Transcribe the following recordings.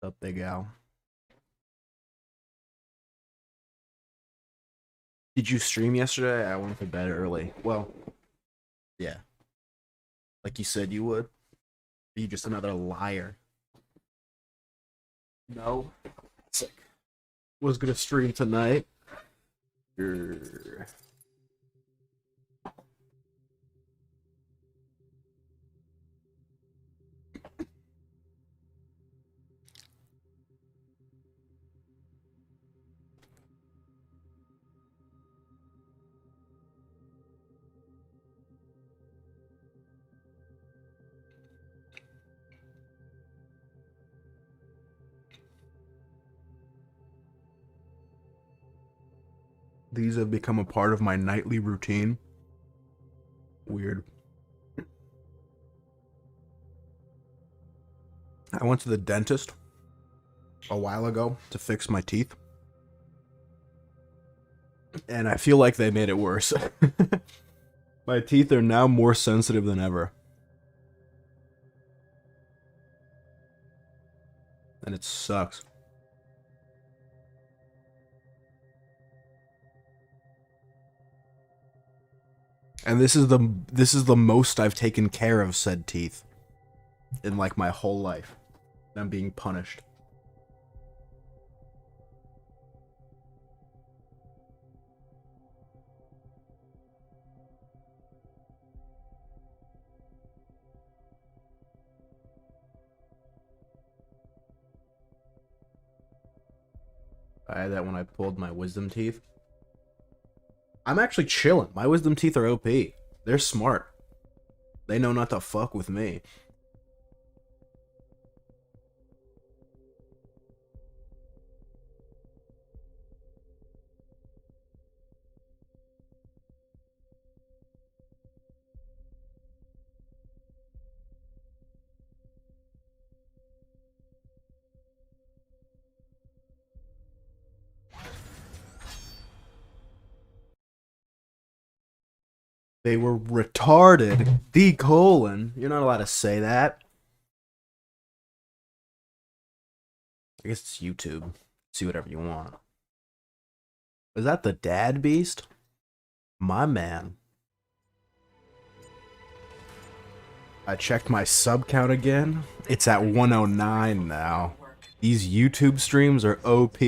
Up, Big Al. Did you stream yesterday? I went to bed early. Well, yeah. Like you said you would. Are you just another liar? No. Sick. Was gonna stream tonight. Grr. These have become a part of my nightly routine. Weird. I went to the dentist a while ago to fix my teeth. And I feel like they made it worse. My teeth are now more sensitive than ever. And it sucks. And this is the most I've taken care of said teeth in like my whole life. I'm being punished. I had that when I pulled my wisdom teeth. I'm actually chilling. My wisdom teeth are OP. They're smart. They know not to fuck with me. They were retarded. D colon. You're not allowed to say that. I guess it's YouTube. See whatever you want. Is that the dad beast? My man. I checked my sub count again. It's at 109 now. These YouTube streams are OP.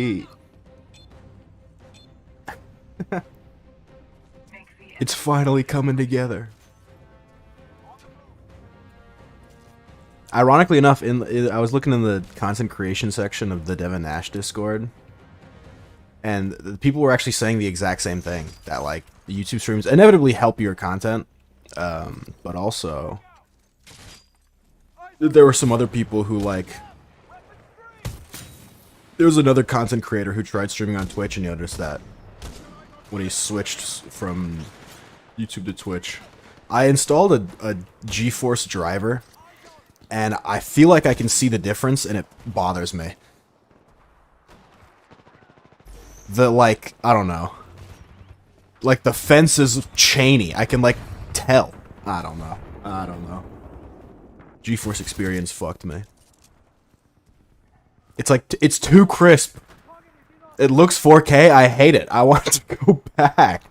It's finally coming together. Ironically enough, I was looking in the content creation section of the Devin Nash Discord, and the people were actually saying the exact same thing, that like the YouTube streams inevitably help your content, but also there were some other people who like. There was another content creator who tried streaming on Twitch and noticed that when he switched from YouTube to Twitch, I installed a GeForce driver. And I feel like I can see the difference, and it bothers me. The, like, I don't know. Like, the fence is chainy. I can, like, tell. I don't know. I don't know. GeForce Experience fucked me. It's like, it's too crisp. It looks 4K. I hate it. I want it to go back.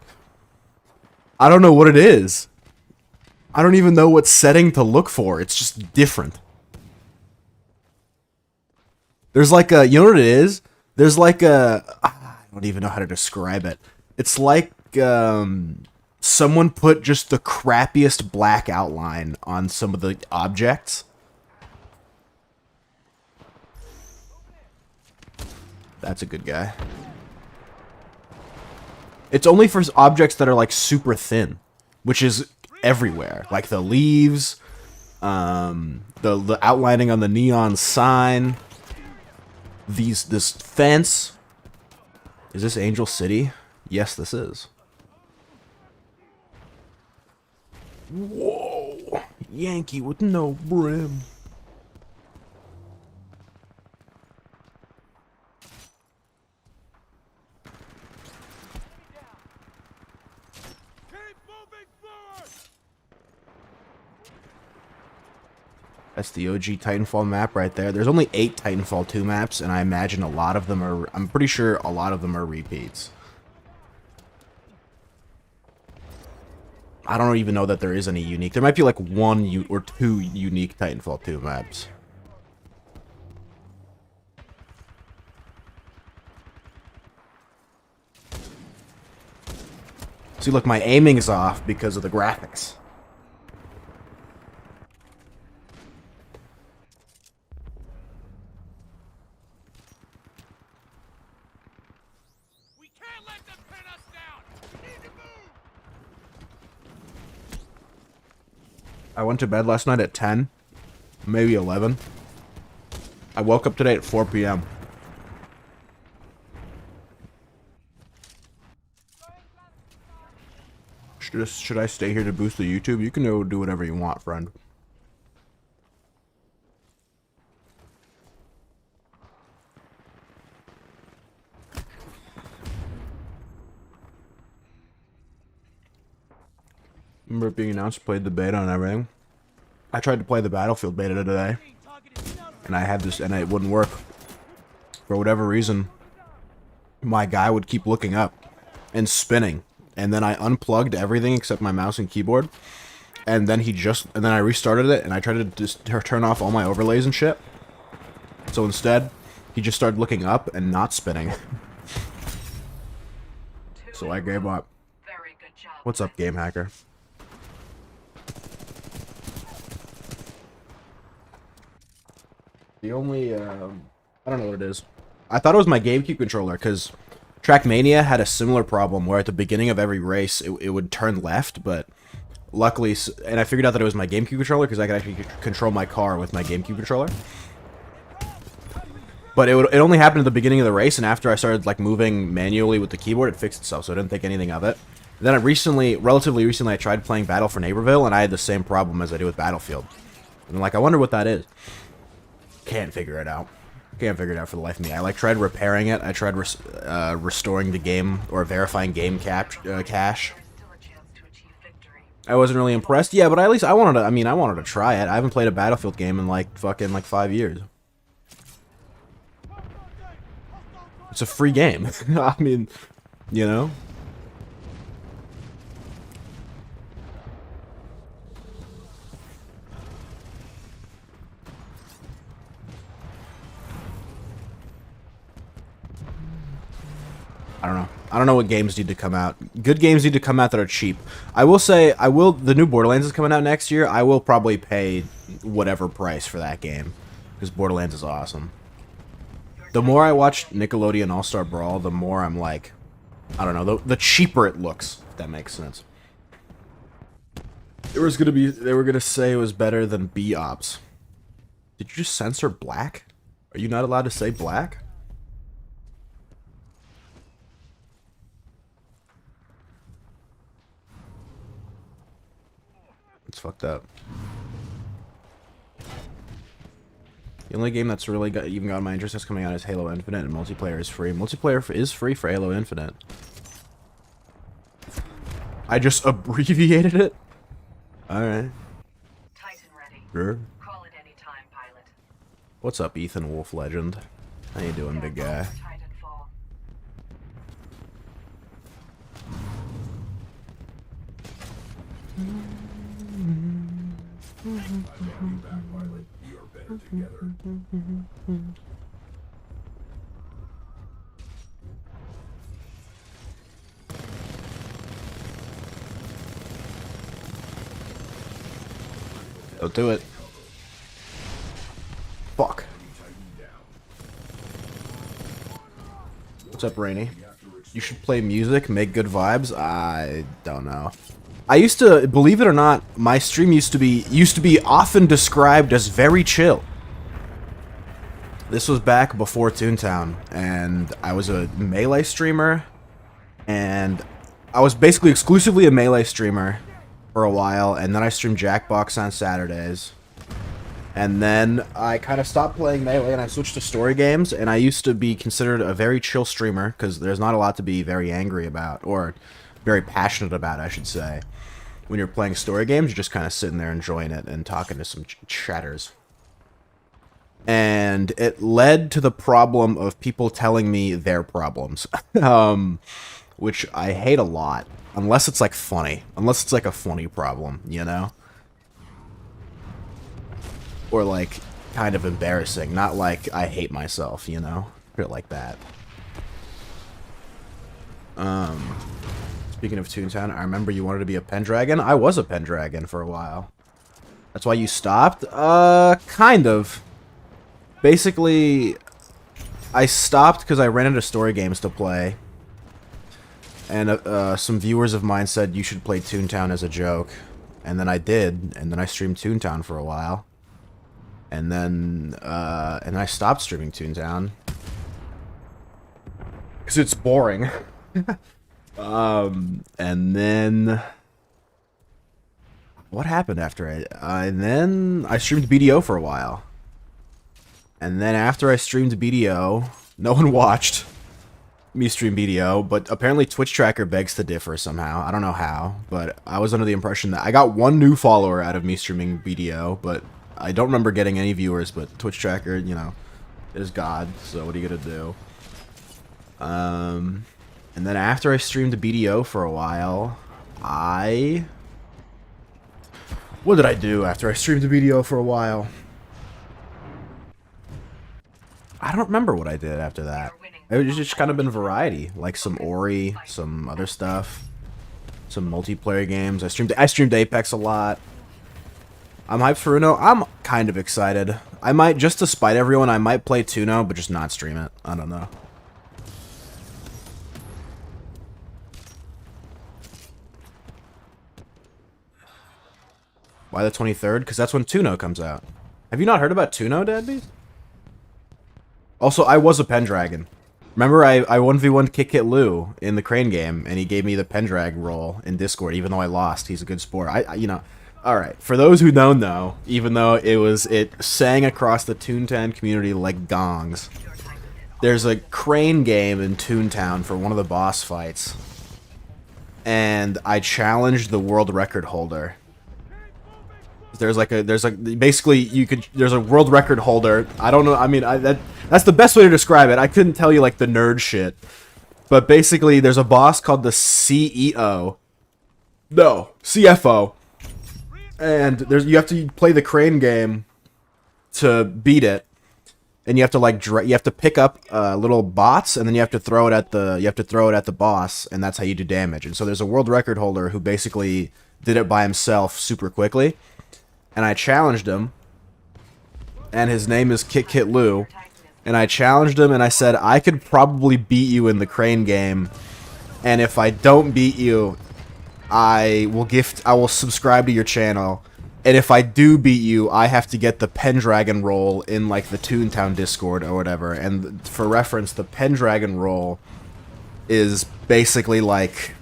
I don't know what it is. I don't even know what setting to look for. It's just different. There's like a, you know what it is? There's like a, I don't even know how to describe it. It's like someone put just the crappiest black outline on some of the objects. That's a good guy. It's only for objects that are like super thin, which is everywhere, like the leaves, the outlining on the neon sign, this fence. Is this Angel City? Yes, this is. Whoa, Yankee with no brim. That's the OG Titanfall map right there. There's only 8 Titanfall 2 maps, and I imagine a lot of them are... I'm pretty sure a lot of them are repeats. I don't even know that there is any unique. There might be like 1 or 2 unique Titanfall 2 maps. See, look, my aiming is off because of the graphics. I went to bed last night at 10, maybe 11. I woke up today at 4 p.m. Should I stay here to boost the YouTube? You can do whatever you want, friend. Remember it being announced, played the beta and everything. I tried to play the Battlefield beta today, and I had this, and it wouldn't work. For whatever reason, my guy would keep looking up and spinning, and then I unplugged everything except my mouse and keyboard, and then then I restarted it, and I tried to just turn off all my overlays and shit. So instead, he just started looking up and not spinning. So I gave up. What's up, game hacker? The only, I don't know what it is. I thought it was my GameCube controller, because Trackmania had a similar problem where at the beginning of every race, it would turn left, but luckily, and I figured out that it was my GameCube controller, because I could actually control my car with my GameCube controller. But it only happened at the beginning of the race, and after I started, like, moving manually with the keyboard, it fixed itself, so I didn't think anything of it. Then relatively recently, I tried playing Battle for Neighborville, and I had the same problem as I do with Battlefield. And I'm like, I wonder what that is. Can't figure it out. Can't figure it out for the life of me. I tried repairing it. I tried restoring the game or verifying game cache. I wasn't really impressed. Yeah, but at least I wanted to. I mean, I wanted to try it. I haven't played a Battlefield game in like fucking 5 years. It's a free game. I mean, you know. I don't know. I don't know what games need to come out. Good games need to come out that are cheap. I will say, the new Borderlands is coming out next year. I will probably pay whatever price for that game. Because Borderlands is awesome. The more I watch Nickelodeon All-Star Brawl, the more I'm like, I don't know, the cheaper it looks, if that makes sense. They were gonna say it was better than B-Ops. Did you just censor black? Are you not allowed to say black? It's fucked up. The only game that's really even got my interest that's coming out is Halo Infinite, and multiplayer is free. Multiplayer is free for Halo Infinite. I just abbreviated it? Alright. Titan ready. Sure. Call it any time, pilot. What's up, Ethan Wolf Legend? How you doing, big guy? Titanfall. Don't do it. Fuck. What's up, Rainy? You should play music, make good vibes? I don't know. I used to, believe it or not, my stream used to be often described as very chill. This was back before Toontown, and I was a Melee streamer, and I was basically exclusively a Melee streamer for a while, and then I streamed Jackbox on Saturdays. And then I kind of stopped playing Melee and I switched to story games, and I used to be considered a very chill streamer, because there's not a lot to be very angry about, or very passionate about, I should say. When you're playing story games, you're just kind of sitting there enjoying it and talking to some chatters. And it led to the problem of people telling me their problems, which I hate a lot, unless it's like funny, unless it's like a funny problem, you know? Or like kind of embarrassing, not like I hate myself, you know? Shit like that. Speaking of Toontown, I remember you wanted to be a Pendragon. I was a Pendragon for a while. That's why you stopped? Kind of. Basically, I stopped because I ran into story games to play. And some viewers of mine said you should play Toontown as a joke. And then I did, and then I streamed Toontown for a while. And then I stopped streaming Toontown. Because it's boring. And then... What happened after and then I streamed BDO for a while. And then after I streamed BDO, no one watched me stream BDO, but apparently Twitch Tracker begs to differ somehow. I don't know how, but I was under the impression that I got one new follower out of me streaming BDO, but I don't remember getting any viewers, but Twitch Tracker, you know, is God, so what are you gonna do? And then after I streamed BDO for a while, what did I do after I streamed BDO for a while? I don't remember what I did after that. It was just kind of been variety, like some Ori, some other stuff, some multiplayer games. I streamed Apex a lot. I'm hyped for Uno. I'm kind of excited. I might, just to spite everyone, I might play Tuno, but just not stream it. I don't know. Why the 23rd? Because that's when Tuno comes out. Have you not heard about Tuno, Deadbeat? Also, I was a Pendragon. Remember, I 1v1 Kick Hit Lou in the Crane game, and he gave me the Pendrag role in Discord, even though I lost. He's a good sport. You know, alright. For those who don't know, even though it sang across the Toontown community like gongs, there's a Crane game in Toontown for one of the boss fights. And I challenged the world record holder. There's a world record holder. I don't know. I mean, that's the best way to describe it. I couldn't tell you like the nerd shit, but basically, there's a boss called the CFO, and you have to play the Crane game to beat it. and you have to like you have to pick up little bots, and then you have to throw it at the boss, and that's how you do damage. And so there's a world record holder who basically did it by himself super quickly, and I challenged him, and his name is Kit Kit Lou, and I challenged him, and I said I could probably beat you in the crane game, and if I don't beat you, I will subscribe to your channel. And if I do beat you, I have to get the Pendragon roll in, like, the Toontown Discord or whatever. And for reference, the Pendragon roll is basically like...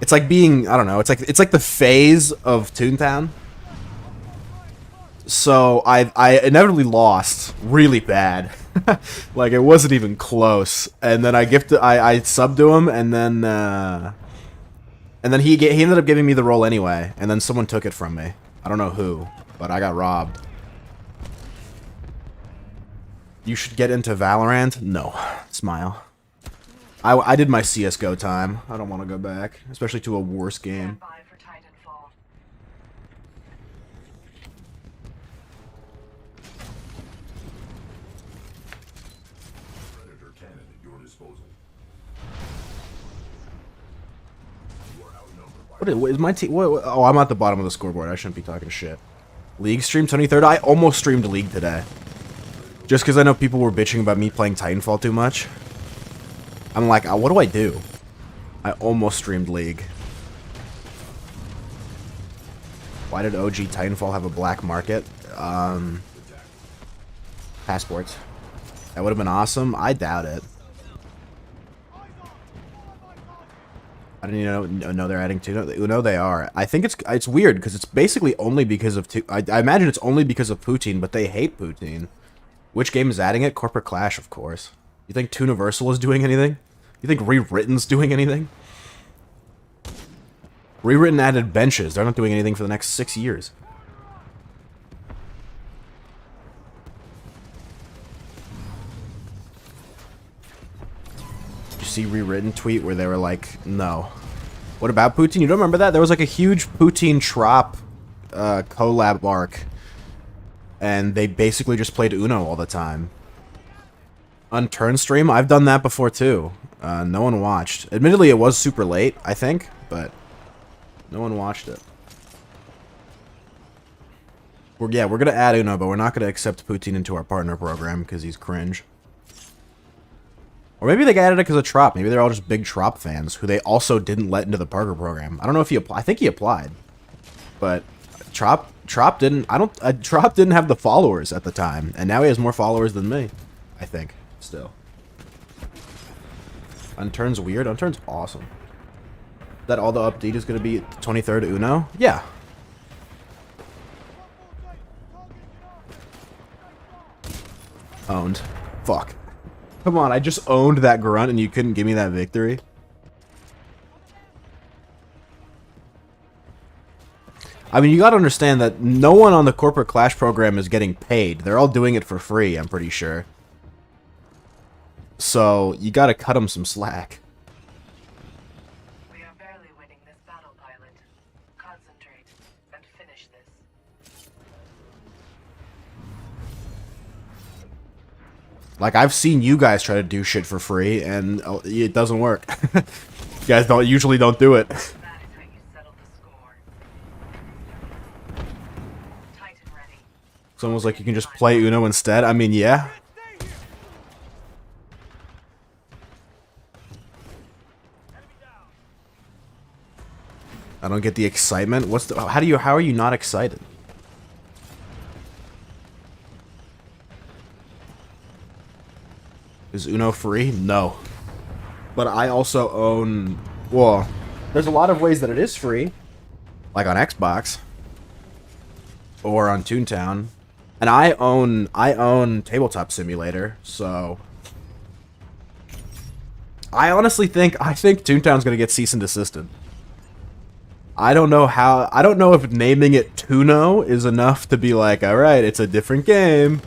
It's like being... I don't know. It's like the phase of Toontown. So I inevitably lost really bad. Like, it wasn't even close. And then I subbed to him, and then... And then he ended up giving me the role anyway, and then someone took it from me. I don't know who, but I got robbed. You should get into Valorant? No. Smile. I did my CSGO time. I don't want to go back, especially to a worse game. Stand by for Titanfall. Predator cannon at your disposal. What is my team? Oh, I'm at the bottom of the scoreboard. I shouldn't be talking shit. League stream 23rd. I almost streamed League today. Just because I know people were bitching about me playing Titanfall too much. I'm like, what do I do? I almost streamed League. Why did OG Titanfall have a black market? Passports. That would have been awesome. I doubt it. I didn't even know they're adding Uno. They are. I think it's weird because it's basically only because of I imagine it's only because of Poutine, but they hate Poutine. Which game is adding it? Corporate Clash, of course. You think Tooniversal is doing anything? You think Rewritten's doing anything? Rewritten added benches. They're not doing anything for the next 6 years. See Rewritten tweet where they were like, no. What about Poutine? You don't remember that? There was like a huge Poutine Trop collab arc, and they basically just played Uno all the time. On turn stream, I've done that before too. No one watched. Admittedly, it was super late, I think, but no one watched it. We're gonna add Uno, but we're not gonna accept Poutine into our partner program because he's cringe. Or maybe they added it because of Trop. Maybe they're all just big Trop fans who they also didn't let into the partner program. I don't know if he applied. I think he applied, but Trop didn't. Trop didn't have the followers at the time, and now he has more followers than me. I think still. Unturn's weird. Unturn's awesome. That all the update is gonna be the 23rd Uno. Yeah. Owned. Fuck. Come on, I just owned that grunt and you couldn't give me that victory. I mean, you gotta understand that no one on the Corporate Clash program is getting paid. They're all doing it for free, I'm pretty sure. So, you gotta cut them some slack. We are barely winning this battle, pilot. Concentrate and finish this. Like, I've seen you guys try to do shit for free, and it doesn't work. You guys usually don't do it. That is how you settle the score. Titan ready. Someone was like, you can just play Uno instead? I mean, yeah. I don't get the excitement. How are you not excited? Is Uno free? No. But I also own... Well, there's a lot of ways that it is free. Like on Xbox. Or on Toontown. And I own Tabletop Simulator, so... I think Toontown's gonna get cease and desisted. I don't know if naming it Tuno is enough to be like, alright, it's a different game.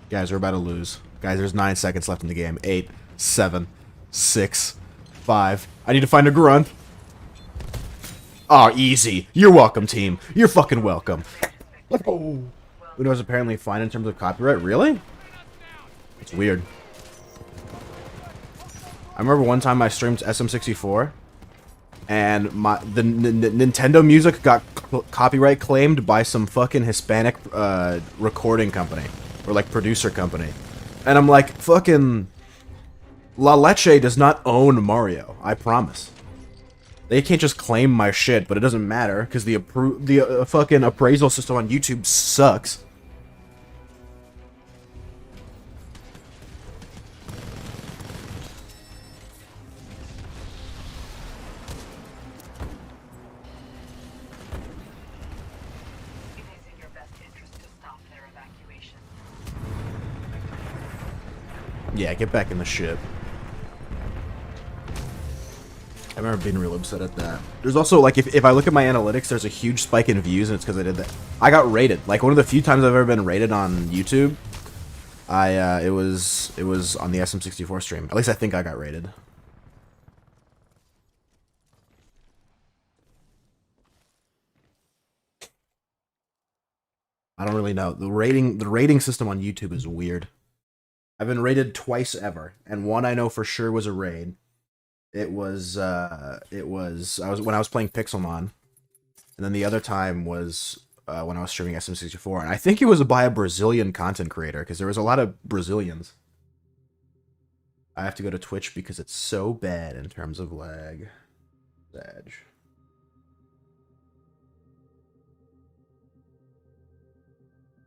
Guys, we're about to lose. Guys, there's 9 seconds left in the game. 8, 7, 6, 5. I need to find a grunt. Oh, easy. You're welcome, team. You're fucking welcome. Let's go. Windows apparently fine in terms of copyright. Really? It's weird. I remember one time I streamed SM64, and the Nintendo music got copyright claimed by some fucking Hispanic recording company or like producer company, and I'm like, fucking La Leche does not own Mario. I promise. They can't just claim my shit, but it doesn't matter because the fucking appraisal system on YouTube sucks. Yeah, get back in the ship. I remember being real upset at that. There's also, like, if I look at my analytics, there's a huge spike in views, and it's because I did that. I got rated. Like, one of the few times I've ever been rated on YouTube, it was on the SM64 stream. At least I think I got rated. I don't really know. The rating system on YouTube is weird. I've been rated twice ever, and one I know for sure was a raid. It was when I was playing Pixelmon, and then the other time was when I was streaming SM64, and I think it was by a Brazilian content creator because there was a lot of Brazilians. I have to go to Twitch because it's so bad in terms of lag. Edge.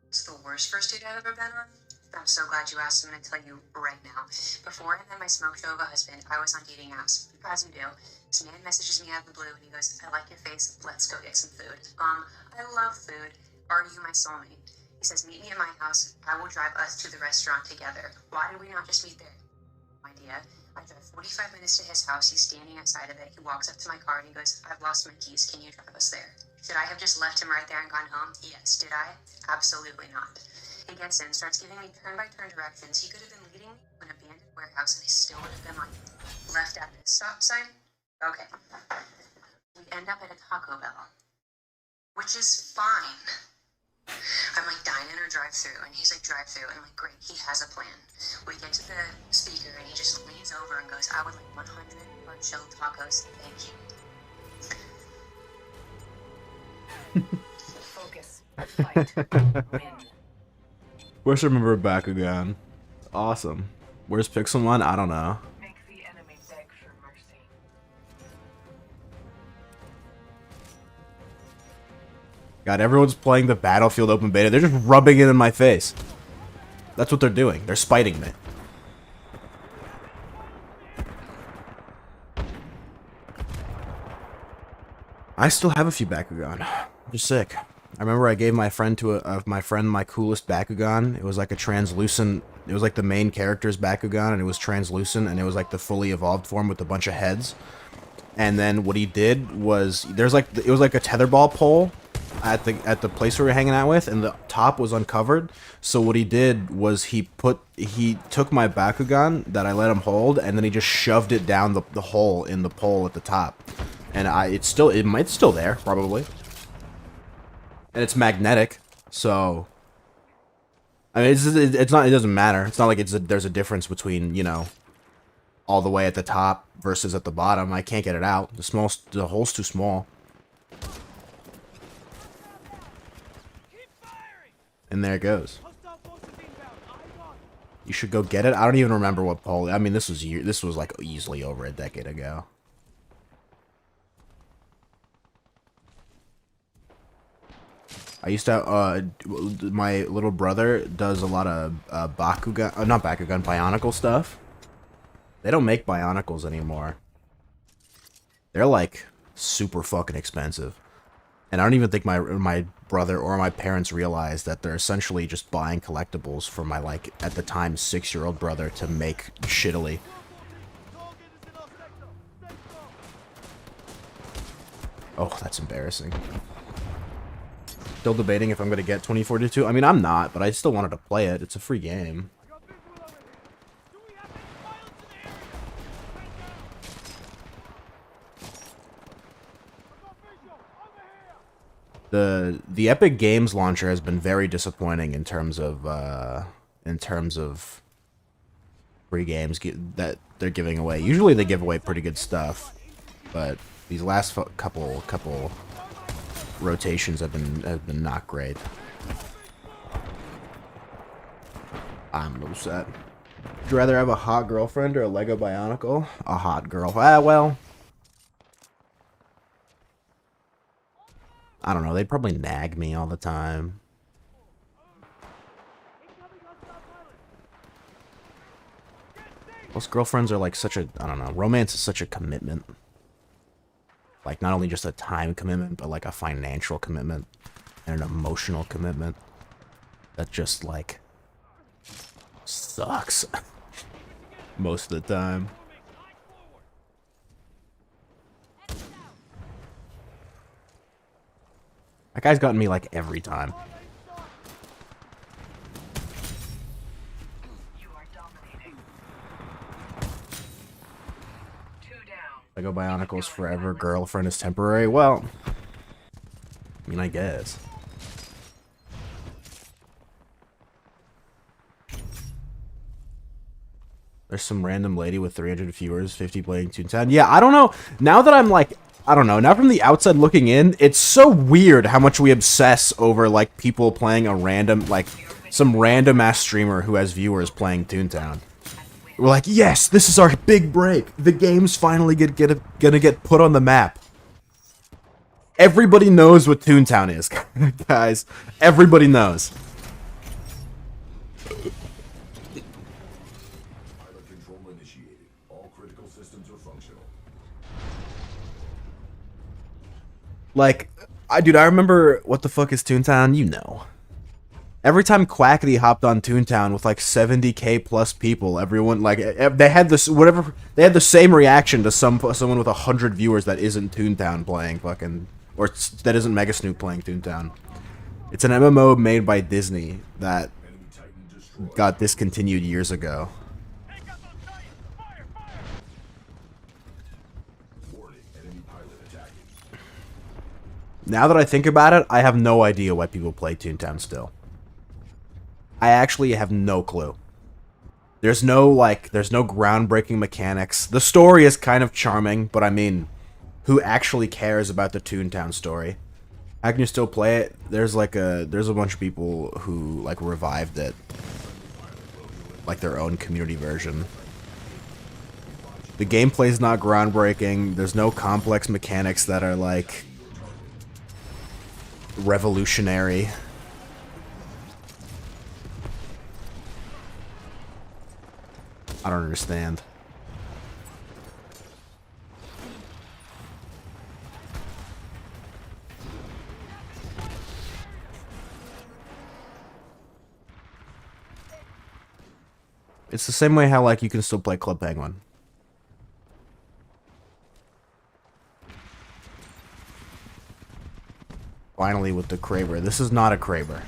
It's the worst first date I've ever been on. I'm so glad you asked. I'm going to tell you right now. Before I met my smoke show of a husband, I was on dating apps. As you do. This man messages me out of the blue and he goes, I like your face. Let's go get some food. I love food. Are you my soulmate? He says, meet me at my house. I will drive us to the restaurant together. Why did we not just meet there? No idea. I drive 45 minutes to his house. He's standing outside of it. He walks up to my car and he goes, I've lost my keys. Can you drive us there? Should I have just left him right there and gone home? Yes. Did I? Absolutely not. He gets in, starts giving me turn-by-turn directions. He could have been leading me to an abandoned warehouse, and I still would have been like, left at this stop sign? Okay. We end up at a Taco Bell, which is fine. I'm like, dine-in or drive-through? And he's like, drive-through. And I'm like, great, he has a plan. We get to the speaker, and he just leans over and goes, I would like 100 hard-shelled tacos. Thank you. Focus. Fight. Win. Where's remember Bakugan? Awesome. Where's Pixelmon? I don't know. Make the enemy beg for mercy. God, everyone's playing the Battlefield open beta. They're just rubbing it in my face. That's what they're doing. They're spiting me. I still have a few Bakugan. I'm just sick. I remember I gave my friend my coolest Bakugan. It was like a translucent. It was like the main character's Bakugan, and it was translucent, and it was like the fully evolved form with a bunch of heads. And then what he did was it was like a tetherball pole at the place we were hanging out with, and the top was uncovered. So what he did was he took my Bakugan that I let him hold, and then he just shoved it down the hole in the pole at the top. And it might still there probably. And it's magnetic, so I mean, it's not. It doesn't matter. It's not like there's a difference between, you know, all the way at the top versus at the bottom. I can't get it out. The hole's too small. And there it goes. You should go get it. I don't even remember what pole. I mean, this was like easily over a decade ago. I used to, my little brother does a lot of, Bakugan, not Bakugan, Bionicle stuff. They don't make Bionicles anymore. They're, like, super fucking expensive. And I don't even think my brother or my parents realize that they're essentially just buying collectibles for my, like, at the time, 6-year-old brother to make shittily. Oh, that's embarrassing. Still debating if I'm going to get 2042. I mean, I'm not, but I still wanted to play it. It's a free game. The Epic Games launcher has been very disappointing in terms of free games that they're giving away. Usually they give away pretty good stuff, but these last couple rotations have been not great. I'm upset. Would you rather have a hot girlfriend or a Lego Bionicle? A hot girl. Ah, well, I don't know. They'd probably nag me all the time. Most girlfriends are like such a, I don't know, romance is such a commitment. Like, not only just a time commitment, but like a financial commitment and an emotional commitment that just like sucks most of the time. That guy's gotten me like every time. You are dominating. 2 down. Lego Bionicles forever, girlfriend is temporary. Well, I mean, I guess. There's some random lady with 300 viewers, 50 playing Toontown. Yeah, I don't know. Now that I'm like, I don't know. Now from the outside looking in, it's so weird how much we obsess over like people playing a random, like some random ass streamer who has viewers playing Toontown. We're like, yes, this is our big break. The game's finally gonna get put on the map. Everybody knows what Toontown is, guys. Everybody knows. Pilot control initiated. All critical systems are functional. Like, dude, I remember what the fuck is Toontown? You know. Every time Quackity hopped on Toontown with like 70k plus people, everyone like they had this whatever they had the same reaction to someone with 100 viewers that isn't Toontown playing fucking or that isn't Mega Snoop playing Toontown. It's an MMO made by Disney that Enemy Titan destroyed. got discontinued years ago. Warning, enemy pilot attacking. Now that I think about it, I have no idea why people play Toontown still. I actually have no clue. There's no groundbreaking mechanics. The story is kind of charming, but I mean, who actually cares about the Toontown story? How can you still play it? There's a bunch of people who like revived it, like their own community version. The gameplay's not groundbreaking. There's no complex mechanics that are like revolutionary. I don't understand. It's the same way how like you can still play Club Penguin. Finally with the Kraber. This is not a Kraber.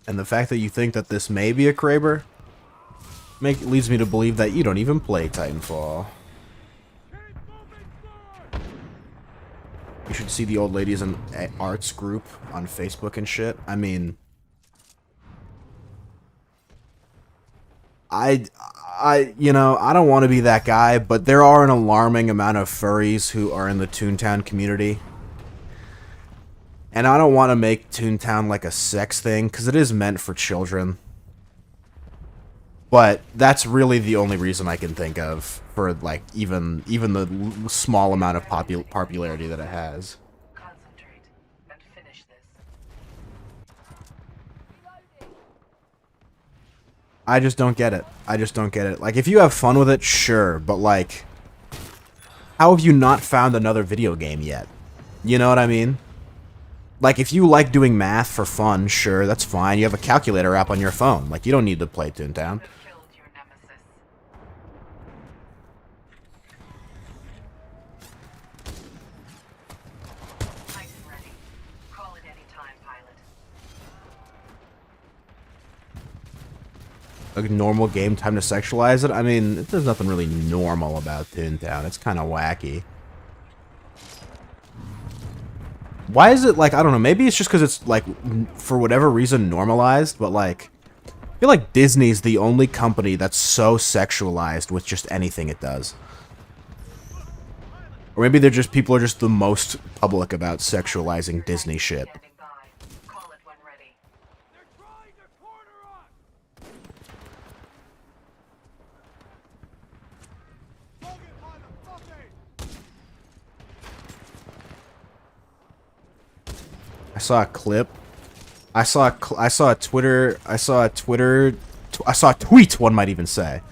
And the fact that you think that this may be a Kraber leads me to believe that you don't even play Titanfall. You should see the old ladies in arts group on Facebook and shit. I mean, you know, I don't want to be that guy, but there are an alarming amount of furries who are in the Toontown community. And I don't want to make Toontown like a sex thing, because it is meant for children. But that's really the only reason I can think of for like even the small amount of popularity that it has. Concentrate and finish this. I just don't get it. I just don't get it. Like, if you have fun with it, sure, but like, how have you not found another video game yet? You know what I mean? Like, if you like doing math for fun, sure, that's fine. You have a calculator app on your phone. Like, you don't need to play Toontown. Killed your nemesis. Titan ready. Call it any time, pilot. a normal game time to sexualize it. I mean, there's nothing really normal about Toontown. It's kind of wacky. Why is it like, I don't know, maybe it's just because it's like, for whatever reason, normalized, but like, I feel like Disney's the only company that's so sexualized with just anything it does. Or maybe they're just, people are just the most public about sexualizing Disney shit. Standing by. Call it when ready. I saw a clip. I saw a tweet, one might even say,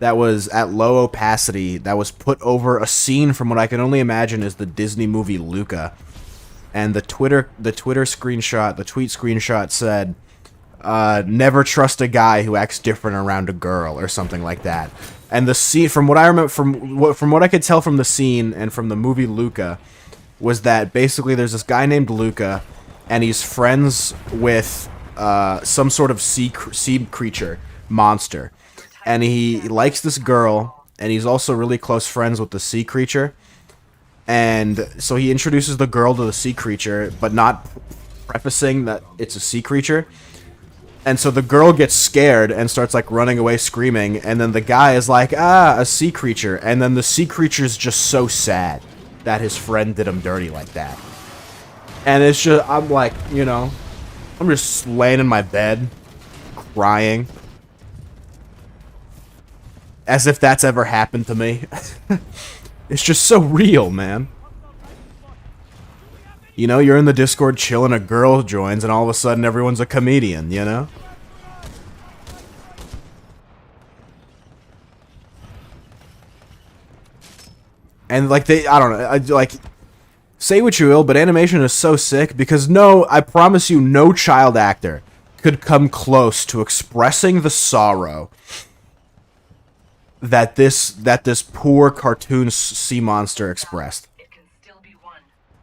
that was at low opacity, that was put over a scene from what I can only imagine is the Disney movie Luca. And the tweet screenshot said, never trust a guy who acts different around a girl, or something like that. And the scene, from what I remember, from what I could tell from the scene and from the movie Luca, was that basically there's this guy named Luca, and he's friends with some sort of sea creature, monster. And he likes this girl, and he's also really close friends with the sea creature. And so he introduces the girl to the sea creature, but not prefacing that it's a sea creature. And so the girl gets scared and starts like running away screaming, and then the guy is like, a sea creature. And then the sea creature's just so sad that his friend did him dirty like that. And it's just, I'm like, you know, I'm just laying in my bed, crying. As if that's ever happened to me. It's just so real, man. You know, you're in the Discord chilling, a girl joins, and all of a sudden everyone's a comedian, you know? And, like, I don't know, like, say what you will, but animation is so sick, because no, I promise you, no child actor could come close to expressing the sorrow that this poor cartoon sea monster expressed. It can still be won.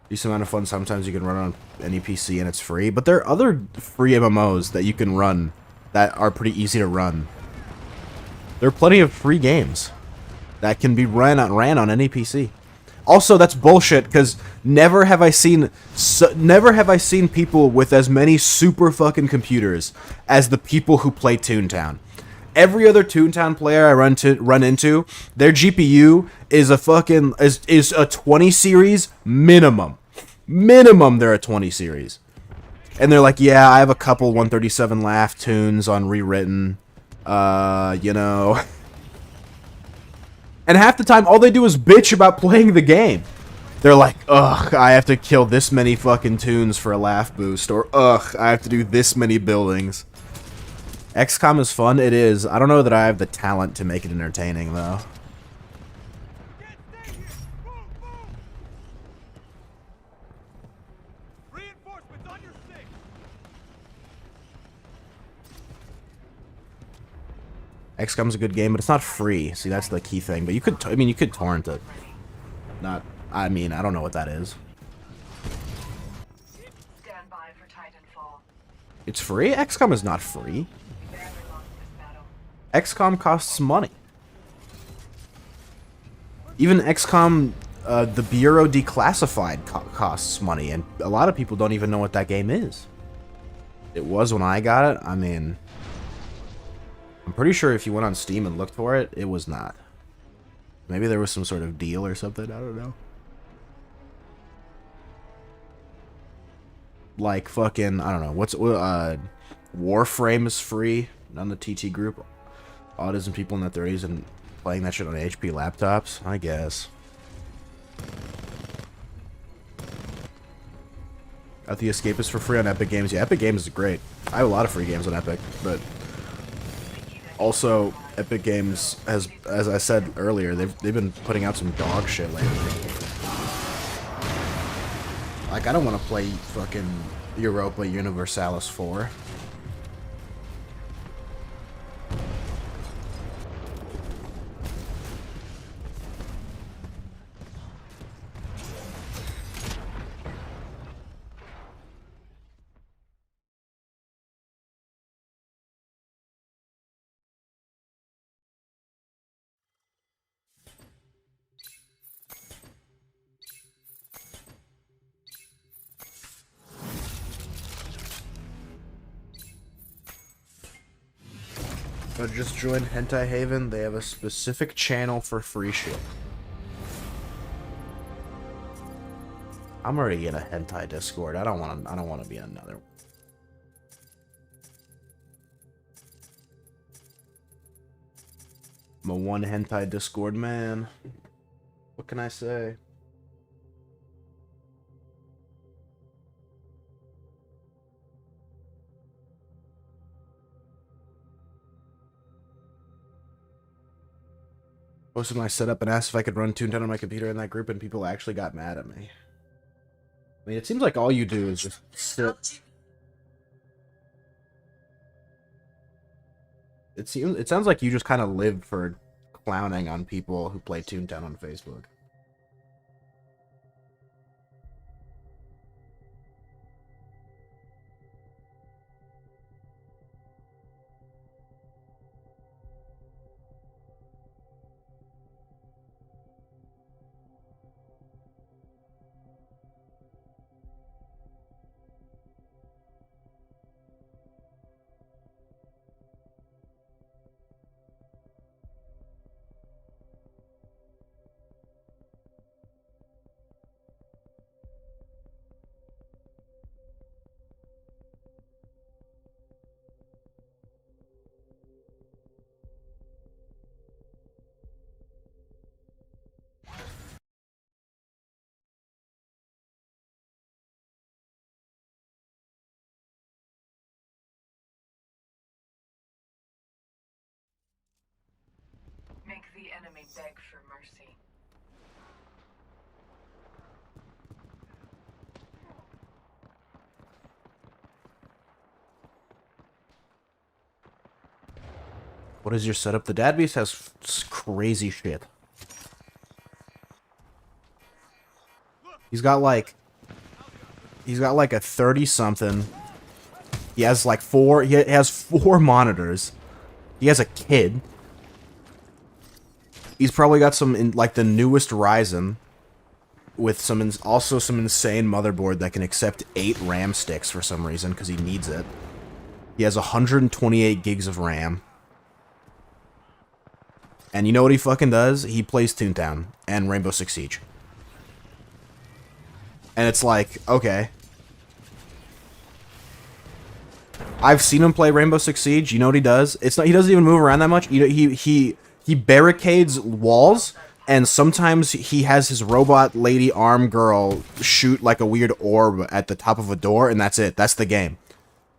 Decent amount of fun. Sometimes you can run on any PC and it's free, but there are other free MMOs that you can run that are pretty easy to run. There are plenty of free games that can be ran on any PC. Also, that's bullshit, because never have I seen people with as many super fucking computers as the people who play Toontown. Every other Toontown player I run into, their GPU is a fucking is a 20 series minimum. Minimum, they're a 20 series. And they're like, yeah, I have a couple 137 laugh tunes on rewritten, you know. And half the time, all they do is bitch about playing the game. They're like, ugh, I have to kill this many fucking tunes for a laugh boost, or ugh, I have to do this many buildings. XCOM is fun, it is. I don't know that I have the talent to make it entertaining, though. XCOM's a good game, but it's not free. See, that's the key thing. But you could, I mean, you could torrent it. Not, I mean, I don't know what that is. Stand by for Titanfall. It's free? XCOM is not free. We barely lost this battle. XCOM costs money. Even XCOM, the Bureau Declassified costs money, and a lot of people don't even know what that game is. It was when I got it. I mean, I'm pretty sure if you went on Steam and looked for it, it was not. Maybe there was some sort of deal or something, I don't know. Like fucking, I don't know, what's, Warframe is free on the TT group. Autism people in their 30s and playing that shit on HP laptops, I guess. Got The Escapist for free on Epic Games. Yeah, Epic Games is great. I have a lot of free games on Epic, but also Epic Games has, as I said earlier, they've been putting out some dog shit lately. Like, I don't want to play fucking Europa Universalis 4. I just joined Hentai Haven. They have a specific channel for free shit. I'm already in a hentai Discord. I don't want to be in another one. I'm a one hentai Discord man. What can I say? Posted my setup and asked if I could run Toontown on my computer in that group, and people actually got mad at me. I mean, it seems like all you do is just sit. It sounds like you just kind of live for clowning on people who play Toontown on Facebook. Make the enemy beg for mercy. What is your setup? The Dad Beast has crazy shit. He's got like a 30-something. He has like he has 4 monitors. He has a kid. He's probably got some like the newest Ryzen with also some insane motherboard that can accept 8 RAM sticks for some reason because he needs it. He has 128 gigs of RAM. And you know what he fucking does? He plays Toontown and Rainbow Six Siege. And it's like, okay. I've seen him play Rainbow Six Siege. You know what he does? It's not. He doesn't even move around that much. He barricades walls, and sometimes he has his robot lady arm girl shoot like a weird orb at the top of a door, and that's it. That's the game.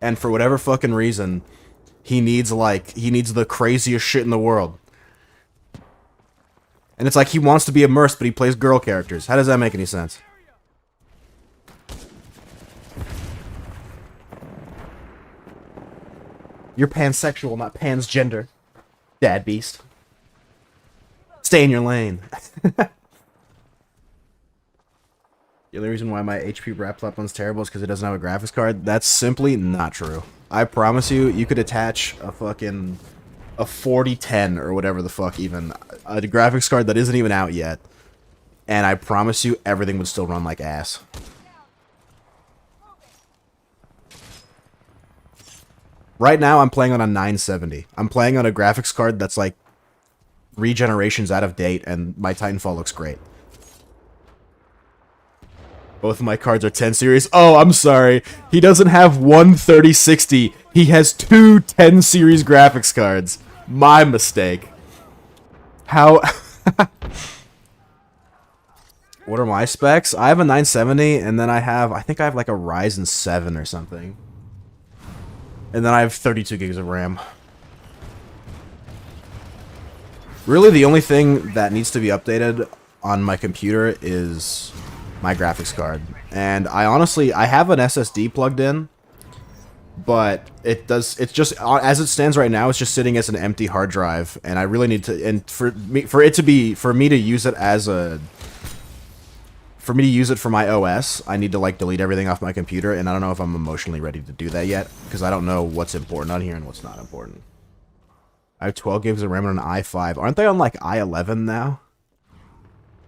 And for whatever fucking reason, he needs the craziest shit in the world. And it's like he wants to be immersed, but he plays girl characters. How does that make any sense? You're pansexual, not pansgender. Dad Beast. Stay in your lane. The only reason why my HP laptop one's terrible is because it doesn't have a graphics card. That's simply not true. I promise you, you could attach a 4010 or whatever the fuck even, a graphics card that isn't even out yet, and I promise you everything would still run like ass. Right now I'm playing on a 970. I'm playing on a graphics card that's like 3 generations out of date, and my Titanfall looks great. Both of my cards are 10 series. Oh, I'm sorry. He doesn't have one 3060. He has 2 10 series graphics cards. My mistake. How... What are my specs? I have a 970, and then I think I have like a Ryzen 7 or something. And then I have 32 gigs of RAM. Really, the only thing that needs to be updated on my computer is my graphics card. And I have an SSD plugged in, but it's just, as it stands right now, it's just sitting as an empty hard drive, and I really need to, and for me to use it for my OS, I need to like delete everything off my computer, and I don't know if I'm emotionally ready to do that yet, because I don't know what's important on here and what's not important. I have 12 gigs of RAM on an i5. Aren't they on like i11 now?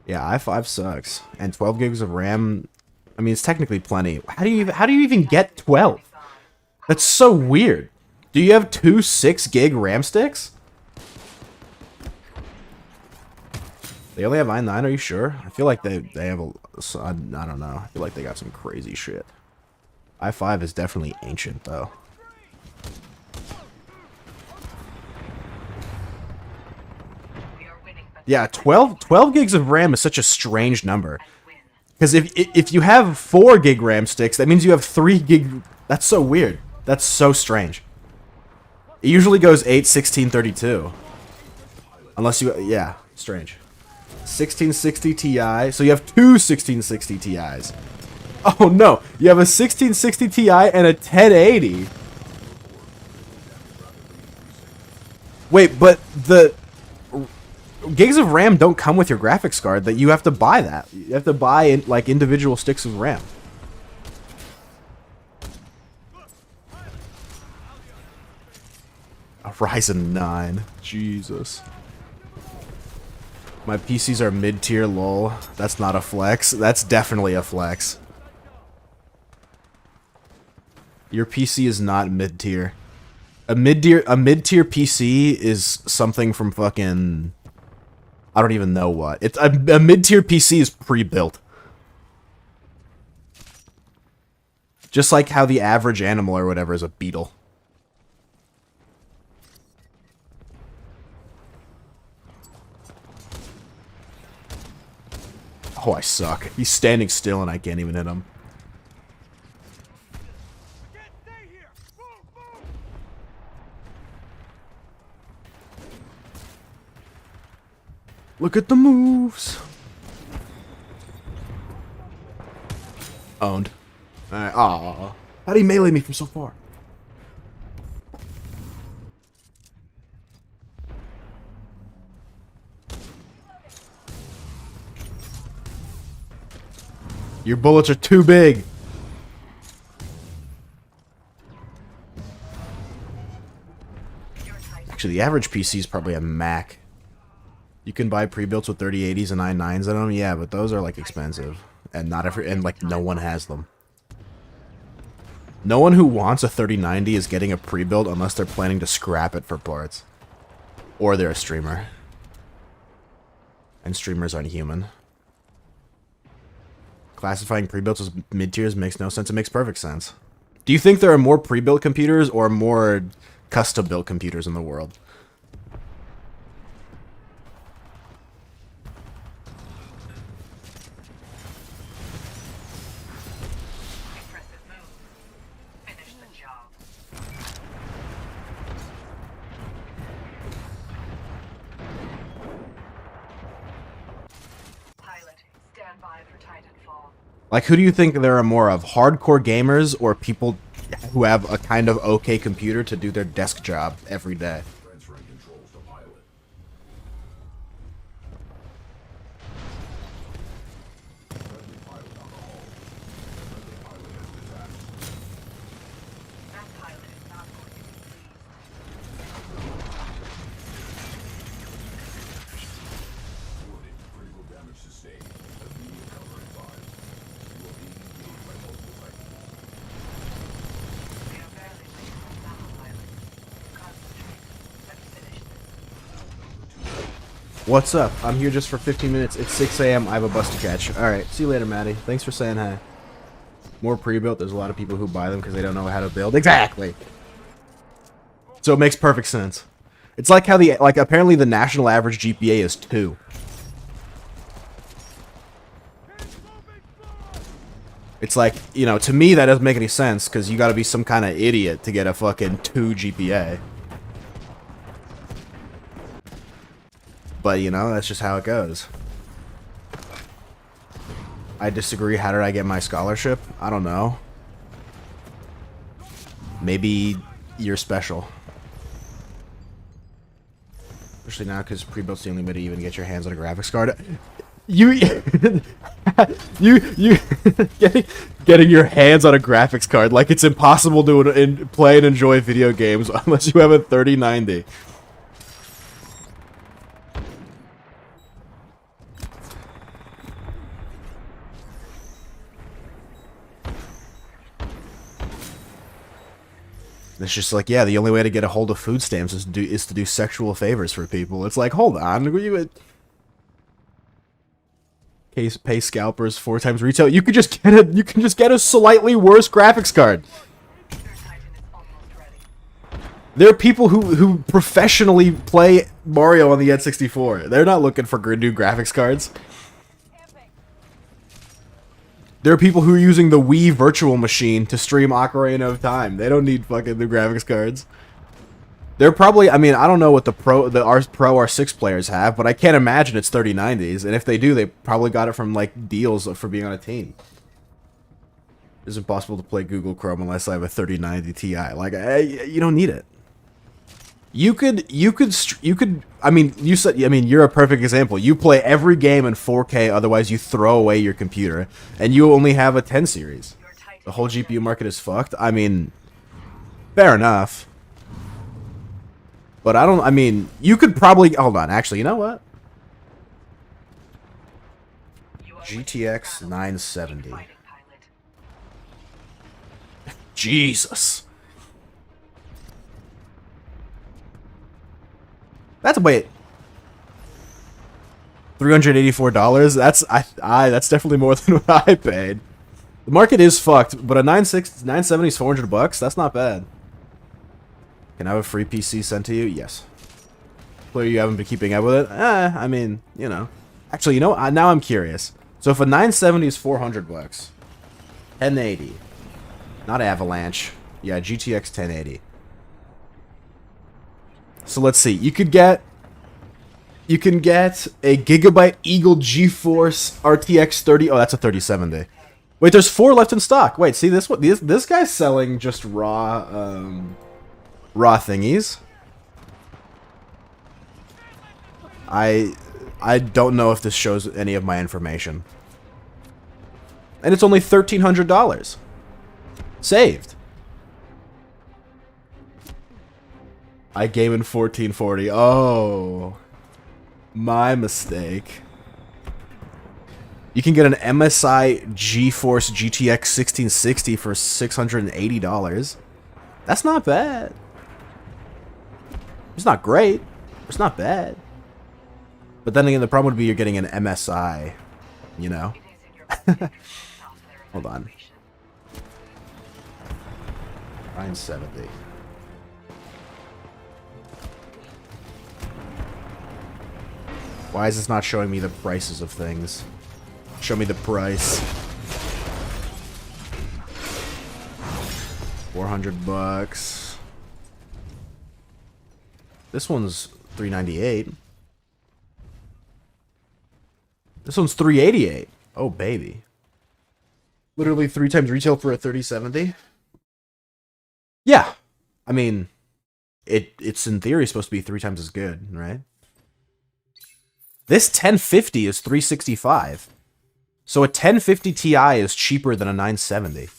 Yeah, i5 sucks. And 12 gigs of RAM, I mean, it's technically plenty. How do you even get 12? That's so weird. Do you have two 6 gig RAM sticks? They only have i9, are you sure? I feel like they have a... I don't know. I feel like they got some crazy shit. i5 is definitely ancient, though. Yeah, 12 gigs of RAM is such a strange number. Because if you have 4 gig RAM sticks, that means you have 3 gig... That's so weird. That's so strange. It usually goes 8, 16, 32. Unless you... Yeah, strange. 1660 Ti. So you have two 1660 Ti's. Oh no, you have a 1660 Ti and a 1080. Wait, but the gigs of RAM don't come with your graphics card. That you have to buy that. You have to buy like individual sticks of RAM. A Ryzen 9. Jesus. My PCs are mid-tier, lol. That's not a flex. That's definitely a flex. Your PC is not mid-tier. A mid-tier PC is something from fucking... I don't even know what. It's a mid-tier PC is pre-built. Just like how the average animal or whatever is a beetle. Oh, I suck. He's standing still and I can't even hit him. Look at the moves. Owned. Alright, aw. How'd he melee me from so far? Your bullets are too big. Actually, the average PC is probably a Mac. You can buy pre-builts with 3080s and i9s in them, yeah, but those are like expensive, and like no one has them. No one who wants a 3090 is getting a pre-built unless they're planning to scrap it for parts, or they're a streamer, and streamers aren't human. Classifying pre-builts as mid-tiers makes no sense. It makes perfect sense. Do you think there are more pre-built computers or more custom-built computers in the world? Impressive move. Finish the job. Pilot, stand by for Titanfall. Like, who do you think there are more of? Hardcore gamers or people who have a kind of okay computer to do their desk job every day? Transferring controls to pilot. Friendly pilot on the hull. Friendly pilot has detached. That pilot is not going to be pleased. Warning, critical damage sustained. Immediate cover advised. You are being engaged by multiple Titans. We are barely waiting on battle pilot. Concentrate and finish this. What's up? I'm here just for 15 minutes. It's 6 a.m. I have a bus to catch. Alright, see you later, Maddie. Thanks for saying hi. More pre-built. There's a lot of people who buy them because they don't know how to build. Exactly! So it makes perfect sense. It's like how apparently the national average GPA is 2. It's like, you know, to me that doesn't make any sense because you gotta be some kind of idiot to get a fucking 2 GPA. But, you know, that's just how it goes. I disagree. How did I get my scholarship? I don't know. Maybe you're special. Especially now because pre-built's the only way to even get your hands on a graphics card. You getting your hands on a graphics card like it's impossible to play and enjoy video games unless you have a 3090. It's just like, yeah, the only way to get a hold of food stamps is to do sexual favors for people. It's like, hold on, pay scalpers 4 times retail. You could just get a slightly worse graphics card. Their Titan is almost ready. There are people who professionally play Mario on the N64. They're not looking for new graphics cards. There are people who are using the Wii Virtual Machine to stream Ocarina of Time. They don't need fucking new graphics cards. They're probably, I mean, I don't know what the Pro R6 players have, but I can't imagine it's 3090s. And if they do, they probably got it from, like, deals for being on a team. It's impossible to play Google Chrome unless I have a 3090 Ti. Like, you don't need it. You could, I mean, you're a perfect example. You play every game in 4K, otherwise you throw away your computer, and you only have a 10 series. The whole GPU market is fucked. I mean, fair enough. But I mean, you could probably, hold on, actually, you know what? GTX 970. Jesus. That's, wait. $384? That's definitely more than what I paid. The market is fucked, but a 970 is $400. That's not bad. Can I have a free PC sent to you? Yes. Clearly you haven't been keeping up with it? I mean, you know. Actually, you know, now I'm curious. So if a 970 is $400, 1080, not Avalanche. Yeah, GTX 1080. So let's see. You can get a Gigabyte Eagle GeForce RTX 30. Oh, that's a 3070. Wait, there's 4 left in stock. Wait, see this one? This guy's selling just raw thingies. I don't know if this shows any of my information. And it's only $1,300. Saved. I game in 1440. Oh. My mistake. You can get an MSI GeForce GTX 1660 for $680. That's not bad. It's not great. It's not bad. But then again, the problem would be you're getting an MSI, you know? Hold on. 970. Why is this not showing me the prices of things? Show me the price. $400. This one's $398. This one's $388. Oh, baby. Literally 3 times retail for a 3070. Yeah. I mean, it's in theory supposed to be 3 times as good, right? This 1050 is $365. So a 1050 Ti is cheaper than a 970.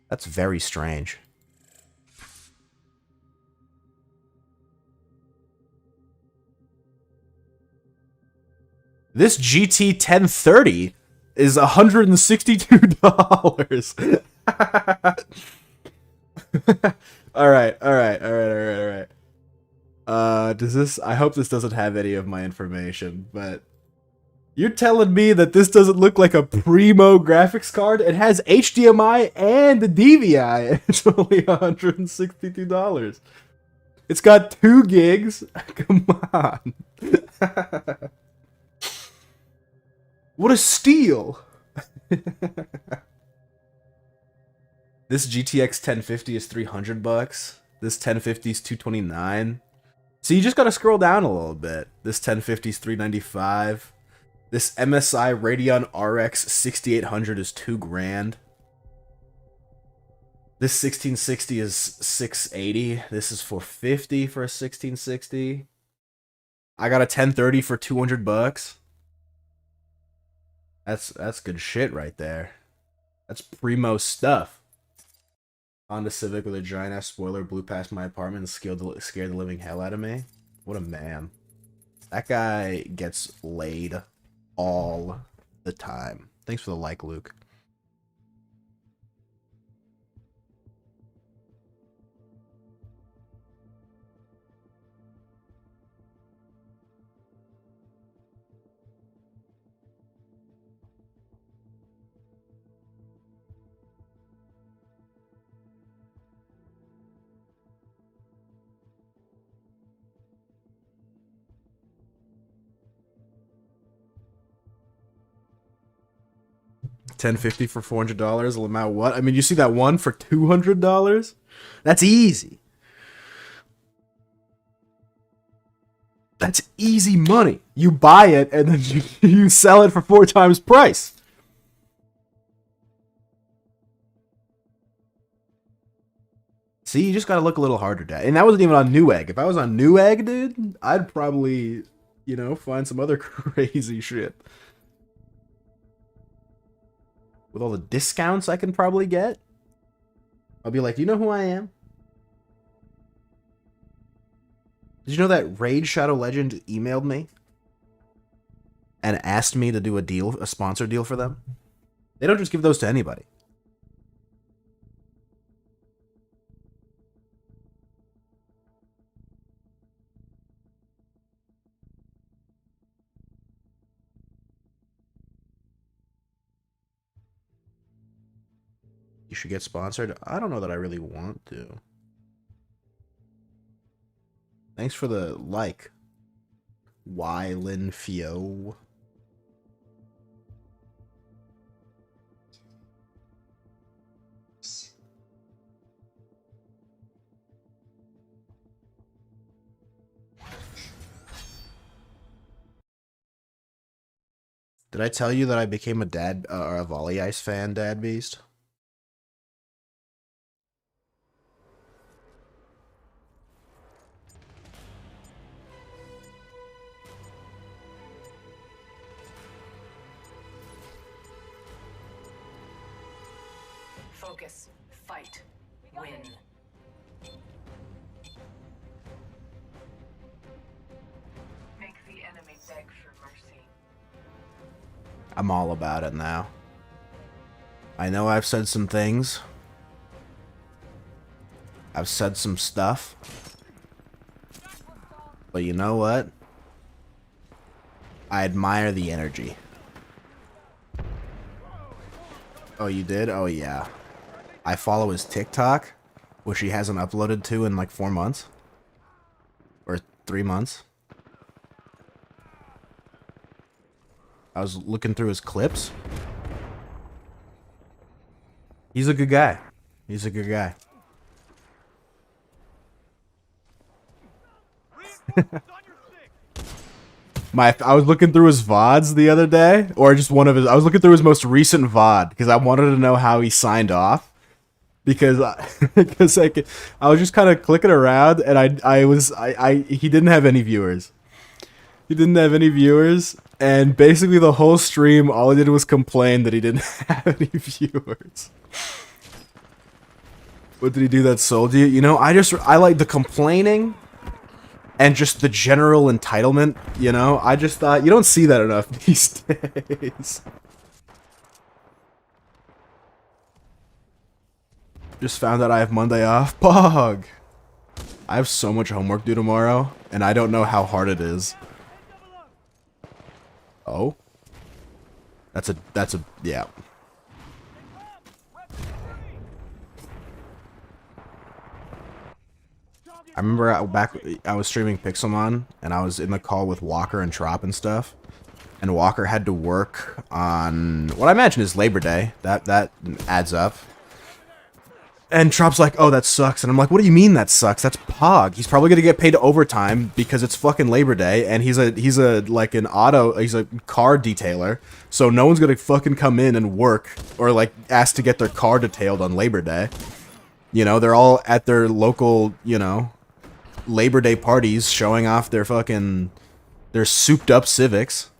That's very strange. This GT 1030 is $162. All right. Does this? I hope this doesn't have any of my information, but you're telling me that this doesn't look like a primo graphics card? It has HDMI and DVI. It's only $162. It's got 2 gigs. Come on. What a steal. This GTX 1050 is $300. This 1050 is $229. So you just gotta scroll down a little bit. This 1050 is $395. This MSI Radeon RX 6800 is $2,000. This 1660 is $680. This is $450 for a 1660. I got a 1030 for $200. That's good shit right there. That's primo stuff. Honda Civic with a giant ass spoiler blew past my apartment and scared the living hell out of me. What a man. That guy gets laid all the time. Thanks for the like, Luke. 1050 for $400. Amount what? I mean, you see that one for $200? That's easy. That's easy money. You buy it and then you sell it for 4 times price. See, you just gotta look a little harder, Dad. And that wasn't even on Newegg. If I was on Newegg, dude, I'd probably, you know, find some other crazy shit. With all the discounts I can probably get, I'll be like, you know who I am? Did you know that Raid Shadow Legend emailed me and asked me to do a deal, a sponsor deal for them? They don't just give those to anybody. You should get sponsored. I don't know that I really want to. Thanks for the like. Lin Fio. Did I tell you that I became a or a Volley Ice fan, Dad Beast? Focus. Fight. Win. Make the enemy beg for mercy. I'm all about it now. I know I've said some things. I've said some stuff. But you know what? I admire the energy. Oh, you did? Oh, yeah. I follow his TikTok, which he hasn't uploaded to in like 4 months. Or 3 months. I was looking through his clips. He's a good guy. He's a good guy. I was looking through his VODs the other day, or just one of his. I was looking through his most recent VOD because I wanted to know how he signed off. Because I was just kind of clicking around, and he didn't have any viewers. He didn't have any viewers, and basically the whole stream, all he did was complain that he didn't have any viewers. What did he do that sold you? You know, I like the complaining. And just the general entitlement, you know? I just thought, you don't see that enough these days. Just found out I have Monday off. Pog! I have so much homework due tomorrow, and I don't know how hard it is. Oh? That's a, yeah. I remember I was streaming Pixelmon, and I was in the call with Walker and Trop and stuff. And Walker had to work on what I imagine is Labor Day. That adds up. And Trop's like, oh, that sucks. And I'm like, what do you mean that sucks? That's Pog. He's probably gonna get paid overtime because it's fucking Labor Day, and he's a car detailer. So no one's gonna fucking come in and work or like ask to get their car detailed on Labor Day. You know, they're all at their local, you know, Labor Day parties showing off their souped up Civics.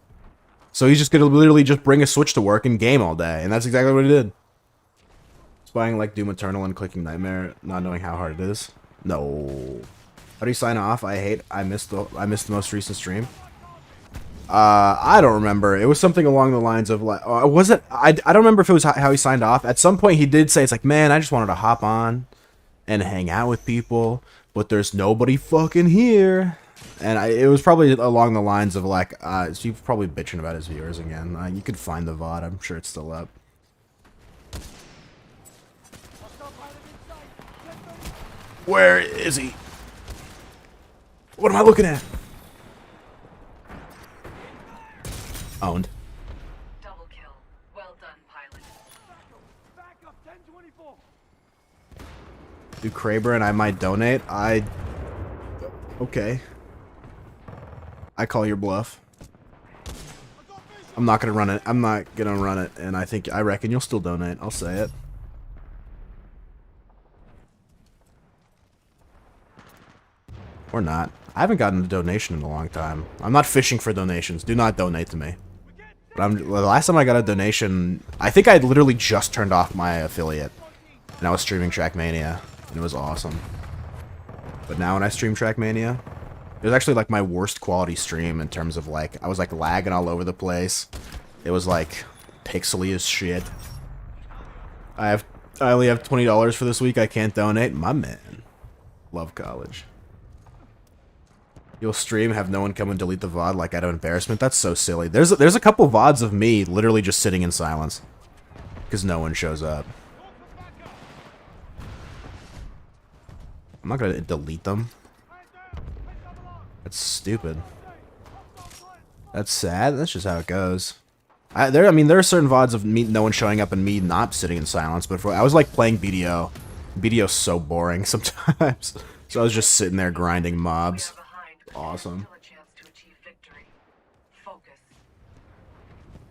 So he's just gonna literally just bring a Switch to work and game all day, and that's exactly what he did. Spying like Doom Eternal and clicking Nightmare, not knowing how hard it is. No. How do you sign off? I missed the most recent stream. I don't remember. It was something along the lines of like, was it? I don't remember if it was how he signed off. At some point he did say it's like, man, I just wanted to hop on and hang out with people, but there's nobody fucking here. And it was probably along the lines of like, he's probably bitching about his viewers again. You could find the VOD. I'm sure it's still up. Where is he? What am I looking at? Owned. Double kill. Well done, pilot. Do Kraber and I might donate. Okay. I call your bluff. I'm not gonna run it. I'm not gonna run it, and I reckon you'll still donate. I'll say it. Or not. I haven't gotten a donation in a long time. I'm not fishing for donations. Do not donate to me. But the last time I got a donation, I think I had literally just turned off my affiliate. And I was streaming Trackmania, and it was awesome. But now when I stream Trackmania, it was actually like my worst quality stream in terms of like, I was like lagging all over the place. It was like pixely as shit. I only have $20 for this week. I can't donate. My man. Love college. You'll stream, have no one come and delete the VOD like out of embarrassment. That's so silly. There's a couple VODs of me literally just sitting in silence. Because no one shows up. I'm not gonna delete them. That's stupid. That's sad. That's just how it goes. I mean, there are certain VODs of me, no one showing up and me not sitting in silence. But I was like playing BDO. BDO's so boring sometimes. So I was just sitting there grinding mobs. Awesome.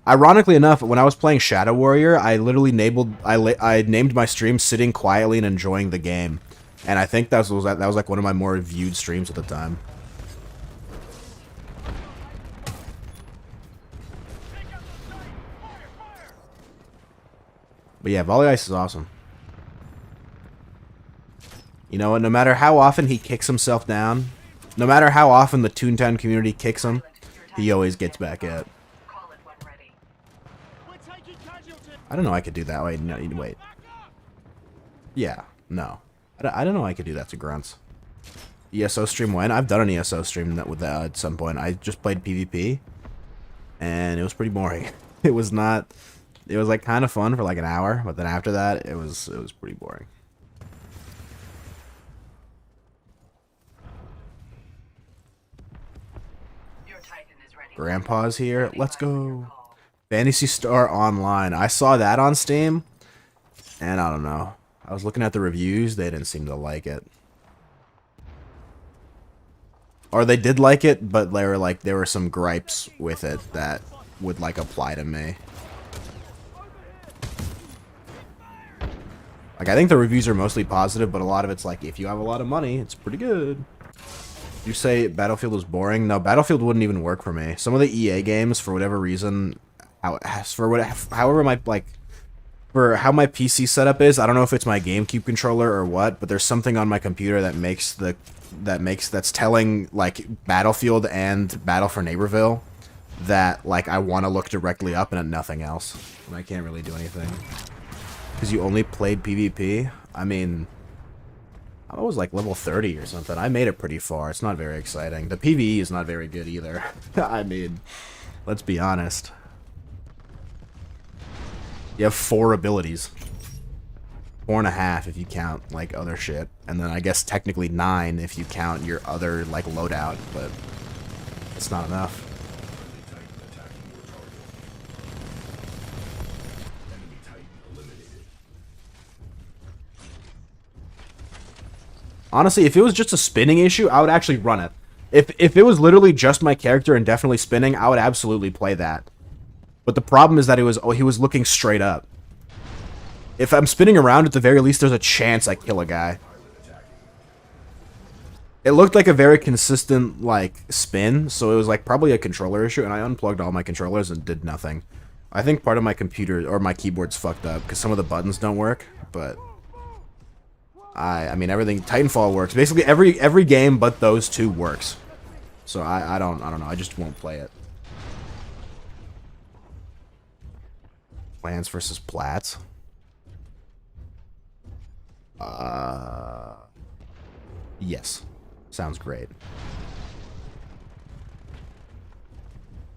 Ironically enough, when I was playing Shadow Warrior, I literally I named my stream "Sitting Quietly and Enjoying the Game," and I think that was like one of my more viewed streams at the time. But yeah, Volley Ice is awesome. You know what? No matter how often he kicks himself down, no matter how often the Toontown community kicks him, he always gets back up. I don't know I could do that. Wait, no, wait. Yeah, no. I don't know I could do that to grunts. ESO stream when? I've done an ESO stream with that at some point. I just played PvP, and it was pretty boring. It was not... It was like kind of fun for like an hour, but then after that, it was pretty boring. Grandpa's here. Let's go. Fantasy Star Online. I saw that on Steam, and I don't know. I was looking at the reviews. They didn't seem to like it. Or they did like it, but there were some gripes with it that would like apply to me. Like, I think the reviews are mostly positive, but a lot of it's like, if you have a lot of money, it's pretty good. You say Battlefield was boring? No, Battlefield wouldn't even work for me. Some of the EA games, for whatever reason, however my, like, for how my PC setup is, I don't know if it's my GameCube controller or what, but there's something on my computer that that's telling, like, Battlefield and Battle for Neighborville that, like, I want to look directly up and at nothing else. And I can't really do anything. Because you only played PvP? I mean, I was like level 30 or something. I made it pretty far. It's not very exciting. The PvE is not very good either. I mean, let's be honest. You have 4 abilities. 4.5 if you count, like, other shit. And then I guess technically 9 if you count your other, like, loadout. But it's not enough. Honestly, if it was just a spinning issue, I would actually run it. If it was literally just my character and definitely spinning, I would absolutely play that. But the problem is that he was looking straight up. If I'm spinning around, at the very least, there's a chance I kill a guy. It looked like a very consistent, like, spin, so it was, like, probably a controller issue, and I unplugged all my controllers and did nothing. I think part of my computer, or my keyboard's fucked up, because some of the buttons don't work, but... I mean, everything... Titanfall works. Basically, every game but those 2 works. So, I don't know. I just won't play it. Plants versus Plats. Yes. Sounds great.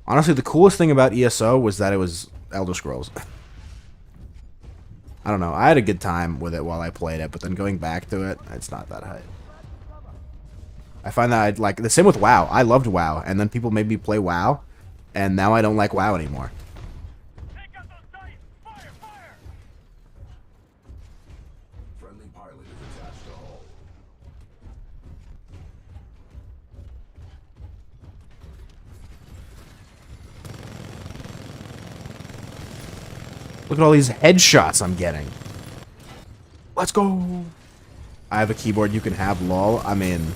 Honestly, the coolest thing about ESO was that it was Elder Scrolls. I don't know. I had a good time with it while I played it, but then going back to it, it's not that hype. I find that I'd like the same with WoW. I loved WoW, and then people made me play WoW, and now I don't like WoW anymore. Friendly pilot is attached to hull. Look at all these headshots I'm getting. Let's go. I have a keyboard you can have, lol. I mean,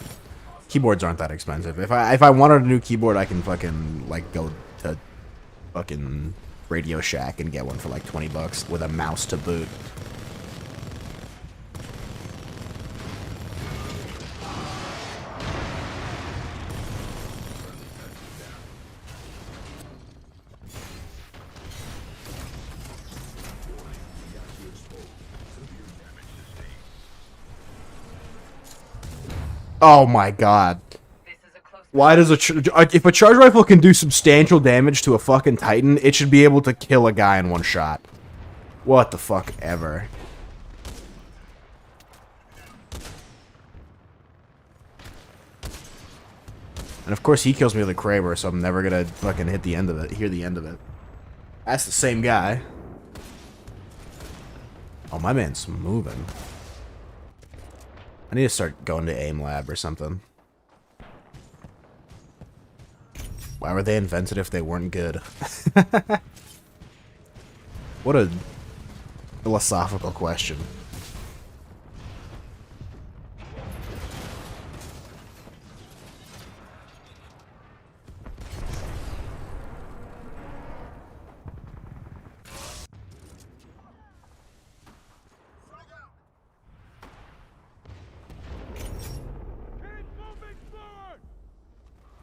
keyboards aren't that expensive. If I wanted a new keyboard, I can fucking like go to fucking Radio Shack and get one for like 20 bucks with a mouse to boot. Oh my god. This is a close. Why does if a charge rifle can do substantial damage to a fucking Titan, it should be able to kill a guy in one shot. What the fuck ever. And of course he kills me with a Kraber, so I'm never gonna fucking hit the end of it, hear the end of it. That's the same guy. Oh, my man's moving. I need to start going to aim lab or something. Why were they invented if they weren't good? What a philosophical question.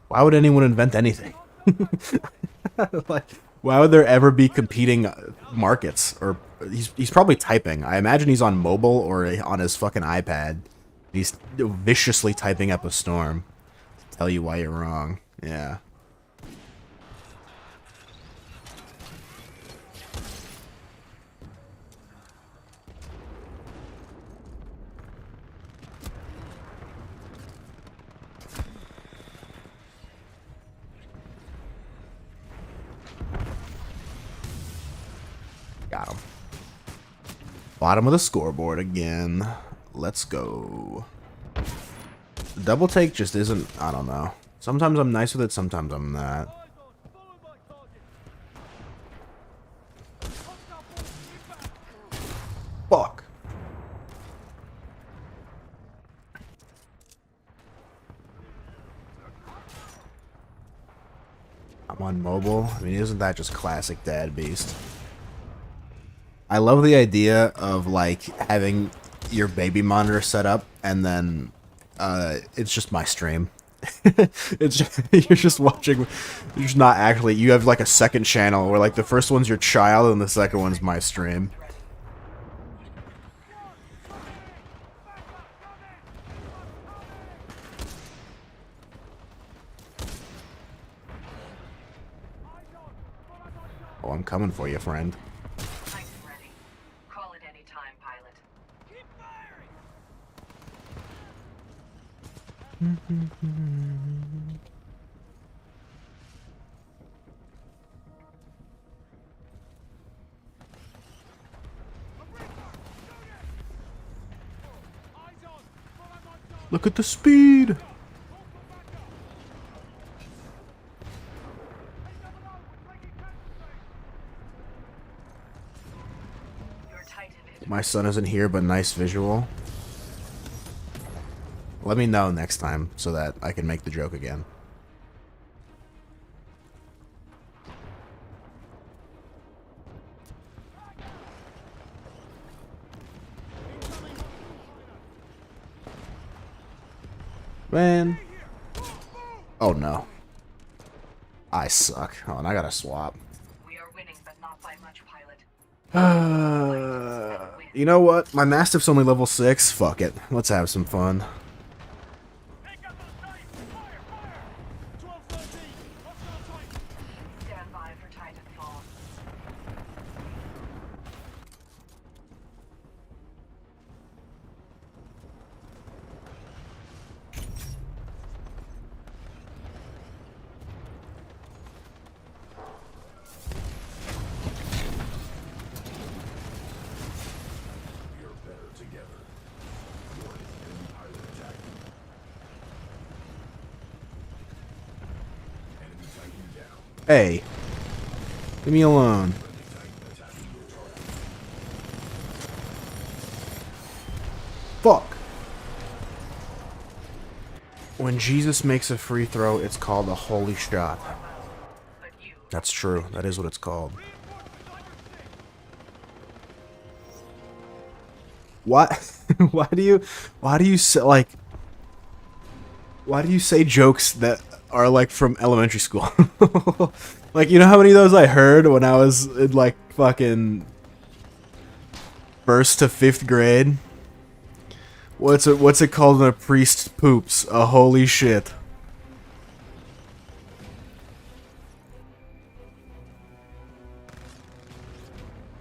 Why would anyone invent anything? Like, why would there ever be competing markets? Or he's probably typing. I imagine he's on mobile or on his fucking iPad. He's viciously typing up a storm to tell you why you're wrong. Yeah. Got him. Bottom of the scoreboard again. Let's go. The double take just isn't... I don't know. Sometimes I'm nice with it, sometimes I'm not. Fuck. I'm on mobile. I mean, isn't that just classic Dad Beast? I love the idea of, like, having your baby monitor set up, and then, it's just my stream. It's just, you're just watching, you're just not actually, you have, like, a second channel where, like, the first one's your child, and the second one's my stream. Oh, I'm coming for you, friend. Titan ready. Call it any time, pilot. Keep firing. Look at the speed! Your Titan is My son isn't here, but nice visual. Let me know next time so that I can make the joke again. Man. Oh no. I suck. Oh, and I gotta swap. We are winning, but not by much, pilot. You know what? My Mastiff's only level 6. Fuck it. Let's have some fun. Stand by for Titanfall. We are better together. Warning, enemy pilot attacking. Enemy Titan down. Hey. Leave me alone. Friendly Titan attacking your target. Fuck. When Jesus makes a free throw, it's called a holy shot. But you That's true. That is what it's called. What? Why do you say, like, why do you say jokes that are like from elementary school? Like, you know how many of those I heard when I was in like fucking first to 5th grade? What's it called when a priest poops? A holy shit.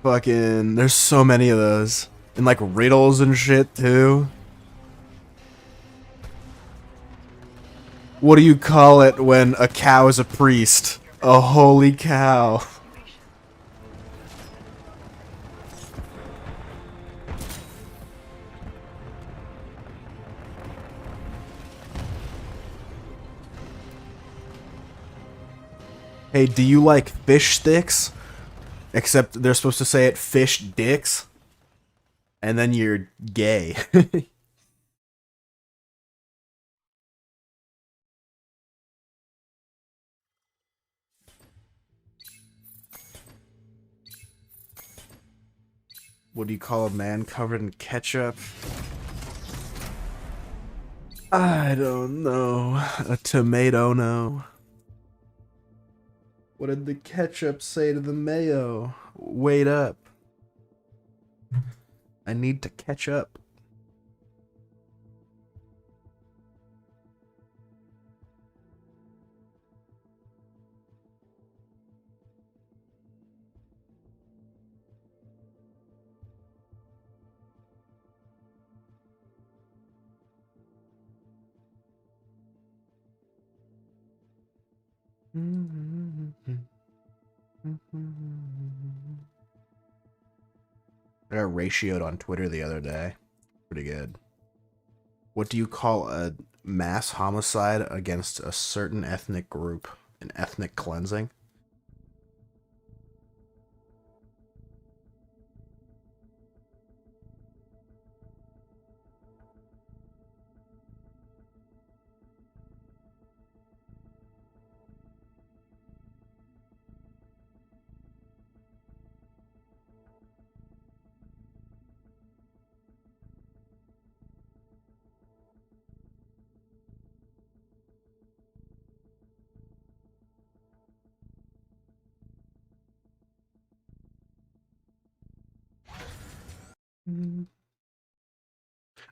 Fucking, there's so many of those. And like riddles and shit too. What do you call it when a cow is a priest? A holy cow. Hey, do you like fish sticks? Except they're supposed to say it fish dicks. And then you're gay. What do you call a man covered in ketchup? I don't know. A tomato, no. What did the ketchup say to the mayo? Wait up. I need to catch up. I got ratioed on Twitter the other day. Pretty good. What do you call a mass homicide against a certain ethnic group? An ethnic cleansing?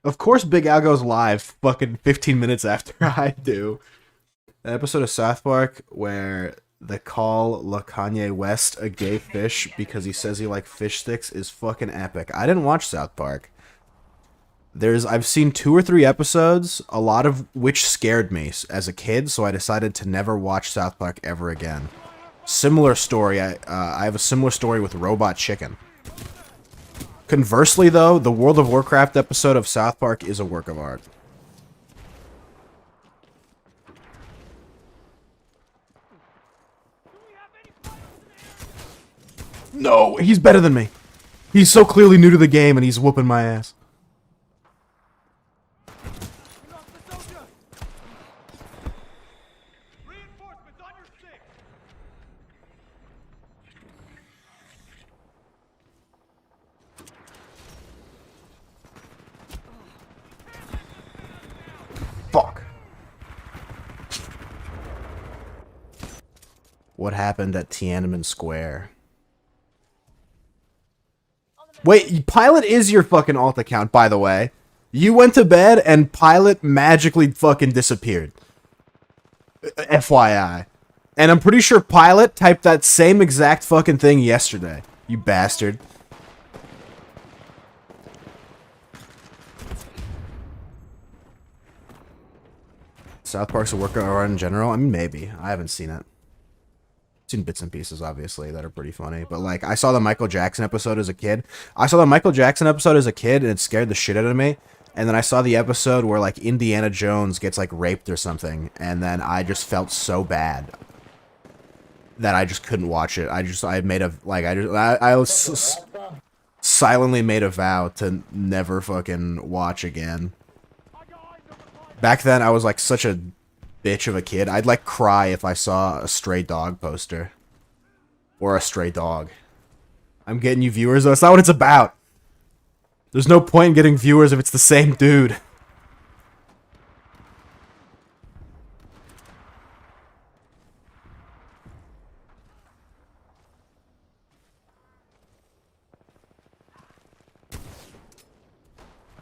Of course Big Al goes live fucking 15 minutes after I do. An episode of South Park where they call Kanye West a gay fish because he says he likes fish sticks is fucking epic. I didn't watch South Park. I've seen 2 or 3 episodes, a lot of which scared me as a kid, so I decided to never watch South Park ever again. Similar story, I have a similar story with Robot Chicken. Conversely, though, the World of Warcraft episode of South Park is a work of art. No, he's better than me. He's so clearly new to the game and he's whooping my ass. Fuck. What happened at Tiananmen Square? Wait, Pilot is your fucking alt account, by the way. You went to bed and Pilot magically fucking disappeared. FYI. And I'm pretty sure Pilot typed that same exact fucking thing yesterday. You bastard. South Park's a work of art in general? I mean, maybe. I haven't seen it. I've seen bits and pieces, obviously, that are pretty funny. But, like, I saw the Michael Jackson episode as a kid. And it scared the shit out of me. And then I saw the episode where, like, Indiana Jones gets, like, raped or something. And then I just felt so bad that I just couldn't watch it. I was... silently made a vow to never fucking watch again. Back then, I was like such a bitch of a kid. I'd like cry if I saw a stray dog poster. Or a stray dog. I'm getting you viewers, though. That's not what it's about. There's no point in getting viewers if it's the same dude.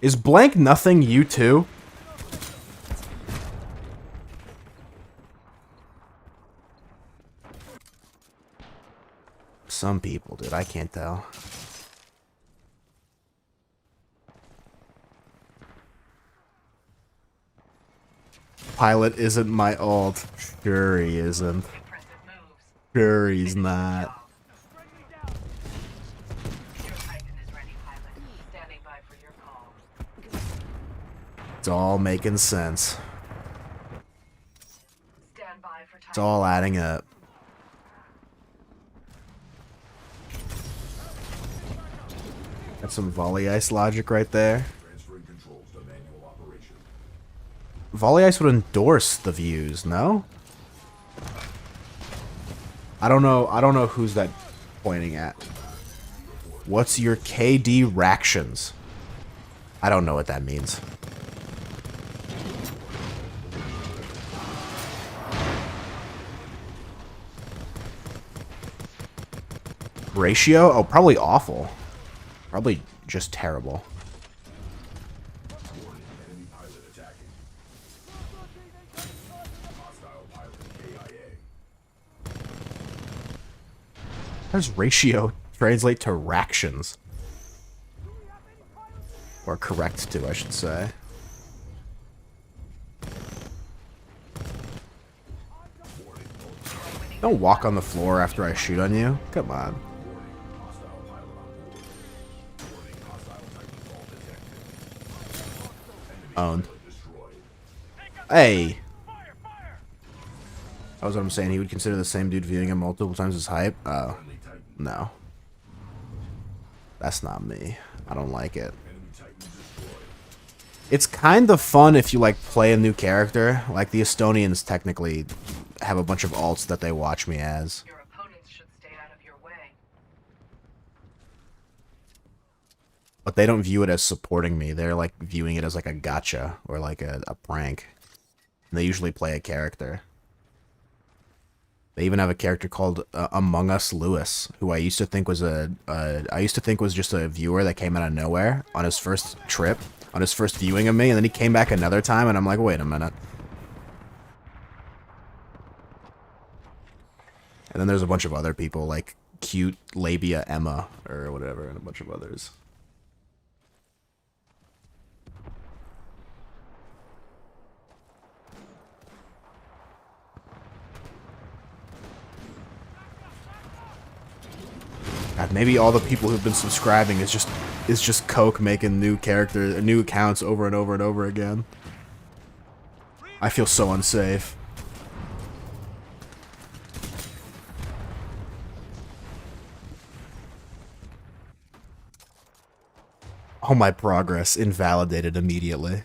Is blank nothing you too? Some people, dude. I can't tell. Pilot isn't my alt. Sure he isn't. Impressive moves. Sure he's not. Your Titan is ready, pilot. Standing by for your call. It's all making sense. Stand by for Titan. It's all adding up. That's some volley ice logic right there. Transferring controls to manual operation. Volley ice would endorse the views, no? I don't know who's that pointing at. What's your KD reactions? I don't know what that means. Ratio? Oh, probably awful. Probably just terrible. Warning, enemy pilot attacking. Hostile pilot KIA. How does ratio translate to reactions? Or correct to, I should say. Don't walk on the floor after I shoot on you. Come on. Hostile pilot on board. Warning, hostile Titanfall detected. Owned. Pilot destroyed. Hey! That was what I'm saying. He would consider the same dude viewing him multiple times as hype? Oh. Friendly Titan. No. That's not me. I don't like it. Enemy Titan destroyed. It's kind of fun if you, like, play a new character. Like, the Estonians technically have a bunch of alts that they watch me as. Your opponents should stay out of your way. But they don't view it as supporting me. They're, like, viewing it as, like, a gotcha or, like, a prank. And they usually play a character. They even have a character called Among Us Lewis, who I used to think was just a viewer that came out of nowhere on his first trip, on his first viewing of me, and then he came back another time, and I'm like, wait a minute. And then there's a bunch of other people, like Cute Labia Emma, or whatever, and a bunch of others. God, maybe all the people who've been subscribing is just Coke making new accounts over and over and over again. I feel so unsafe. All my progress invalidated immediately.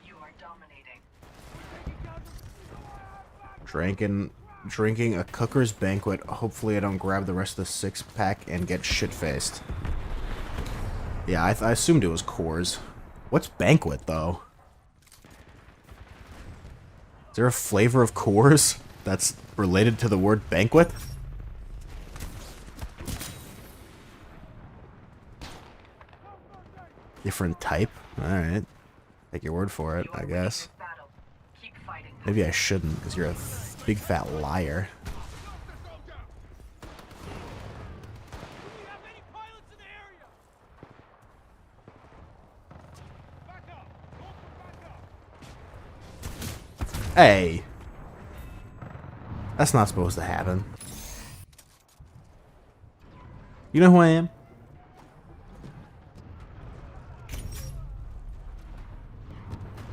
You are dominating. Drinking a cooker's banquet. Hopefully I don't grab the rest of the six-pack and get shit-faced. Yeah, I assumed it was Coors. What's banquet, though? Is there a flavor of Coors that's related to the word banquet? Different type? Alright. Take your word for it, You are I winning guess. this battle. Keep fighting. Maybe I shouldn't, because you're a big fat liar. Hey! That's not supposed to happen. You know who I am?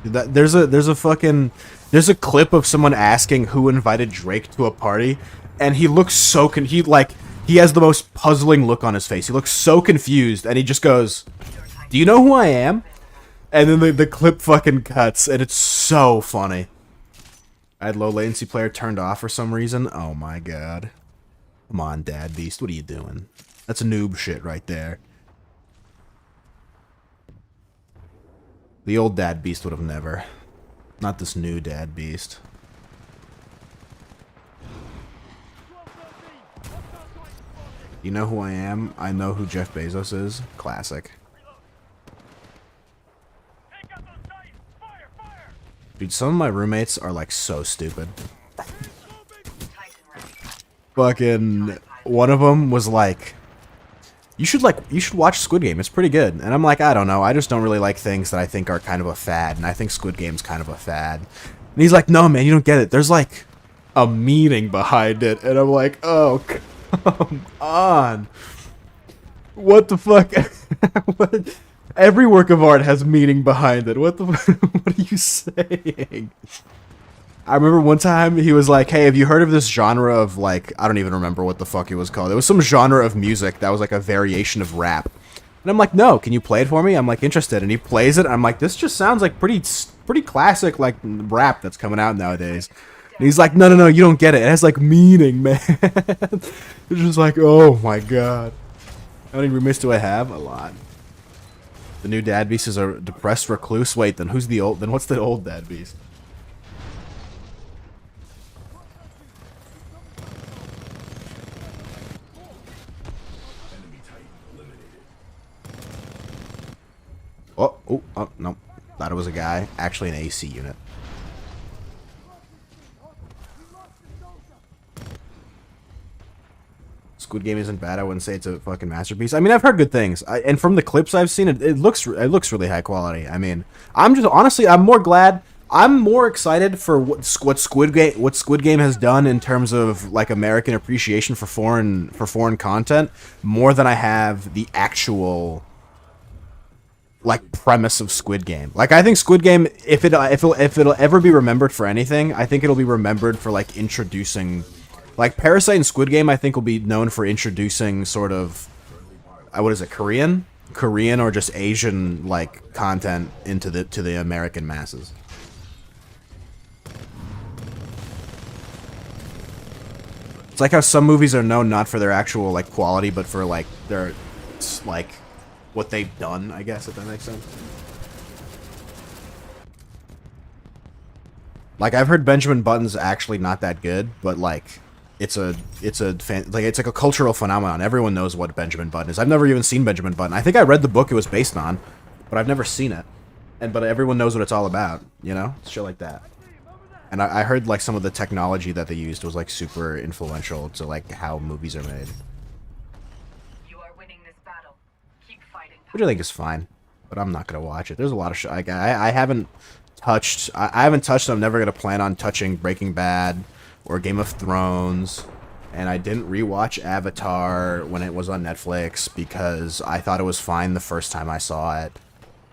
There's a clip of someone asking who invited Drake to a party, and he looks so he has the most puzzling look on his face. He looks so confused, and he just goes, "Do you know who I am?" And then the clip fucking cuts, and it's so funny. I had low latency player turned off for some reason. Oh my god. Come on, Dad Beast, what are you doing? That's noob shit right there. The old Dad Beast would have never. Not this new Dad Beast. You know who I am? I know who Jeff Bezos is. Classic. Dude, some of my roommates are like so stupid. Fucking one of them was like, you should watch Squid Game. It's pretty good. And I'm like, I don't know. I just don't really like things that I think are kind of a fad. And I think Squid Game's kind of a fad. And he's like, no, man, you don't get it. There's like a meaning behind it. And I'm like, oh, come on. What the fuck? What? Every work of art has meaning behind it. What the? What are you saying? I remember one time he was like, hey, have you heard of this genre of, like, I don't even remember what the fuck it was called. It was some genre of music that was like a variation of rap. And I'm like, no, can you play it for me? I'm like interested. And he plays it. And I'm like, this just sounds like pretty classic, like, rap that's coming out nowadays. And he's like, no, you don't get it. It has, like, meaning, man. It's just like, oh my god. How many roommates do I have? A lot. The new Dad Beast is a depressed recluse. Wait, then what's the old Dad Beast? Oh, no. Thought it was a guy. Actually an AC unit. Squid Game isn't bad. I wouldn't say it's a fucking masterpiece. I mean, I've heard good things. And from the clips I've seen, it looks really high quality. I mean, I'm more excited for what Squid Game has done in terms of like American appreciation for foreign content more than I have the actual like premise of Squid Game. Like, I think Squid Game, if it'll ever be remembered for anything, I think it'll be remembered for like introducing, like Parasite and Squid Game. I think will be known for introducing sort of, what is it, Korean or just Asian like content into the American masses. It's like how some movies are known not for their actual like quality, but for like their like what they've done, I guess, if that makes sense. Like, I've heard Benjamin Button's actually not that good, but like it's like a cultural phenomenon. Everyone knows what Benjamin Button is. I've never even seen Benjamin Button. I think I read the book it was based on, but I've never seen it. But everyone knows what it's all about, you know? Shit like that. And I heard like some of the technology that they used was like super influential to like how movies are made. Which I think is fine, but I'm not gonna watch it. There's a lot of shit. I haven't touched. I haven't touched. I'm never gonna plan on touching Breaking Bad or Game of Thrones, and I didn't rewatch Avatar when it was on Netflix because I thought it was fine the first time I saw it,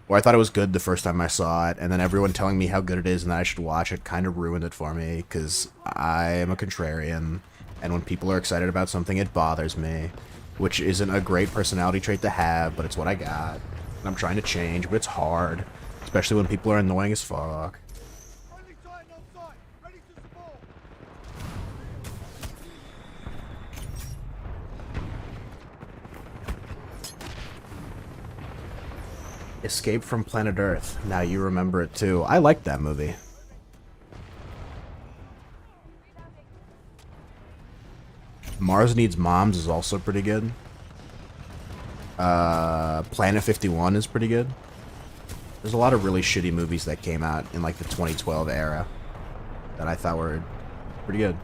or I thought it was good the first time I saw it, and then everyone telling me how good it is and that I should watch it kind of ruined it for me because I am a contrarian, and when people are excited about something, it bothers me. Which isn't a great personality trait to have, but it's what I got. And I'm trying to change, but it's hard. Especially when people are annoying as fuck. Escape from Planet Earth. Now you remember it too. I liked that movie. Mars Needs Moms is also pretty good. Planet 51 is pretty good. There's a lot of really shitty movies that came out in like the 2012 era that I thought were pretty good.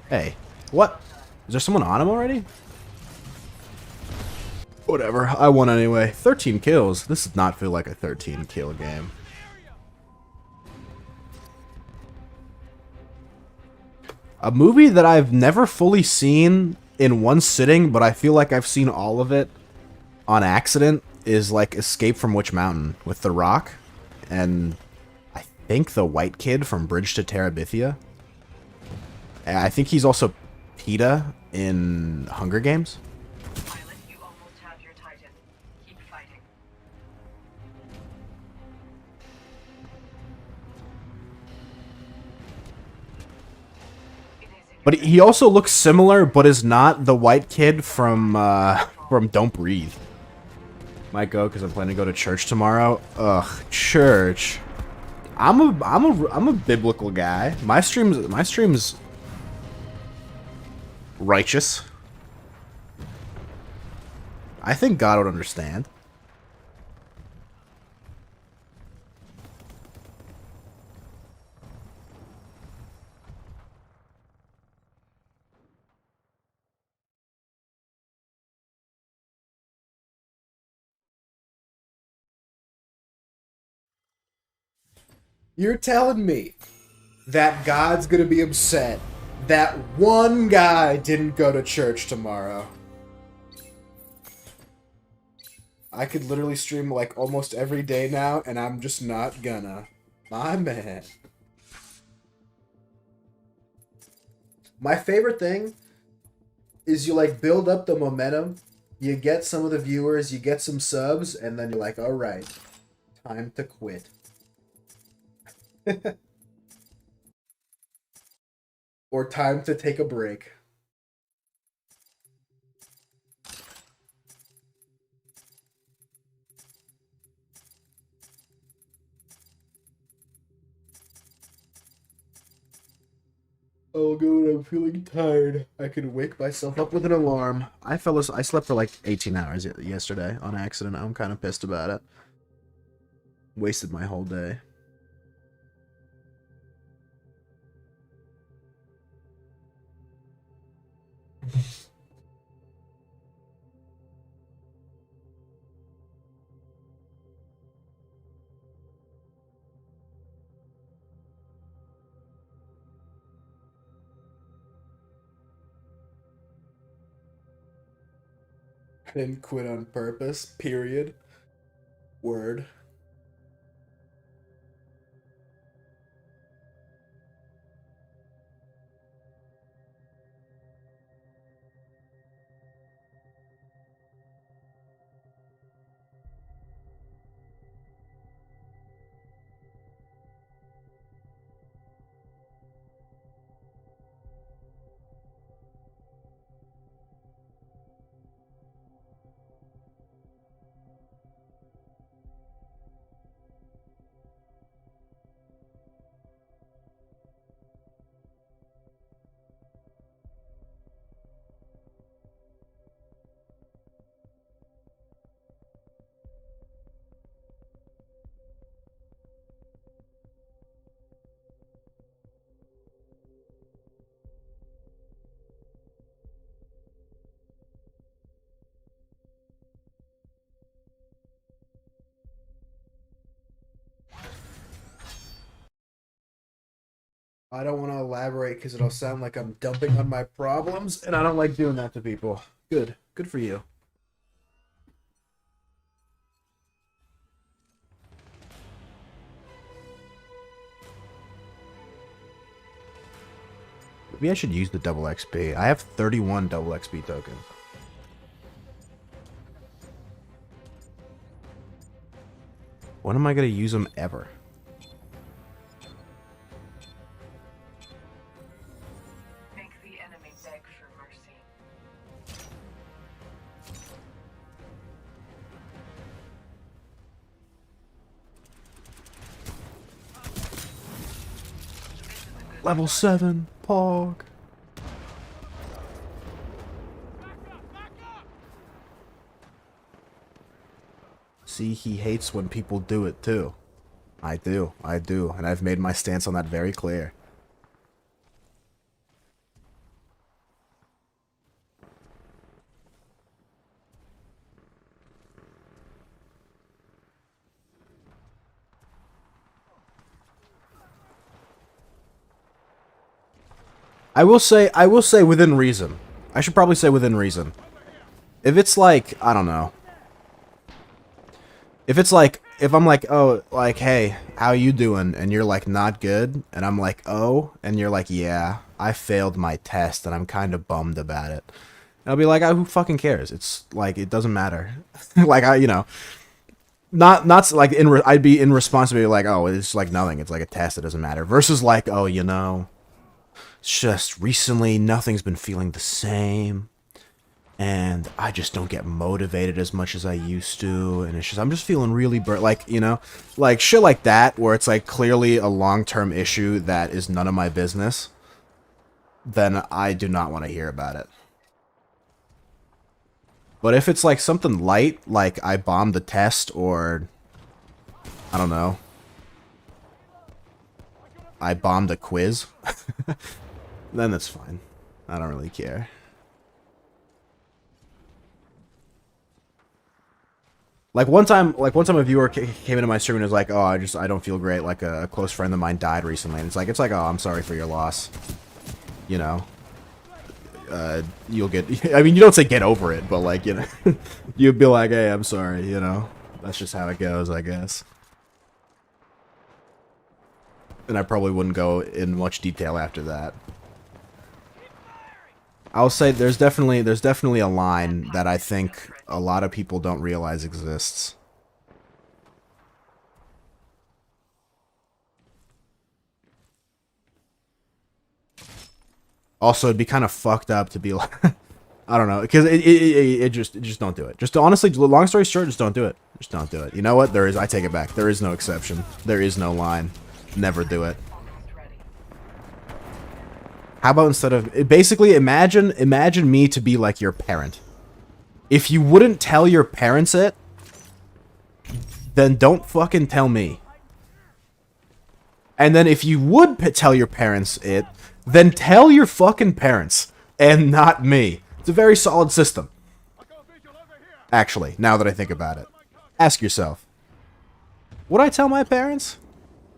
Hey, what? Is there someone on him already? Whatever, I won anyway. 13 kills. This does not feel like a 13 kill game. A movie that I've never fully seen in one sitting, but I feel like I've seen all of it on accident, is like Escape from Witch Mountain with The Rock and I think the white kid from Bridge to Terabithia. And I think he's also PETA in Hunger Games. Pilot, you almost have your Titan. Keep fighting. It is in But he also looks similar, but is not the white kid from Don't Breathe. Might go because I'm planning to go to church tomorrow. Ugh, church. I'm a biblical guy. My stream's righteous. I think God would understand. You're telling me that God's gonna be upset that one guy didn't go to church tomorrow? I could literally stream like almost every day now, and I'm just not gonna. My man. My favorite thing is you like build up the momentum, you get some of the viewers, you get some subs, and then you're like, alright, time to quit. Or time to take a break. Oh god, I'm feeling tired. I could wake myself up with an alarm. I slept for like 18 hours yesterday on accident. I'm kind of pissed about it. Wasted my whole day. Didn't quit on purpose, period. Word. I don't want to elaborate because it'll sound like I'm dumping on my problems, and I don't like doing that to people. Good. Good for you. Maybe I should use the double XP. I have 31 double XP tokens. When am I going to use them ever? Make the enemy beg for mercy. Level 7, Pog. See, he hates when people do it too. I do, and I've made my stance on that very clear. I will say within reason. I should probably say within reason. If it's like, I don't know. If it's like, if I'm like, oh, like, hey, how you doing? And you're like, not good. And I'm like, oh, and you're like, yeah, I failed my test and I'm kind of bummed about it. And I'll be like, oh, who fucking cares? It's like, it doesn't matter. Like, you know, not like, I'd be in response to be like, oh, it's like nothing. It's like a test. It doesn't matter. Versus like, oh, you know, it's just recently nothing's been feeling the same. And I just don't get motivated as much as I used to, and it's just, I'm just feeling really like, you know, like shit like that, where it's like clearly a long-term issue that is none of my business, then I do not want to hear about it. But if it's like something light, like I bombed the test, or I don't know, I bombed a quiz, then that's fine. I don't really care. Like one time a viewer came into my stream and was like, "Oh, I don't feel great. Like a close friend of mine died recently." And it's like, "Oh, I'm sorry for your loss." You know, you'll get. I mean, you don't say get over it, but like, you know, you'd be like, "Hey, I'm sorry." You know, that's just how it goes, I guess. And I probably wouldn't go in much detail after that. I'll say there's definitely a line that I think a lot of people don't realize exists. Also, it'd be kind of fucked up to be like, I don't know, because it just don't do it. Just honestly, long story short, just don't do it. Just don't do it. You know what? I take it back. There is no exception. There is no line. Never do it. How about instead of basically imagine me to be like your parent. If you wouldn't tell your parents it, then don't fucking tell me. And then if you would tell your parents it, then tell your fucking parents and not me. It's a very solid system. Actually, now that I think about it, ask yourself, would I tell my parents?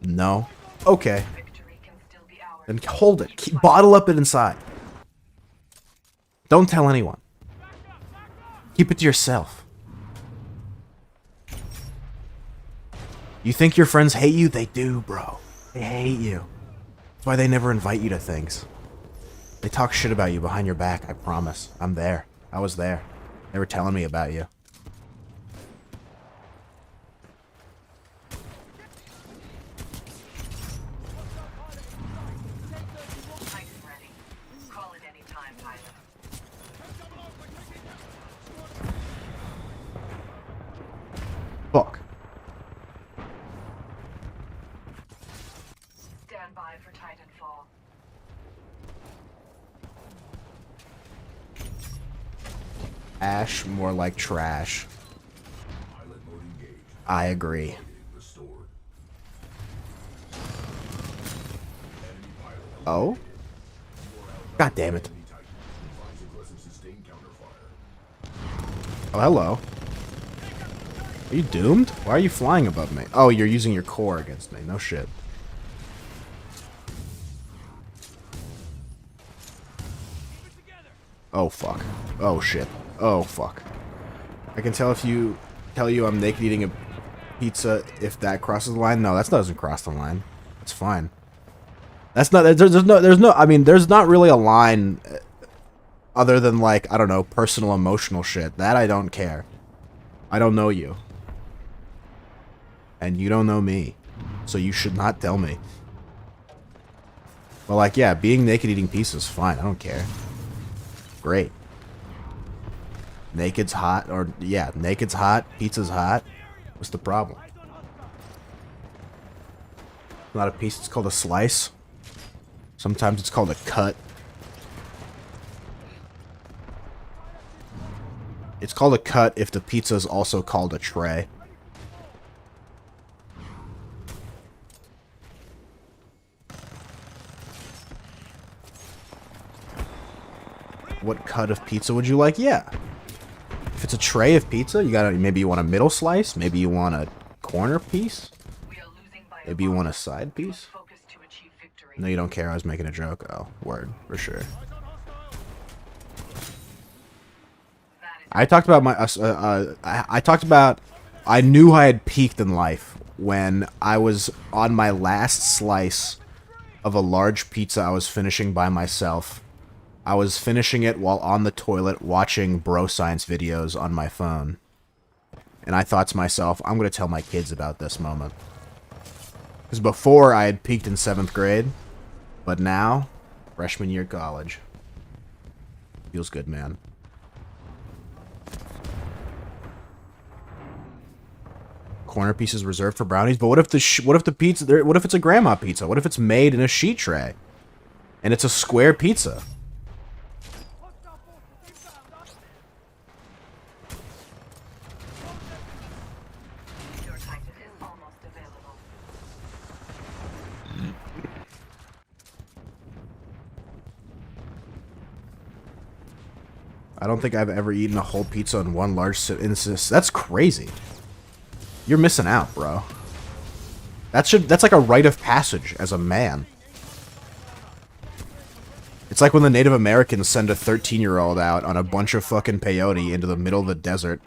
No. Okay. Then hold it. Bottle up it inside. Don't tell anyone. Keep it to yourself. You think your friends hate you? They do, bro. They hate you. That's why they never invite you to things. They talk shit about you behind your back, I promise. I'm there. I was there. They were telling me about you. Fuck. Stand by for Titanfall. Ash, more like trash. Pilot mode engaged. I agree. Restored. Enemy pilot Oh? God damn it. enemy Titan. Advise aggressive sustained counterfire. Oh, hello. Are you doomed? Why are you flying above me? Oh, you're using your core against me. No shit. Oh, fuck. Oh, shit. Oh, fuck. I can tell you I'm naked eating a pizza if that crosses the line. No, that doesn't cross the line. It's fine. That's not, there's no, I mean, there's not really a line other than, like, I don't know, personal emotional shit. That I don't care. I don't know you. And you don't know me. So you should not tell me. Well, like, yeah, being naked eating pizza is fine. I don't care. Great. Naked's hot, or, yeah, naked's hot, pizza's hot. What's the problem? Not a piece, it's called a slice. Sometimes it's called a cut. It's called a cut if the pizza is also called a tray. What cut of pizza would you like? Yeah. If it's a tray of pizza, maybe you want a middle slice, maybe you want a corner piece, We are losing by maybe you want a side piece. focus to achieve victory. No, you don't care. I was making a joke. Oh, word, for sure. I talked about my. I talked about. I knew I had peaked in life when I was on my last slice of a large pizza I was finishing by myself. I was finishing it while on the toilet watching bro science videos on my phone. And I thought to myself, I'm going to tell my kids about this moment. Because before I had peaked in 7th grade, but now, freshman year college. Feels good, man. Corner pieces reserved for brownies, but what if the pizza? What if it's a grandma pizza? What if it's made in a sheet tray, and it's a square pizza? Your Titan is almost available. I don't think I've ever eaten a whole pizza in one large insist. That's crazy. You're missing out, bro. That's like a rite of passage as a man. It's like when the Native Americans send a 13-year-old out on a bunch of fucking peyote into the middle of the desert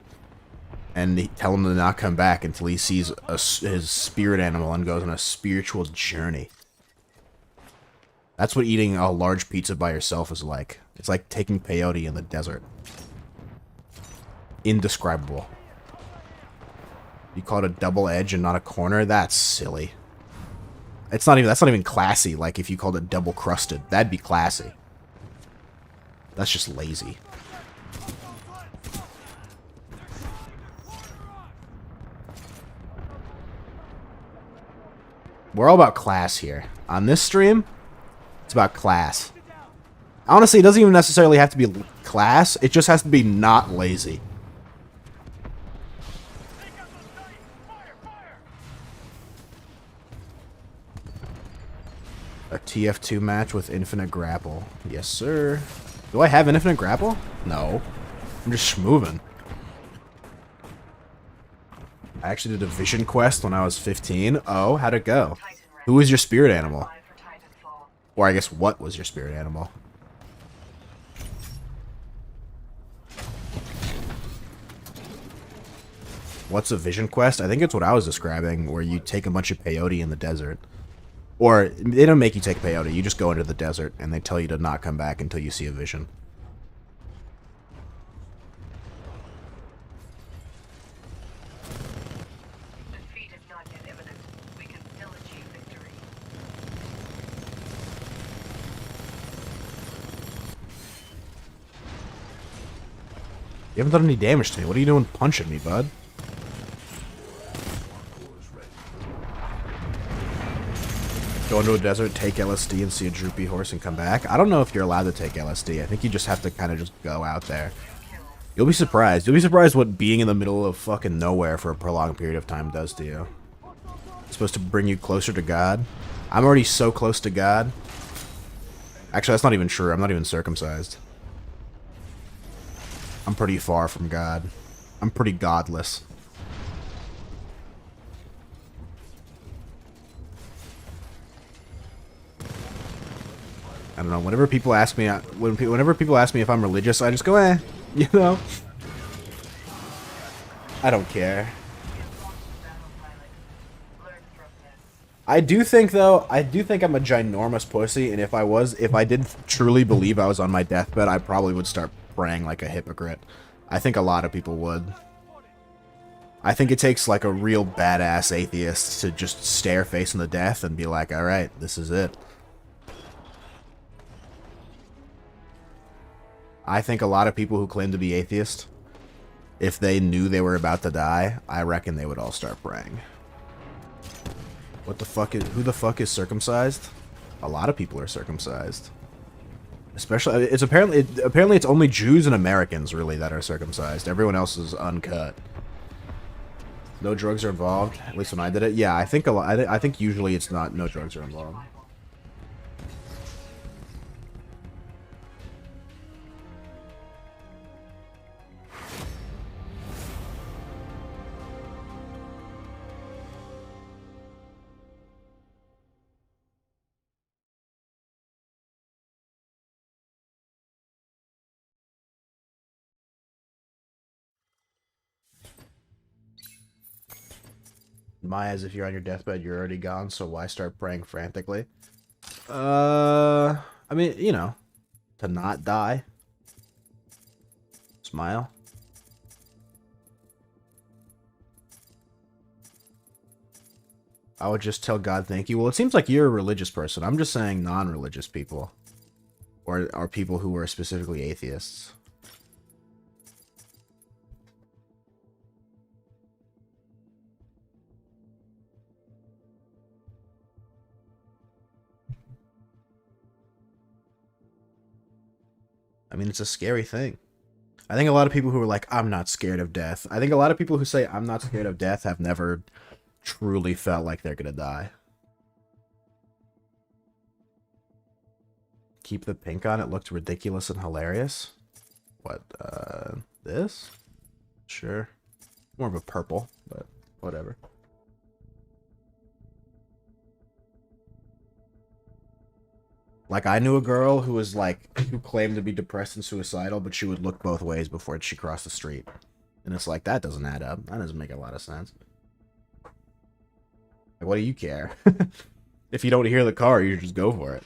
and tell him to not come back until he sees his spirit animal and goes on a spiritual journey. That's what eating a large pizza by yourself is like. It's like taking peyote in the desert. Indescribable. You call it a double edge and not a corner? That's silly. That's not even classy. Like if you called it double crusted, that'd be classy. That's just lazy. We're all about class here. On this stream, it's about class. Honestly, it doesn't even necessarily have to be class. It just has to be not lazy. A TF2 match with infinite grapple. Yes, sir. Do I have infinite grapple? No. I'm just schmoving. I actually did a vision quest when I was 15. Oh, how'd it go? Who was your spirit animal? Or I guess what was your spirit animal? What's a vision quest? I think it's what I was describing, where you take a bunch of peyote in the desert. Or, they don't make you take peyote, you just go into the desert, and they tell you to not come back until you see a vision. Defeat is not yet imminent. We can still achieve victory. You haven't done any damage to me. What are you doing punching me, bud? Go into a desert, take LSD, and see a droopy horse and come back. I don't know if you're allowed to take LSD. I think you just have to kind of just go out there. You'll be surprised. You'll be surprised what being in the middle of fucking nowhere for a prolonged period of time does to you. It's supposed to bring you closer to God. I'm already so close to God. Actually, that's not even true. I'm not even circumcised. I'm pretty far from God. I'm pretty godless. I don't know. Whenever people ask me, whenever people ask me if I'm religious, I just go, eh, you know. I don't care. I do think though, I'm a ginormous pussy, and if I did truly believe I was on my deathbed, I probably would start praying like a hypocrite. I think a lot of people would. I think it takes like a real badass atheist to just stare facing the death and be like, all right, this is it. I think a lot of people who claim to be atheist, if they knew they were about to die, I reckon they would all start praying. What the fuck is, who the fuck is circumcised? A lot of people are circumcised. Especially, it's apparently it's only Jews and Americans really that are circumcised. Everyone else is uncut. No drugs are involved, at least when I did it. Yeah, I think I think usually it's not, no drugs are involved. In my eyes, if you're on your deathbed, you're already gone, so why start praying frantically? I mean, you know, to not die. Smile. I would just tell God thank you. Well, it seems like you're a religious person. I'm just saying non-religious people. Or people who are specifically atheists. I mean, it's a scary thing. I think a lot of people who are like, I'm not scared of death. I think a lot of people who say, I'm not scared of death have never truly felt like they're gonna die. Keep the pink on. It looked ridiculous and hilarious. What, this? Sure. More of a purple, but whatever. Like, I knew a girl who was like, who claimed to be depressed and suicidal, but she would look both ways before she crossed the street. And it's like, that doesn't add up. That doesn't make a lot of sense. Like, what do you care? If you don't hear the car, you just go for it.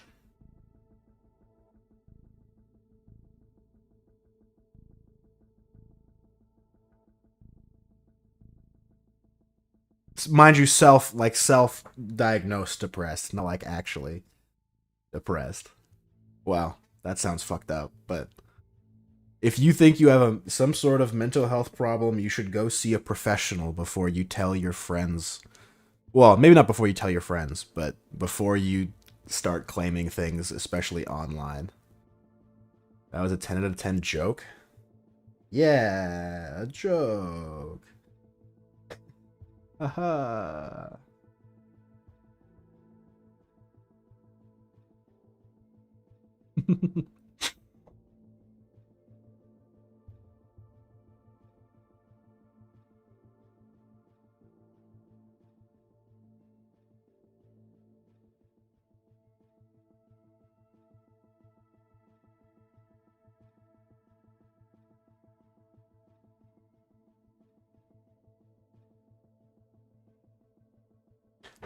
Mind you, self-diagnosed depressed, not like actually depressed. Wow, that sounds fucked up, but if you think you have some sort of mental health problem, you should go see a professional before you tell your friends. Well, maybe not before you tell your friends, but before you start claiming things, especially online. That was a 10 out of 10 joke? Yeah, a joke. Haha.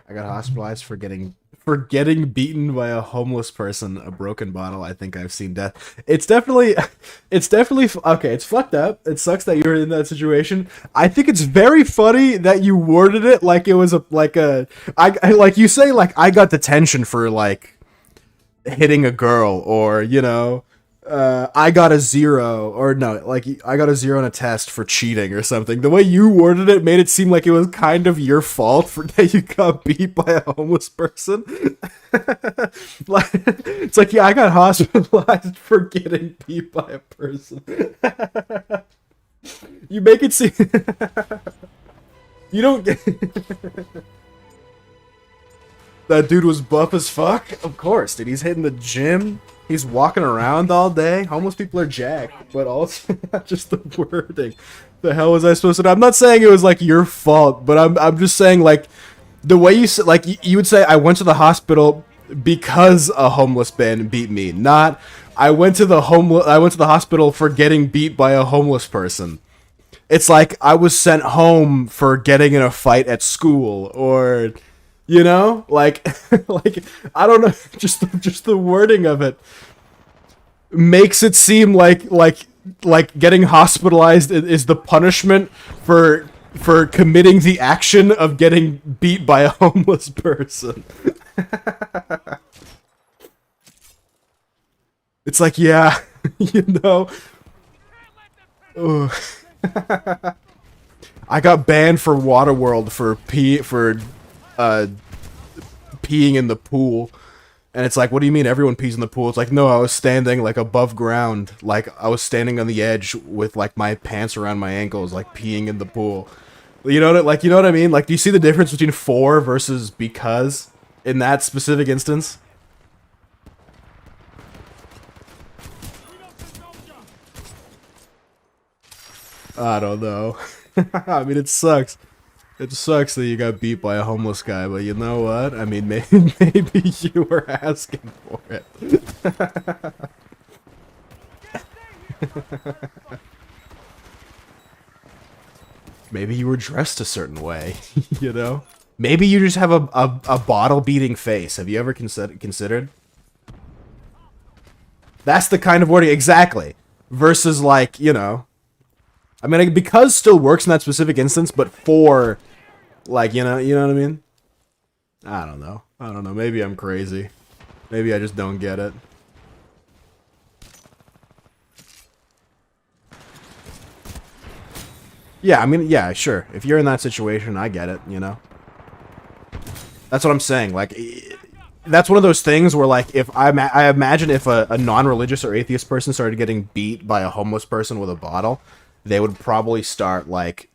I got hospitalized for getting beaten by a homeless person, a broken bottle. I think I've seen death. It's definitely okay. It's fucked up. It sucks that you're in that situation. I think it's very funny that you worded it like it was like you say, like, I got detention for like hitting a girl, or you know, I got a 0, or no, like I got a 0 on a test for cheating or something. The way you worded it made it seem like it was kind of your fault for that you got beat by a homeless person. Like, it's like, yeah, I got hospitalized for getting beat by a person. You make it seem you don't get that dude was buff as fuck. Of course, dude. He's hitting the gym. He's walking around all day. Homeless people are jacked, but also just the wording. The hell was I supposed to do? I'm not saying it was like your fault, but I'm just saying, like, the way you said, like, you would say, I went to the hospital because a homeless man beat me, not I went to the hospital for getting beat by a homeless person. It's like I was sent home for getting in a fight at school, or you know, like, like, I don't know, just the wording of it makes it seem like getting hospitalized is the punishment for committing the action of getting beat by a homeless person. It's like, yeah, you know. Ugh. I got banned for Waterworld for peeing in the pool. And it's like, what do you mean everyone pees in the pool? It's like, no, I was standing like above ground, like I was standing on the edge with like my pants around my ankles, like peeing in the pool. You know what, you know what I mean? Like, do you see the difference between for versus because in that specific instance? I don't know. I mean, it sucks. It sucks that you got beat by a homeless guy, but you know what? I mean, maybe you were asking for it. Maybe you were dressed a certain way, you know? Maybe you just have a bottle-beating face. Have you ever considered? That's the kind of wording, exactly. Versus, like, you know... I mean, because still works in that specific instance, but for, like, you know what I mean? I don't know. I don't know. Maybe I'm crazy. Maybe I just don't get it. Yeah, I mean, yeah, sure. If you're in that situation, I get it, you know? That's what I'm saying. Like, that's one of those things where, like, if I imagine if a non-religious or atheist person started getting beat by a homeless person with a bottle, they would probably start, like,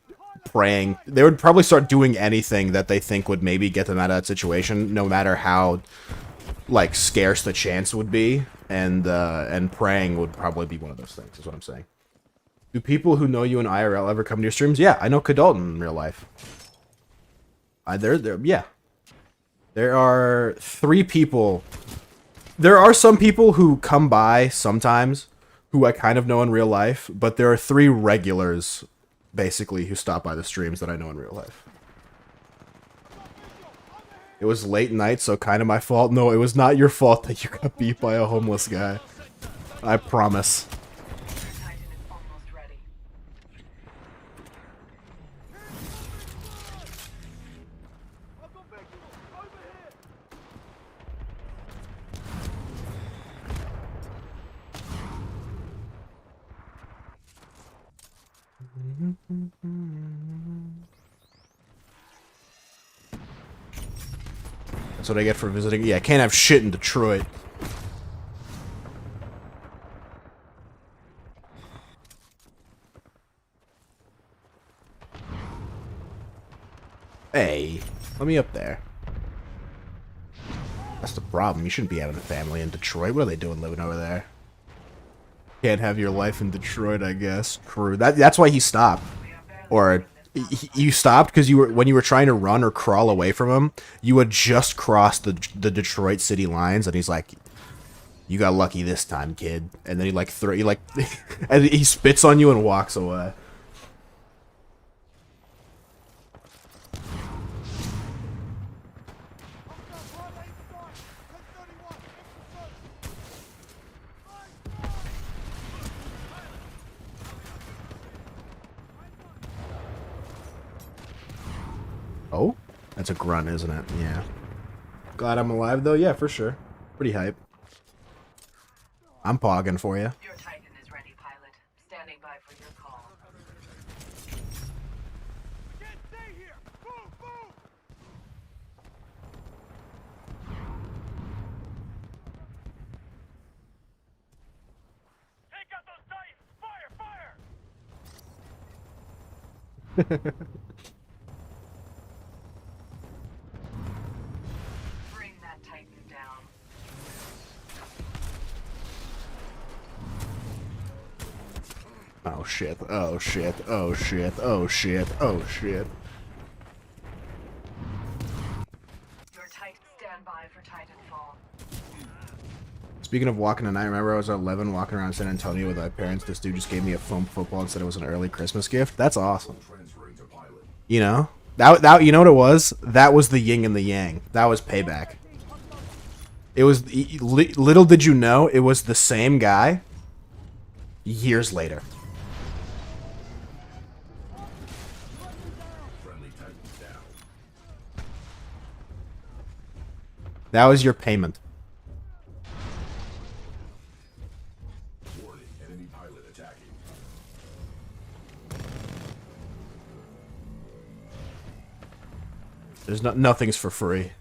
praying. They would probably start doing anything that they think would maybe get them out of that situation, no matter how, like, scarce the chance would be. And praying would probably be one of those things, is what I'm saying. Do people who know you in IRL ever come to your streams? Yeah, I know Kadalton in real life. Yeah. There are 3 people. There are some people who come by sometimes, who I kind of know in real life, but there are 3 regulars, basically, who stop by the streams that I know in real life. It was late night, so kind of my fault. No, it was not your fault that you got beat by a homeless guy. I promise. Titan is almost ready. That's what I get for visiting. Yeah, I can't have shit in Detroit. Hey, let me up there. That's the problem. You shouldn't be having a family in Detroit. What are they doing living over there? Can't have your life in Detroit, I guess. True. That's why he stopped. Or you stopped because when you were trying to run or crawl away from him, you had just crossed the Detroit city lines, and he's like, "You got lucky this time, kid." And then and he spits on you and walks away. Oh? That's a grunt, isn't it? Yeah. Glad I'm alive, though? Yeah, for sure. Pretty hype. I'm pogging for you. Your Titan is ready, pilot. Standing by for your call. Can't stay here! Move! Move! Take out those Titans! Fire! Fire! Bring that Titan down. Oh shit, oh shit, oh shit, oh shit, oh shit. Your Titan, stand by for Titanfall. Speaking of walking tonight, I remember I was 11 walking around San Antonio with my parents. This dude just gave me a foam football and said it was an early Christmas gift. That's awesome. Transferring to pilot. You know? That you know what it was? That was the yin and the yang. That was payback. It was, little did you know, it was the same guy years later. Friendly Titans down. That was your payment. Warning, enemy pilot attacking. There's nothing's for free.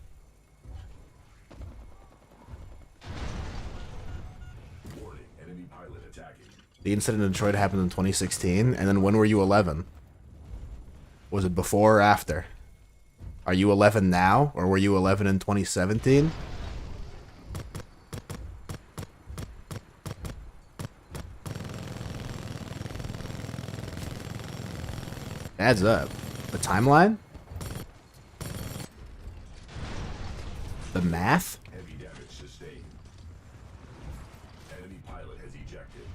Warning, enemy pilot attacking. The incident in Detroit happened in 2016, and then when were you 11? Was it before or after? Are you 11 now, or were you 11 in 2017? Adds up. The timeline? The math? Heavy damage sustained. Enemy pilot has ejected.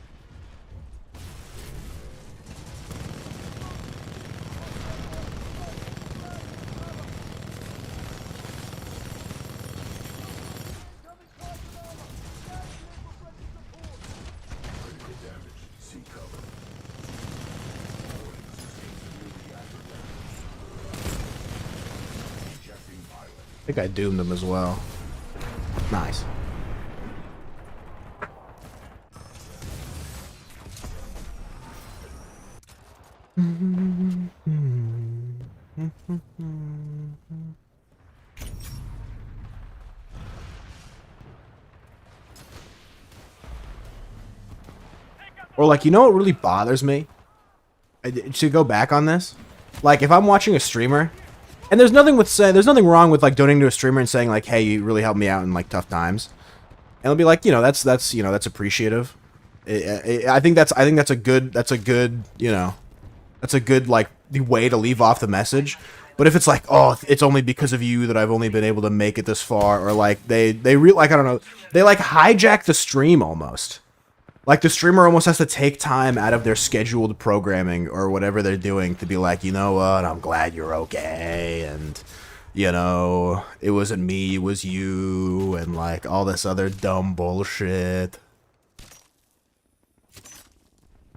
think I doomed him as well. Nice. Or like, you know what really bothers me? To go back on this, like if I'm watching a streamer, and there's nothing wrong with like donating to a streamer and saying like, hey, you really helped me out in like tough times, and it'll be like, you know, that's appreciative. I think that's a good like the way to leave off the message. But if it's like, oh, it's only because of you that I've only been able to make it this far, or like they like, I don't know, they like hijack the stream almost. Like, the streamer almost has to take time out of their scheduled programming or whatever they're doing to be like, you know what, I'm glad you're okay, and, you know, it wasn't me, it was you, and, like, all this other dumb bullshit.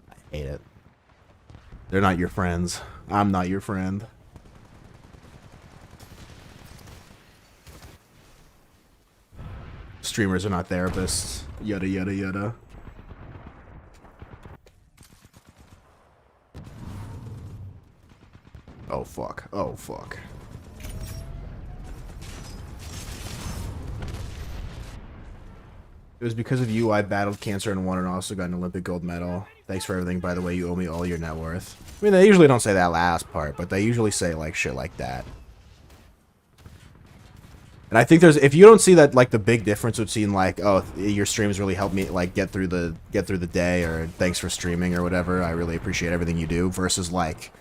I hate it. They're not your friends. I'm not your friend. Streamers are not therapists. Yada, yada, yada. Oh fuck. Oh fuck. It was because of you I battled cancer and won and also got an Olympic gold medal. Thanks for everything, by the way, you owe me all your net worth. I mean, they usually don't say that last part, but they usually say like shit like that. And I think if you don't see that, like, the big difference between like, oh, your streams really helped me like get through the day, or thanks for streaming or whatever, I really appreciate everything you do, versus like,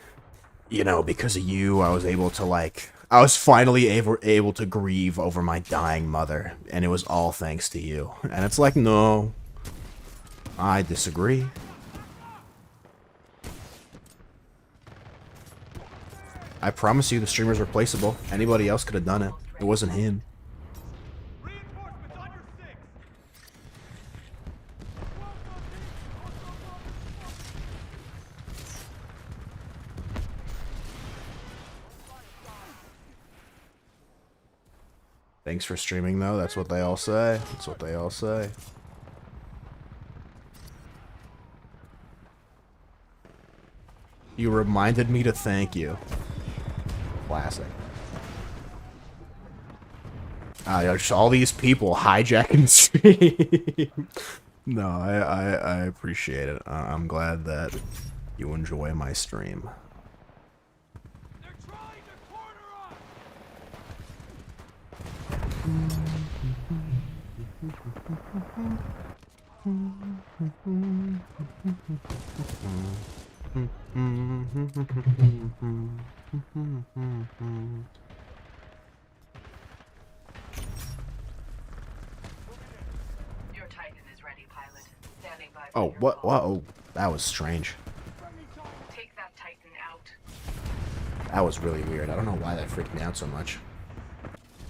you know, because of you, I was able to, like, I was finally able to grieve over my dying mother, and it was all thanks to you. And it's like, no, I disagree. I promise you the streamer's replaceable. Anybody else could have done it. It wasn't him. Reinforcements on your 6. Thanks for streaming, though. That's what they all say. That's what they all say. You reminded me to thank you. Classic. Just all these people hijacking stream. No, I appreciate it. I'm glad that you enjoy my stream. They're trying to corner us. Your Titan is ready, pilot. Standing by for Oh, your what? call. Whoa, that was strange. Take that Titan out. That was really weird. I don't know why that freaked me out so much.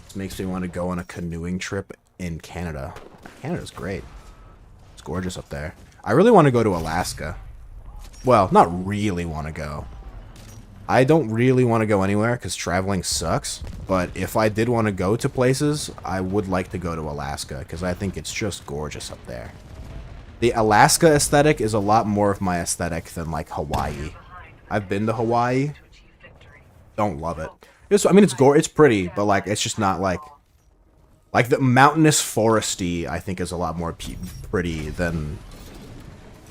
This makes me want to go on a canoeing trip in Canada. Canada's great. It's gorgeous up there. I really want to go to Alaska. Well, not really want to go. I don't really want to go anywhere because traveling sucks. But if I did want to go to places, I would like to go to Alaska because I think it's just gorgeous up there. The Alaska aesthetic is a lot more of my aesthetic than like Hawaii. I've been to Hawaii. To achieve victory. Don't love it. I mean, it's pretty, but like it's just not like the mountainous foresty. I think is a lot more pretty than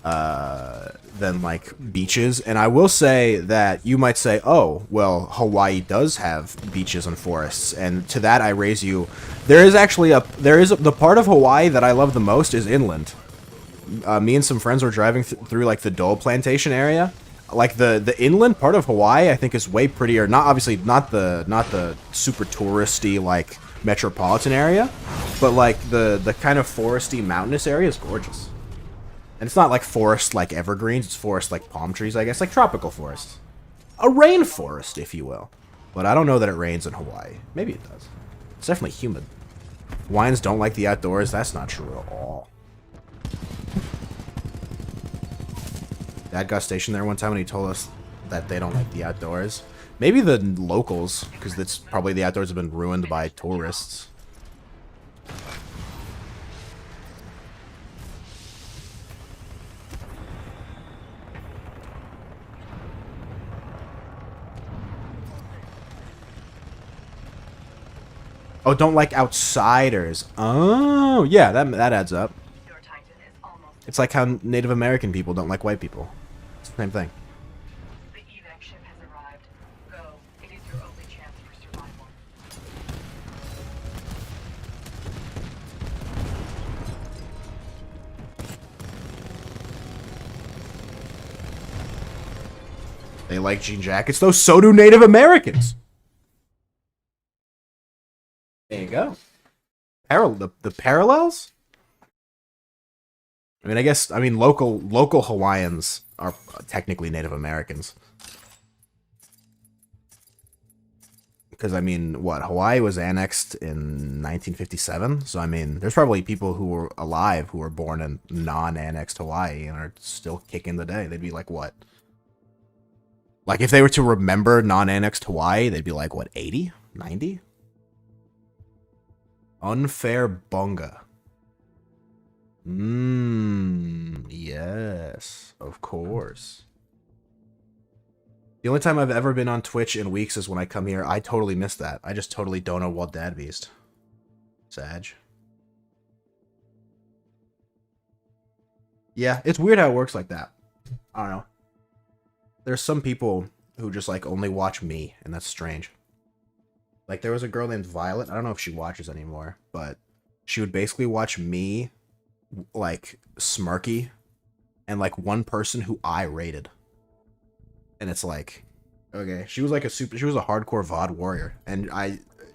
like beaches. And I will say that you might say, oh, well, Hawaii does have beaches and forests, and to that I raise you, there is the part of Hawaii that I love the most is inland. Me and some friends were driving through like the Dole Plantation area. Like the inland part of Hawaii, I think is way prettier. Not obviously not the super touristy like metropolitan area, but like the kind of foresty mountainous area is gorgeous. And it's not like forest like evergreens, it's forest like palm trees, I guess, like tropical forests. A rainforest, if you will. But I don't know that it rains in Hawaii. Maybe it does. It's definitely humid. Hawaiians don't like the outdoors, that's not true at all. Dad got stationed there one time and he told us that they don't like the outdoors. Maybe the locals, because that's probably the outdoors have been ruined by tourists. Oh, don't like outsiders. Oh, yeah, that adds up. Your Titan is almost. It's like how Native American people don't like white people. It's the same thing. The evac ship has arrived. Go. It is your only chance for survival. They like jean jackets, though. So do Native Americans. There you go. The parallels? I mean, I mean, local Hawaiians are technically Native Americans. Because, I mean, what? Hawaii was annexed in 1957? So, I mean, there's probably people who were alive who were born in non-annexed Hawaii and are still kicking the day. They'd be like, what? Like, if they were to remember non-annexed Hawaii, they'd be like, what, 80? 90? Unfair bunga. Yes, of course. The only time I've ever been on Twitch in weeks is when I come here. I totally miss that. I just totally don't know what Dad Beast. Sag. Yeah, it's weird how it works like that. I don't know. There's some people who just like only watch me, and that's strange. Like, there was a girl named Violet. I don't know if she watches anymore, but she would basically watch me, like, Smarky, and, like, one person who I rated. And it's like, okay. She was, like, she was a hardcore VOD warrior, and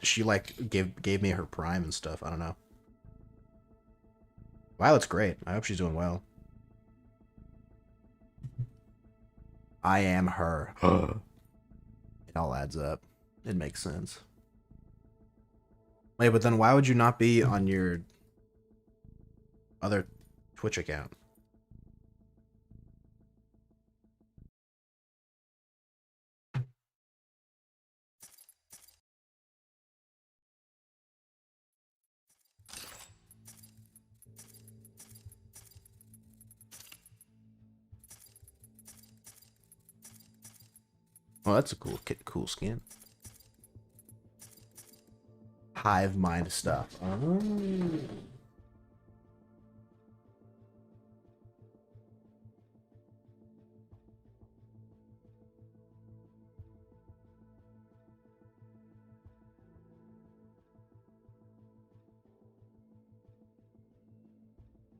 she, like, gave me her prime and stuff. I don't know. Violet's great. I hope she's doing well. I am her. It all adds up. It makes sense. Wait, but then why would you not be on your other Twitch account? Oh, that's a cool skin. Hive mind stuff. Oh.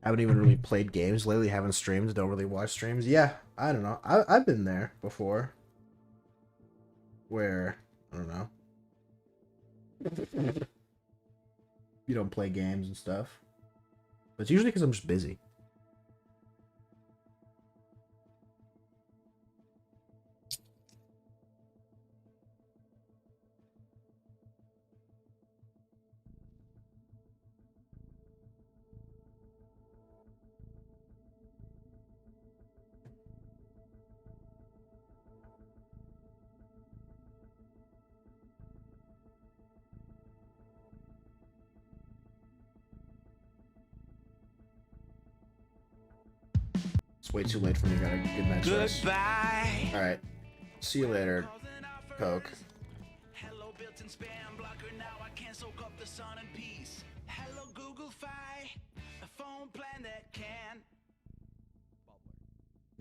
I haven't even really played games lately, haven't streamed, don't really watch streams. Yeah, I don't know. I've been there before. Where, I don't know. You don't play games and stuff. But it's usually because I'm just busy. It's way too late for me. Got a good night's rest. Goodbye. All right. See you later, Coke. Hello, built-in spam blocker. Now I can soak up the sun in peace. Hello, Google Fi, a phone plan that can.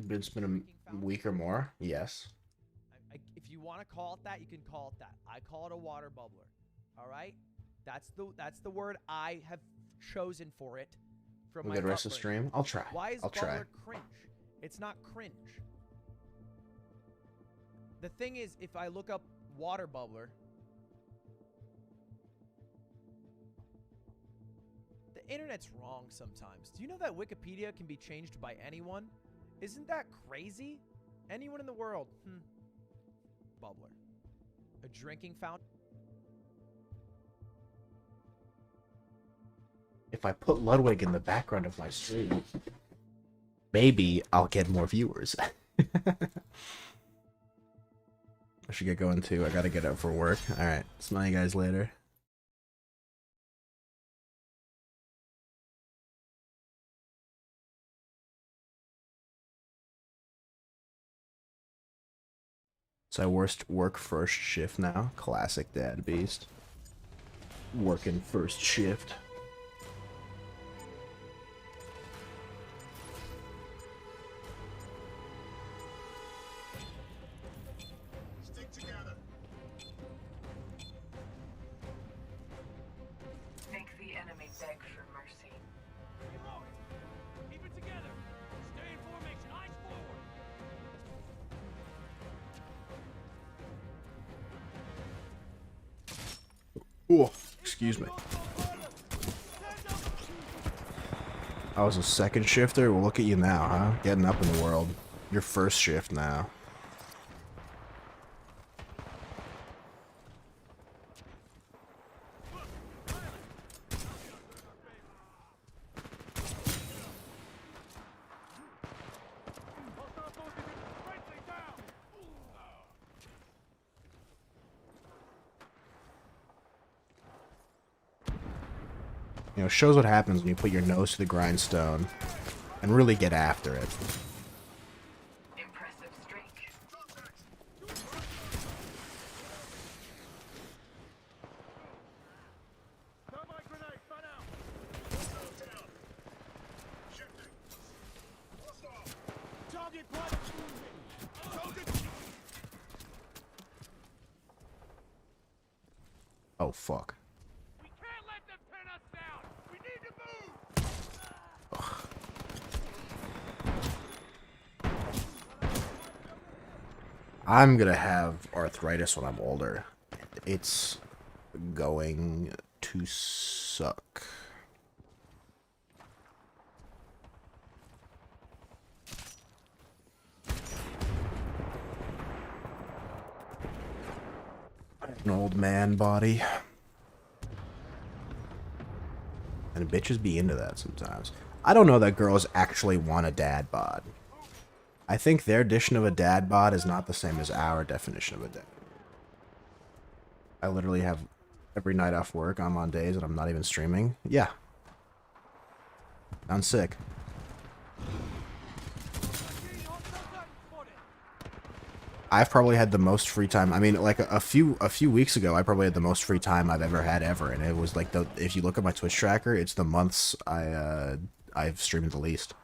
It's been a week or more. Yes. If you want to call it that, you can call it that. I call it a water bubbler. All right, that's the word I have chosen for it. From We my get rest of upbringing. stream. I'll try. Why is I'll try. bubbler cringe? It's not cringe. The thing is, if I look up water bubbler, the internet's wrong sometimes. Do you know that Wikipedia can be changed by anyone? Isn't that crazy? Anyone in the world. Bubbler. A drinking fountain. If I put Ludwig in the background of my stream, maybe I'll get more viewers. I should get going too. I gotta get up for work. Alright, smell you guys later. So I work first shift now. Classic dad beast. Working first shift. Stick together. Make the enemy beg for mercy. Keep it together. Stay in formation. Eyes forward. Oh, excuse me. I was a second shifter? Well, look at you now, huh? Getting up in the world. Your first shift now. You know, shows what happens when you put your nose to the grindstone and really get after it. Impressive streak. Oh, fuck. We can't let them pin us down. We need to move. I'm gonna have arthritis when I'm older. It's going to suck. An old man body. And bitches be into that sometimes. I don't know that girls actually want a dad bod. I think their definition of a dad bod is not the same as our definition of a dad. I literally have every night off work. I'm on days and I'm not even streaming. Yeah. I'm sick. I've probably had the most free time. I mean, like a few weeks ago, I probably had the most free time I've ever had ever, and it was like if you look at my Twitch tracker, it's the months I've streamed the least.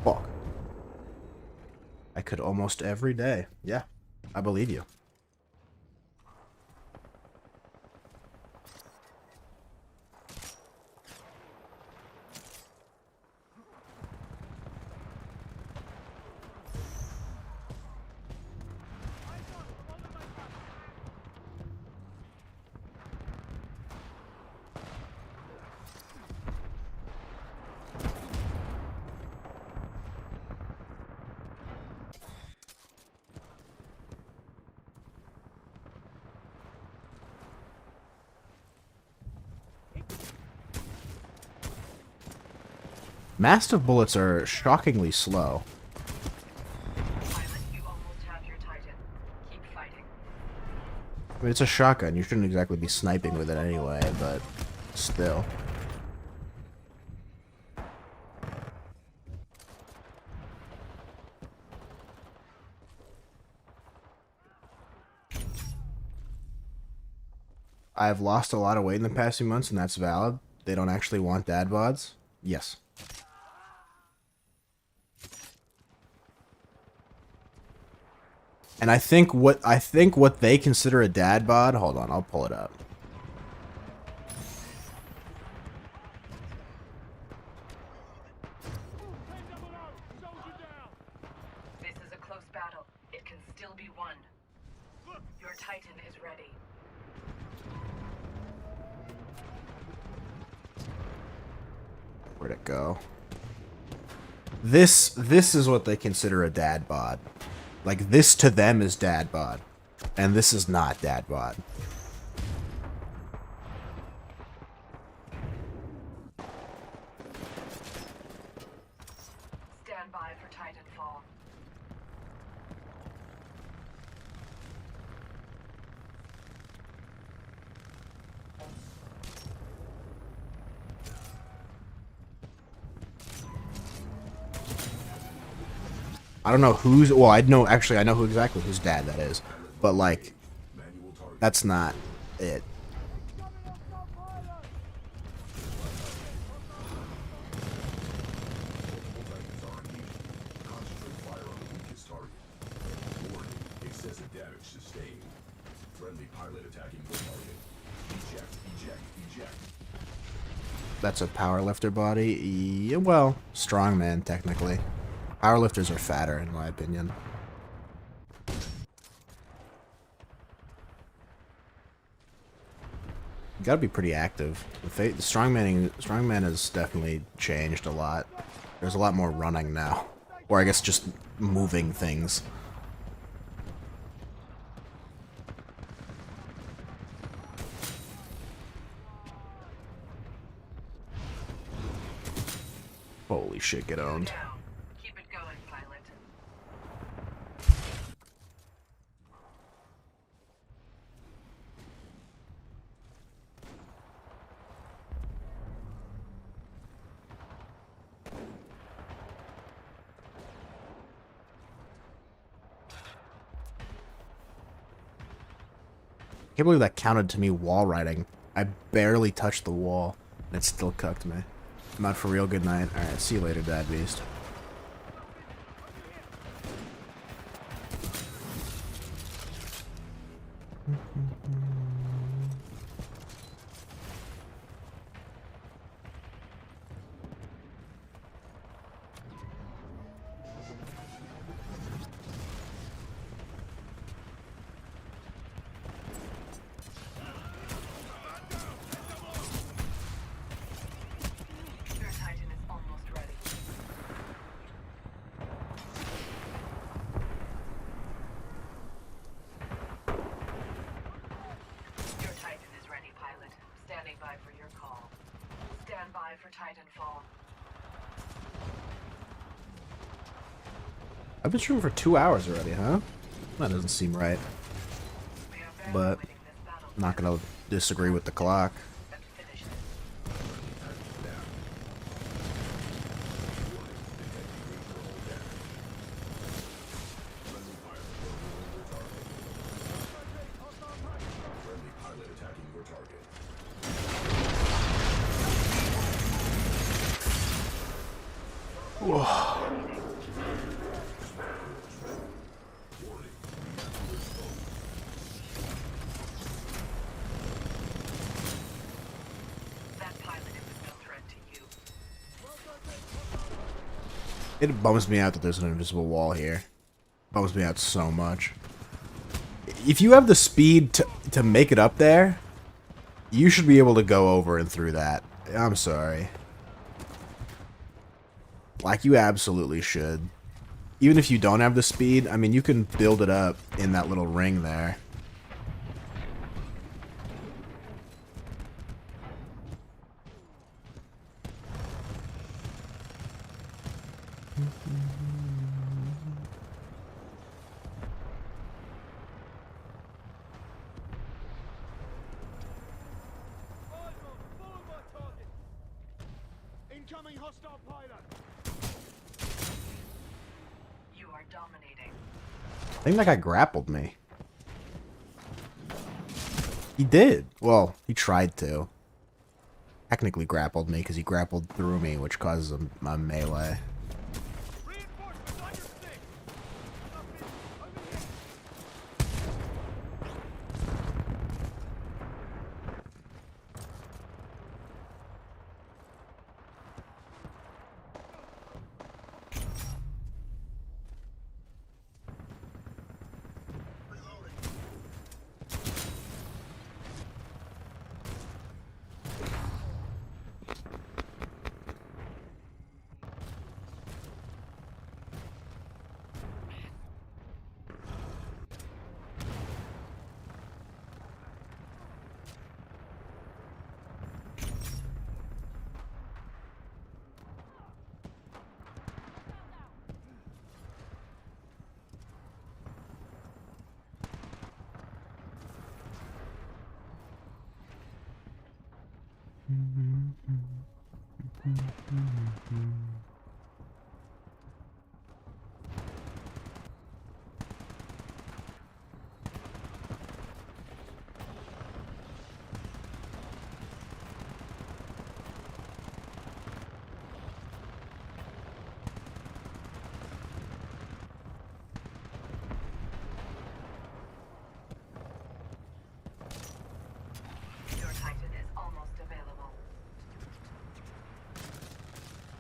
Fuck. I could almost every day. Yeah, I believe you. Mastiff bullets are shockingly slow. Pilot, you almost have your Titan. Keep fighting. I mean, it's a shotgun. You shouldn't exactly be sniping with it anyway, but still. I've lost a lot of weight in the past few months, and that's valid. They don't actually want dad bods. Yes. And I think what they consider a dad bod. Hold on, I'll pull it up. This is a close battle. It can still be won. Your Titan is ready. Where'd it go? This is what they consider a dad bod. Like, this to them is dad bod. And this is not Dadbot. Stand by for Titanfall. I don't know who's. Well, I know actually. I know who exactly whose dad that is, but like, Manual target. that's not it. Multiple Titans are engaged. Concentrate fire on the weakest target. Warning, excessive damage sustained. Friendly pilot attacking the target. Eject, eject, eject. That's a powerlifter body. Yeah, well, strongman technically. Powerlifters are fatter, in my opinion. You gotta be pretty active. The strongman has definitely changed a lot. There's a lot more running now, or I guess just moving things. Holy shit, get owned. Down. Keep it going, pilot. Can't believe that counted to me wall riding. I barely touched the wall, and it still cucked me. Not for real. Good night. Alright, see you later, Dad Beast. Your Titan is almost ready. Your Titan is ready, pilot. Standing by for your call. Stand by for Titanfall. I've been streaming for 2 hours already, huh? That doesn't seem right. We are barely But winning this battle. I'm not gonna disagree with the clock. And finish it. Friendly pilot attacking your target. That pilot is no threat to you. It bums me out that there's an invisible wall here. Bums me out so much. If you have the speed to make it up there, you should be able to go over and through that. I'm sorry. Like, you absolutely should. Even if you don't have the speed, I mean, you can build it up in that little ring there. Incoming hostile pilot. You are dominating. I think that guy grappled me. He did. Well, he tried to. Technically grappled me because he grappled through me, which causes a melee. Reinforcements on your stick. Over here.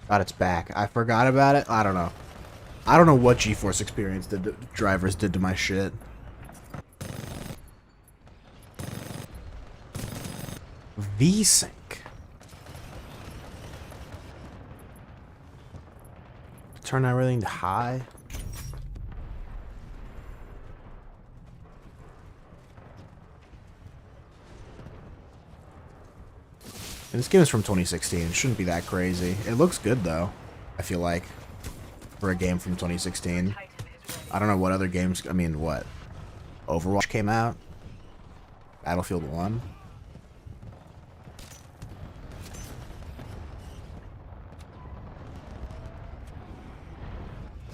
God, it's back. I forgot about it. I don't know. I don't know what GeForce Experience drivers did to my shit. VSync. Turn everything to high. And this game is from 2016. It shouldn't be that crazy. It looks good though, I feel like, for a game from 2016. I don't know what other games. I mean, what? Overwatch came out. Battlefield 1.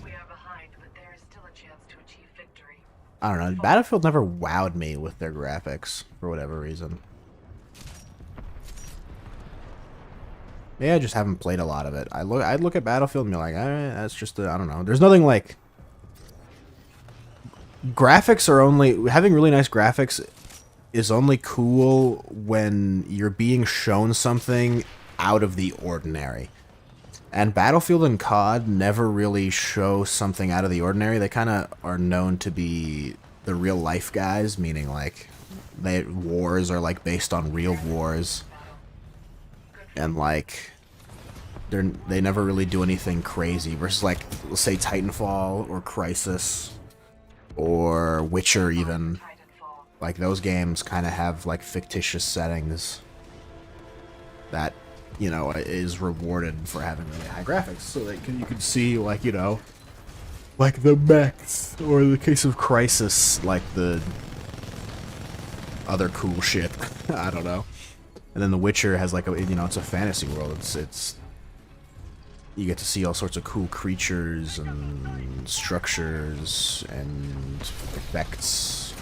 We are behind, but there is still a chance to achieve victory. I don't know. Battlefield never wowed me with their graphics for whatever reason. Maybe I just haven't played a lot of it. I'd look at Battlefield and be like, that's just I don't know. There's nothing like. Graphics are only having really nice graphics is only cool when you're being shown something out of the ordinary. And Battlefield and COD never really show something out of the ordinary. They kind of are known to be the real life guys, meaning like wars are like based on real wars. And like they never really do anything crazy versus like let's say Titanfall or Crisis or Witcher even. Titanfall. Like those games kind of have like fictitious settings that, you know, is rewarded for having really high graphics. So like you can see like, you know, like the mechs, or in the case of Crisis, like the other cool shit. I don't know. And then The Witcher has like a, you know, it's a fantasy world. It's you get to see all sorts of cool creatures and structures and effects.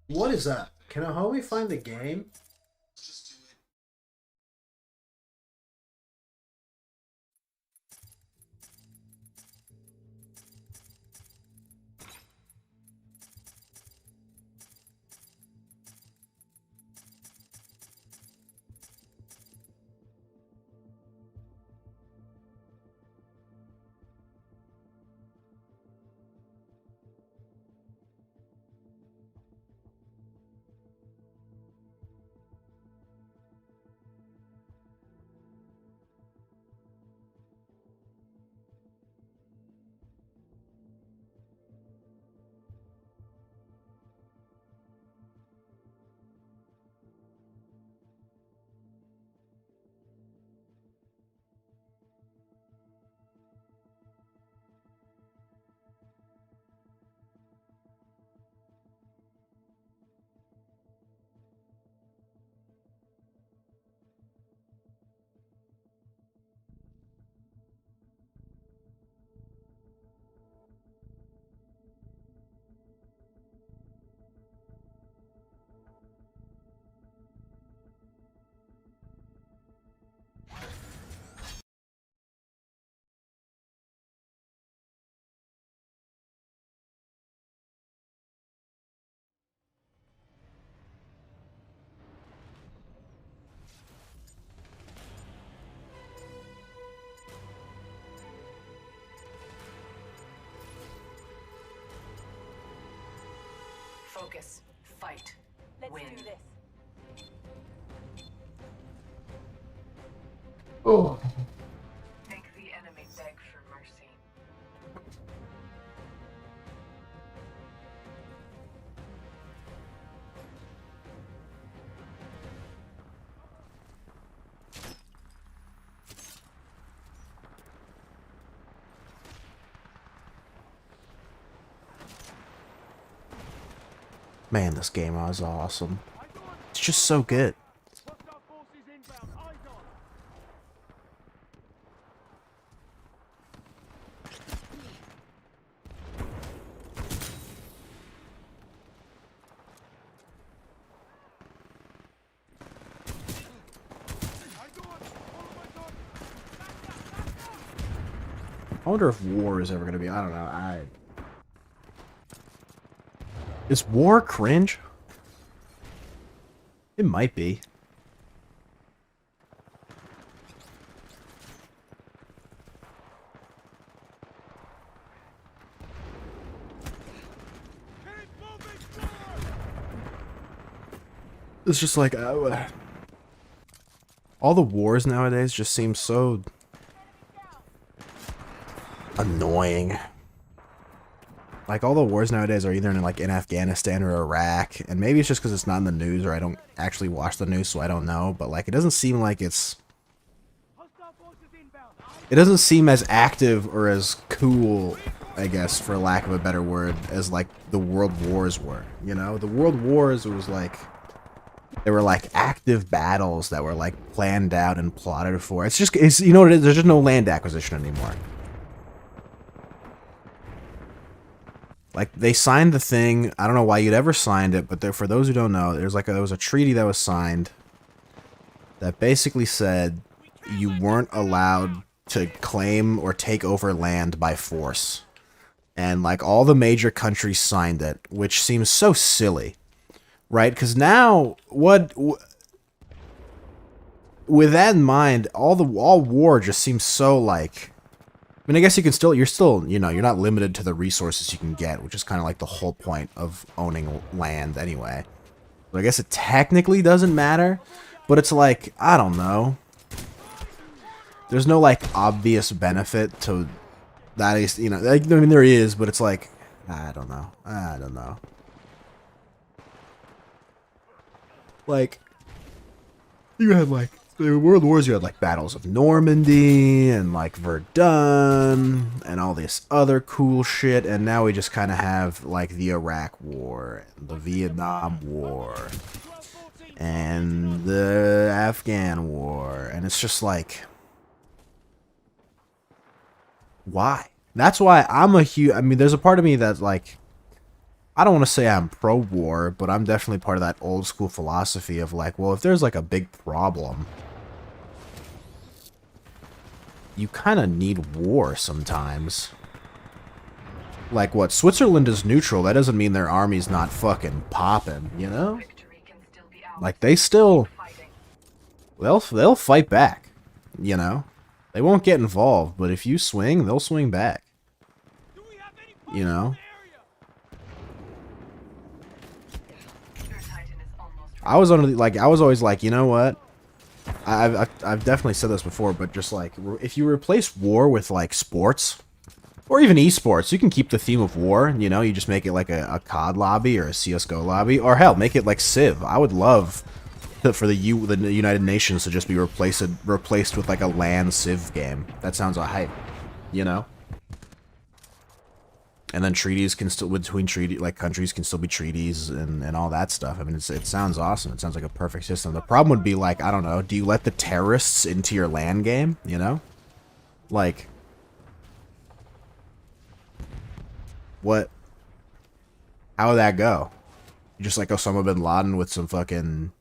What is that? Can a homie find the game? Focus. Fight. Let's Win. do this. Oh. Make the enemy beg for mercy. Man, this game is awesome. It's just so good. I wonder if war is ever going to be. I don't know. Is war cringe? It might be. It's just like all the wars nowadays just seem so annoying. Like, all the wars nowadays are either in Afghanistan or Iraq, and maybe it's just because it's not in the news, or I don't actually watch the news, so I don't know, but, like, it doesn't seem like it doesn't seem as active or as cool, I guess, for lack of a better word, as, like, the World Wars were, you know? The World Wars was, like, they were, like, active battles that were, like, planned out and plotted for. It's you know what it is? There's just no land acquisition anymore. Like, they signed the thing. I don't know why you'd ever signed it, but for those who don't know, there was a treaty that was signed that basically said you weren't allowed to claim or take over land by force. And, like, all the major countries signed it, which seems so silly, right? Because now, with that in mind, all war just seems so, like... I mean, I guess you're still, you know, you're not limited to the resources you can get, which is kind of like the whole point of owning land anyway. But I guess it technically doesn't matter, but it's like, I don't know. There's no, like, obvious benefit to that, is, you know, like, I mean, there is, but it's like, I don't know. I don't know. Like, you had, like, the World Wars, you had, like, battles of Normandy, and, like, Verdun, and all this other cool shit, and now we just kind of have, like, the Iraq War, and the Vietnam War, and the Afghan War, and it's just like... Why? That's why I'm a huge... I mean, there's a part of me that's, like... I don't want to say I'm pro-war, but I'm definitely part of that old school philosophy of like, well, if there's like a big problem, you kind of need war sometimes. Like, what, Switzerland is neutral, that doesn't mean their army's not fucking popping, you know? Victory can still be ours. Like, they still, Fighting. they'll fight back, you know? They won't get involved, but if you swing, they'll swing back. You know? Your Titan is almost I was under like, I was always like, you know what? I've definitely said this before, but just like, if you replace war with like sports, or even esports, you can keep the theme of war, you know, you just make it like a COD lobby or a CSGO lobby, or hell, make it like Civ. I would love for the United Nations to just be replaced with like a LAN Civ game. That sounds a hype, you know? And then treaties can still, between countries can still be treaties and all that stuff. I mean, it sounds awesome. It sounds like a perfect system. The problem would be like, I don't know, do you let the terrorists into your LAN game, you know? Like, what? How would that go? You just like Osama bin Laden with some fucking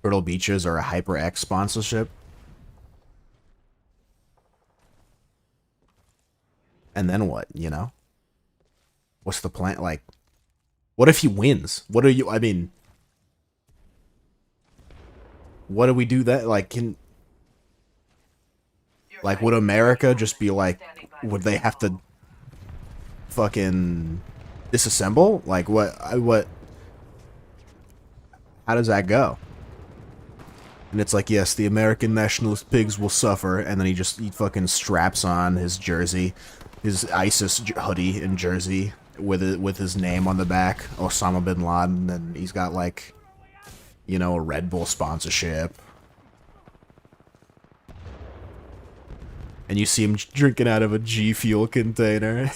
Turtle Beaches or a HyperX sponsorship? And then what, you know? What's the plan? Like, what if he wins? What are you, I mean, what do we do that? Like, like, would America just be like, would they have to fucking disassemble? Like, what, how does that go? And it's like, yes, the American nationalist pigs will suffer, and then he fucking straps on his jersey, his ISIS hoodie and jersey, with his name on the back, Osama bin Laden, and he's got like, you know, a Red Bull sponsorship. And you see him drinking out of a G Fuel container.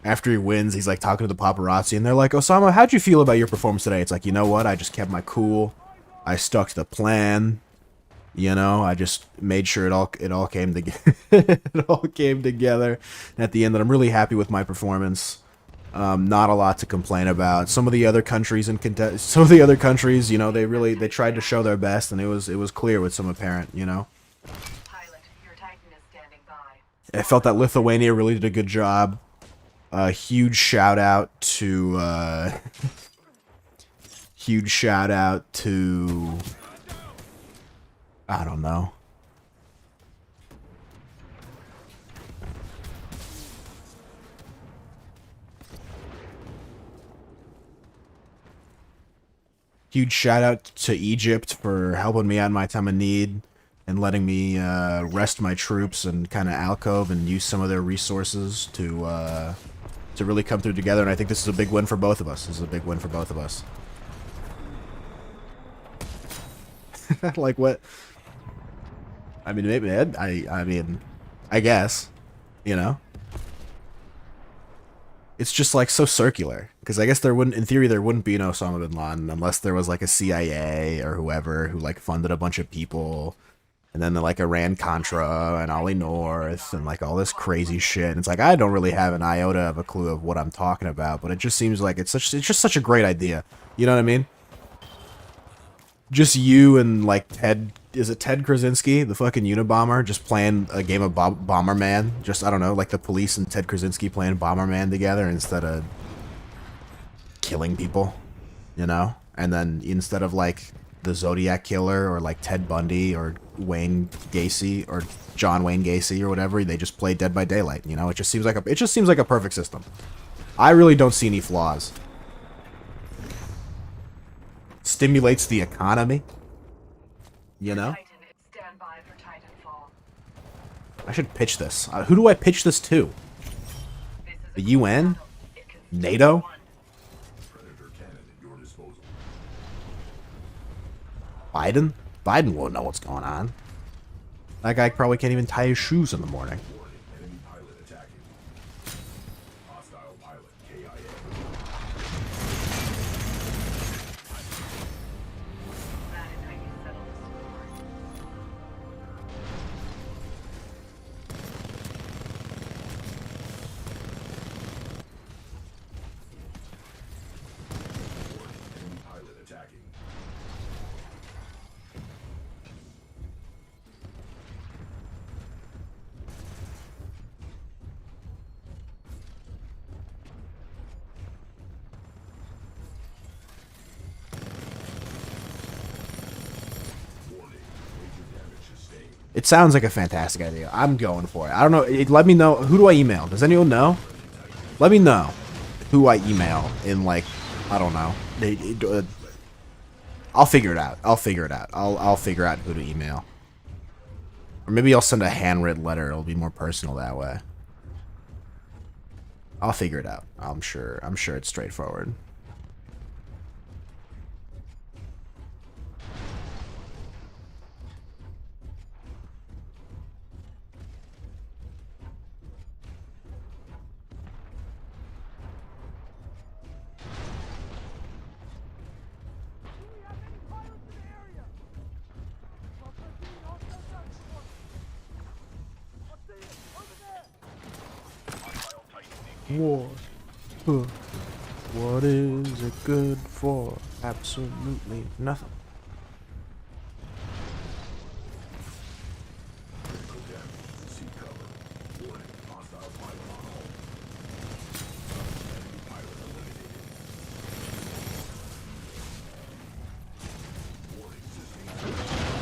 After he wins, he's like talking to the paparazzi, and they're like, Osama, how'd you feel about your performance today? It's like, you know what? I just kept my cool. I stuck to the plan. You know, I just made sure it all came together. It all came together. And at the end, that I'm really happy with my performance. Not a lot to complain about. Some of the other countries you know, they tried to show their best, and it was clear with some apparent, you know. pilot. Your Titan is standing by. I felt that Lithuania really did a good job. Huge shout out to I don't know. Huge shout out to Egypt for helping me out in my time of need and letting me rest my troops and kind of alcove and use some of their resources to really come through together. And I think this is a big win for both of us. This is a big win for both of us. Like what? I mean, maybe I mean, I guess, you know. It's just like so circular, because I guess there wouldn't, in theory, there wouldn't be an Osama bin Laden unless there was like a CIA or whoever who like funded a bunch of people, and then like Iran Contra and Ollie North and like all this crazy shit. And it's like I don't really have an iota of a clue of what I'm talking about, but it just seems like it's just such a great idea. You know what I mean? Just you and like Ted, is it Ted Krasinski, the fucking Unabomber, just playing a game of Bomberman? Just, I don't know, like the police and Ted Krasinski playing Bomberman together instead of killing people, you know? And then instead of like the Zodiac Killer or like Ted Bundy or Wayne Gacy or John Wayne Gacy or whatever, they just play Dead by Daylight, you know? It just seems like a perfect system. I really don't see any flaws. Stimulates the economy, you know? Titan is standby for Titanfall. I should pitch this. Who do I pitch this to? This is The a UN? battle. It can still NATO? be won. Predator cannon at your disposal. Biden? Biden won't know what's going on. That guy probably can't even tie his shoes in the morning. Warning, enemy pilot attacking. Hostile pilot KIA. That is how you settle the score. It sounds like a fantastic idea. I'm going for it. I don't know. Let me know. Who do I email? Does anyone know? Let me know who I email in, like, I don't know. I'll figure it out. I'll figure it out. I'll figure out who to email. Or maybe I'll send a handwritten letter. It'll be more personal that way. I'll figure it out. I'm sure it's straightforward. War. What is it good for? Absolutely nothing. Critical damage. Seek cover. Warning. Hostile pilot on hold. Enemy pilot eliminated. Warning. Sustained.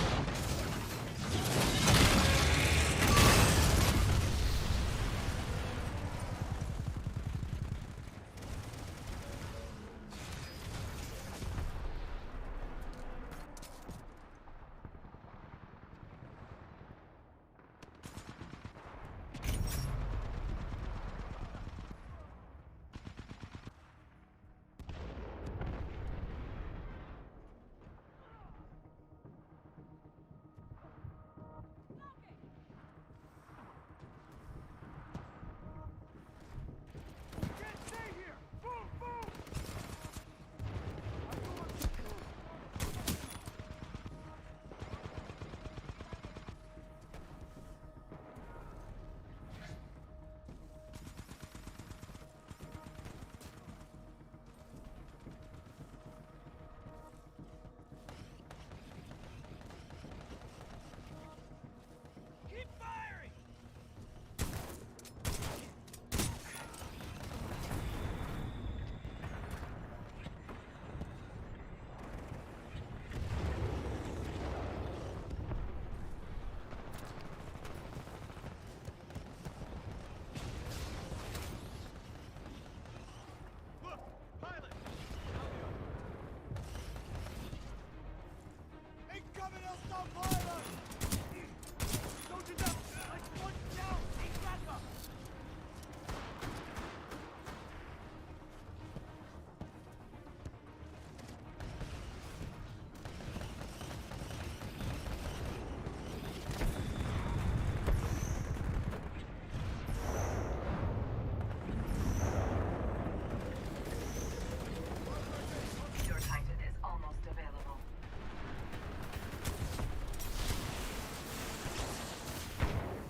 Your Titan is almost available.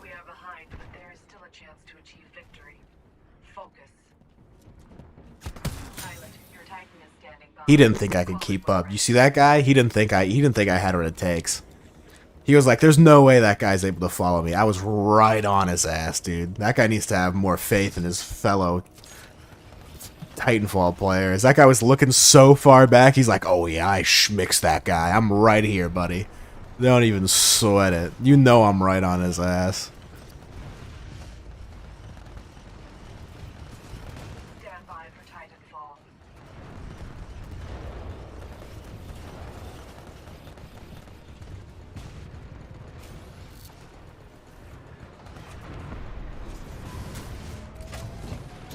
We are behind, but there is still a chance to achieve victory. Focus. Pilot, your Titan is standing by. He didn't think I could keep up. You see that guy? He didn't think I had what it takes. He was like, there's no way that guy's able to follow me. I was right on his ass, dude. That guy needs to have more faith in his fellow Titanfall players. That guy was looking so far back. He's like, oh yeah, I schmixed that guy. I'm right here, buddy. Don't even sweat it. You know I'm right on his ass. Stand by for Titanfall.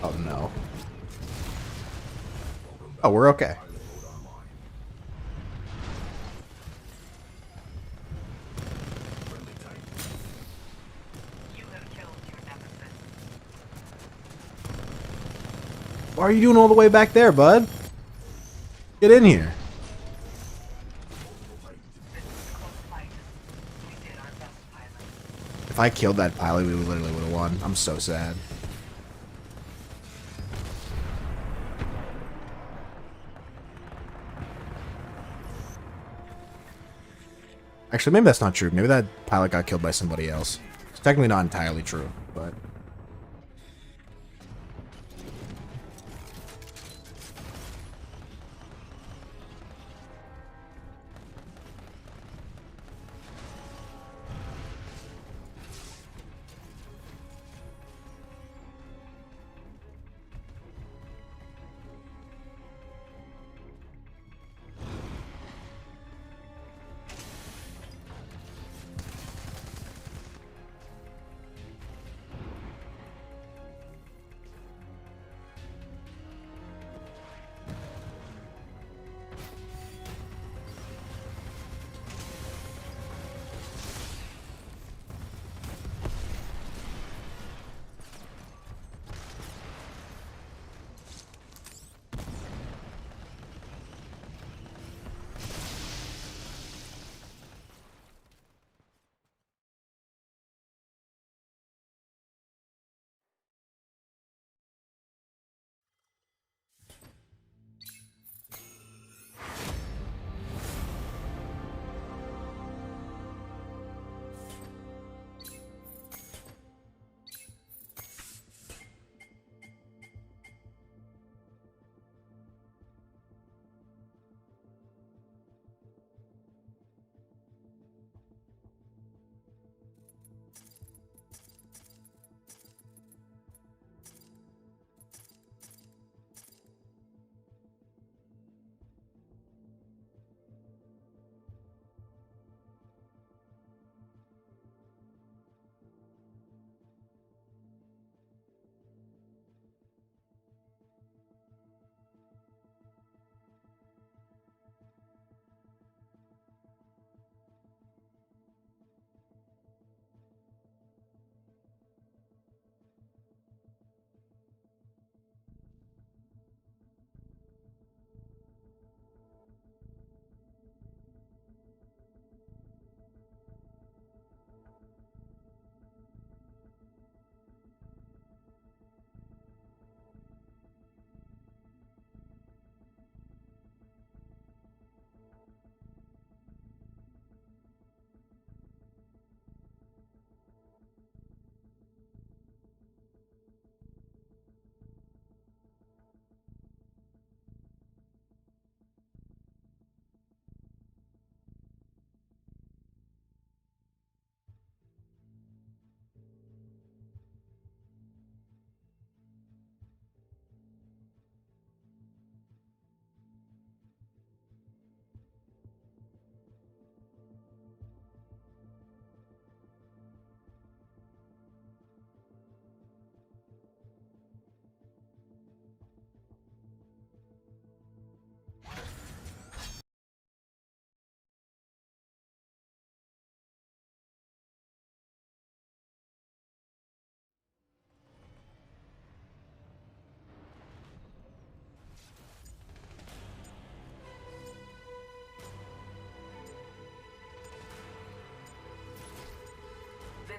Oh no. Oh, we're okay. Pilot mode online. Friendly Titan. You have killed your nemesis. Why are you doing all the way back there, bud? Get in here. This is a close fight. We did our best, pilot. If I killed that pilot, we literally would have won. I'm so sad. Actually, maybe that's not true. Maybe that pilot got killed by somebody else. It's technically not entirely true, but...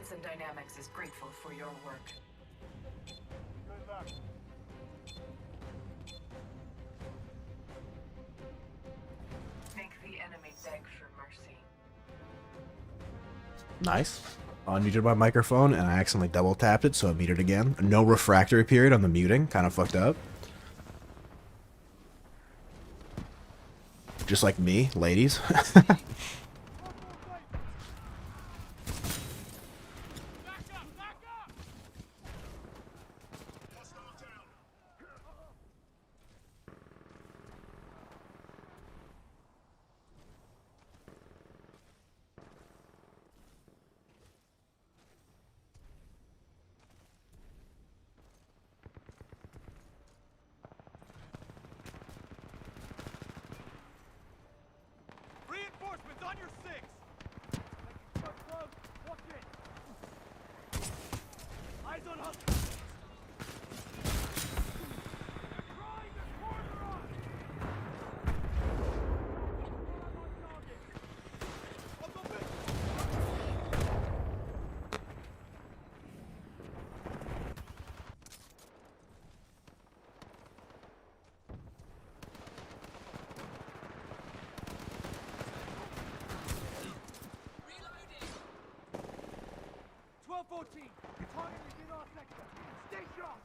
Ensign Dynamics is grateful for your work. Make the enemy beg for mercy. Nice. Unmuted my microphone, and I accidentally double tapped it, so I muted again. No refractory period on the muting. Kind of fucked up. Just like me, ladies. Reinforcements on your six! Eyes on Hudson! You're targeting in our sector. Stay sharp!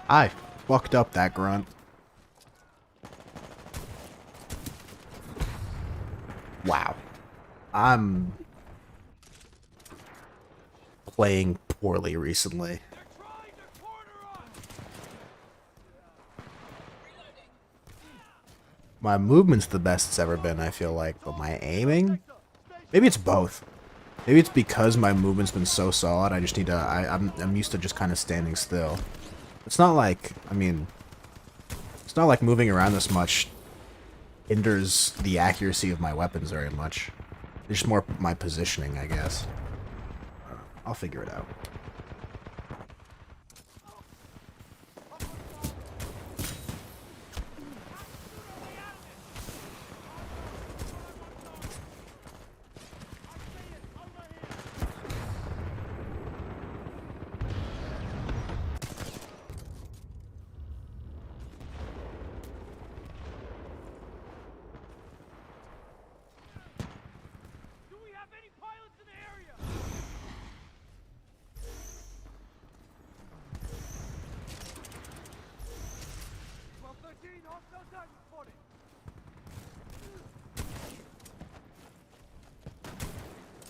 I fucked up that grunt. Wow. I'm playing poorly recently. My movement's the best it's ever been, I feel like, but my aiming? Maybe it's both. Maybe it's because my movement's been so solid, I just need to... I'm used to just kind of standing still. It's not like, I mean, it's not like moving around this much hinders the accuracy of my weapons very much. It's just more my positioning, I guess. I'll figure it out.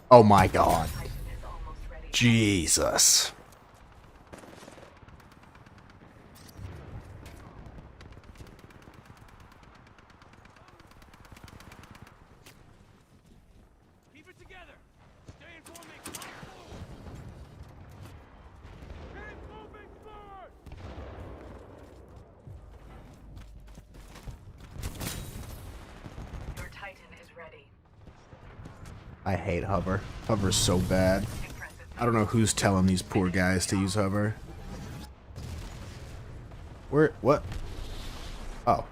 Oh my god. Jesus. Keep it together! Stay in formation! Keep moving forward! Your Titan is ready. I hate hover. Hover's so bad. I don't know who's telling these poor guys to use hover. Where? What? Oh.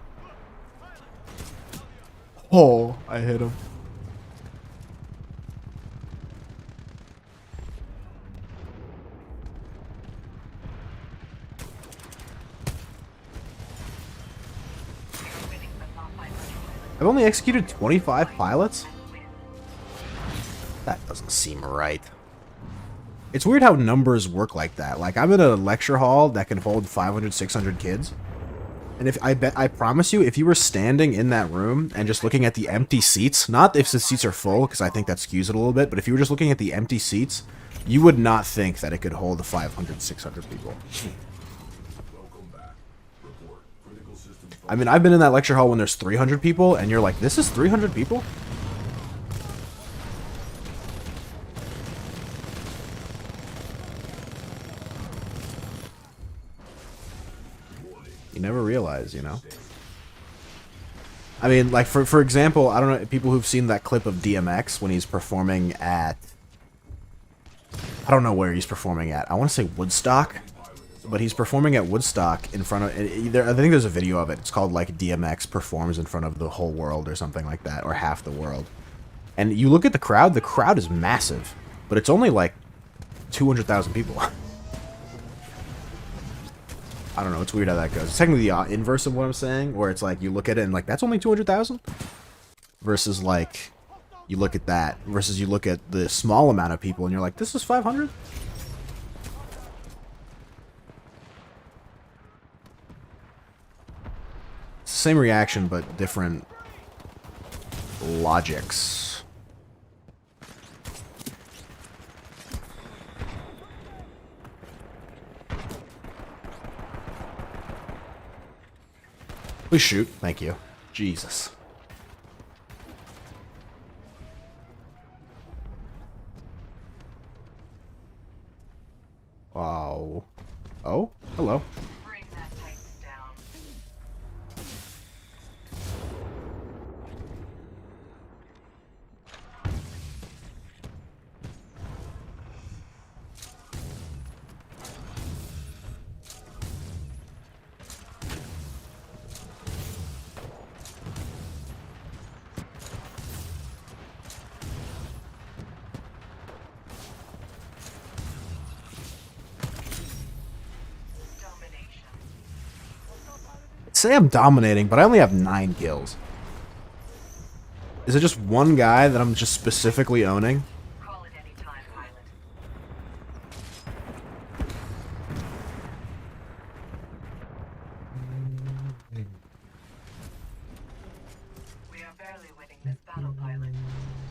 Oh, I hit him. I've only executed 25 pilots? That doesn't seem right. It's weird how numbers work like that. Like, I'm in a lecture hall that can hold 500, 600 kids. And if I promise you, if you were standing in that room and just looking at the empty seats, not if the seats are full, because I think that skews it a little bit, but if you were just looking at the empty seats, you would not think that it could hold 500, 600 people. I mean, I've been in that lecture hall when there's 300 people, and you're like, this is 300 people? You never realize, you know? I mean, like, for example, I don't know, people who've seen that clip of DMX when he's performing at... I don't know where he's performing at. I want to say Woodstock, but he's performing at Woodstock in front of... I think there's a video of it. It's called, like, DMX performs in front of the whole world or something like that, or half the world. And you look at the crowd is massive, but it's only, like, 200,000 people. I don't know, it's weird how that goes. It's technically the inverse of what I'm saying, where it's like, you look at it and like, that's only 200,000? Versus like, you look at that, versus you look at the small amount of people and you're like, this is 500? It's the same reaction, but different logics. Please shoot. Thank you. Jesus. Wow. Oh? Hello. Bring that Titan down. Domination. Say I'm dominating, but I only have 9 kills. Is it just one guy that I'm just specifically owning? Call it any time, pilot. We are barely winning this battle, pilot.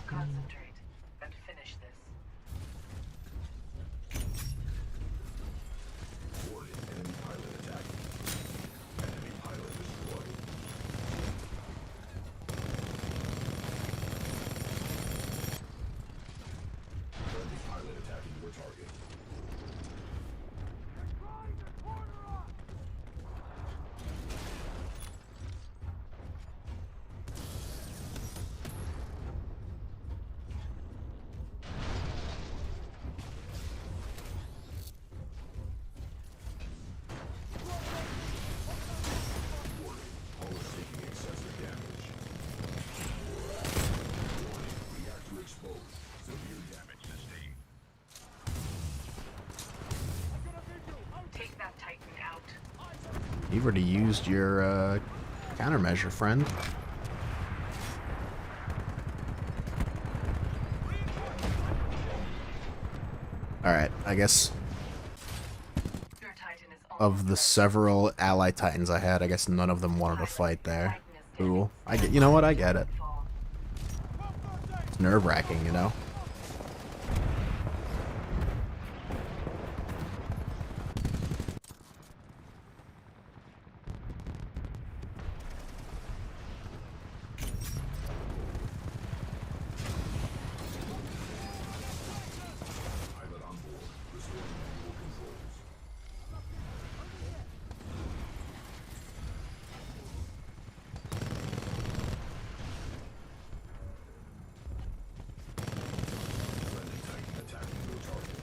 Concentrate and finish this. Warning, enemy pilot attacking. Enemy pilot destroyed. Friendly pilot attacking your target. Warning, hull is taking excessive damage. Warning, reactor exposed. Severe damage sustained. Take that Titan out. You've already used your countermeasure, friend. Alright, I guess Your Titan is of the several ally titans I had, I guess none of them wanted to fight there. Cool. I get, you know what, I get it. It's nerve-wracking, you know? Pilot on board. Restoring manual controls. Friendly Titan attacking your target.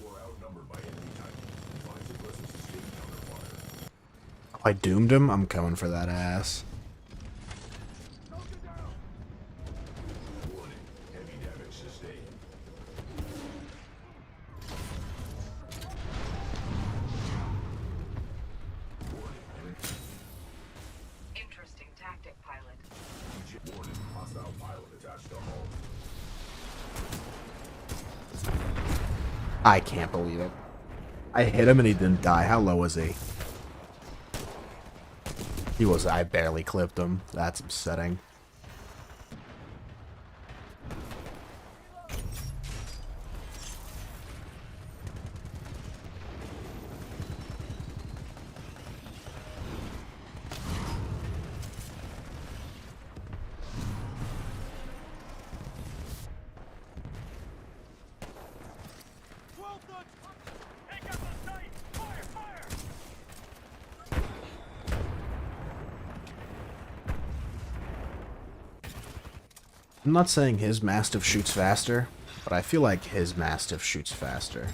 You are outnumbered by enemy Titans. Advise aggressive sustained counterfire. I doomed him? I'm coming for that ass. Warning, heavy damage sustained. Interesting tactic, pilot. Warning, hostile pilot attached to hull. I can't believe it. I hit him and he didn't die. How low was he? He was, I barely clipped him. That's upsetting. I'm not saying his Mastiff shoots faster, but I feel like his Mastiff shoots faster.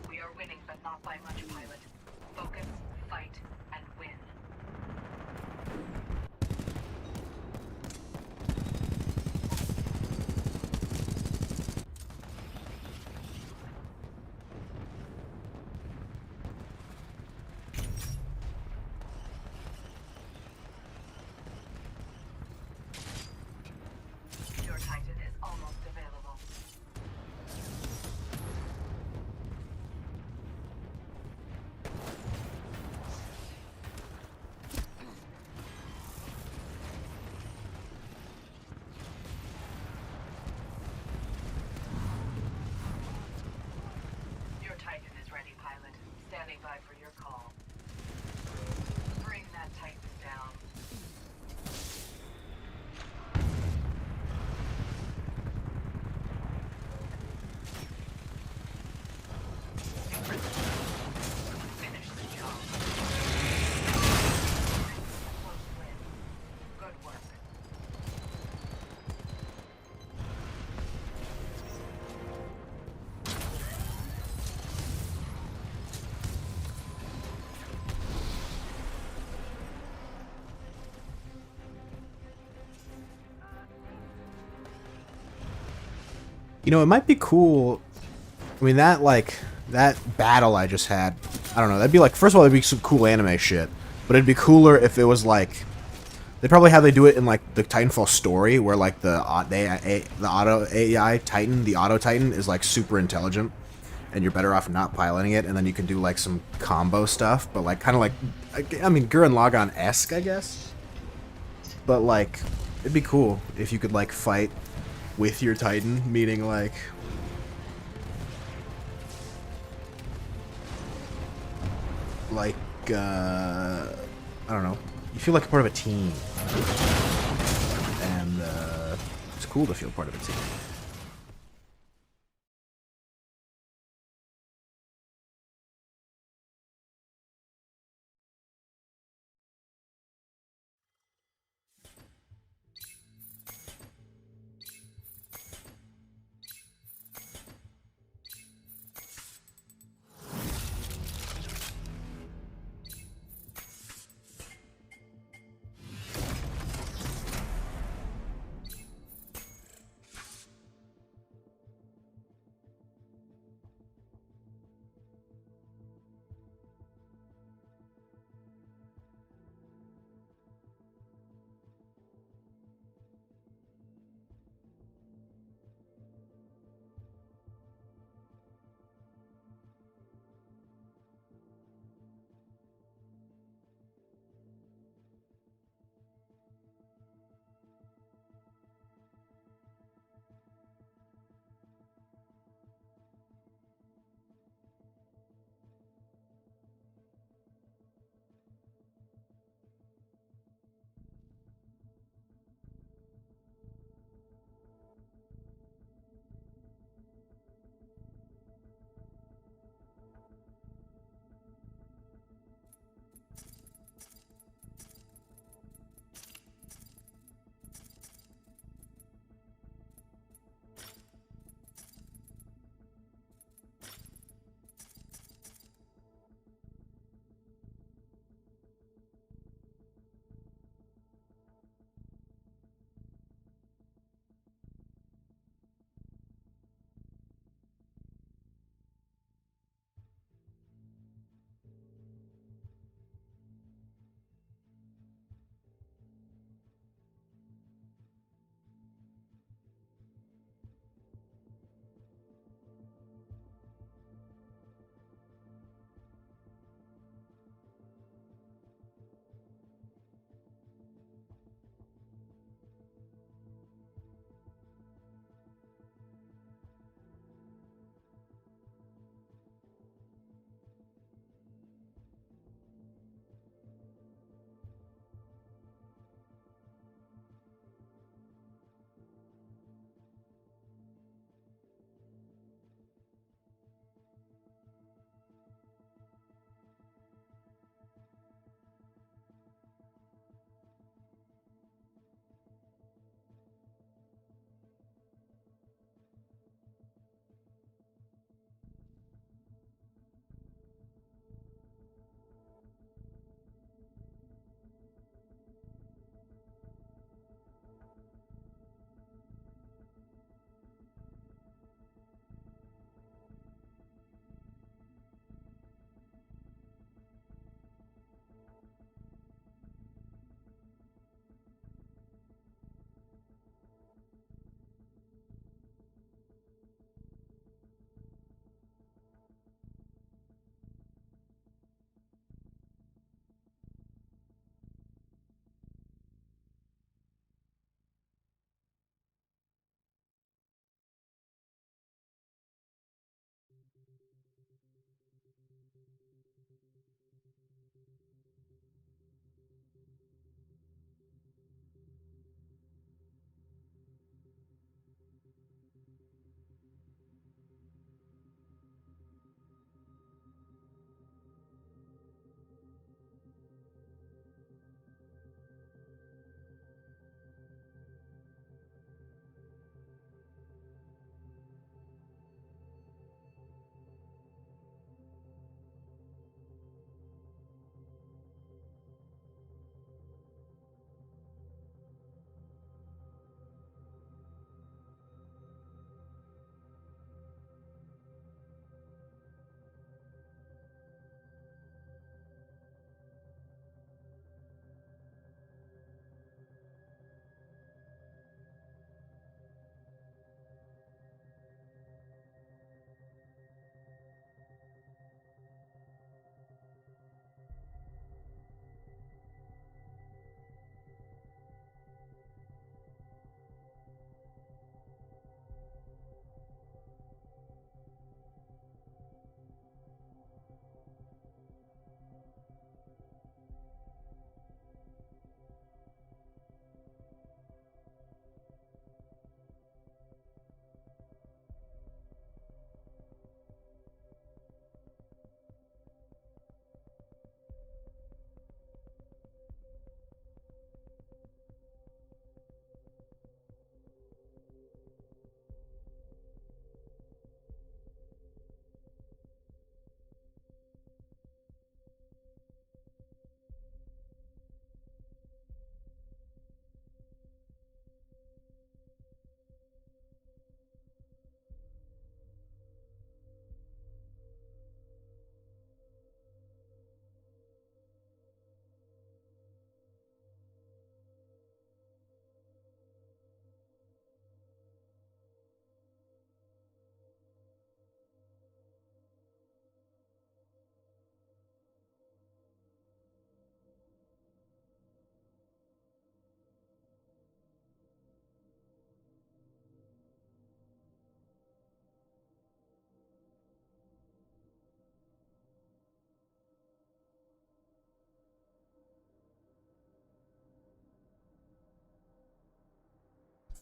We are winning, but not by much, pilot. Focus, fight, and win. Your Titan is almost available. Your Titan is ready, pilot. Standing by for your call. Bring that Titan down. Finish the job. Close win. Good work. You know, it might be cool. I mean, that, like, that battle I just had, I don't know, that'd be like, first of all, it'd be some cool anime shit, but it'd be cooler if it was like, they probably how they do it in, like, the Titanfall story, where, like, the auto AI Titan, the Auto Titan, is, like, super intelligent, and you're better off not piloting it, and then you can do, like, some combo stuff, but, like, kind of like, I mean, Gurren Lagann-esque, I guess, but, like, it'd be cool if you could, like, fight with your Titan, meaning, like, I don't know, you feel like a part of a team, and it's cool to feel part of a team.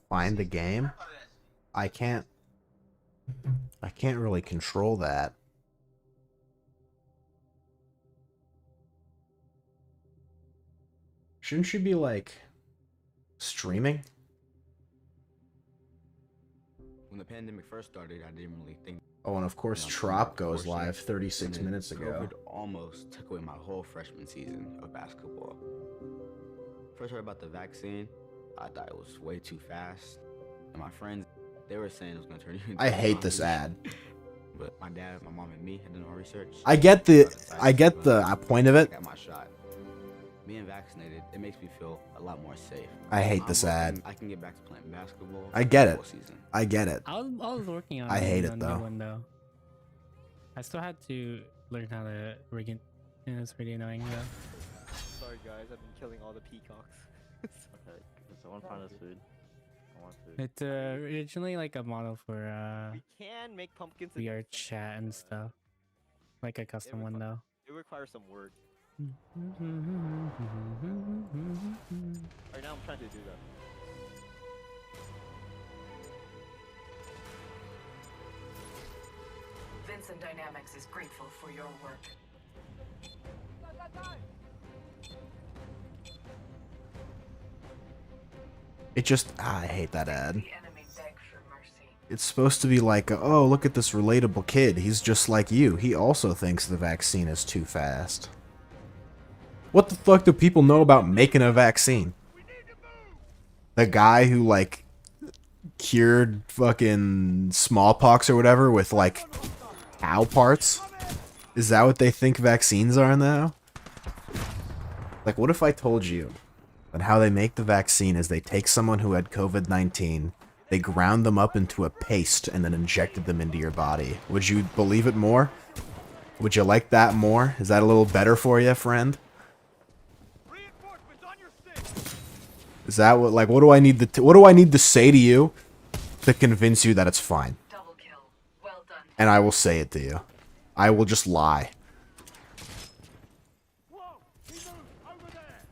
find the game, I can't really control that. Shouldn't you be like streaming? When the pandemic first started, I didn't really think. Oh, and of course, you know, Trop goes unfortunately, live 36 and then minutes ago. COVID almost took away my whole freshman season of basketball. First heard about the vaccine, I thought it was way too fast. And my friends, they were saying it was gonna turn you into I a hate this zombie. ad. But my dad, my mom, and me had done our research. I get the point of I it. got my shot. Being vaccinated, it makes me feel a lot more safe. I hate I'm this hoping ad. I can get back to playing basketball. I get it. full season. I get it. I was working on I hate a it, new though. one though. I still had to learn how to rig it, and it's pretty annoying though. Sorry guys, I've been killing all the peacocks. Okay, can someone find us food? I want food. It's originally like a model for We can make pumpkins. and VR stuff, chat and stuff, like a custom one though. It requires some work. Right now I'm trying to do that. Vincent Dynamics is grateful for your work. It just I hate that ad. The enemy beg for mercy. It's supposed to be like, oh, look at this relatable kid. He's just like you. He also thinks the vaccine is too fast. What the fuck do people know about making a vaccine? The guy who, like, cured fucking smallpox or whatever with, like, cow parts? Is that what they think vaccines are now? Like, what if I told you that how they make the vaccine is they take someone who had COVID-19, they ground them up into a paste, and then injected them into your body? Would you believe it more? Would you like that more? Is that a little better for you, friend? Is that what, like, what do I need to say to you to convince you that it's fine? Double kill. Well done. And I will say it to you. I will just lie.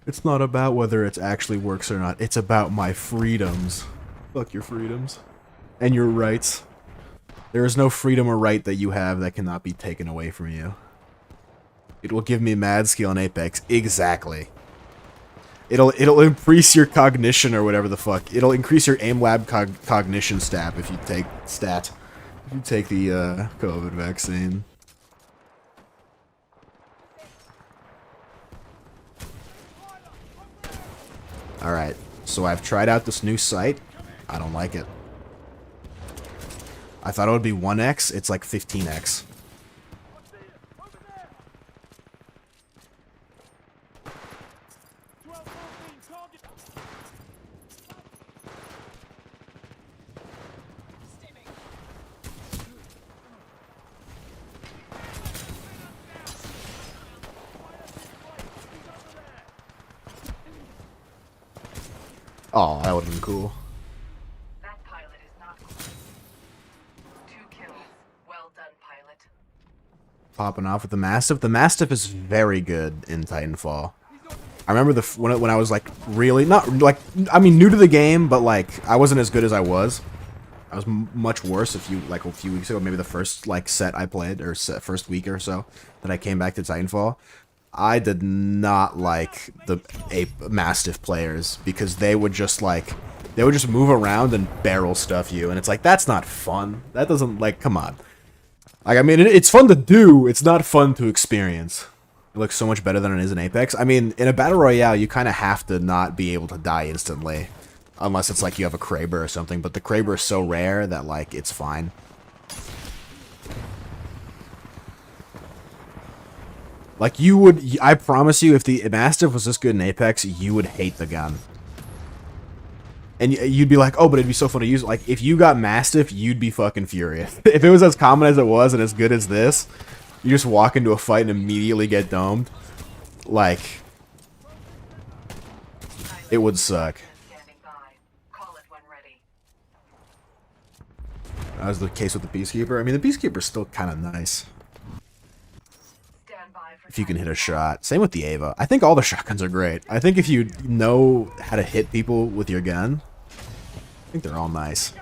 It's not about whether it actually works or not. It's about my freedoms. Fuck your freedoms. And your rights. There is no freedom or right that you have that cannot be taken away from you. It will give me mad skill in Apex. Exactly. It'll increase your cognition or whatever the fuck. It'll increase your aim lab cognition stat if you take the COVID vaccine. Alright, so I've tried out this new site. I don't like it. I thought it would be 1x, it's like 15x. Oh, that would have been cool. That pilot is not. 2 kills. Well done, pilot. Popping off with the Mastiff. The Mastiff is very good in Titanfall. I remember when I was like really not like new to the game, but like I wasn't as good as I was. I was much worse a few weeks ago, maybe the first like set I played or first week or so that I came back to Titanfall. I did not like the Mastiff players because they would just move around and barrel stuff you, and it's like that's not fun. That doesn't like come on. Like I mean, it's fun to do. It's not fun to experience. It looks so much better than it is in Apex. I mean, in a battle royale, you kind of have to not be able to die instantly, unless it's like you have a Kraber or something. But the Kraber is so rare that like it's fine. Like, I promise you, if the Mastiff was this good in Apex, you would hate the gun. And you'd be like, oh, but it'd be so fun to use. Like, if you got Mastiff, you'd be fucking furious. If it was as common as it was and as good as this, you just walk into a fight and immediately get domed. Like, it would suck. Standing by. Call it when ready. That was the case with the Peacekeeper. I mean, the Peacekeeper's still kind of nice. Stand by for If you can hit a shot. Same with the Ava. I think all the shotguns are great. I think if you know how to hit people with your gun, think they're all nice.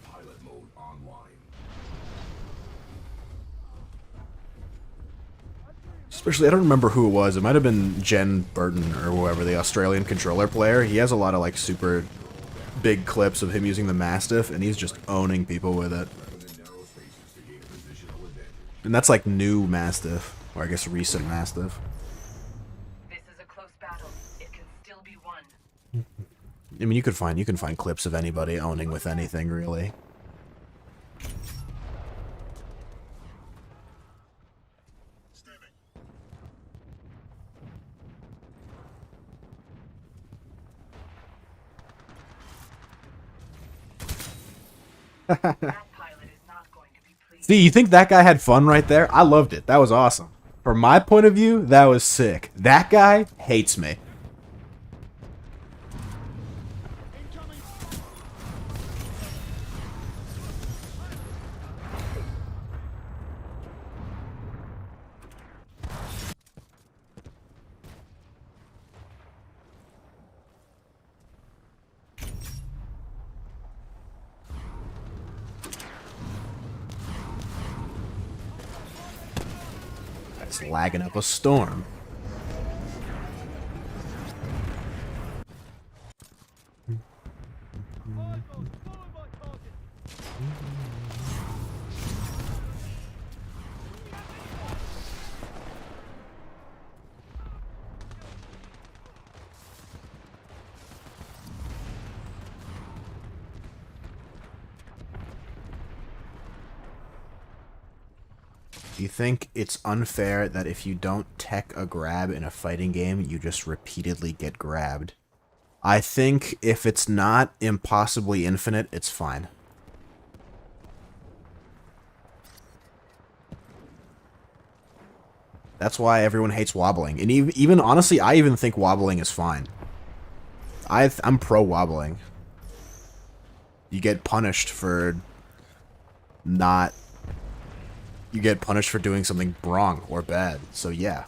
Pilot mode online. Especially, I don't remember who it was. It might have been Jen Burton or whoever, the Australian controller player. He has a lot of like super big clips of him using the Mastiff, and he's just owning people with it. And that's like new Mastiff, or I guess recent Mastiff. This is a close battle. It can still be won. I mean, you can find clips of anybody owning with anything, really. That pilot is not going to be pleased. See, you think that guy had fun right there? I loved it. That was awesome. From my point of view, that was sick. That guy hates me. That's lagging up a storm. Do you think it's unfair that if you don't tech a grab in a fighting game, you just repeatedly get grabbed? I think if it's not impossibly infinite, it's fine. That's why everyone hates wobbling. And even honestly, I even think wobbling is fine. I'm pro wobbling. You get punished for not... You get punished for doing something wrong or bad. So yeah,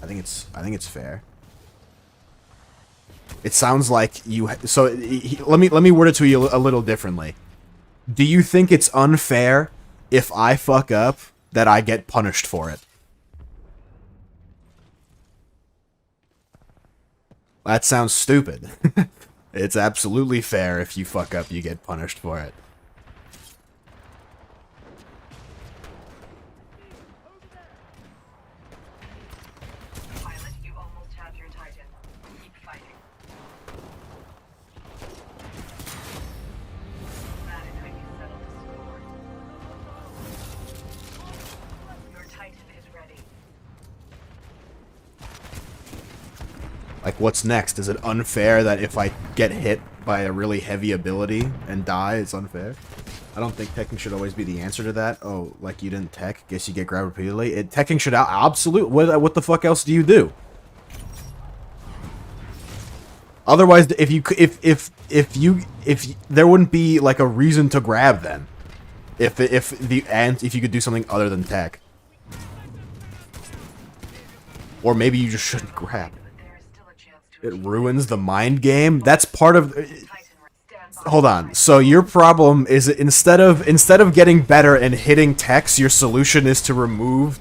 I think it's fair. It sounds like you. So let me word it to you a little differently. Do you think it's unfair if I fuck up that I get punished for it? That sounds stupid. It's absolutely fair if you fuck up, you get punished for it. Pilot, you almost have your Titan. Keep fighting. That is when you settle the score. Your Titan is ready. Like, what's next? Is it unfair that if I get hit by a really heavy ability and die, it's unfair? I don't think teching should always be the answer to that. Oh, like you didn't tech, guess you get grabbed repeatedly. Teching should absolute. What the fuck else do you do? Otherwise, if there wouldn't be like a reason to grab then. If you could do something other than tech. Or maybe you just shouldn't grab. It ruins the mind game. That's part of. Hold on. So your problem is instead of getting better and hitting techs, your solution is to remove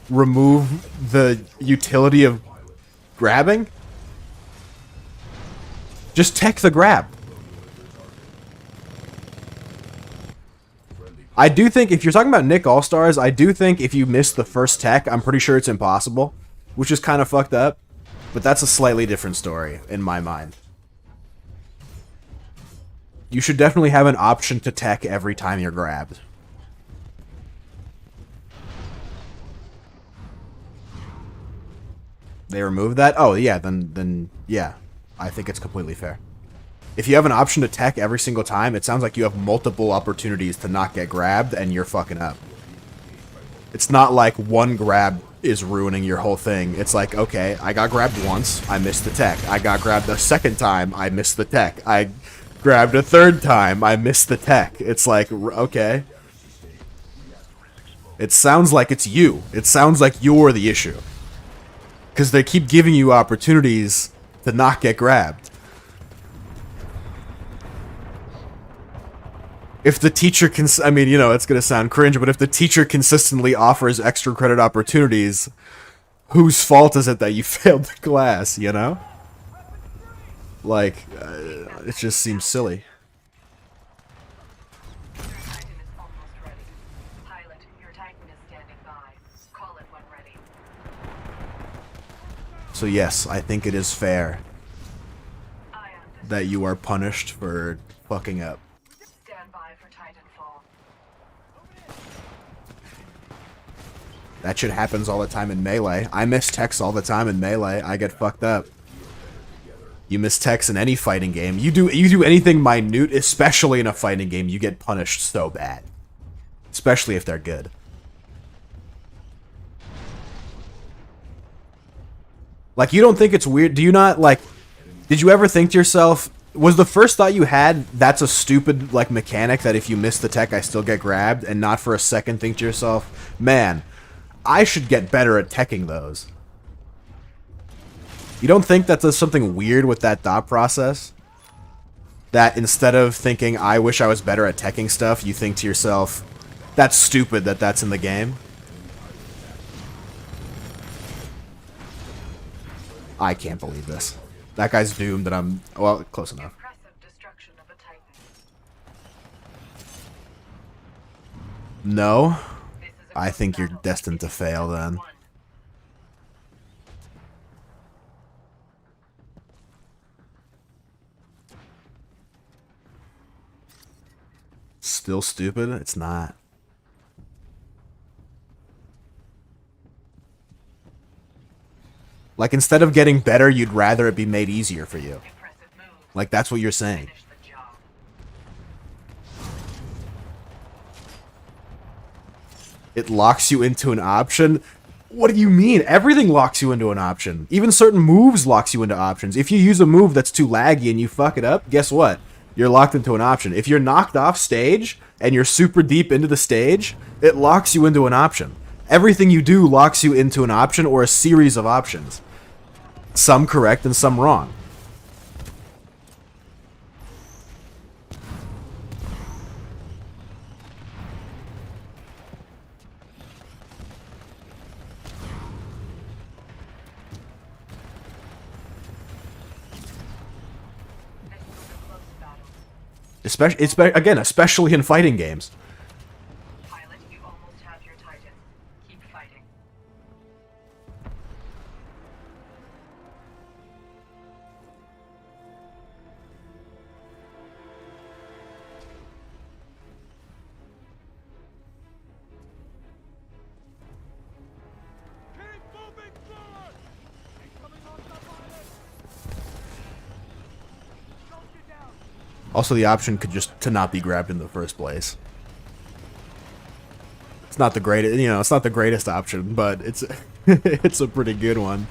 the utility of grabbing. Just tech the grab. I do think if you're talking about Nick All-Stars, I do think if you miss the first tech, I'm pretty sure it's impossible, which is kind of fucked up. But that's a slightly different story, in my mind. You should definitely have an option to tech every time you're grabbed. They removed that? Oh, yeah, then yeah. I think it's completely fair. If you have an option to tech every single time, it sounds like you have multiple opportunities to not get grabbed, and you're fucking up. It's not like one grab is ruining your whole thing. It's like, okay, I got grabbed once, I missed the tech. I got grabbed a second time, I missed the tech. I grabbed a third time, I missed the tech. It's like, okay. It sounds like it's you. It sounds like you're the issue. Because they keep giving you opportunities to not get grabbed. If the teacher I mean, you know, it's gonna sound cringe, but if the teacher consistently offers extra credit opportunities, whose fault is it that you failed the class, you know? Like, it just seems silly. Your Titan is almost ready. Pilot, your Titan is standing by. Call it when ready. So yes, I think it is fair Isnt, that you are punished for fucking up. stand by for Titanfall. That shit happens all the time in Melee. I miss techs all the time in Melee. I get fucked up. You miss techs in any fighting game. You do anything minute, especially in a fighting game, you get punished so bad. Especially if they're good. Like, you don't think it's weird? Do you not, like... Did you ever think to yourself... Was the first thought you had, that's a stupid, like, mechanic that if you miss the tech, I still get grabbed? And not for a second think to yourself, man, I should get better at teching those. You don't think that there's something weird with that thought process? That instead of thinking, I wish I was better at teching stuff, you think to yourself, that's stupid that that's in the game? I can't believe this. That guy's doomed and I'm... Well, close enough. Impressive destruction of a Titan. No? This is a I close think you're battle. destined to fail then. One. Still stupid? It's not. Like, instead of getting better, you'd rather it be made easier for you. Impressive move. Like, that's what you're saying. Finish the job. It locks you into an option? What do you mean? Everything locks you into an option. Even certain moves locks you into options. If you use a move that's too laggy and you fuck it up, guess what? You're locked into an option. If you're knocked off stage and you're super deep into the stage, it locks you into an option. Everything you do locks you into an option or a series of options. Some correct and some wrong. This was a close battle. Especially in fighting games. Pilot, you almost have your Titan. Keep fighting. Also, the option could just to not be grabbed in the first place. It's not the greatest, you know, it's not the greatest option, but it's it's a pretty good one.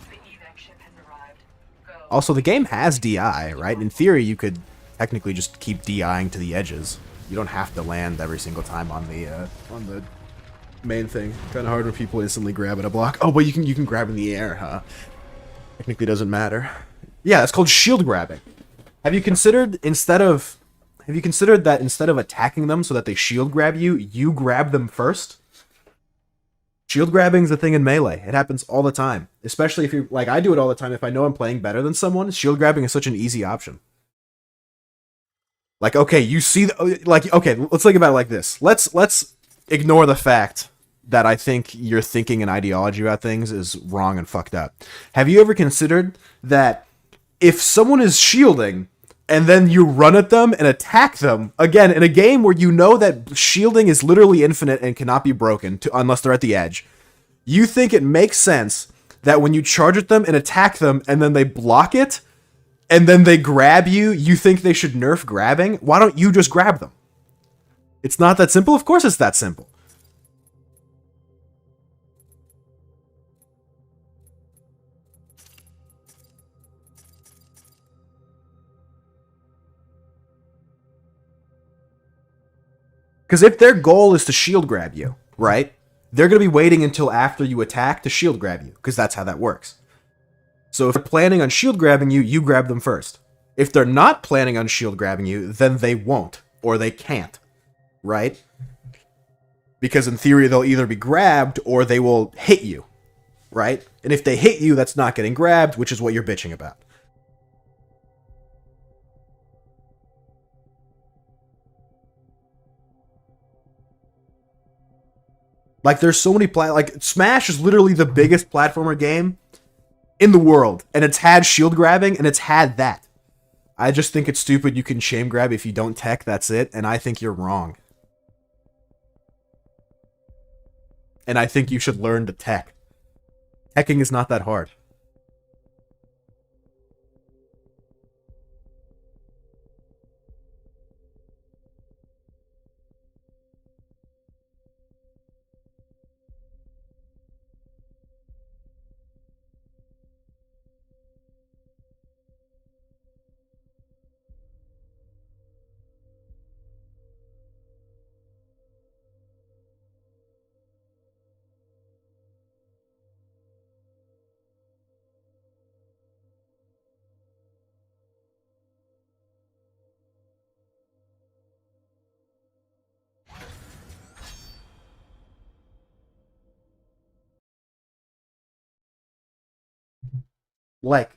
The evac ship has arrived. Go. Also, the game has DI, right? In theory, you could technically just keep DIing to the edges. You don't have to land every single time on the main thing. Kind of hard when people instantly grab at a block. Oh, but you can grab in the air, huh? Technically doesn't matter. Yeah, it's called shield grabbing. Have you considered that instead of attacking them so that they shield grab you, you grab them first? Shield grabbing's a thing in Melee. It happens all the time. Especially if you're like I do it all the time if I know I'm playing better than someone. Shield grabbing is such an easy option. Like, okay, you see okay, let's think about it like this. Let's ignore the fact that I think your thinking and ideology about things is wrong and fucked up. Have you ever considered that if someone is shielding and then you run at them and attack them, again, in a game where you know that shielding is literally infinite and cannot be broken unless they're at the edge, you think it makes sense that when you charge at them and attack them and then they block it and then they grab you, you think they should nerf grabbing? Why don't you just grab them? It's not that simple? Of course it's that simple. Because if their goal is to shield grab you, right? They're going to be waiting until after you attack to shield grab you, because that's how that works. So if they're planning on shield grabbing you, you grab them first. If they're not planning on shield grabbing you, then they won't, or they can't, right? Because in theory, they'll either be grabbed or they will hit you, right? And if they hit you, that's not getting grabbed, which is what you're bitching about. Like, there's so many like, Smash is literally the biggest platformer game in the world, and it's had shield grabbing, and it's had that. I just think it's stupid you can shame grab if you don't tech, that's it, and I think you're wrong. And I think you should learn to tech. Teching is not that hard.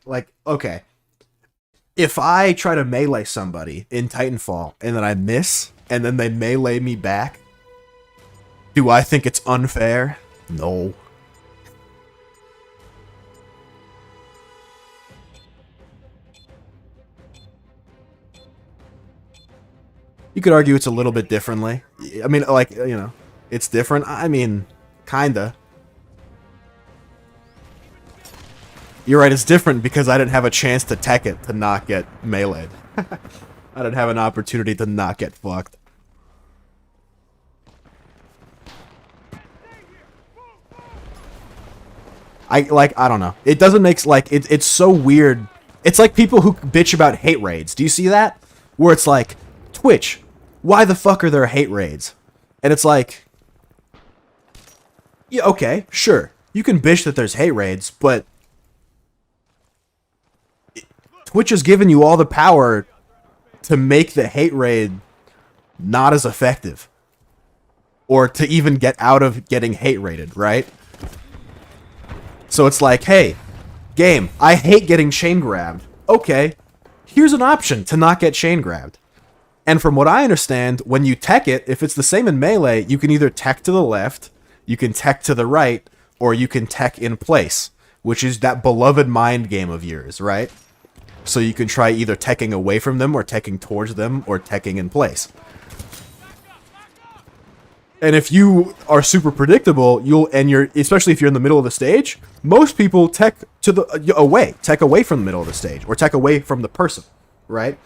Like, okay. If I try to melee somebody in Titanfall, and then I miss, and then they melee me back, do I think it's unfair? No. You could argue it's a little bit differently. I mean, like, you know, it's different. I mean, kinda. You're right, it's different because I didn't have a chance to tech it to not get meleeed. I didn't have an opportunity to not get fucked. I don't know. It doesn't make, like, it's so weird. It's like people who bitch about hate raids. Do you see that? Where it's like, Twitch, why the fuck are there hate raids? And it's like, yeah, okay, sure. You can bitch that there's hate raids, but Twitch has given you all the power to make the hate raid not as effective. Or to even get out of getting hate raided, right? So it's like, hey, game, I hate getting chain grabbed. Okay, here's an option to not get chain grabbed. And from what I understand, when you tech it, if it's the same in Melee, you can either tech to the left, you can tech to the right, or you can tech in place, which is that beloved mind game of yours, right? So you can try either teching away from them, or teching towards them, or teching in place. And if you are super predictable, especially if you're in the middle of the stage, most people tech to the tech away from the middle of the stage, or tech away from the person, right?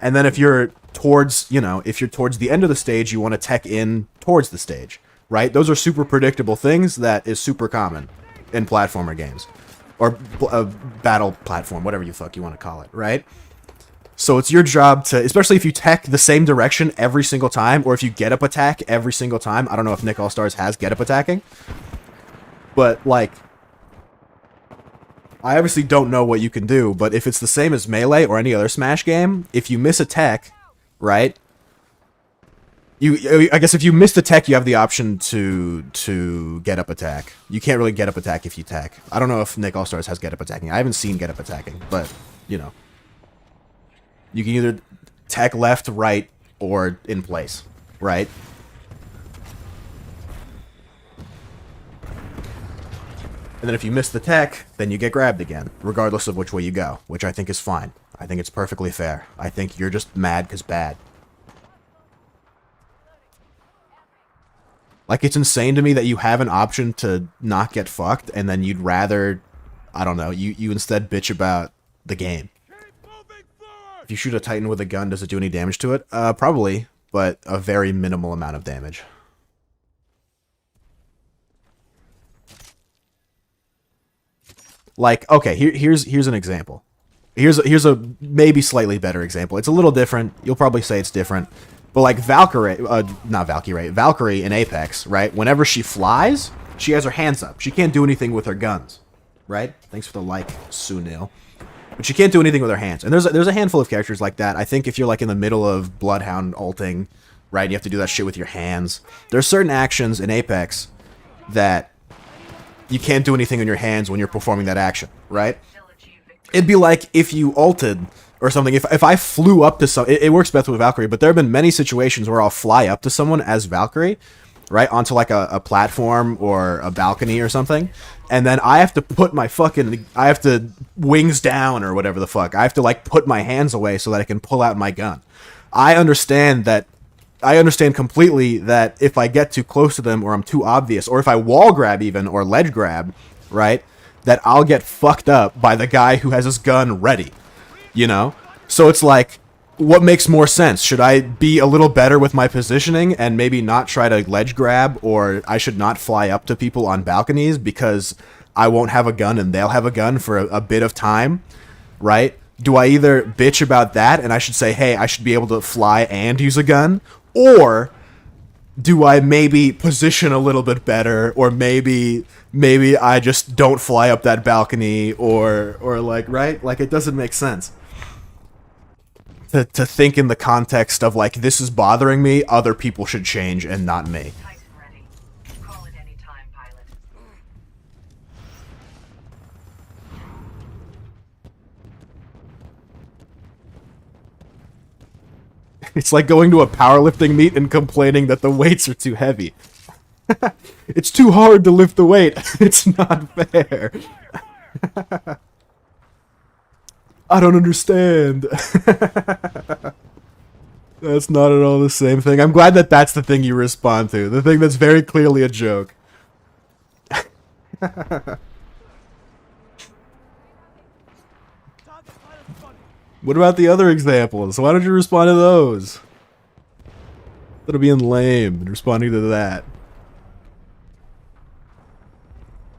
And then if you're towards, if you're towards the end of the stage, you want to tech in towards the stage, right? Those are super predictable things that is super common in platformer games. Or battle platform, whatever you fuck you want to call it, right? So it's your job to, especially if you tech the same direction every single time, or if you get up attack every single time. I don't know if Nick All-Stars has get up attacking. But, like, I obviously don't know what you can do, but if it's the same as Melee or any other Smash game, if you miss a tech, right? I guess if you miss the tech, you have the option to get up attack. You can't really get up attack if you tech. I don't know if Nick All-Stars has get up attacking. I haven't seen get up attacking, but, you can either tech left, right, or in place, right? And then if you miss the tech, then you get grabbed again, regardless of which way you go, which I think is fine. I think it's perfectly fair. I think you're just mad because bad. Like, it's insane to me that you have an option to not get fucked, and then you'd rather, I don't know, you instead bitch about the game. If you shoot a Titan with a gun, does it do any damage to it? Probably, but a very minimal amount of damage. Like, okay, here's an example. Here's a maybe slightly better example. It's a little different. You'll probably say it's different. But like Valkyrie in Apex, right? Whenever she flies, she has her hands up. She can't do anything with her guns, right? Thanks for the like, Sunil. But you can't do anything with her hands. And there's a handful of characters like that. I think if you're like in the middle of Bloodhound ulting, right, you have to do that shit with your hands. There's certain actions in Apex that you can't do anything in your hands when you're performing that action, right? It'd be like if you ulted or something. If I flew up to some... It works best with Valkyrie, but there have been many situations where I'll fly up to someone as Valkyrie, right, onto like a platform or a balcony or something, and then I have to put my fucking... I have to wings down or whatever the fuck. I have to like put my hands away so that I can pull out my gun. I understand completely that if I get too close to them or I'm too obvious, or if I wall grab even, or ledge grab, right, that I'll get fucked up by the guy who has his gun ready, you know? So it's like, what makes more sense? Should I be a little better with my positioning and maybe not try to ledge grab, or I should not fly up to people on balconies because I won't have a gun and they'll have a gun for a bit of time, right? Do I either bitch about that and I should say, hey, I should be able to fly and use a gun? Or do I maybe position a little bit better, or maybe I just don't fly up that balcony, or like, right? Like, it doesn't make sense to think in the context of like, this is bothering me, other people should change and not me. Titan ready. Call it any time, pilot. It's like going to a powerlifting meet and complaining that the weights are too heavy. It's too hard to lift the weight. It's not fair. I don't understand. That's not at all the same thing. I'm glad that that's the thing you respond to. The thing that's very clearly a joke. What about the other examples? Why don't you respond to those? Instead of being lame and responding to that.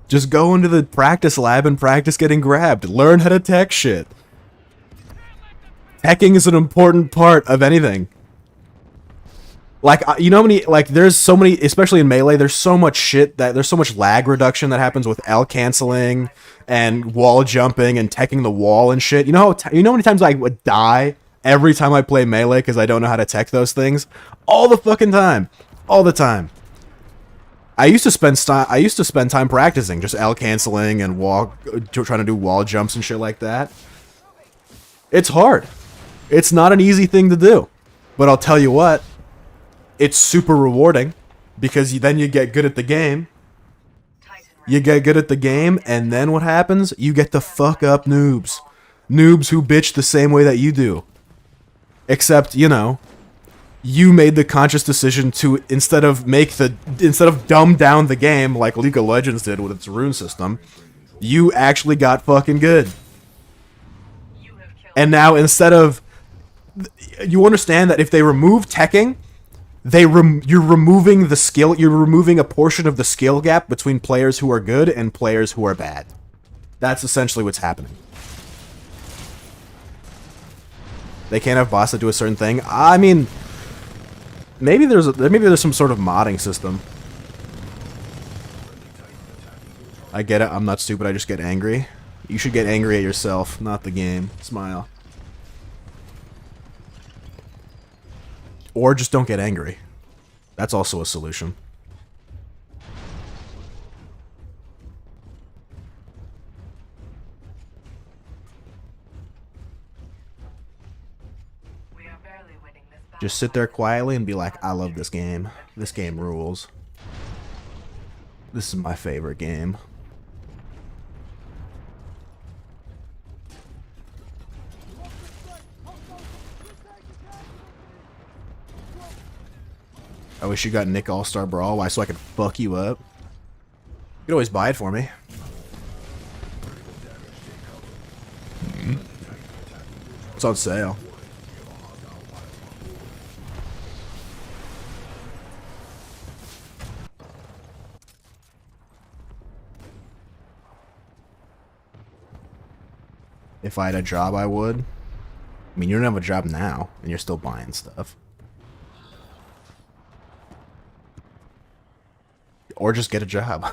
Just go into the practice lab and practice getting grabbed. Learn how to tech shit. Teching is an important part of anything. Like, you know how many, like, there's so many, especially in Melee, there's so much shit that, there's so much lag reduction that happens with L canceling and wall jumping and teching the wall and shit. You know how many times I would die every time I play Melee because I don't know how to tech those things? All the fucking time. All the time. I used to spend time practicing, just L canceling and trying to do wall jumps and shit like that. It's hard. It's not an easy thing to do. But I'll tell you what, it's super rewarding, because then you get good at the game. You get good at the game, and then what happens? You get to fuck up noobs. Noobs who bitch the same way that you do. Except, you know, you made the conscious decision to, instead of dumb down the game like League of Legends did with its rune system, you actually got fucking good. And now instead of... You understand that if they remove teching, you're removing the skill, you're removing a portion of the skill gap between players who are good and players who are bad. That's essentially what's happening. They can't have bots that do a certain thing. I mean, maybe there's some sort of modding system. I get it. I'm not stupid. I just get angry. You should get angry at yourself, not the game. Smile. Or just don't get angry. That's also a solution. We are barely winning this battle. Just sit there quietly and be like, I love this game. This game rules. This is my favorite game. I wish you got Nick All-Star Brawl. Why? So I could fuck you up. You could always buy it for me. It's on sale. If I had a job, I would. I mean, you don't have a job now, and you're still buying stuff. Or just get a job.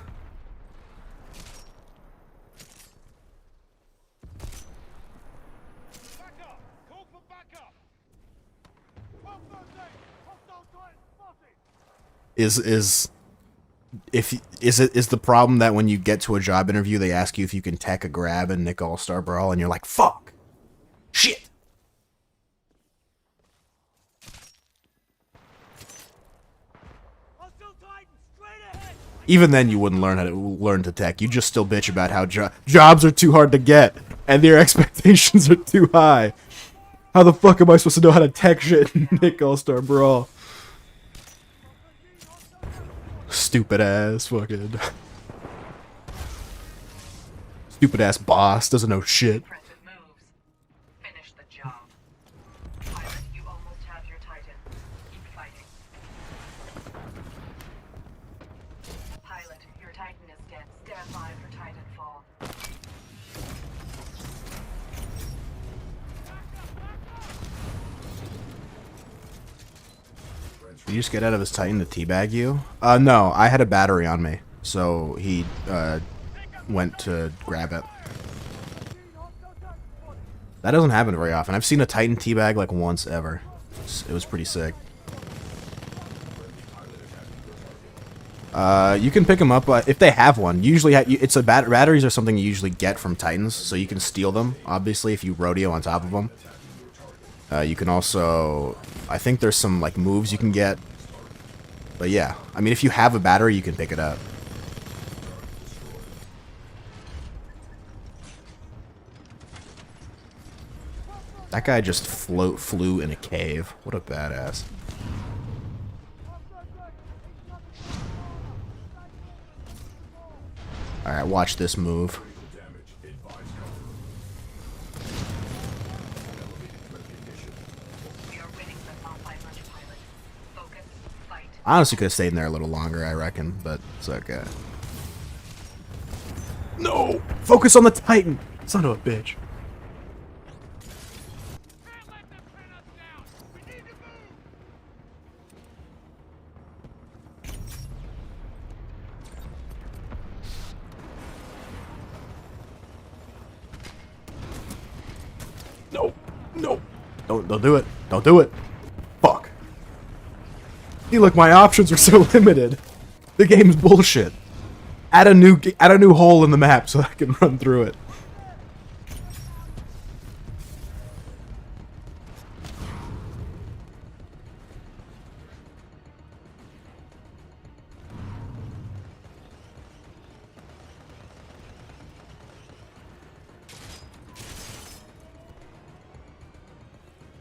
Is the problem that when you get to a job interview they ask you if you can tech a grab in Nick All-Star Brawl and you're like, fuck, shit. Even then you wouldn't learn to tech. You just still bitch about how jobs are too hard to get and your expectations are too high. How the fuck am I supposed to know how to tech shit in Nick All-Star Brawl? Stupid ass fucking stupid ass boss doesn't know shit. Impressive moves. Finish the job. Pilot, you almost have your Titan. Keep fighting. Pilot, your Titan is dead. Stand by for Titanfall. Did you just get out of his Titan to teabag you? No, I had a battery on me, so he went to grab it. That doesn't happen very often. I've seen a Titan teabag like once ever. It was pretty sick. You can pick them up if they have one. Usually, it's batteries are something you usually get from Titans, so you can steal them. Obviously, if you rodeo on top of them. You can also, I think there's some like moves you can get. But yeah, I mean, if you have a battery, you can pick it up. That guy just flew in a cave. What a badass. Alright, watch this move. I honestly could have stayed in there a little longer, I reckon, but it's okay. No! Focus on the Titan! Son of a bitch. No! No! Don't do it! Don't do it! Fuck. See, look, my options are so limited. The game's bullshit. Add a new hole in the map so I can run through it.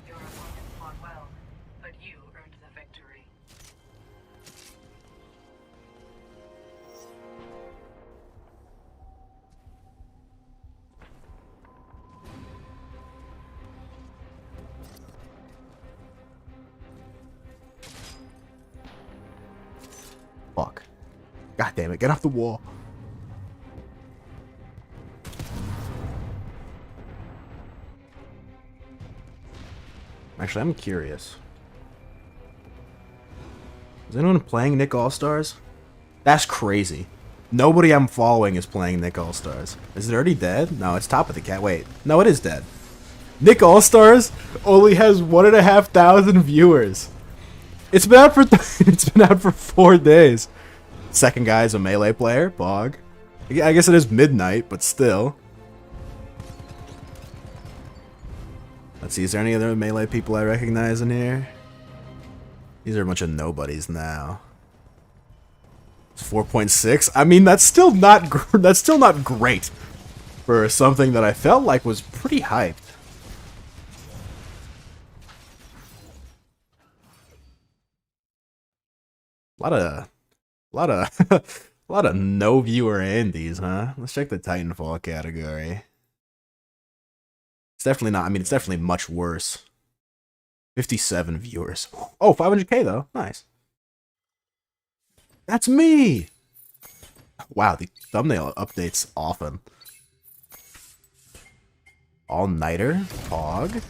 Your opponent fought well, but you earned the victory. Fuck. God damn it, get off the wall. Actually, I'm curious. Is anyone playing Nick All-Stars? That's crazy. Nobody I'm following is playing Nick All-Stars. Is it already dead? No, it's top of the cat. Wait. No, it is dead. Nick All-Stars only has 1,500 viewers. It's been out for it's been out for 4 days. Second guy is a melee player, Bog. I guess it is midnight, but still. Let's see, is there any other melee people I recognize in here? These are a bunch of nobodies now. It's 4.6. I mean, that's still not great for something that I felt like was pretty hyped. A lot of no viewer Andes, huh? Let's check the Titanfall category. It's definitely not. I mean, it's definitely much worse. 57 viewers. Oh, 500k though. Nice. That's me. Wow, the thumbnail updates often. All-nighter. Hog.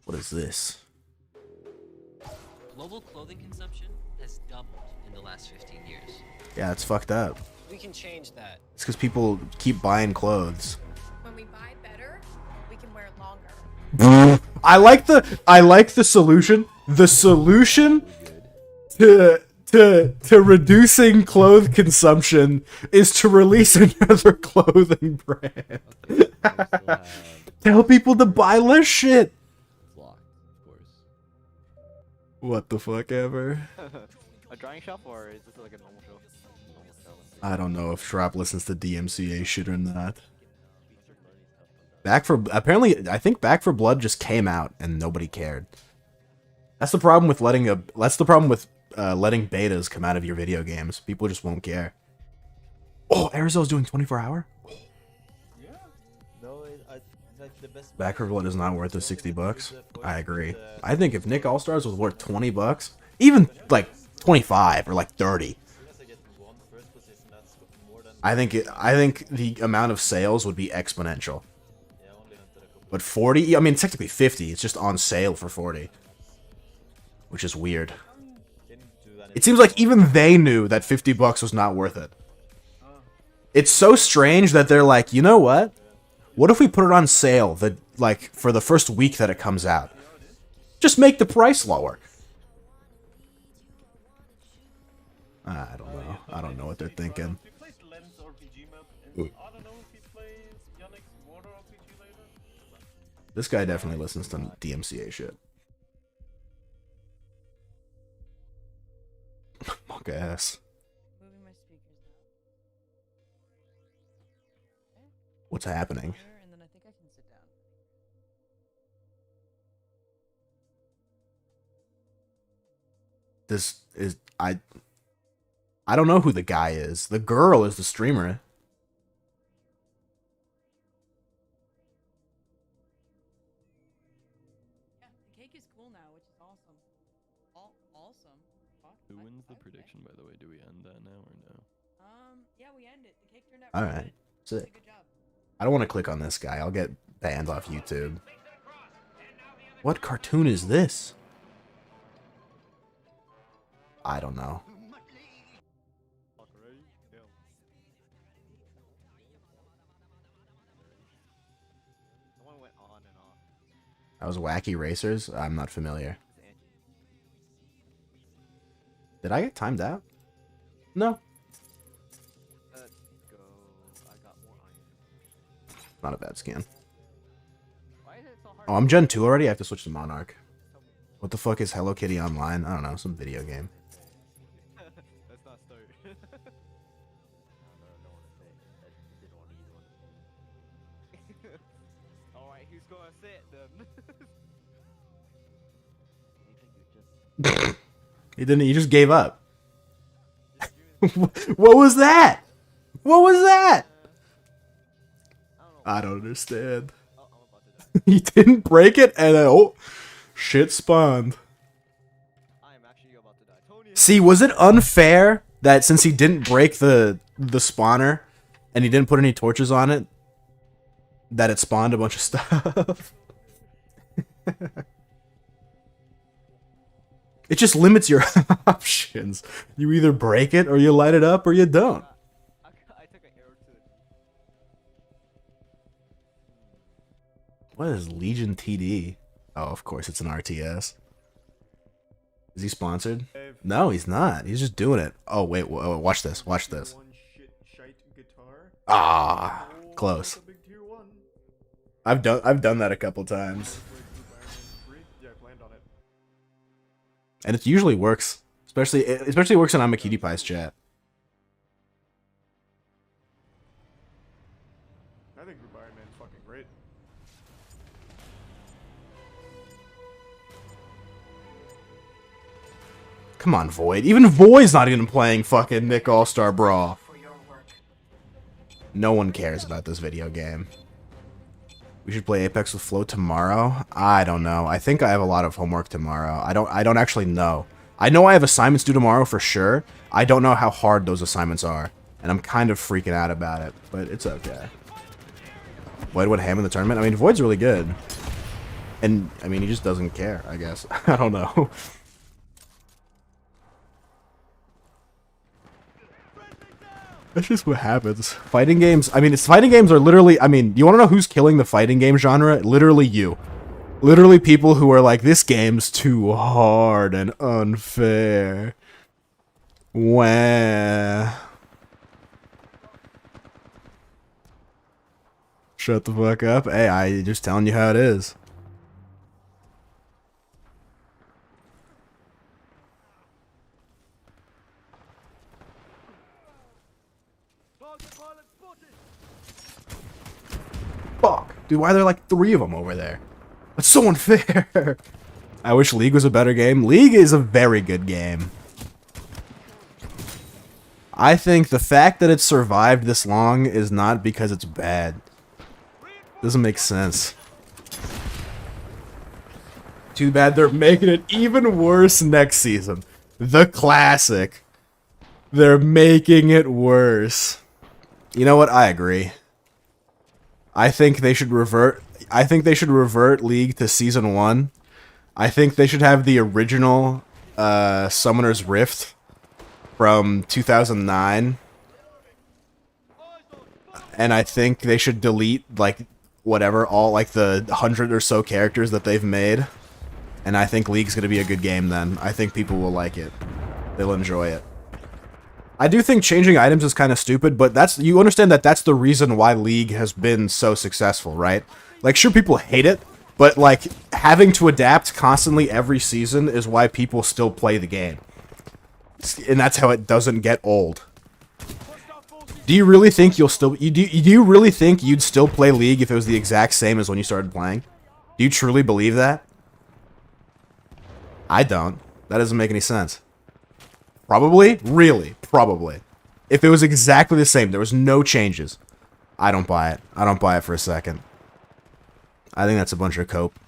What is this? Global clothing consumption has doubled in the last 15 years. Yeah, it's fucked up. We can change that. It's because people keep buying clothes. When we buy better, we can wear it longer. I like the solution the solution to reducing clothes consumption is to release another clothing brand. Tell people to buy less shit. What the fuck ever? A drying shop, or is this like a normal show? I don't know if Shrap listens to DMCA shit or not. Apparently, I think Back for Blood just came out and nobody cared. That's the problem with letting letting betas come out of your video games. People just won't care. Oh, Arizona's doing 24-hour? Yeah. No, like the best Back for Blood is not worth the $60. I agree. I think if Nick All-Stars was worth $20, even like 25 or like 30, I think the amount of sales would be exponential. But 40, I mean technically 50, it's just on sale for 40. Which is weird. It seems like even they knew that $50 was not worth it. It's so strange that they're like, you know what? What if we put it on sale for the first week that it comes out? Just make the price lower. I don't know. I don't know what they're thinking. This guy definitely listens to DMCA shit. Monk ass. What's happening? This is I don't know who the guy is. The girl is the streamer. Who wins the prediction, by the way? Do we end that now or no? Yeah, we end it. The cake turned out All right, sick. I don't want to click on this guy. I'll get banned off YouTube. What cartoon is this? I don't know. That was Wacky Racers? I'm not familiar. Did I get timed out? No. Not a bad skin. Oh, I'm Gen 2 already? I have to switch to Monarch. What the fuck is Hello Kitty Online? I don't know, some video game. Let's not start. Alright, who's gonna say it then? He didn't, he just gave up. What was that? What was that? I don't understand. He didn't break it and oh, shit spawned. See, was it unfair that since he didn't break the spawner and he didn't put any torches on it, that it spawned a bunch of stuff? It just limits your options. You either break it or you light it up or you don't. What is Legion TD? Oh, of course, it's an RTS. Is he sponsored? No, he's not. He's just doing it. Oh, wait, watch this. Watch this. Ah, close. I've done that a couple times. And it usually works. Especially works in AmaKittyPie's chat. I think Iron Man's fucking great. Come on, Void. Even Void's not even playing fucking Nick All-Star Brawl. No one cares about this video game. We should play Apex with Flo tomorrow? I don't know. I think I have a lot of homework tomorrow. I don't actually know. I know I have assignments due tomorrow for sure. I don't know how hard those assignments are. And I'm kind of freaking out about it, but it's okay. Void went ham in the tournament? I mean, Void's really good. And, I mean, he just doesn't care, I guess. I don't know. That's just what happens. Fighting games, I mean, fighting games are literally, I mean, you want to know who's killing the fighting game genre? Literally you. Literally people who are like, this game's too hard and unfair. Wah. Shut the fuck up. Hey, I just telling you how it is. Fuck. Dude, why are there like 3 of them over there? That's so unfair. I wish League was a better game. League is a very good game. I think the fact that it survived this long is not because it's bad. Doesn't make sense. Too bad they're making it even worse next season. The classic. They're making it worse. You know what? I agree. I think they should revert. I think they should revert League to Season 1. I think they should have the original Summoner's Rift from 2009. And I think they should delete, like, whatever, all, like, the 100 or so characters that they've made. And I think League's gonna be a good game then. I think people will like it. They'll enjoy it. I do think changing items is kind of stupid, but that's, you understand that that's the reason why League has been so successful, right? Like, sure, people hate it, but, like, having to adapt constantly every season is why people still play the game. And that's how it doesn't get old. Do you really think you'll still... do you really think you'd still play League if it was the exact same as when you started playing? Do you truly believe that? I don't. That doesn't make any sense. Probably? Really? Probably. If it was exactly the same, there was no changes, I don't buy it. I don't buy it for a second. I think that's a bunch of cope.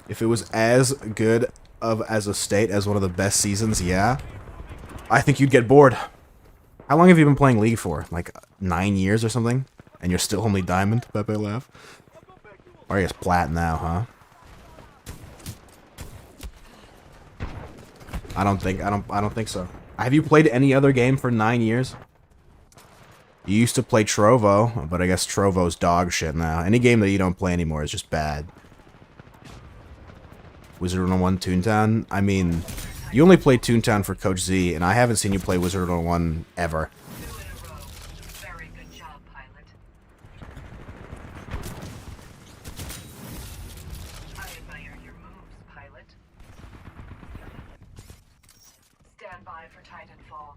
If it was as good as a state as one of the best seasons, yeah. I think you'd get bored. How long have you been playing League for? Like 9 years or something? And you're still only Diamond? Pepe laugh. Or I guess Plat now, huh? I don't think so. Have you played any other game for 9 years? You used to play Trovo, but I guess Trovo's dog shit now. Any game that you don't play anymore is just bad. Wizard 101 Toontown? I mean, you only played Toontown for Coach Z, and I haven't seen you play Wizard 101 ever. Very good job, pilot. I admire your moves, pilot. Stand by for Titanfall.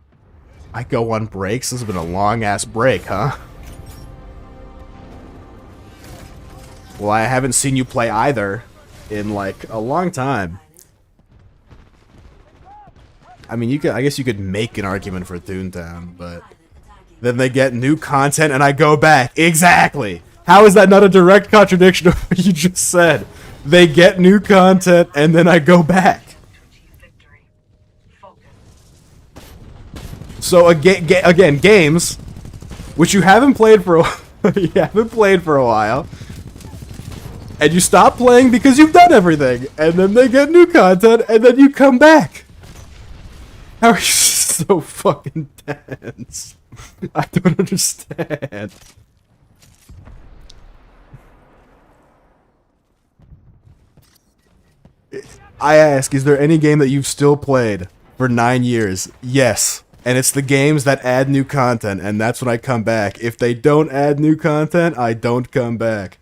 I go on breaks? This has been a long-ass break, huh? Well, I haven't seen you play either in, like, a long time. I mean, I guess you could make an argument for Toontown, but then they get new content and I go back. Exactly! How is that not a direct contradiction of what you just said? They get new content and then I go back. So again, games, which you haven't played for a while, and you stop playing because you've done everything, and then they get new content, and then you come back. How are you so fucking tense? I don't understand. I ask, is there any game that you've still played for 9 years? Yes. And it's the games that add new content, and that's when I come back. If they don't add new content, I don't come back.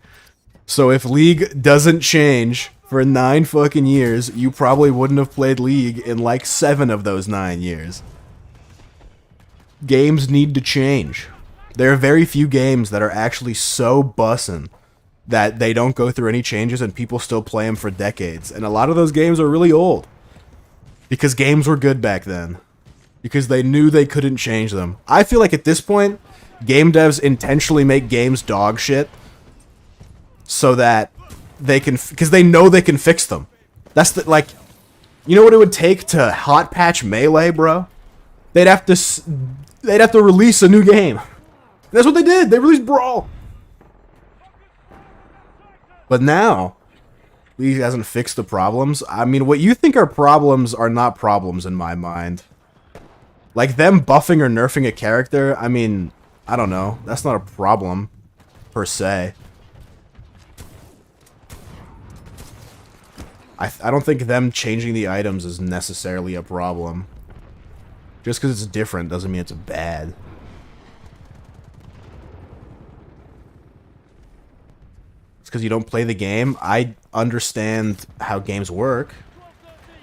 So if League doesn't change for 9 fucking years, you probably wouldn't have played League in like 7 of those 9 years. Games need to change. There are very few games that are actually so bussin' that they don't go through any changes and people still play them for decades. And a lot of those games are really old. Because games were good back then. Because they knew they couldn't change them. I feel like at this point, game devs intentionally make games dog shit so that they can, because they know they can fix them. That's the, like, you know what it would take to hot patch Melee, bro? They'd have to release a new game. That's what they did. They released Brawl. But now, League hasn't fixed the problems. I mean, what you think are problems are not problems in my mind. Like, them buffing or nerfing a character, I mean, I don't know. That's not a problem. per se. I don't think them changing the items is necessarily a problem. Just because it's different doesn't mean it's bad. It's because you don't play the game. I understand how games work.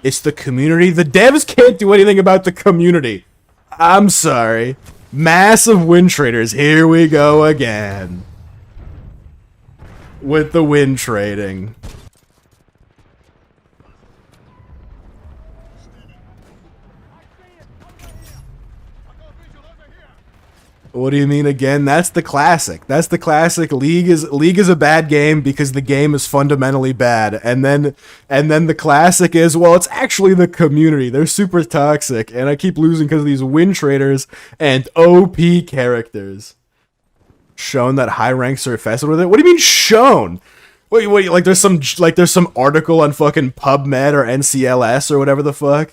It's the community. The devs can't do anything about the community. I'm sorry. Massive win traders. Here we go again. With the win trading. What do you mean again? That's the classic. That's the classic. League is a bad game because the game is fundamentally bad. And then the classic is, well, it's actually the community. They're super toxic and I keep losing because of these win traders and OP characters. Shown that high ranks are infested with it? What do you mean shown? Wait, like there's some article on fucking PubMed or NCLS or whatever the fuck?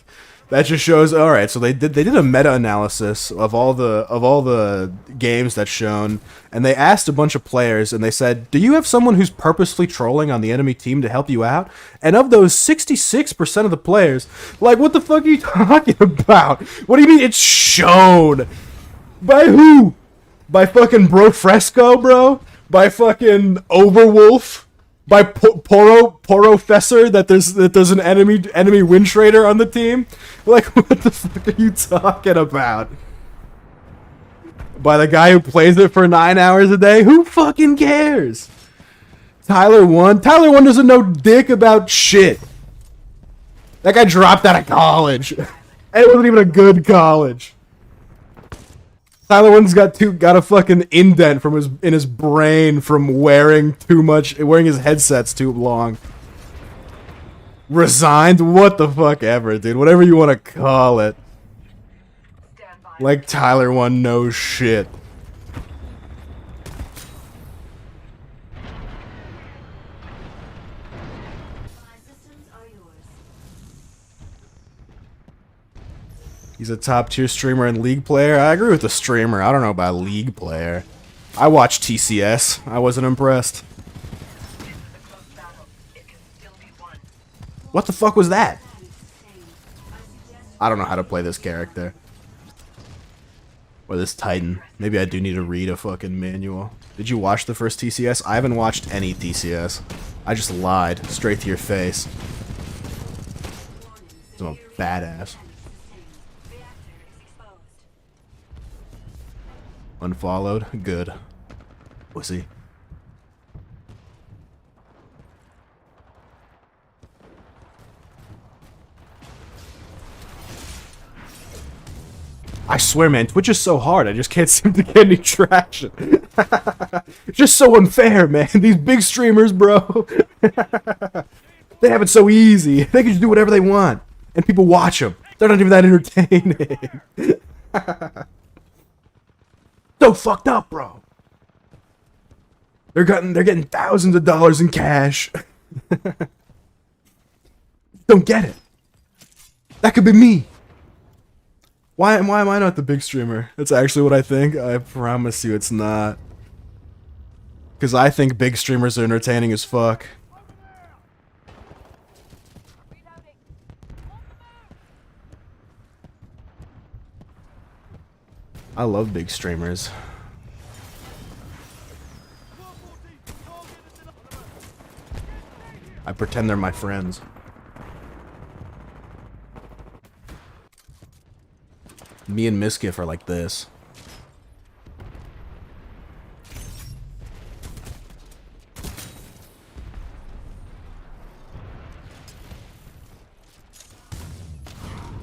That just shows. All right, so they did a meta-analysis of all the games that's shown, and they asked a bunch of players, and they said, "Do you have someone who's purposely trolling on the enemy team to help you out?" And of those, 66% of the players, like, what the fuck are you talking about? What do you mean it's shown? By who? By fucking Bro Fresco, bro? By fucking Overwolf? By Porofessor that there's an enemy win trader on the team? Like, what the fuck are you talking about? By the guy who plays it for 9 hours a day? Who fucking cares? Tyler 1? Tyler 1 doesn't know dick about shit. That guy dropped out of college. It wasn't even a good college. Tyler One's got a fucking indent in his brain from wearing his headsets too long. Resigned? What the fuck ever, dude. Whatever you want to call it. Like Tyler One knows shit. He's a top tier streamer and league player. I agree with the streamer. I don't know about league player. I watched TCS. I wasn't impressed. What the fuck was that? I don't know how to play this character. Or this Titan. Maybe I do need to read a fucking manual. Did you watch the first TCS? I haven't watched any TCS. I just lied straight to your face. I'm a badass. Unfollowed? Good. Pussy. I swear, man, Twitch is so hard. I just can't seem to get any traction. It's just so unfair, man. These big streamers, bro. They have it so easy. They can just do whatever they want. And people watch them. They're not even that entertaining. So fucked up, bro. They're getting thousands of dollars in cash. Don't get it. That could be me. Why am I not the big streamer? That's actually what I think. I promise you it's not. Because I think big streamers are entertaining as fuck. I love big streamers. I pretend they're my friends. Me and Miskiff are like this.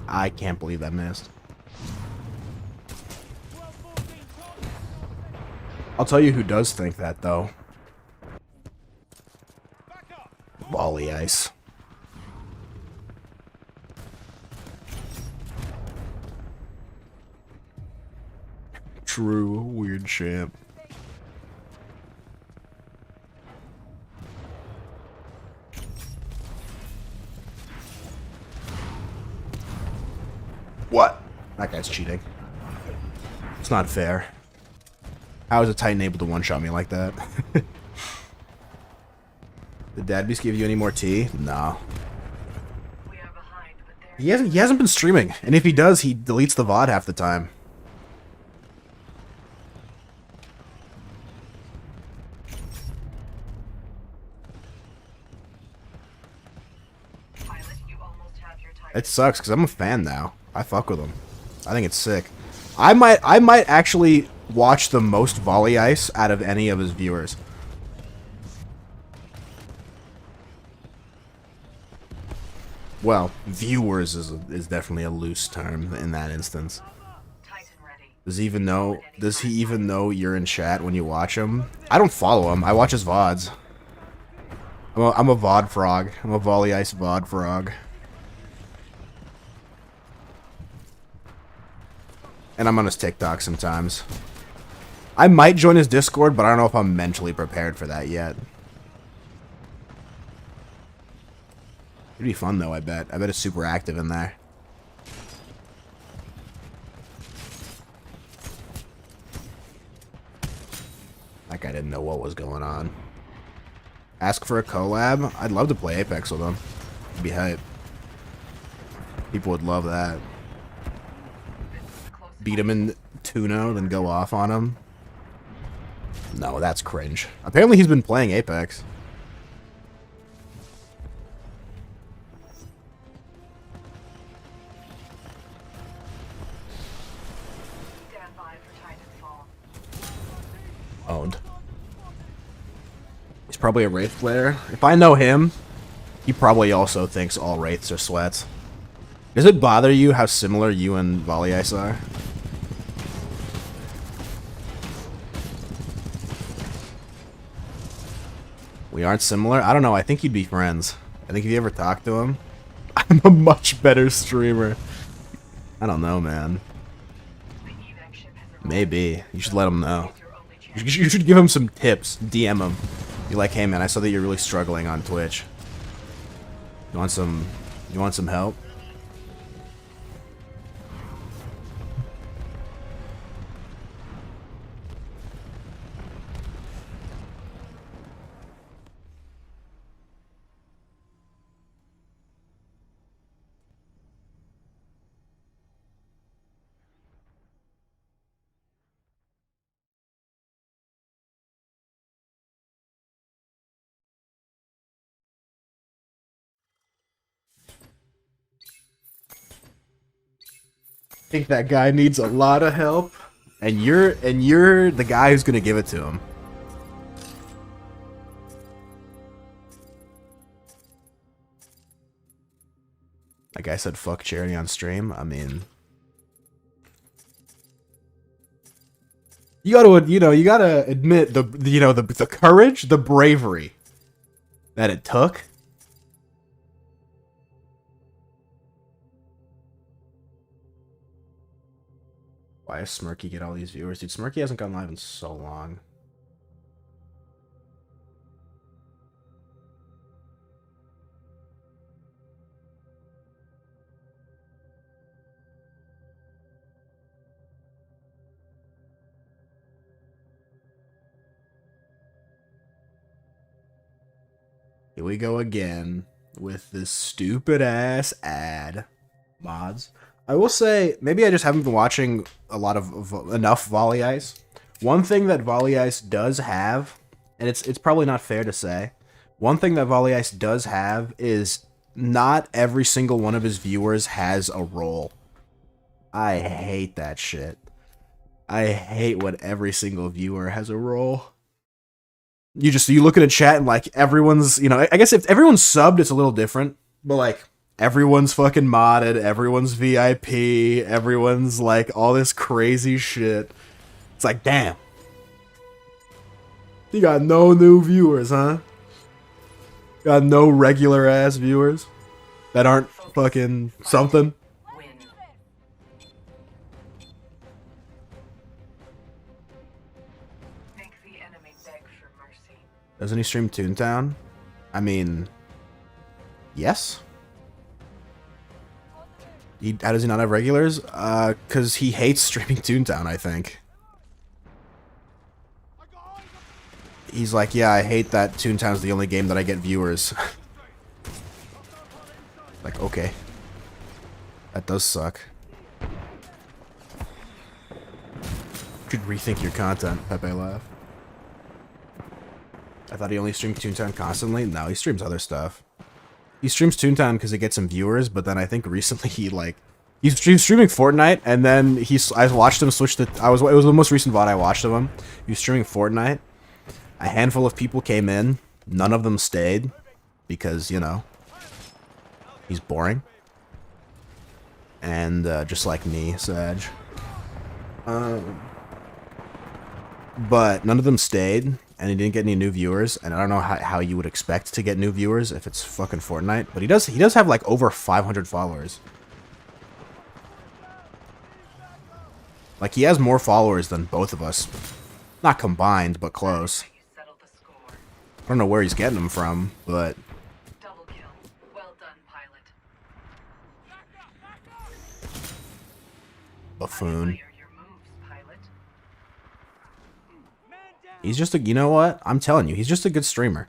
I can't believe that missed. I'll tell you who does think that, though. Volley Ice. True weird champ. What? That guy's cheating. It's not fair. How is a Titan able to one-shot me like that? Did Dad Beast give you any more tea? No. He hasn't been streaming, and if he does, he deletes the VOD half the time. It sucks because I'm a fan now. I fuck with him. I think it's sick. I might actually watch the most volley ice out of any of his viewers. Well, viewers is definitely a loose term in that instance. Does he even know you're in chat when you watch him? I don't follow him. I watch his VODs. I'm a VOD frog. I'm a volley ice VOD frog. And I'm on his TikTok sometimes. I might join his Discord, but I don't know if I'm mentally prepared for that yet. It'd be fun though, I bet. I bet it's super active in there. That guy didn't know what was going on. Ask for a collab? I'd love to play Apex with him. It'd be hype. People would love that. Beat him in Tuno, then go off on him. No, that's cringe. Apparently he's been playing Apex. Owned. He's probably a Wraith player. If I know him, he probably also thinks all Wraiths are sweats. Does it bother you how similar you and Volley Ice are? We aren't similar? I don't know. I think you'd be friends. I think if you ever talk to him, I'm a much better streamer. I don't know, man. Maybe. You should let him know. You should give him some tips. DM him. Be like, hey man, I saw that you're really struggling on Twitch. You want some help? I think that guy needs a lot of help, and you're the guy who's gonna give it to him. Like I said, fuck charity on stream. I mean, you gotta admit the courage, the bravery that it took. Why does Smirky get all these viewers? Dude, Smirky hasn't gone live in so long. Here we go again with this stupid ass ad. Mods. I will say, maybe I just haven't been watching a lot of enough Volley Ice. One thing that Volley Ice does have, and it's probably not fair to say, one thing that Volley Ice does have is not every single one of his viewers has a role. I hate that shit. I hate when every single viewer has a role. You look at a chat and like everyone's, I guess if everyone's subbed, it's a little different, but like everyone's fucking modded, everyone's VIP, everyone's like all this crazy shit. It's like, damn. You got no new viewers, huh? Got no regular ass viewers that aren't fucking something. Doesn't he stream Toontown? I mean, yes. How does he not have regulars? Because he hates streaming Toontown, I think. He's like, yeah, I hate that Toontown's the only game that I get viewers. Like, okay. That does suck. You should rethink your content, Pepe laugh. I thought he only streamed Toontown constantly. No, he streams other stuff. He streams Toontown because it gets some viewers, but then I think recently he's streaming Fortnite, and then I watched him switch to it was the most recent VOD I watched of him. He was streaming Fortnite. A handful of people came in, none of them stayed because, you know, he's boring. And just like me, Sag. But none of them stayed, and he didn't get any new viewers, and I don't know how you would expect to get new viewers if it's fucking Fortnite, but he does have like over 500 followers. Like, he has more followers than both of us. Not combined, but close. I don't know where he's getting them from, but... Double kill. Well done, pilot. Buffoon. He's just a... You know what? I'm telling you, he's just a good streamer.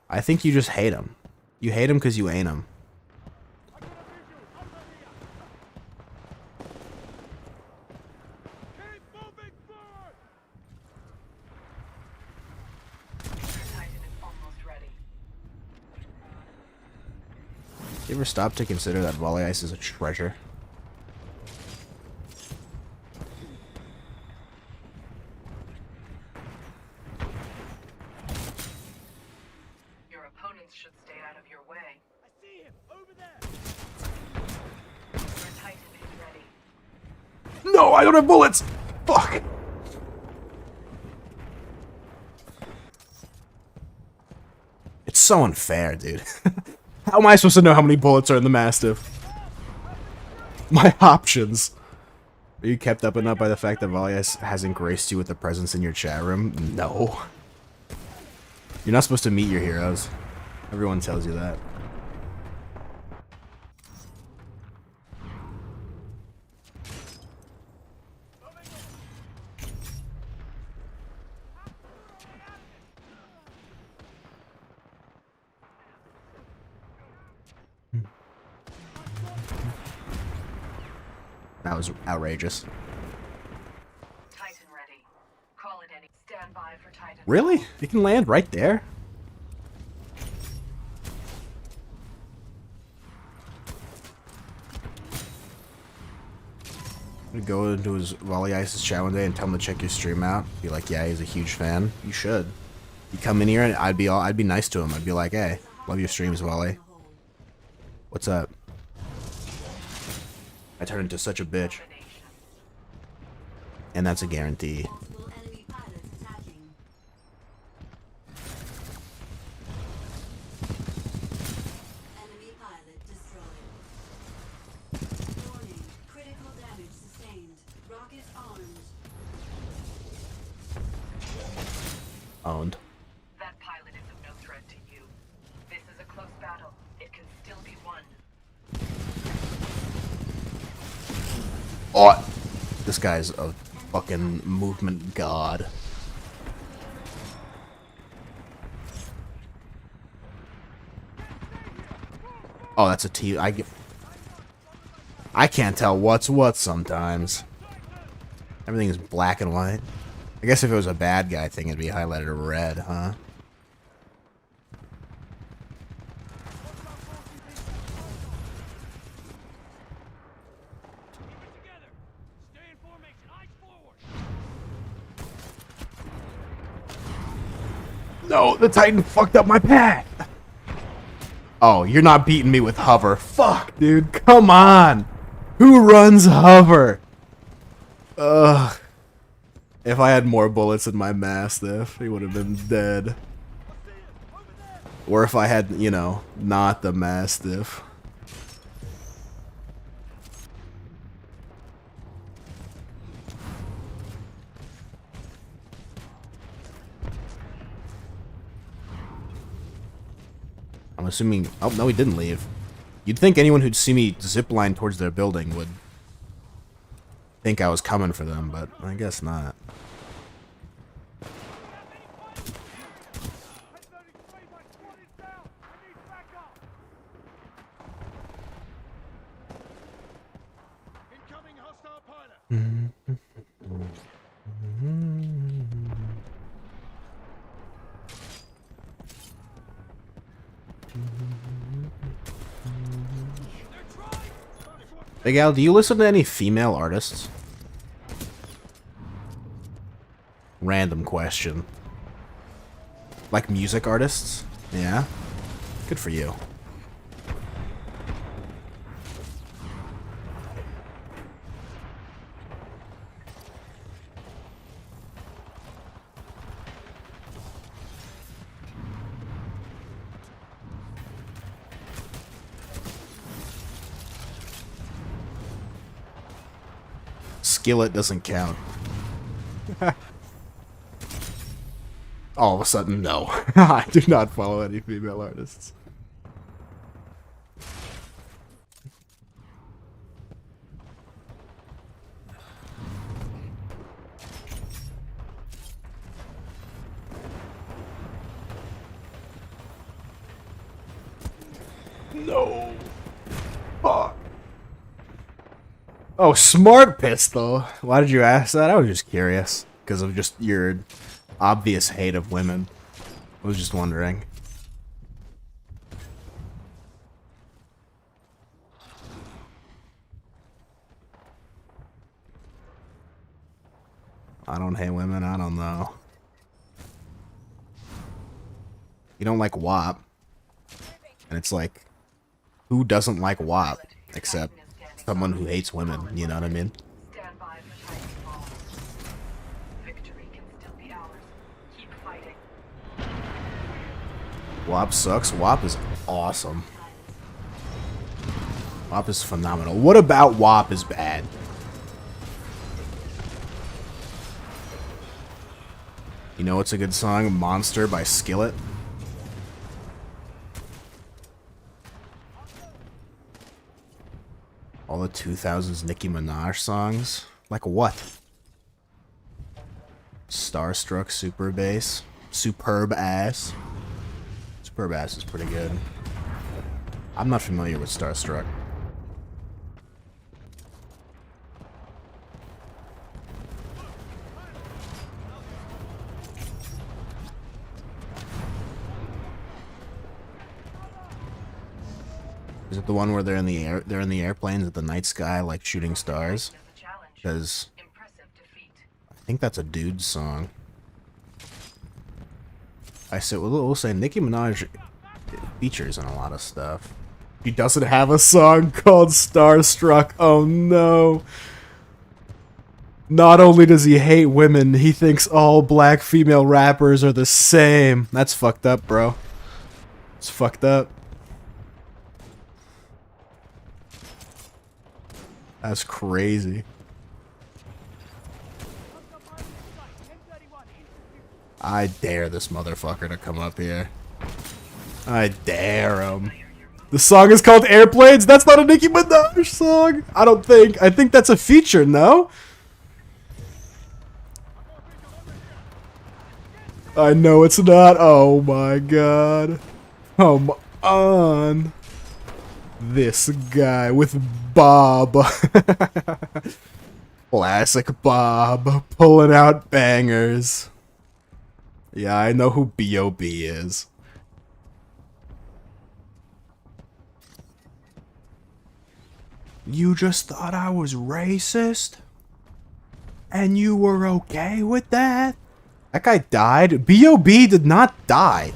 I think you just hate him. You hate him because you ain't him. You ever stop to consider that volley ice is a treasure? Your opponents should stay out of your way. I see him over there. Your Titan is ready. No, I don't have bullets! Fuck! It's so unfair, dude. How am I supposed to know how many bullets are in the Mastiff? My options. Are you kept up enough by the fact that Valias hasn't graced you with a presence in your chat room? No. You're not supposed to meet your heroes. Everyone tells you that. That was outrageous. Titan ready. Call it any. Stand by for Titan. Really? It can land right there? I'm gonna go into his Volley Ice's chat one day and tell him to check your stream out. Be like, yeah, he's a huge fan. You should. You come in here and I'd be nice to him. I'd be like, hey, love your streams, Volley. What's up? I turned into such a bitch. And that's a guarantee. Owned. That pilot is of no threat to you. This is a close battle. It can still be won. Oh, this guy's a fucking movement god. Oh, that's a T. I can't tell what's what sometimes. Everything is black and white. I guess if it was a bad guy thing, it'd be highlighted red, huh? No, the Titan fucked up my path. Oh, you're not beating me with hover. Fuck, dude. Come on. Who runs hover? Ugh. If I had more bullets in my Mastiff, he would have been dead. Or if I had, you know, not the Mastiff. I'm assuming... Oh, no, he didn't leave. You'd think anyone who'd see me zipline towards their building would think I was coming for them, but I guess not. Big Al, do you listen to any female artists? Random question. Like music artists? Yeah? Good for you. Skillet doesn't count. All of a sudden, no. I do not follow any female artists. No. Fuck. Oh, smart pistol. Why did you ask that? I was just curious. Because of just your obvious hate of women. I was just wondering. I don't hate women, I don't know. You don't like WAP. And it's like, who doesn't like WAP? Except someone who hates women, you know what I mean? Stand by for Titanfall. Victory can still be ours. Keep fighting. WAP sucks. WAP is awesome. WAP is phenomenal. What about WAP is bad? You know what's a good song? Monster by Skillet. All the 2000s Nicki Minaj songs? Like what? Starstruck Super Bass. Superb Ass. Superb Ass is pretty good. I'm not familiar with Starstruck. Is it the one where they're in the air? They're in the airplanes at the night sky, like shooting stars. Because I think that's a dude's song. I said we'll say Nicki Minaj features in a lot of stuff. He doesn't have a song called Starstruck. Oh no! Not only does he hate women, he thinks all black female rappers are the same. That's fucked up, bro. It's fucked up. That's crazy. I dare this motherfucker to come up here. I dare him. The song is called Airplanes? That's not a Nicki Minaj song. I don't think. I think that's a feature, no? I know it's not. Oh my god. Come on. This guy with Bob. Classic Bob. Pulling out bangers. Yeah, I know who B.O.B. is. You just thought I was racist? And you were okay with that? That guy died? B.O.B. did not die.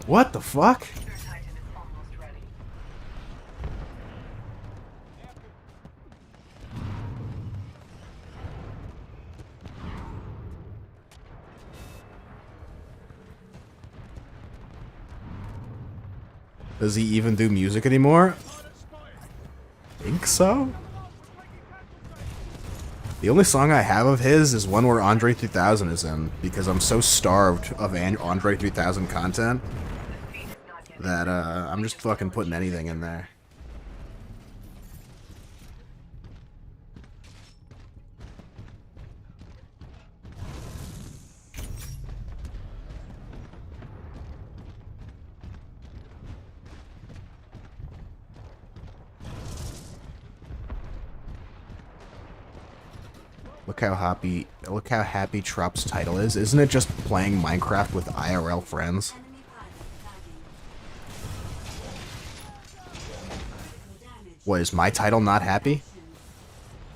What the fuck? Does he even do music anymore? I think so. The only song I have of his is one where Andre 3000 is in, because I'm so starved of Andre 3000 content that I'm just fucking putting anything in there. Look how happy Trop's title is. Isn't it just playing Minecraft with IRL friends? What, is my title not happy?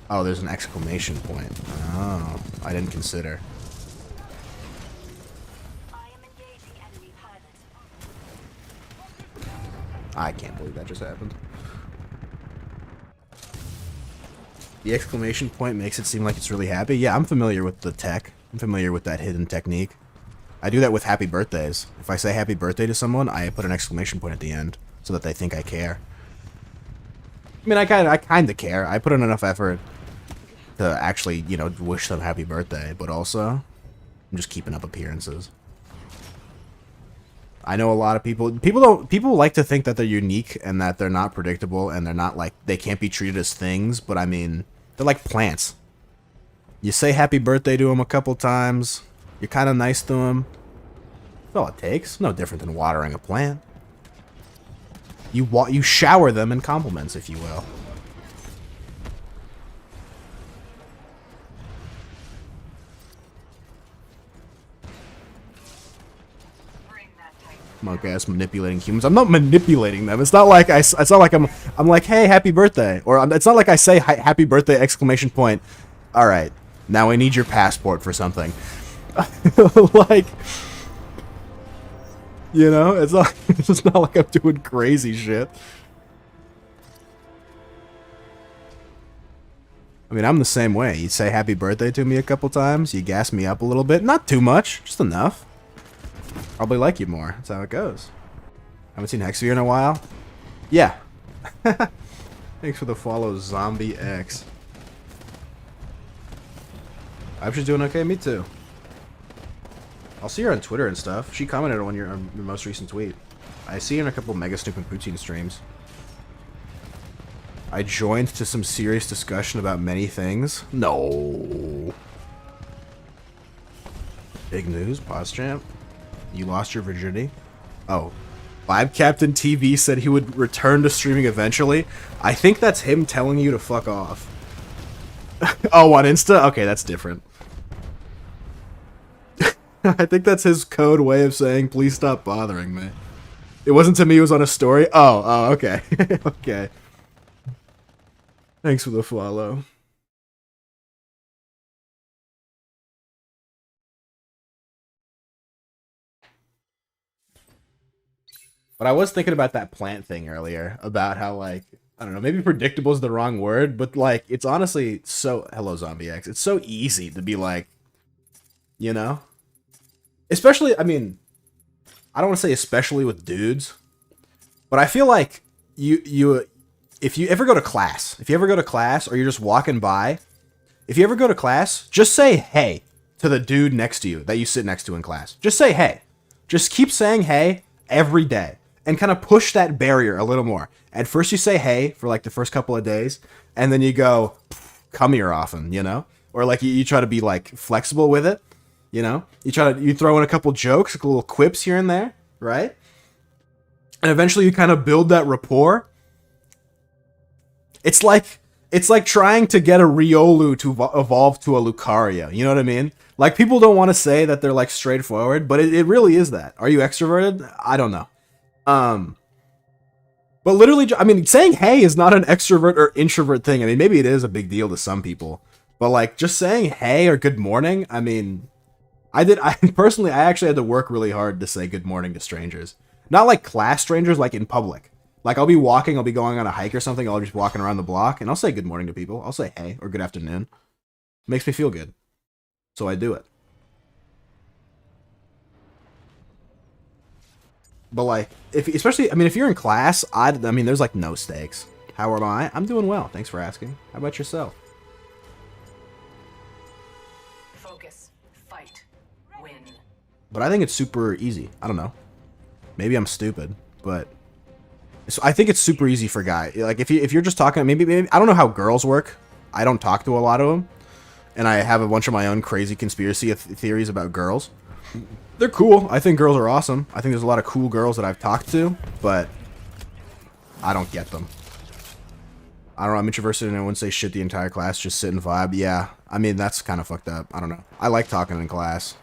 Oh, there's an exclamation point. Oh, I didn't consider. I can't believe that just happened. The exclamation point makes it seem like it's really happy. Yeah, I'm familiar with the tech. I'm familiar with that hidden technique. I do that with happy birthdays. If I say happy birthday to someone, I put an exclamation point at the end so that they think I care. I mean, I kind of care. I put in enough effort to actually, you know, wish them happy birthday, but also I'm just keeping up appearances. I know a lot of people like to think that they're unique and that they're not predictable and they're not like, they can't be treated as things, but I mean, they're like plants. You say happy birthday to them a couple times, you're kind of nice to them. That's all it takes. No different than watering a plant. You shower them in compliments, if you will. Monk ass manipulating humans. I'm not manipulating them. It's not like I'm like, hey, happy birthday, or it's not like I say happy birthday exclamation point. All right, now I need your passport for something. Like, you know, it's not like I'm doing crazy shit. I mean, I'm the same way. You say happy birthday to me a couple times, you gas me up a little bit, not too much, just enough. Probably like you more. That's how it goes. Haven't seen Hexview in a while? Yeah. Thanks for the follow, Zombie X. I hope she's doing okay. Me too. I'll see her on Twitter and stuff. She commented on your most recent tweet. I see her in a couple Mega Snoop and Poutine streams. I joined to some serious discussion about many things. No. Big news, Pause Champ. You lost your virginity? Oh. Vibe Captain TV said he would return to streaming eventually. I think that's him telling you to fuck off. Oh, on Insta? Okay, that's different. I think that's his code way of saying, please stop bothering me. It wasn't to me, it was on a story? Oh, okay. Okay. Thanks for the follow. But I was thinking about that plant thing earlier, about how, like, I don't know, maybe predictable is the wrong word, but, like, it's honestly so... Hello, Zombie X. It's so easy to be like, you know? Especially, I mean, I don't want to say especially with dudes, but I feel like if you ever go to class, or you're just walking by, if you ever go to class, just say hey to the dude next to you that you sit next to in class. Just say hey. Just keep saying hey every day. And kind of push that barrier a little more. At first you say hey for like the first couple of days, and then you go, come here often, you know? Or like you try to be like flexible with it, you know? You throw in a couple jokes, like little quips here and there, right? And eventually you kind of build that rapport. It's like trying to get a Riolu to evolve to a Lucario, you know what I mean? Like, people don't want to say that they're like straightforward, but it really is that. Are you extroverted? I don't know. But literally, I mean, saying hey is not an extrovert or introvert thing. I mean, maybe it is a big deal to some people, but like just saying hey or good morning, I mean, I personally actually had to work really hard to say good morning to strangers. Not like class strangers, like in public. Like, I'll be walking, I'll be going on a hike or something, I'll just be walking around the block, and I'll say good morning to people. I'll say hey or good afternoon. It makes me feel good. So I do it. But like, especially, I mean, if you're in class, I mean, there's like no stakes. How am I? I'm doing well. Thanks for asking. How about yourself? Focus. Fight. Win. But I think it's super easy. I don't know. Maybe I'm stupid, but I think it's super easy for guys. Like, if you're just talking, maybe I don't know how girls work. I don't talk to a lot of them, and I have a bunch of my own crazy conspiracy theories about girls. They're cool. I think girls are awesome. I think there's a lot of cool girls that I've talked to, but I don't get them. I don't know. I'm introverted and I wouldn't say shit the entire class. Just sit and vibe. Yeah. I mean, that's kind of fucked up. I don't know. I like talking in class.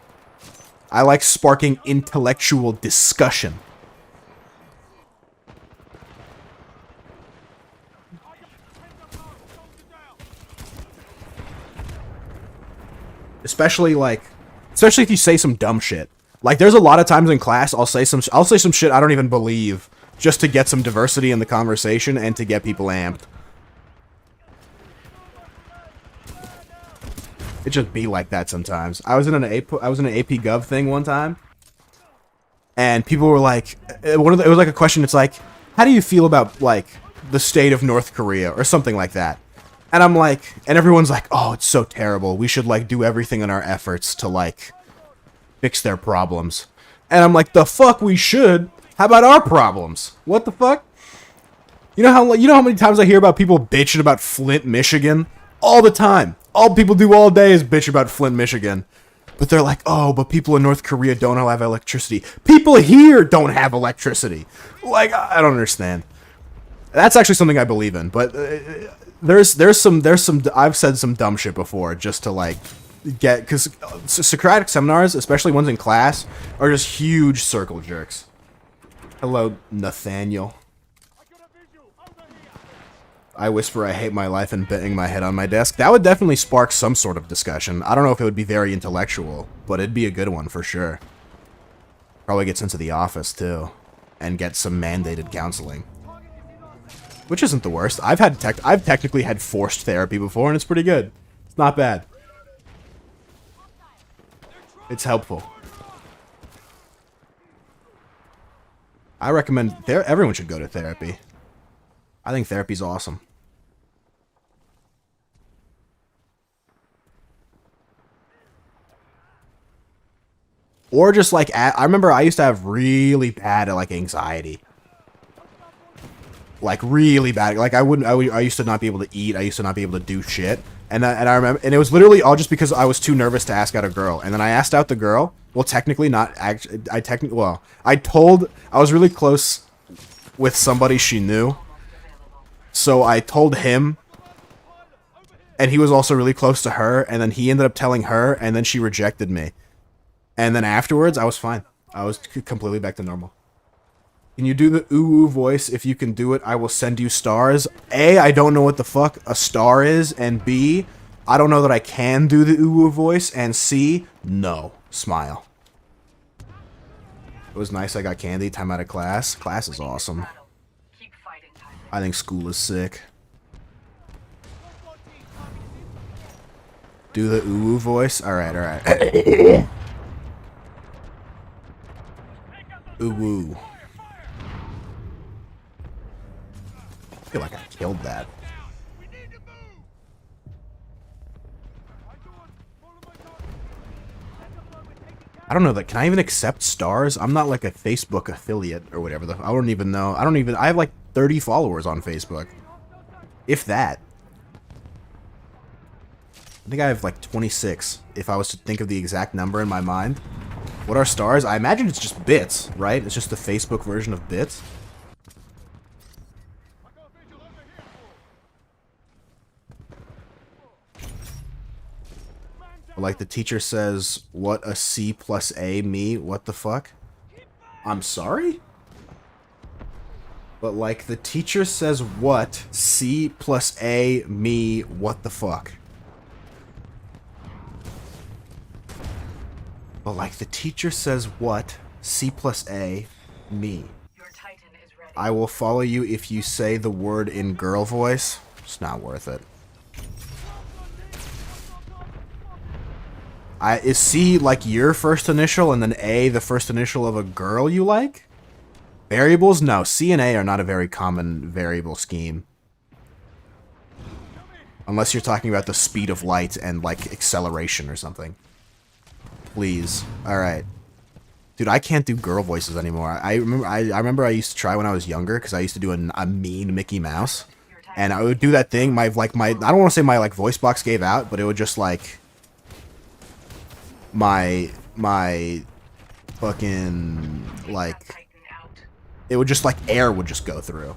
I like sparking intellectual discussion. especially if you say some dumb shit. Like, there's a lot of times in class I'll say some shit I don't even believe just to get some diversity in the conversation and to get people amped. It just be like that sometimes. I was in an AP Gov thing one time, and people were like, it was like a question. It's like, how do you feel about like the state of North Korea or something like that? And I'm like, and everyone's like, oh, it's so terrible. We should like do everything in our efforts to like fix their problems. And I'm like, the fuck we should? How about our problems? What the fuck? You know how many times I hear about people bitching about Flint, Michigan? All the time. All people do all day is bitch about Flint, Michigan. But they're like, oh, but people in North Korea don't have electricity. People here don't have electricity. Like, I don't understand. That's actually something I believe in. But there's some I've said some dumb shit before just to like get, because Socratic seminars, especially ones in class, are just huge circle jerks. Hello, Nathaniel. I whisper I hate my life and banging my head on my desk. That would definitely spark some sort of discussion. I don't know if it would be very intellectual, but it'd be a good one for sure. Probably get sent to the office too, and get some mandated counseling, which isn't the worst. I've technically had forced therapy before, and it's pretty good. It's not bad. It's helpful. I recommend everyone should go to therapy. I think therapy's awesome. Or just like, I remember I used to have really bad like anxiety. Like really bad. Like I used to not be able to eat. I used to not be able to do shit. And I remember, and it was literally all just because I was too nervous to ask out a girl. And then I asked out the girl. Well, technically not actually. I was really close with somebody she knew. So I told him, and he was also really close to her, and then he ended up telling her, and then she rejected me. And then afterwards, I was fine. I was completely back to normal. Can you do the ooh voice? If you can do it, I will send you stars. A, I don't know what the fuck a star is, and B, I don't know that I can do the ooh voice, and C, no. Smile. It was nice I got candy time out of class. Class is awesome. I think school is sick. Do the ooh voice? Alright, alright. Ooh. I feel like I killed that. I don't know that. Can I even accept stars? I'm not like a Facebook affiliate or whatever. I don't even know. I have like 30 followers on Facebook. If that. I think I have like 26, if I was to think of the exact number in my mind. What are stars? I imagine it's just bits, right? It's just the Facebook version of bits. Like the teacher says, what a C plus A, me, what the fuck? I'm sorry? But like the teacher says what? C plus A, me, what the fuck? But like the teacher says what? C plus A, me. I will follow you if you say the word in girl voice. It's not worth it. Is C like your first initial and then A the first initial of a girl you like? Variables? No, C and A are not a very common variable scheme. Unless you're talking about the speed of light and like acceleration or something. Please. Alright. Dude, I can't do girl voices anymore. I remember I used to try when I was younger because I used to do a mean Mickey Mouse. And I would do that thing, I don't want to say my like voice box gave out, but it would just like my fucking like it would just like air would just go through.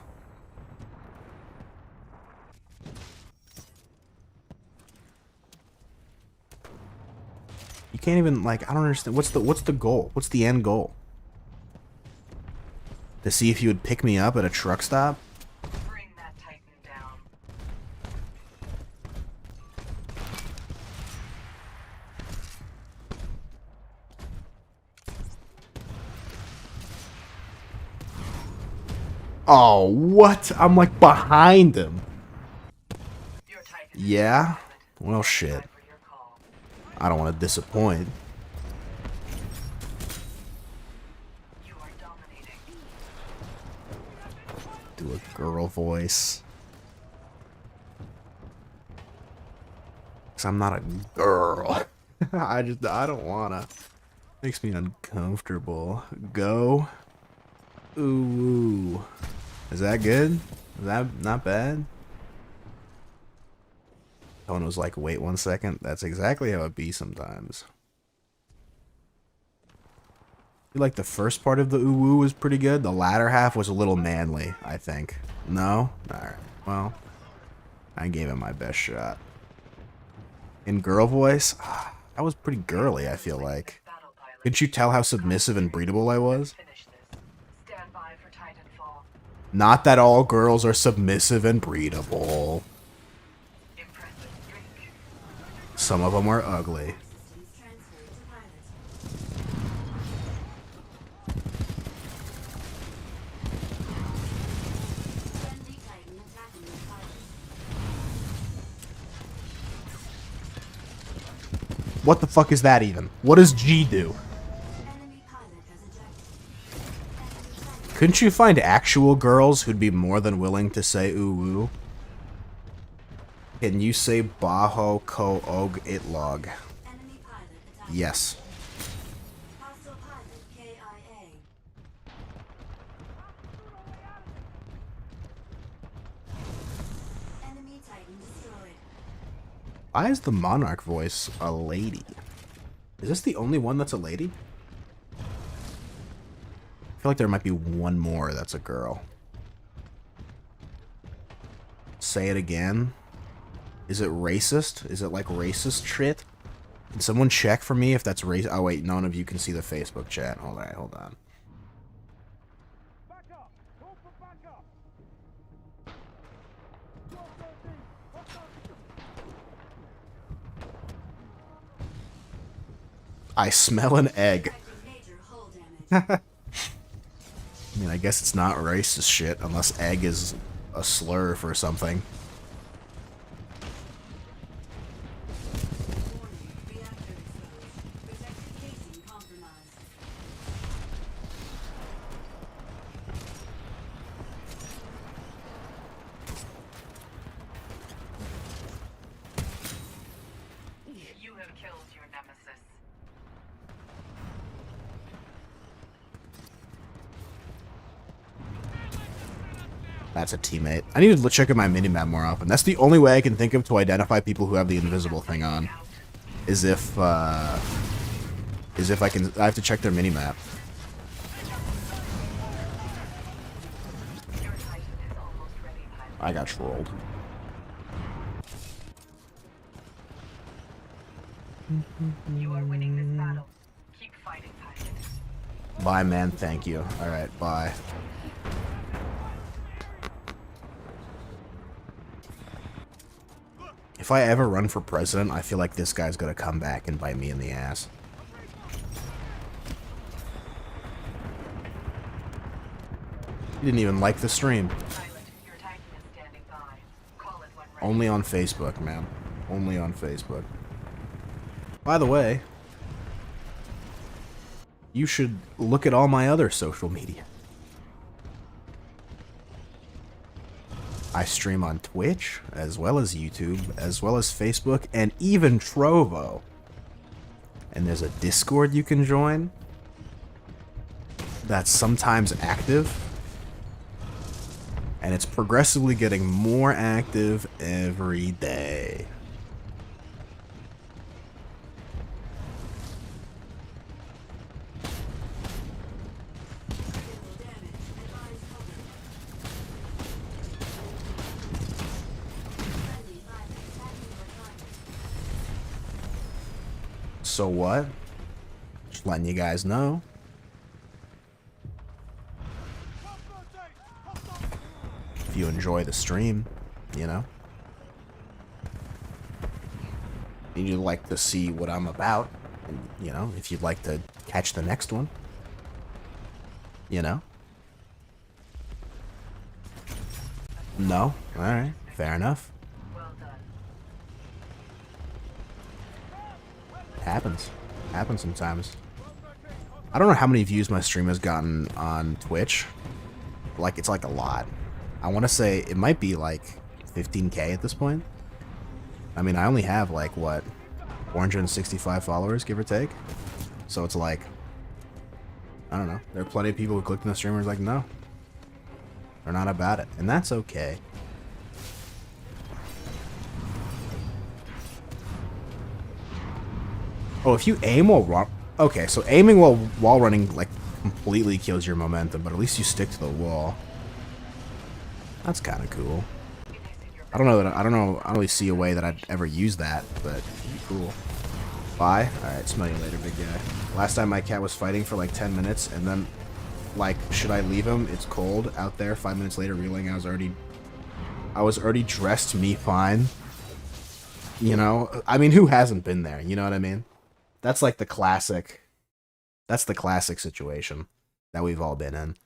You can't even like I don't understand what's the goal? What's the end goal? To see if you would pick me up at a truck stop? Bring that Titan down. Oh, what? I'm like behind him. Yeah? Well, shit. I don't want to disappoint. Do a girl voice. 'Cause I'm not a girl. I don't wanna. Makes me uncomfortable. Go. Ooh. Is that good? Is that not bad? Tone was like, wait 1 second. That's exactly how it be sometimes. I feel like the first part of the ooh woo was pretty good. The latter half was a little manly, I think. No? Alright. Well, I gave it my best shot. In girl voice? That was pretty girly, I feel like. Couldn't you tell how submissive and breedable I was? Stand by for Titanfall. Not that all girls are submissive and breedable. Some of them are ugly. What the fuck is that even? What does G do? Couldn't you find actual girls who'd be more than willing to say ooh woo? Can you say Baho Ko Og Itlog? Yes. Why is the Monarch voice a lady? Is this the only one that's a lady? I feel like there might be one more that's a girl. Say it again. Is it racist? Is it like racist shit? Can someone check for me if that's racist? Oh wait, none of you can see the Facebook chat. Hold on. I smell an egg. I mean, I guess it's not racist shit unless egg is a slur for something. You have killed your nemesis. That's a teammate. I need to check out my minimap more often. That's the only way I can think of to identify people who have the invisible thing on. Is if I have to check their minimap. I got trolled. You are winning this battle. Keep fighting, Titan. Bye, man. Thank you. Alright, bye. If I ever run for president, I feel like this guy's gonna come back and bite me in the ass. He didn't even like the stream. Only on Facebook, man. Only on Facebook. By the way, you should look at all my other social media. I stream on Twitch, as well as YouTube, as well as Facebook, and even Trovo. And there's a Discord you can join that's sometimes active. And it's progressively getting more active every day. So what? Just letting you guys know. If you enjoy the stream, you know. And you'd like to see what I'm about, and, you know, if you'd like to catch the next one, you know. No? Alright, fair enough. Well done. Happens. Happens sometimes. I don't know how many views my stream has gotten on Twitch. Like, it's like a lot. I want to say it might be like 15K at this point. I mean, I only have like, what, 465 followers, give or take? So it's like, I don't know. There are plenty of people who clicked on the streamers like, no. They're not about it. And that's okay. Oh, if you aim while run... Okay, so aiming while running, like, completely kills your momentum, but at least you stick to the wall. That's kind of cool. I don't know, I don't really see a way that I'd ever use that, but it'd be cool. Bye? Alright, smell you later, big guy. Last time my cat was fighting for like 10 minutes, and then, like, should I leave him? It's cold out there. 5 minutes later, realizing I was already dressed me fine. You know? I mean, who hasn't been there? You know what I mean? That's like the classic... That's the classic situation that we've all been in.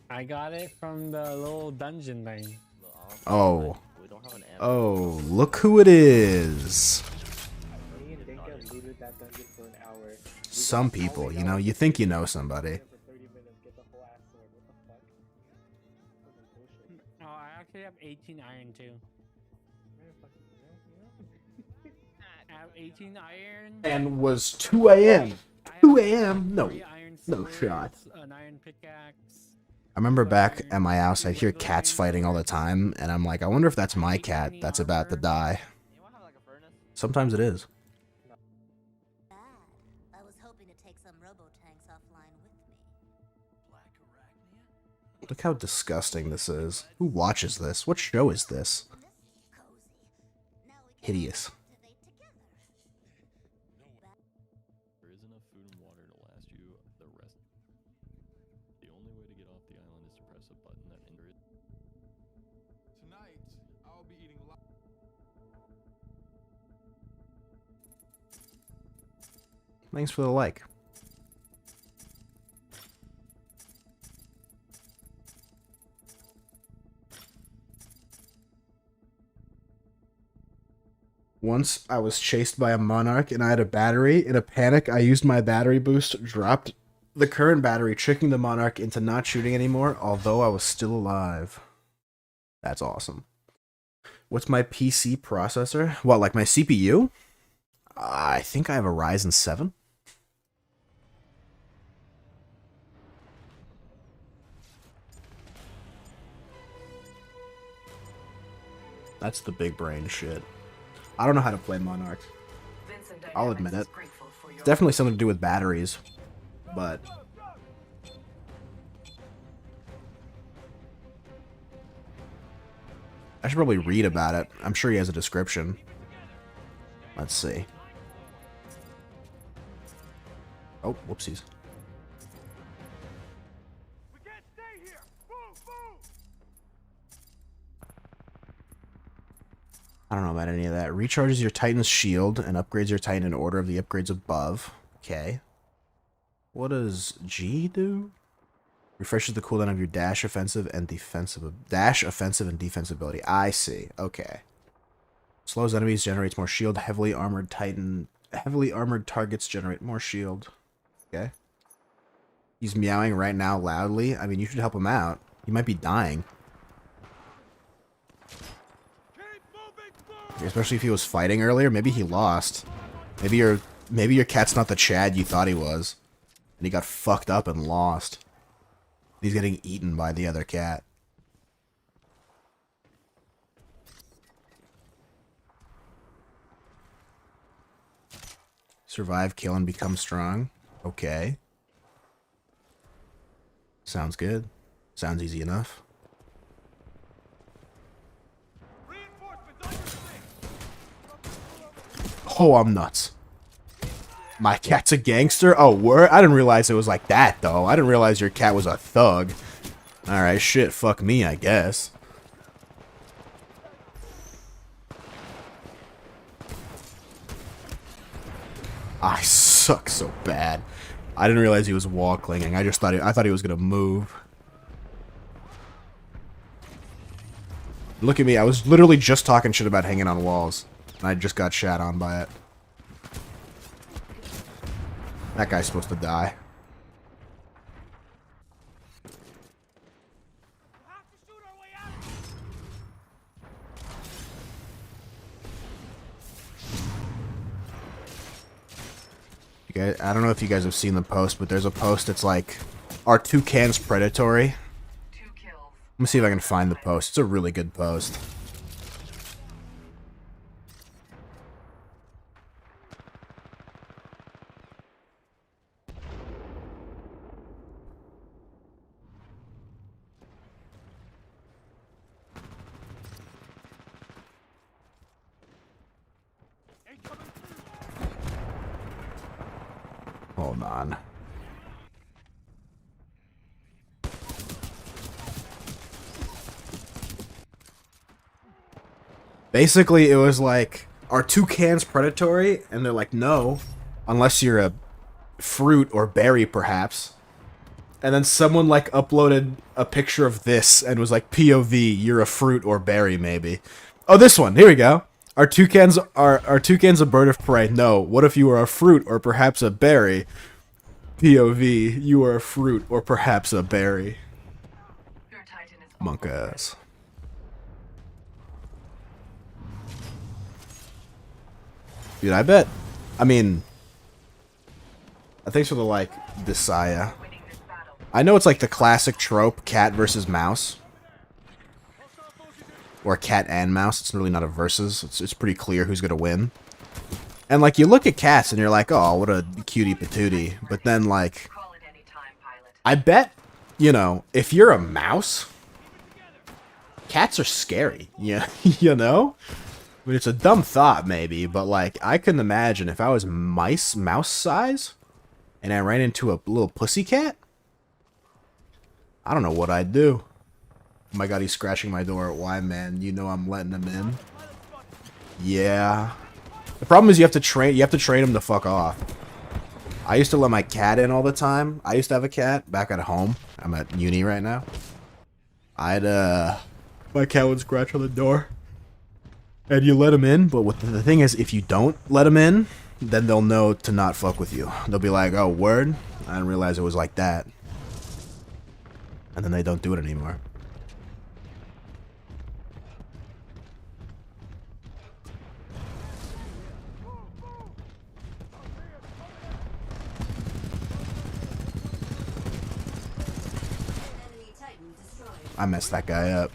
I got it from the little dungeon thing. Oh. Oh, look who it is. Some people, you know, you think you know somebody. Oh, I actually have 18 iron too. I have 18 iron. And was 2 a.m. 2 a.m.? No. No shot. An iron pickaxe. I remember back at my house, I'd hear cats fighting all the time, and I'm like, I wonder if that's my cat that's about to die. Sometimes it is. I was hoping to take some robo-tanks offline with me. Look how disgusting this is. Who watches this? What show is this? Hideous. There is enough food and water to last you the rest. The only way to get off the island is to press a button that enters. Tonight, I'll be eating Thanks for the like. Once I was chased by a monarch and I had a battery. In a panic, I used my battery boost, dropped the current battery, tricking the monarch into not shooting anymore, although I was still alive. That's awesome. What's my PC processor? What, like my CPU? I think I have a Ryzen 7. That's the big brain shit. I don't know how to play Monarch. I'll admit it. It's definitely something to do with batteries, but... I should probably read about it. I'm sure he has a description. Let's see. Oh, whoopsies. I don't know about any of that. Recharges your Titan's shield and upgrades your Titan in order of the upgrades above. Okay. What does G do? Refreshes the cooldown of your dash offensive and defensive ability. I see. Okay. Slows enemies, generates more shield. Heavily armored targets generate more shield. Okay. He's meowing right now loudly. I mean, you should help him out. He might be dying. Especially if he was fighting earlier. Maybe he lost. Maybe your cat's not the Chad you thought he was. And he got fucked up and lost. He's getting eaten by the other cat. Survive, kill, and become strong. Okay. Sounds good. Sounds easy enough. Oh, I'm nuts. My cat's a gangster? Oh, word? I didn't realize it was like that, though. I didn't realize your cat was a thug. Alright, shit, fuck me, I guess. I suck so bad. I didn't realize he was wall clinging. I thought he was gonna move. Look at me. I was literally just talking shit about hanging on walls, and I just got shat on by it. That guy's supposed to die. You guys, I don't know if you guys have seen the post, but there's a post that's like, "Are toucans predatory?" Let me see if I can find the post. It's a really good post. Hold on. Basically, it was like, "Are toucans predatory?" And they're like, "No, unless you're a fruit or berry, perhaps." And then someone like uploaded a picture of this and was like, "POV, you're a fruit or berry, maybe." Oh, this one. Here we go. Are toucans a bird of prey? No. What if you were a fruit or perhaps a berry? POV, you are a fruit or perhaps a berry. Monk ass. Dude, I bet. I mean, thanks for the like, Desaya. I know it's like the classic trope, cat versus mouse. Or cat and mouse. It's really not a versus. It's pretty clear who's gonna win. And like, you look at cats and you're like, oh, what a cutie patootie. But then like, I bet, you know, if you're a mouse, cats are scary. Yeah, you know? I mean, it's a dumb thought, maybe, but, like, I couldn't imagine if I was mouse size, and I ran into a little pussycat, I don't know what I'd do. Oh my god, he's scratching my door. Why, man? You know I'm letting him in? Yeah. The problem is you have to train him to fuck off. I used to let my cat in all the time. I used to have a cat back at home. I'm at uni right now. My cat would scratch on the door. And you let him in, but the thing is, if you don't let him in, then they'll know to not fuck with you. They'll be like, oh, word? I didn't realize it was like that. And then they don't do it anymore. I messed that guy up.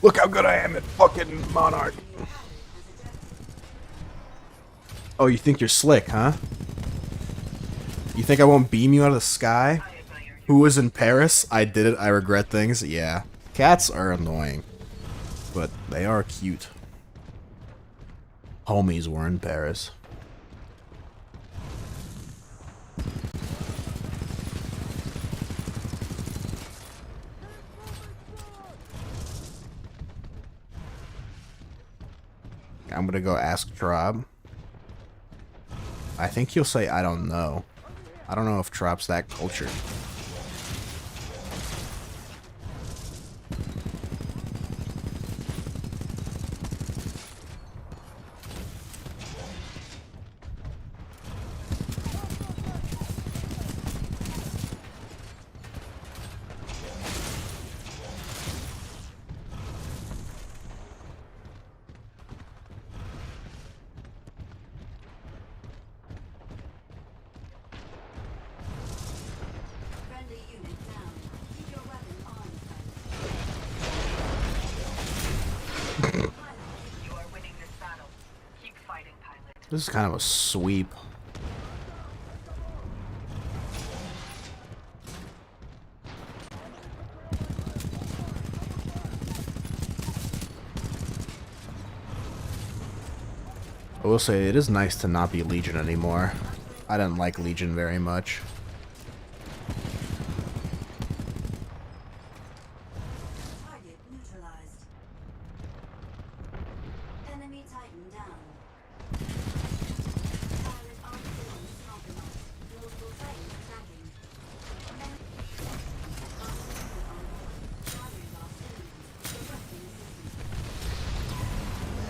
Look how good I am at fucking Monarch. Oh, you think you're slick, huh? You think I won't beam you out of the sky? Who was in Paris? I did it, I regret things. Yeah. Cats are annoying. But they are cute. Homies were in Paris. I'm gonna go ask Trob. I think he'll say, I don't know. I don't know if Trob's that cultured. This is kind of a sweep. I will say it is nice to not be Legion anymore. I didn't like Legion very much. Target neutralized. Enemy Titan down. Pilot on systems compromised. Multiple Titans attacking.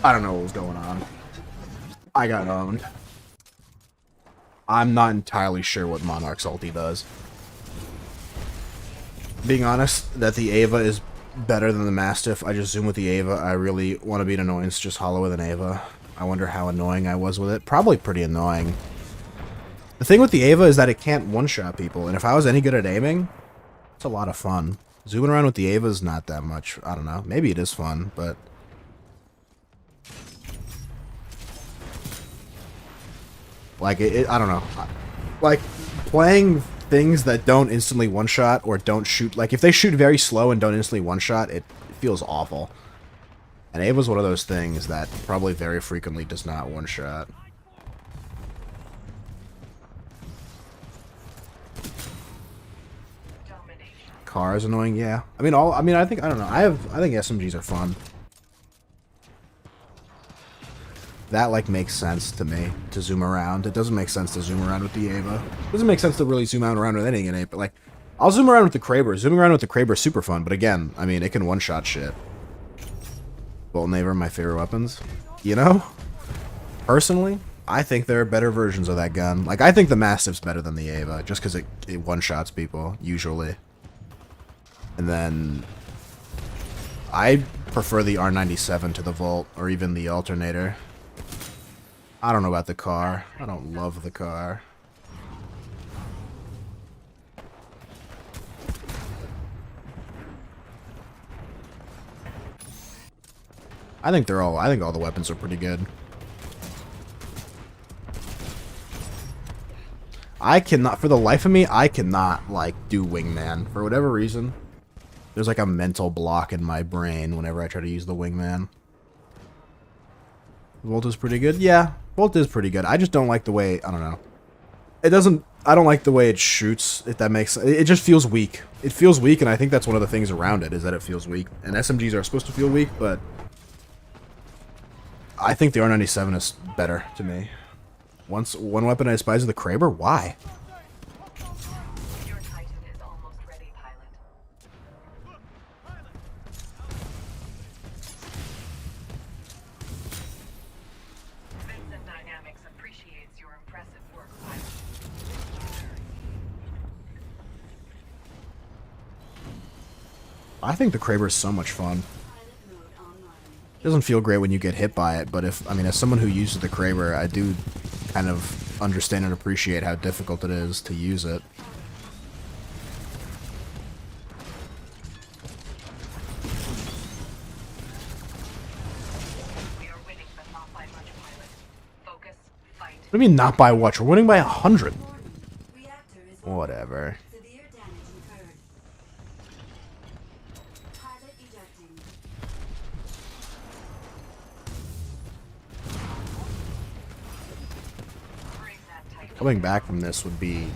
I don't know what was going on. I got owned. I'm not entirely sure what Monarch's ulti does. Being honest, that the Ava is better than the Mastiff. I just zoom with the Ava. I really want to be an annoyance, just hollow with an Ava. I wonder how annoying I was with it. Probably pretty annoying. The thing with the Ava is that it can't one-shot people, and if I was any good at aiming, it's a lot of fun. Zooming around with the Ava is not that much. I don't know. Maybe it is fun, but... like, I don't know. Like, playing things that don't instantly one-shot or don't shoot... like, if they shoot very slow and don't instantly one-shot, it feels awful. And Ava's one of those things that probably very frequently does not one-shot. Car is annoying, yeah. I mean, I think, I don't know. I think SMGs are fun. That, like, makes sense to me, to zoom around. It doesn't make sense to zoom around with the Ava. It doesn't make sense to really zoom out around with anything in it, but, like, I'll zoom around with the Kraber. Zooming around with the Kraber is super fun, but again, I mean, it can one-shot shit. Bolt and Ava are my favorite weapons. You know? Personally, I think there are better versions of that gun. Like, I think the Mastiff's better than the Ava, just because it one-shots people, usually. And then... I prefer the R97 to the Volt, or even the Alternator. I don't know about the car. I don't love the car. I think all the weapons are pretty good. I cannot, for the life of me, I cannot, like, do Wingman. For whatever reason. There's like a mental block in my brain whenever I try to use the Wingman. Volt is pretty good? Yeah, Volt is pretty good. I just don't like the way, I don't know. I don't like the way it shoots, if that makes sense. It just feels weak. It feels weak, and I think that's one of the things around it, is that it feels weak. And SMGs are supposed to feel weak, but... I think the R97 is better to me. One weapon I despise is the Kraber? Why? I think the Kraber is so much fun. It doesn't feel great when you get hit by it, but as someone who uses the Kraber, I do kind of understand and appreciate how difficult it is to use it. What do you mean not by much? We're winning by 100. Whatever. Coming back from this would be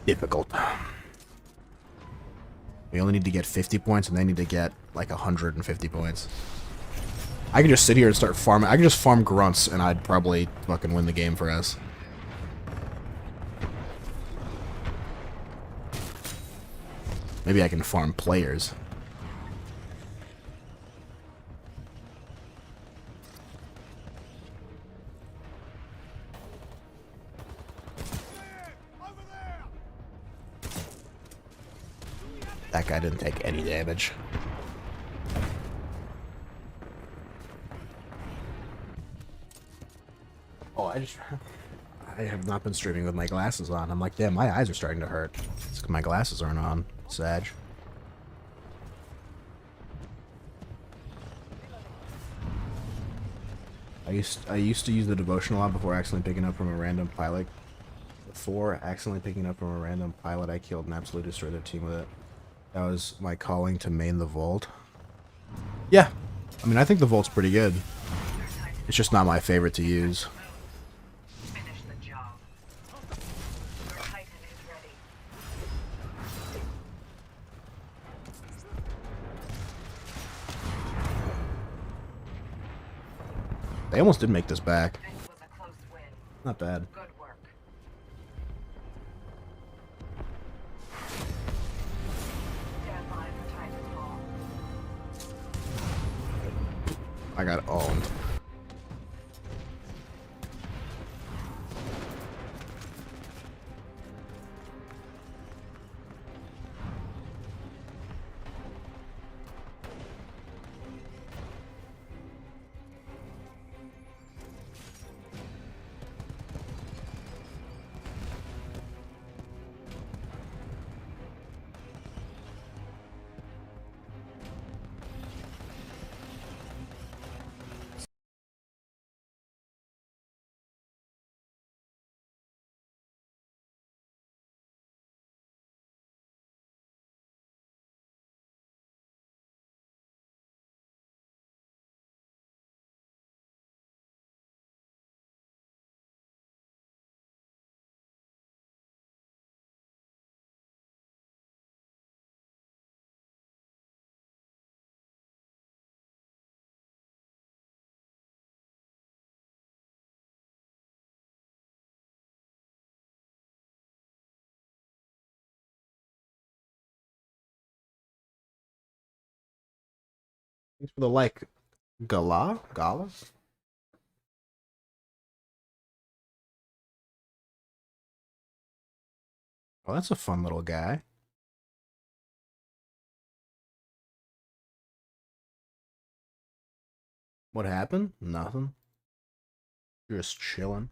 difficult. We only need to get 50 points, and they need to get like 150 points. I can just sit here and start farming. I can just farm grunts, and I'd probably fucking win the game for us. Maybe I can farm players. That guy didn't take any damage. Oh, I have not been streaming with my glasses on. I'm like, damn, my eyes are starting to hurt. It's 'cause my glasses aren't on. Sag. I used to use the devotion a lot before accidentally picking up from a random pilot. Before accidentally picking up from a random pilot, I killed and absolutely destroyed their team with it. That was my calling to main the Volt. Yeah. I mean, I think the Volt's pretty good. It's just not my favorite to use. Finish the job. Your Titan is ready. They almost did make this back. This was a close win. Not bad. Good work. Stand by for Titanfall. I got owned. Thanks for the like, Gala? Oh, that's a fun little guy. What happened? Nothing. Just chilling.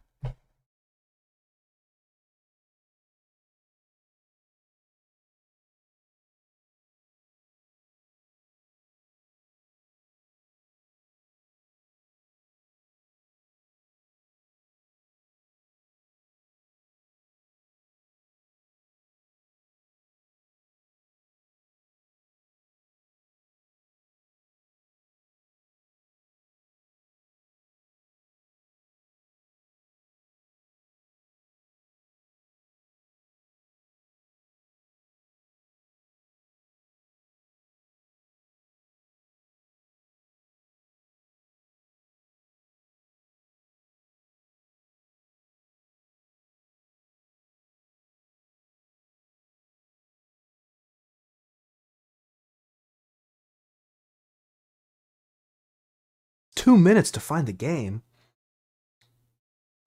$2 minutes to find the game.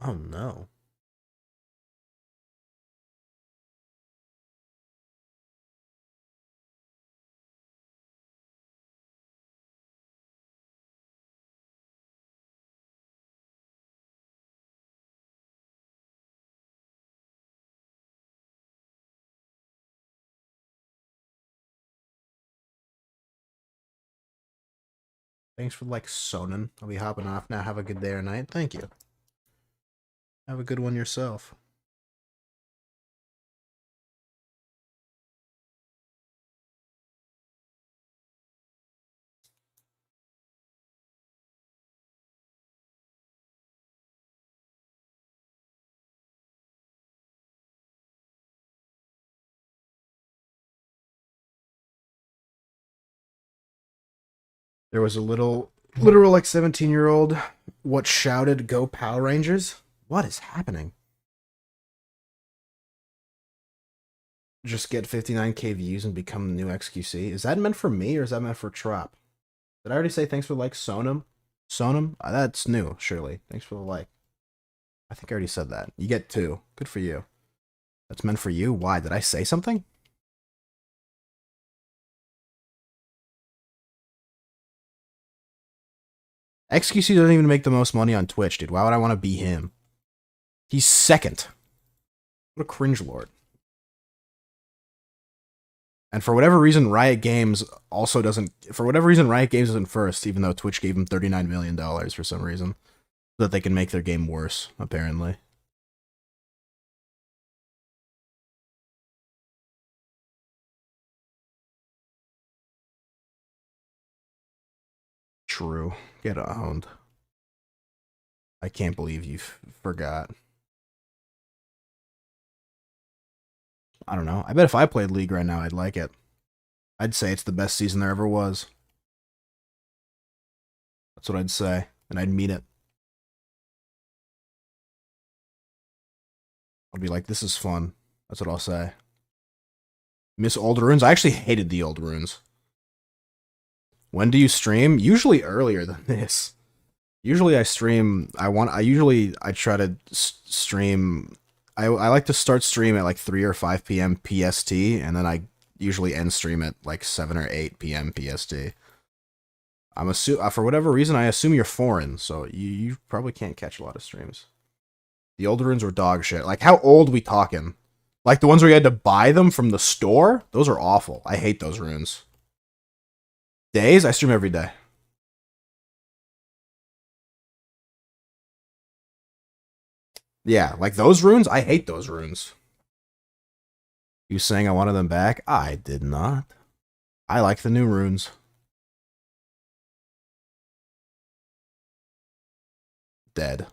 Oh no. Thanks for like Sonnen. I'll be hopping off now. Have a good day or night. Thank you. Have a good one yourself. There was a literal like 17-year-old what shouted go Power Rangers? What is happening? Just get 59k views and become the new XQC. Is that meant for me or is that meant for Trop? Did I already say thanks for the like Sonam? Sonam? That's new, surely. Thanks for the like. I think I already said that. You get 2. Good for you. That's meant for you? Why? Did I say something? XQC doesn't even make the most money on Twitch, dude. Why would I want to be him? He's second. What a cringe lord. And for whatever reason, Riot Games also doesn't... For whatever reason, Riot Games isn't first, even though Twitch gave him $39 million for some reason. So that they can make their game worse, apparently. True. Get owned. I can't believe you forgot. I don't know. I bet if I played League right now, I'd like it. I'd say it's the best season there ever was. That's what I'd say, and I'd mean it. I'll be like, this is fun. That's what I'll say. Miss old runes? I actually hated the old runes. When do you stream? Usually earlier than this. Usually I stream. I try to stream. I like to start stream at like 3 or 5 p.m. PST, and then I usually end stream at like 7 or 8 p.m. PST. For whatever reason, I assume you're foreign, so you probably can't catch a lot of streams. The old runes were dog shit. Like, how old we talking? Like the ones where you had to buy them from the store? Those are awful. I hate those runes. Days? I stream every day. Yeah, like those runes? I hate those runes. You saying I wanted them back? I did not. I like the new runes. Dead.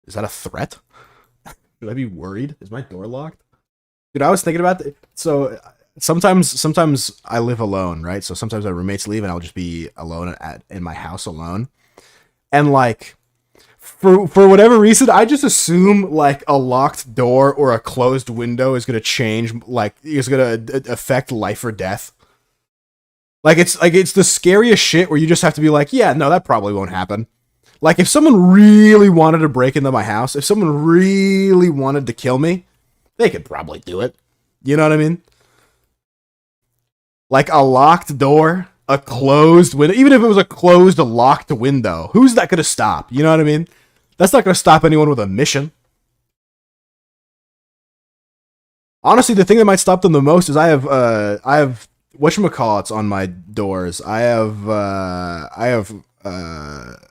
Is that a threat? Should I be worried? Is my door locked? Dude, I was thinking about that. So sometimes I live alone, right? So sometimes my roommates leave and I'll just be alone in my house alone. And like for whatever reason, I just assume like a locked door or a closed window is gonna change, like is gonna affect life or death. Like it's the scariest shit where you just have to be like, yeah, no, that probably won't happen. Like if someone really wanted to break into my house, if someone really wanted to kill me, they could probably do it. You know what I mean? Like a locked door, a closed window, even if it was a closed, locked window, who's that gonna stop? You know what I mean? That's not gonna stop anyone with a mission. Honestly, the thing that might stop them the most is I have whatchamacallits on my doors. I have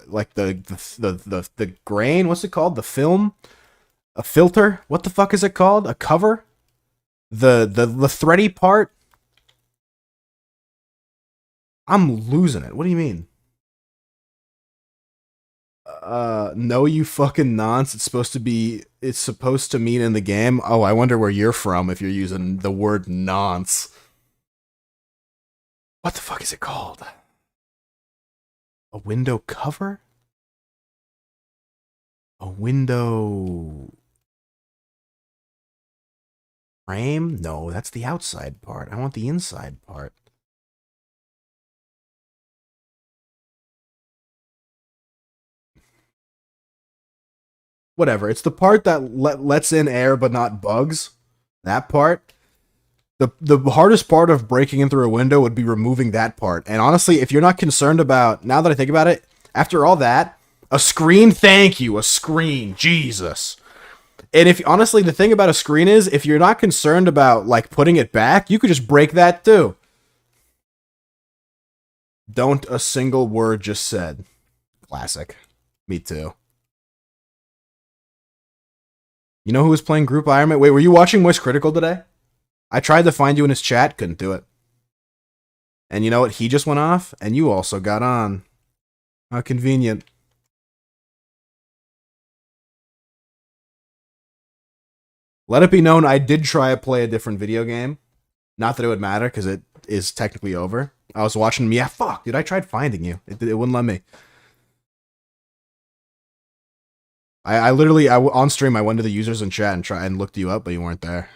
like the grain, what's it called? The film? A filter? What the fuck is it called? A cover? The thready part? I'm losing it. What do you mean? No, you fucking nonce. It's supposed to mean in the game. Oh, I wonder where you're from if you're using the word nonce. What the fuck is it called? A window cover? A window frame? No, that's the outside part. I want the inside part. Whatever. It's the part that lets in air but not bugs. That part. The hardest part of breaking in through a window would be removing that part. And honestly, if you're not concerned about, now that I think about it, after all that, a screen, thank you, a screen, Jesus. And if honestly, the thing about a screen is, if you're not concerned about like putting it back, you could just break that too. Don't a single word just said. Classic. Me too. You know who was playing Group Iron Man? Wait, were you watching Moist Critical today? I tried to find you in his chat, couldn't do it. And you know what? He just went off, and you also got on. How convenient. Let it be known, I did try to play a different video game. Not that it would matter, because it is technically over. I was watching him. Yeah, fuck, dude, I tried finding you. It wouldn't let me. I literally, on stream, I went to the users in chat and looked you up, but you weren't there.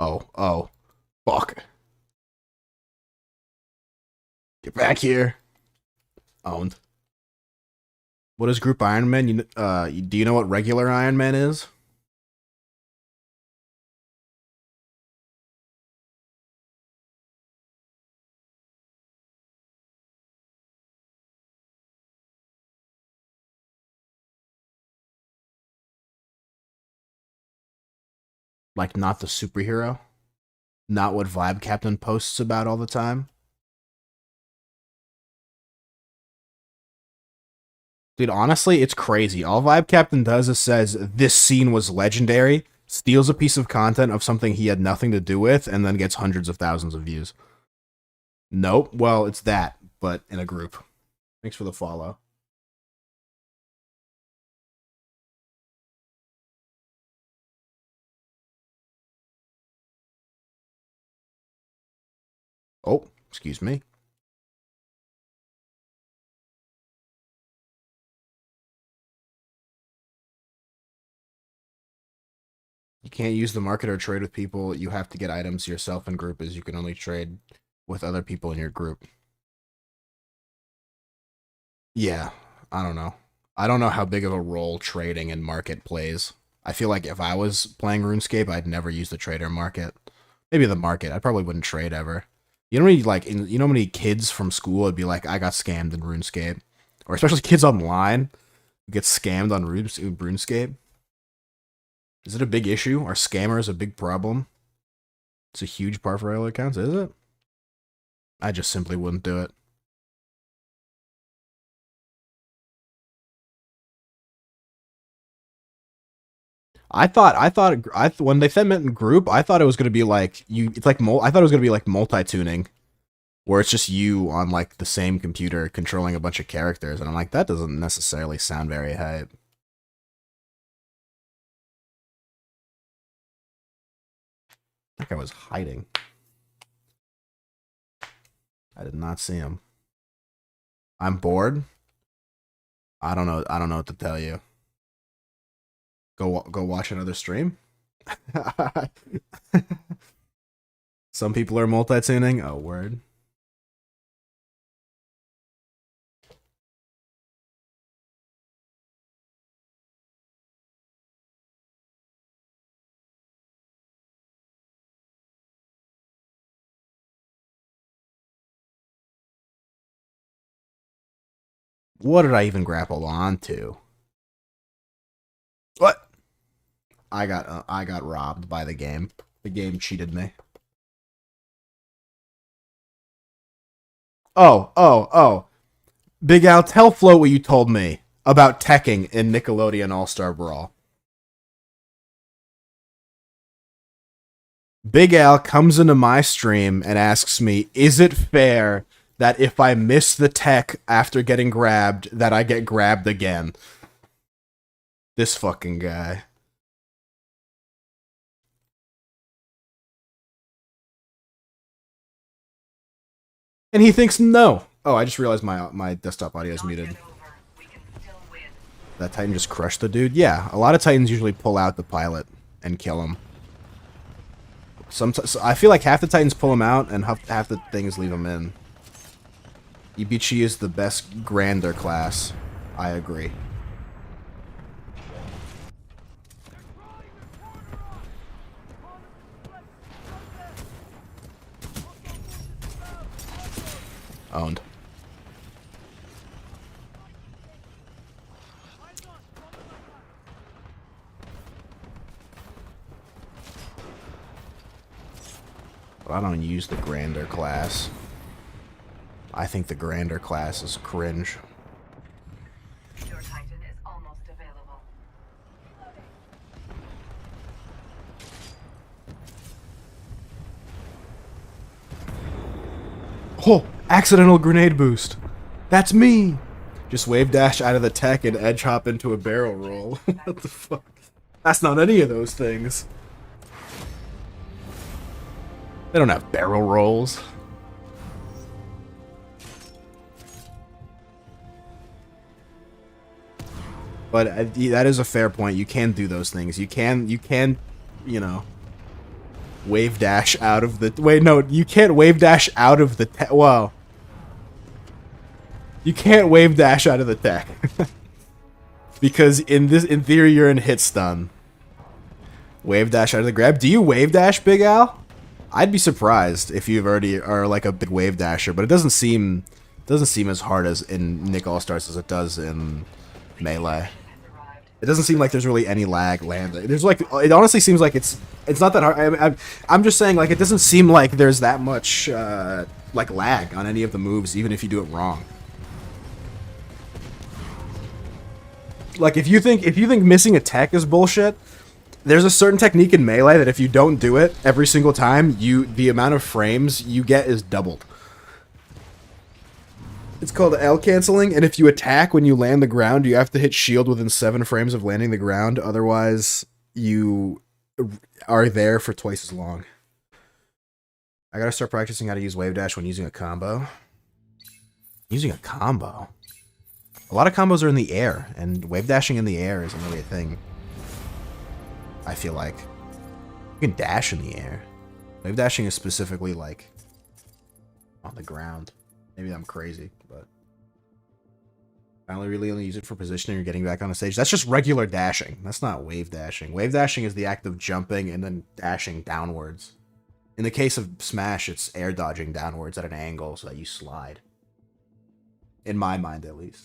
Oh, fuck. Get back here. Owned. What is Group Iron Man? Do you know what regular Iron Man is? Like, not the superhero? Not what Vibe Captain posts about all the time? Dude, honestly, it's crazy. All Vibe Captain does is says, this scene was legendary, steals a piece of content of something he had nothing to do with, and then gets hundreds of thousands of views. Nope. Well, it's that, but in a group. Thanks for the follow. Oh, excuse me. You can't use the market or trade with people. You have to get items yourself in group, as you can only trade with other people in your group. Yeah, I don't know. I don't know how big of a role trading and market plays. I feel like if I was playing RuneScape, I'd never use the trader market. Maybe the market. I probably wouldn't trade ever. You know, you know how many kids from school would be like, I got scammed in RuneScape, or especially kids online who get scammed on RuneScape. Is it a big issue? Are scammers a big problem? It's a huge part for other accounts, is it? I just simply wouldn't do it. I thought when they said meant in group, I thought it was gonna be like It's like I thought it was gonna be like multi-tuning, where it's just you on like the same computer controlling a bunch of characters, and I'm like, that doesn't necessarily sound very hype. That guy was hiding. I did not see him. I'm bored. I don't know. I don't know what to tell you. Go watch another stream. Some people are multi-tuning. Oh, word. What did I even grapple onto? What? I got robbed by the game. The game cheated me. Oh. Big Al, tell Float what you told me about teching in Nickelodeon All-Star Brawl. Big Al comes into my stream and asks me, is it fair that if I miss the tech after getting grabbed, that I get grabbed again? This fucking guy. And he thinks no. Oh, I just realized my desktop audio is muted. That Titan just crushed the dude? Yeah, a lot of Titans usually pull out the pilot and kill him. Sometimes I feel like half the Titans pull him out and half the things leave him in. Ibichi is the best grander class. I agree. Owned. But I don't use the grander class. I think the grander class is cringe. Your Titan is almost available. Oh, accidental grenade boost. That's me. Just wave dash out of the tech and edge hop into a barrel roll. What the fuck? That's not any of those things. They don't have barrel rolls. But that is a fair point. You can do those things. You can, you know, wave dash out of the... Wait, no, you can't wave dash out of the tech. Well, you can't wave dash out of the tech. Because in theory, you're in hit stun. Wave dash out of the grab. Do you wave dash, Big Al? I'd be surprised if you already are like a big wave dasher, but it doesn't seem as hard as in Nick All-Stars as it does in Melee. It doesn't seem like there's really any lag landing. There's like, it honestly seems like it's not that hard. I'm just saying, like, it doesn't seem like there's that much like lag on any of the moves, even if you do it wrong. Like if you think missing a tech is bullshit, there's a certain technique in Melee that if you don't do it every single time, the amount of frames you get is doubled. It's called L canceling, and if you attack when you land the ground, you have to hit shield within 7 frames of landing the ground. Otherwise, you are there for twice as long. I gotta start practicing how to use wave dash when using a combo. Using a combo? A lot of combos are in the air, and wave dashing in the air isn't really a thing. I feel like. You can dash in the air. Wave dashing is specifically, like, on the ground. Maybe I'm crazy, but I really only use it for positioning or getting back on a stage. That's just regular dashing. That's not wave dashing. Wave dashing is the act of jumping and then dashing downwards. In the case of Smash, it's air dodging downwards at an angle so that you slide. In my mind, at least.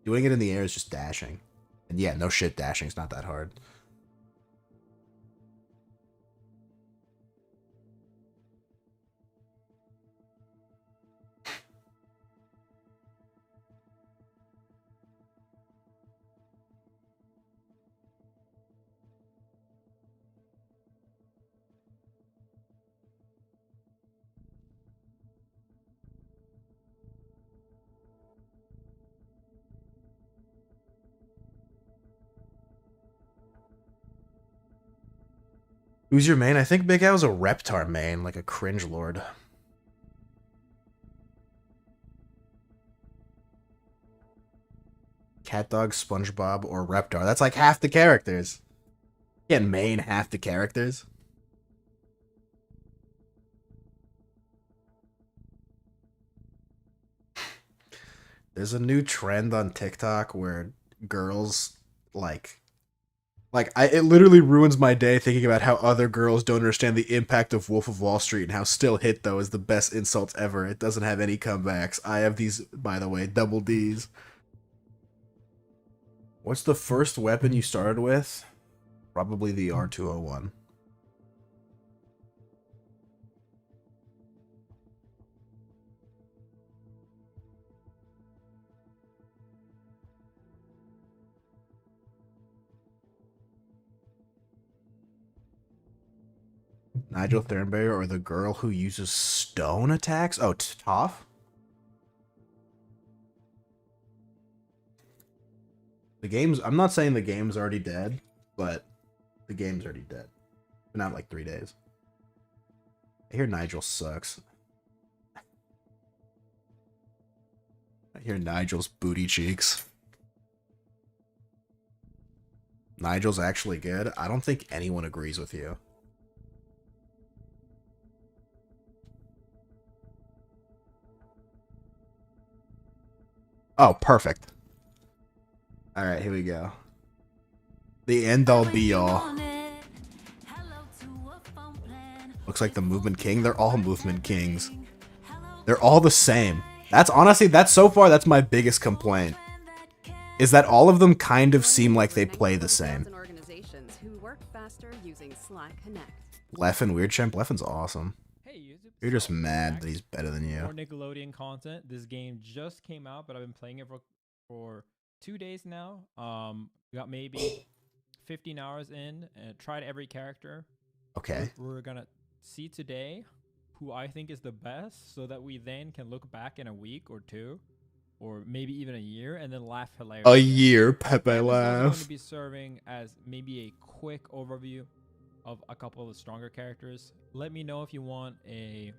Doing it in the air is just dashing. And yeah, no shit, dashing's not that hard. Who's your main? I think Big Al's a Reptar main, like a cringe lord. CatDog, SpongeBob, or Reptar. That's like half the characters. You can't main half the characters. There's a new trend on TikTok where girls it literally ruins my day thinking about how other girls don't understand the impact of Wolf of Wall Street and how still hit though is the best insult ever. It doesn't have any comebacks. I have these, by the way, double D's. What's the first weapon you started with? Probably the R201. Nigel Thornberry or the girl who uses stone attacks? Oh, Toph? The game's... I'm not saying the game's already dead, but the game's already dead. Been out like 3 days. I hear Nigel sucks. I hear Nigel's booty cheeks. Nigel's actually good? I don't think anyone agrees with you. Oh, perfect. Alright, here we go. The end-all be-all. Looks like the Movement King. They're all Movement Kings. They're all the same. That's honestly, so far, that's my biggest complaint. Is that all of them kind of seem like they play the same. Leffen, Weird Champ. Leffen's awesome. You're just mad that he's better than you. More Nickelodeon content. This game just came out, but I've been playing it for 2 days now. We got maybe 15 hours in and tried every character. Okay. We're gonna see today who I think is the best, so that we then can look back in a week or two, or maybe even a year, and then laugh hilariously. A year, Pepe I'm laugh. going to be serving as maybe a quick overview of a couple of the stronger characters. Let me know if you want a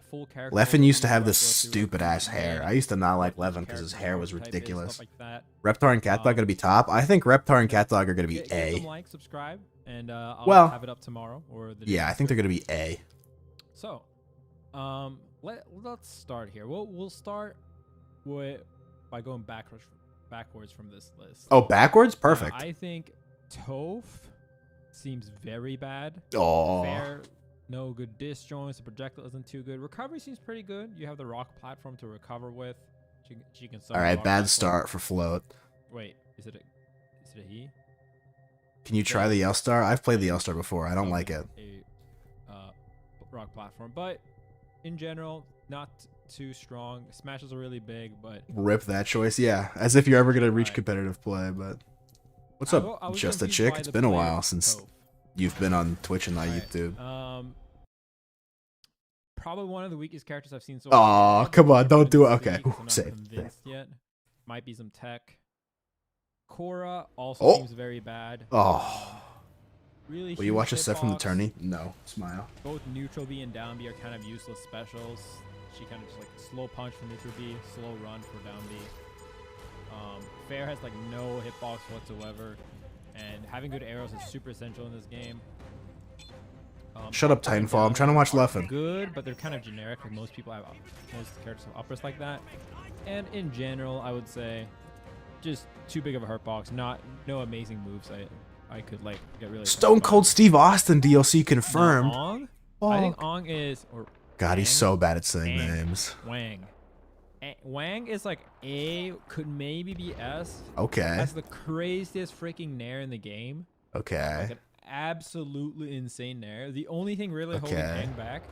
full character. Leffen used to have this stupid ass hair. I used to not like Leffen because his hair was ridiculous. Reptar and CatDog gonna be top. I think Reptar and CatDog are gonna be A. Like, subscribe, and I'll have it up tomorrow or the day yeah, I think they're gonna be A. So, let's start here. We'll start by going backwards from this list. Oh, backwards? Perfect. I think Toph seems very bad. Oh. Fair, no good disjoints. The projectile isn't too good. Recovery seems pretty good. You have the rock platform to recover with. She can. All right, bad start for float. Wait, is it a he? Can you try the Yell Star? I've played the Yell Star before. I don't like it. A rock platform, but in general, not too strong. Smashes are really big, but Rip that choice. Yeah, as if you're ever gonna reach Right. competitive play. But what's I up, was Just a confused Chick? by It's the been a player while since Toph. you've been on Twitch and not Right. YouTube. Probably one of the weakest characters I've seen so Aw, far. come on, We're don't do gonna it. see, Okay, 'cause I'm not save. convinced yet. Might be some tech. Korra also Oh. seems very bad. Oh. Really Will you huge watch a set from the hitbox. tourney? No. Smile. Both neutral B and down B are kind of useless specials. She kind of just like slow punch for neutral B, slow run for down B. Fair has like no hitbox whatsoever, and having good arrows is super essential in this game. Shut up, Up and Titanfall. I'm down trying to watch are Leffen. Good, but they're kind of generic. Like most people have, most characters have uppers like that. And in general, I would say, just too big of a hurtbox. No amazing moves. I could like get really. Stone Cold Steve Austin DLC confirmed. Now, Ong? I think Fuck. Ong is or God, he's Wang? so bad at saying Ang. names. Wang. Wang is like A, could maybe be S. Okay. Has the craziest freaking nair in the game. Okay. Like an absolutely insane nair. The only thing really holding Okay. Ang back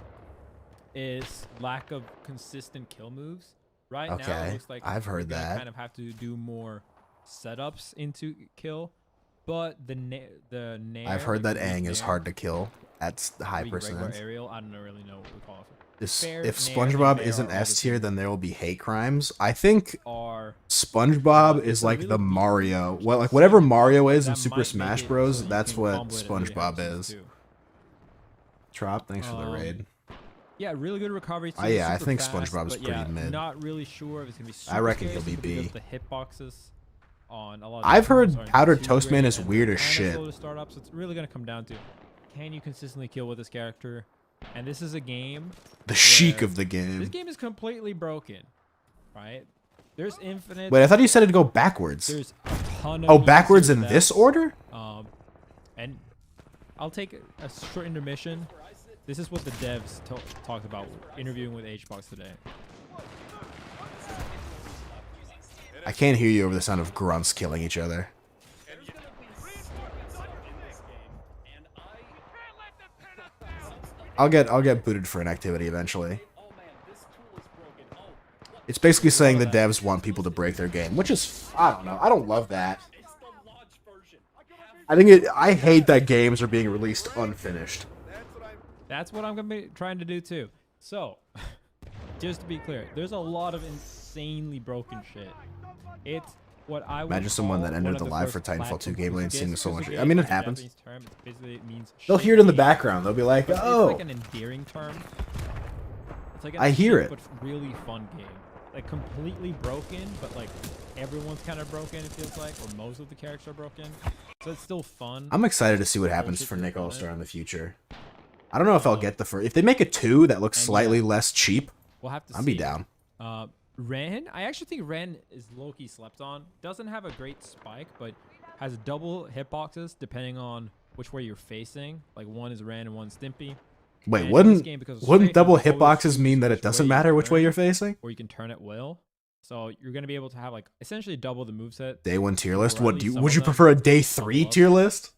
is lack of consistent kill moves. Right now, Okay. it looks like I've heard you're gonna that. kind of have to do more setups into kill. But the nair. I've heard like that the weak Aang is nair, hard to kill at high weak regular percent. aerial, I don't really know what we call it. If Fair, if nair, and SpongeBob nair isn't are all S the tier, same. then there will be hate crimes. I think Are SpongeBob it's is a like really the weak Mario. approach Well, to like whatever same Mario hitbox is in that Super might Smash make it Bros, so you that's can what combo it and really have SpongeBob sense is. too. Trop, thanks for the raid. Yeah, really good recovery. Oh, yeah, I super think fast, SpongeBob's but pretty yeah, mid. Not really sure if it's gonna be. Super I reckon scary he'll be simply B. because the hitboxes on a lot of I've the heard combos aren't Powdered too Toast Man great is and weird they're as kinda shit. slow to start up, so it's really gonna come down to can you consistently kill with this character, and this is a game. The chic where of the game. This game is completely broken, right? There's infinite. Wait, I thought you said it'd go backwards. There's a ton of Oh, backwards easier in this steps. order? And I'll take a short intermission. This is what the devs talked about interviewing with HBox today. I can't hear you over the sound of grunts killing each other. I'll get booted for inactivity eventually. It's basically saying the devs want people to break their game, which is, I don't know. I don't love that. I hate that games are being released unfinished. That's what I'm gonna be trying to do too. So, just to be clear, there's a lot of insanely broken shit. It's what I would Imagine someone call that entered one of the live for first Titanfall 2 platform gameplay and seeing so much. exclusive I mean, it games. happens. Japanese term, basically it means They'll hear it in the shitty. background. They'll be like, But "Oh." It's like an endearing term. It's like a I hear shit it. but really fun game. Like completely broken, but like everyone's kind of broken. It feels like, or most of the characters are broken. So it's still fun. I'm excited to see what happens Bullshit for to Nick fun All-Star it. in the future. I don't know if I'll get the first. If they make a 2 that looks And slightly yeah, less cheap, We'll have to I'll see. be down. Ren, I actually think Ren is low-key slept on. Doesn't have a great spike, but has double hitboxes depending on which way you're facing. Like one is Ren and one's Stimpy. Wait, And in wouldn't this game, because it's wouldn't straight, double you can always hitboxes choose mean that it which way doesn't you matter which way turn, you're facing? or you can turn at will. So you're gonna be able to have like essentially double the moveset. Day 1 tier or list. at What least do you? some Would of you them prefer a day 3 double up. tier list?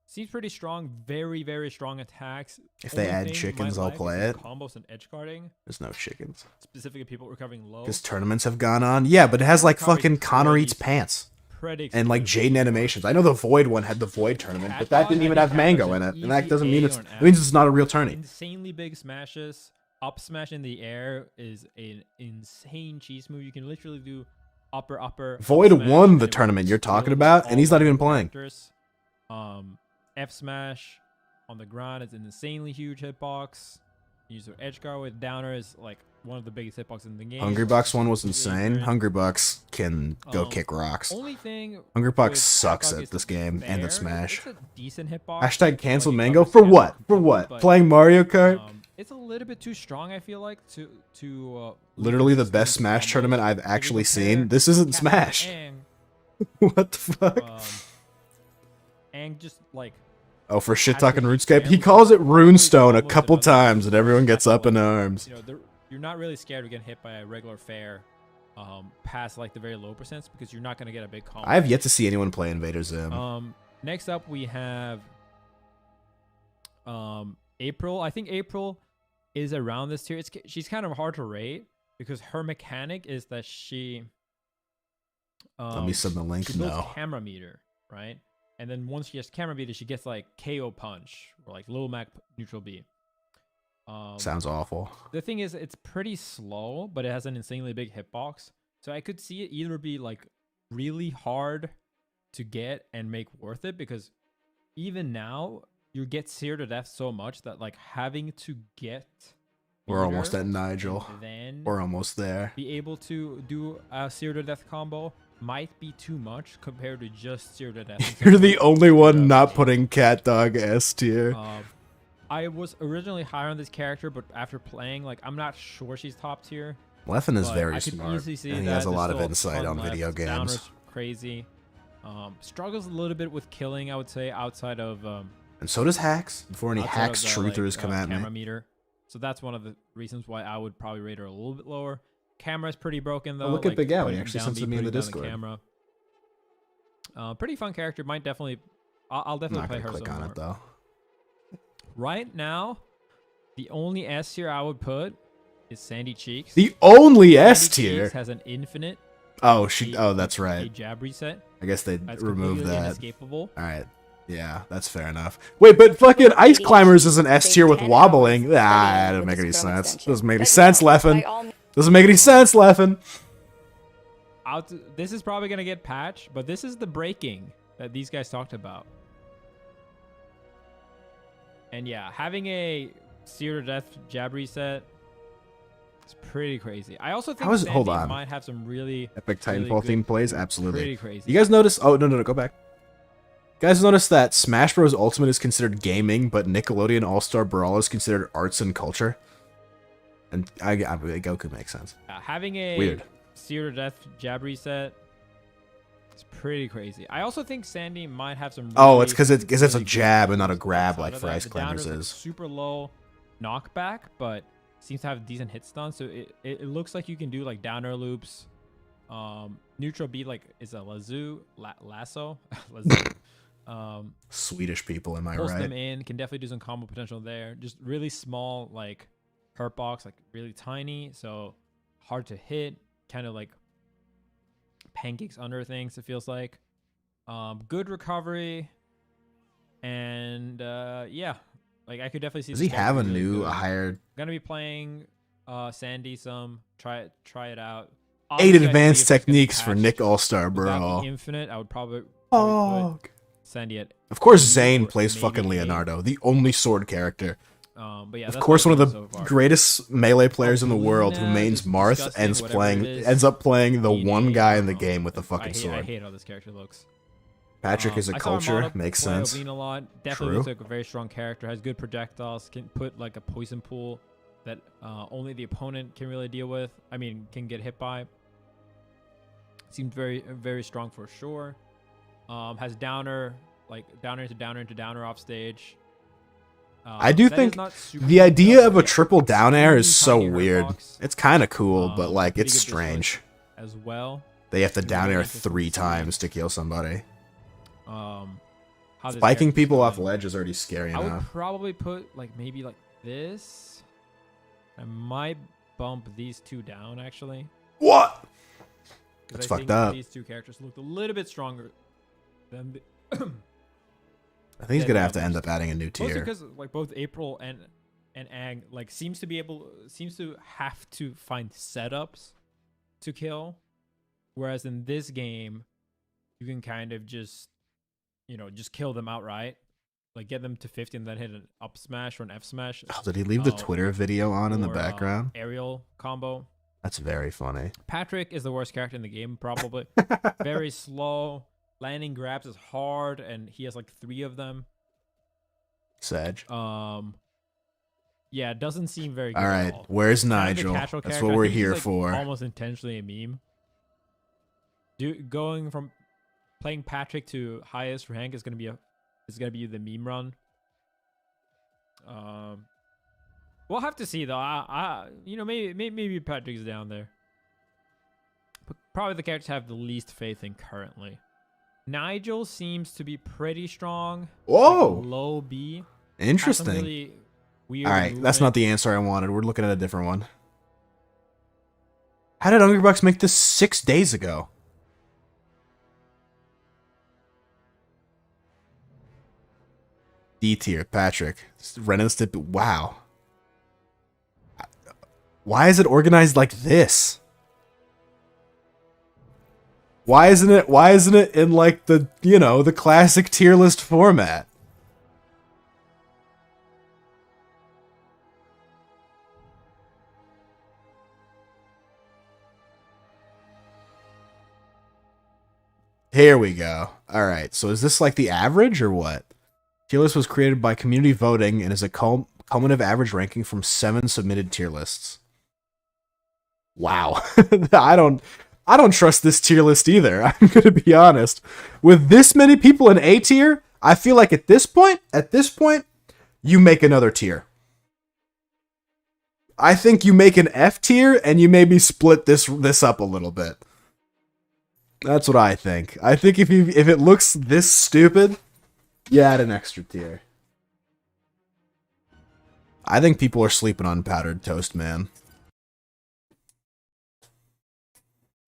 Seems pretty strong. Very, very strong attacks. If they Only add thing chickens, might I'll lag is play the it. Combos and edge guarding. There's no chickens. Specifically, people recovering low. Because tournaments have gone on. Yeah, but it has like Recovery fucking Connor pretty- Eats Pants. pretty And like Jaden animations. I know the Void one had the Void tournament, but that didn't even have Mango in it. And that doesn't mean it means it's not a real tourney. Insanely big smashes. Up smash in the air is an insane cheese move. You can literally do upper. Void up smash, won and the it tournament works you're talking really about, all and he's not even multiple playing. characters. F smash on the ground is an insanely huge hitbox. Use your edge guard with downer is like one of the biggest hitboxes in the game. Hungrybox one was Really insane. good. Hungrybox can go Um, kick rocks. Only thing Hungrybox with sucks Hotbox at is this to be game and fair, at Smash. It's a decent hitbox. Hashtag cancel but it Mango covers for scam what? For completely, what? but, Playing Mario Kart? It's a little bit too strong, I feel like, to Literally the resist best these Smash combos. tournament I've If you actually compare seen. This isn't Captain Smash. Aang, What the fuck? Aang just like Oh, for shit has talking this RuneScape, he jam calls it with Runestone a combos couple and other times, and everyone gets that's up in like, arms. You know, you're not really scared of getting hit by a regular fair, past like the very low percents because you're not gonna get a big combo. I have yet to see anyone play Invader Zim. Next up we have April. I think April is around this tier. She's kind of hard to rate because her mechanic is that she Let me send the link. she builds No. camera meter, right? And then once she gets camera meter, she gets like KO punch or like Lil Mac neutral B. Sounds awful. The thing is, it's pretty slow, but it has an insanely big hitbox. So I could see it either be like really hard to get and make worth it, because even now you get seared to death so much that like having to get We're almost meter at Nigel. and then We're almost there. be able to do a seared to death combo might be too much compared to just seared to death. You're the only one not putting Cat Dog S tier. I was originally higher on this character, but after playing, like, I'm not sure she's top tier. Leffen is but very I could smart, easily see and he that has a there's lot of still insight ton on left. video games. Downer's crazy. Struggles a little bit with killing, I would say, outside of And so does Hacks. Before any outside Hacks of the, truthers come at me. camera meter. So that's one of the reasons why I would probably rate her a little bit lower. Camera's pretty broken though. look at like, Big Al, he putting actually down sent B, it to me in the putting down Discord. Camera. Pretty fun character. Might definitely. I'll I'm definitely not play gonna her click some on more. it though. Right now, the only S tier I would put is Sandy Cheeks. The only Sandy S tier. Cheeks has an infinite. Oh, that's A right. jab reset. I guess they That's removed completely that. inescapable. All right. Yeah, that's fair enough. Wait, but fucking Ice Climbers is an S tier with wobbling. Ah, that doesn't make any sense. Doesn't make any sense, Leffen. Doesn't make any sense, Leffen. This is probably gonna get patched, but this is the breaking that these guys talked about. And yeah, having a sear to death jab reset is pretty crazy. I also think Hold Sandy on. might have some really Epic really Titanfall good- theme plays? Absolutely. pretty crazy. You guys notice? Oh, no, go back. You guys notice that Smash Bros. Ultimate is considered gaming, but Nickelodeon All-Star Brawl is considered arts and culture? And Goku makes sense. Having a Weird. sear to death jab reset is pretty crazy. I also think Sandy might have some. Oh, really, it's because it's a really jab good and not a moves grab outside like of for that. Ice The Climbers downers, like, is. super low knockback, but seems to have decent hit stun. So it looks like you can do like downer loops. Neutral B like is a lasso. Lasso. Swedish people, am I Pulls right? them in, can definitely do some combo potential there. Just really small, like hurt box, like really tiny, so hard to hit. Kind of like pancakes under things. It feels like good recovery, and yeah, like I could definitely see. Does this he guy have a being really new good. hired Gonna be playing Sandy some. Try it out. 8 Obviously, I think advanced if it's gonna be techniques for patched Nick All-Star without the Brawl. Infinite, I would probably Oh. put Sandy at. Of course, E Zane or plays maybe fucking A. Leonardo, the only sword character. But yeah, Of that's course, what one I've of done the so far. greatest melee players in the world who Luna, mains just Marth disgusting, whatever it is. ends up playing the Meanie, one guy in the I don't game know. with the fucking I sword. hate how this character looks. Patrick is a I saw culture, Armada makes play sense. Oblina a lot. Definitely True. looks like a very strong character. Has good projectiles. Can put like a poison pool that only the opponent can really deal with. I mean, can get hit by. Seemed very strong for sure. Has downer, like downer into downer into downer off stage. I do That is think not super the good idea stuff, of but a yeah, triple down air is so tiny hurt weird. box. It's kind of cool, but like Pretty it's good distance strange. as well. They have to Really down air interesting 3 to see. times to kill somebody. How this Spiking character's people off going. ledge is already scary I would enough. probably put like maybe like this. I might bump these two down actually. What? 'Cause That's I fucked think up. These two characters looked a little bit stronger than. I think he's than gonna the have to end others. up adding a new Mostly tier. because like both April and Ag like seems to have to find setups to kill, whereas in this game you can kind of just just kill them outright, like get them to 50 and then hit an up smash or an F smash. Oh, did he leave the Twitter video on in the or, background? Aerial combo. That's very funny. Patrick is the worst character in the game, probably. Very slow. Landing grabs is hard, and he has like 3 of them. Sag. Yeah, it doesn't seem very good. All at right, all. where's Kinda Nigel? casual That's character. what I we're think he's, here like, for. Almost intentionally a meme. Going from playing Patrick to highest rank is gonna be the meme run. We'll have to see though. Maybe Patrick's down there. But probably the characters I have the least faith in currently. Nigel seems to be pretty strong. Whoa! Like low B. Has some Interesting. really weird. Alright, that's movement. not the answer I wanted. We're looking at a different one. How did Hungrybucks make this 6 days ago? D tier, Patrick. Renan's tip. Wow. Why is it organized like this? Why isn't it in like the, you know, the classic tier list format? Here we go. Alright, so is this like the average or what? Tier list was created by community voting and is a cumulative average ranking from 7 submitted tier lists. Wow. I don't trust this tier list either. I'm gonna be honest. With this many people in A tier, I feel like at this point, you make another tier. I think you make an F tier and you maybe split this up a little bit. That's what I think. I think if it looks this stupid, you add an extra tier. I think people are sleeping on powdered toast, man.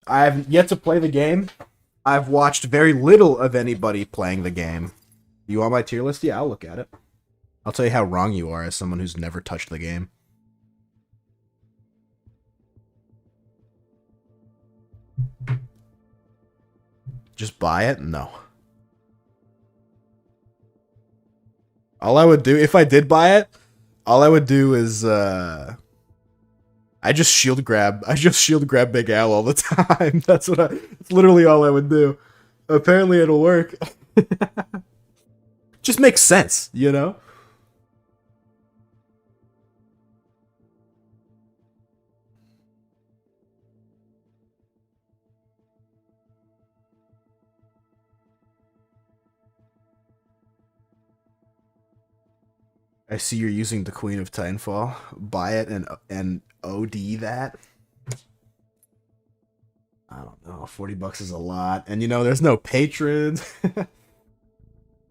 I've yet to play the game. I've watched very little of anybody playing the game. You want my tier list? Yeah, I'll look at it. I'll tell you how wrong you are as someone who's never touched the game. Just buy it? No. All I would do, if I did buy it, all I would do is, I just shield grab Big Al all the time. That's literally all I would do. Apparently it'll work. Just makes sense, you know? I see you're using the Queen of Titanfall. Buy it and OD that. I don't know. $40 is a lot. And you know, there's no patrons.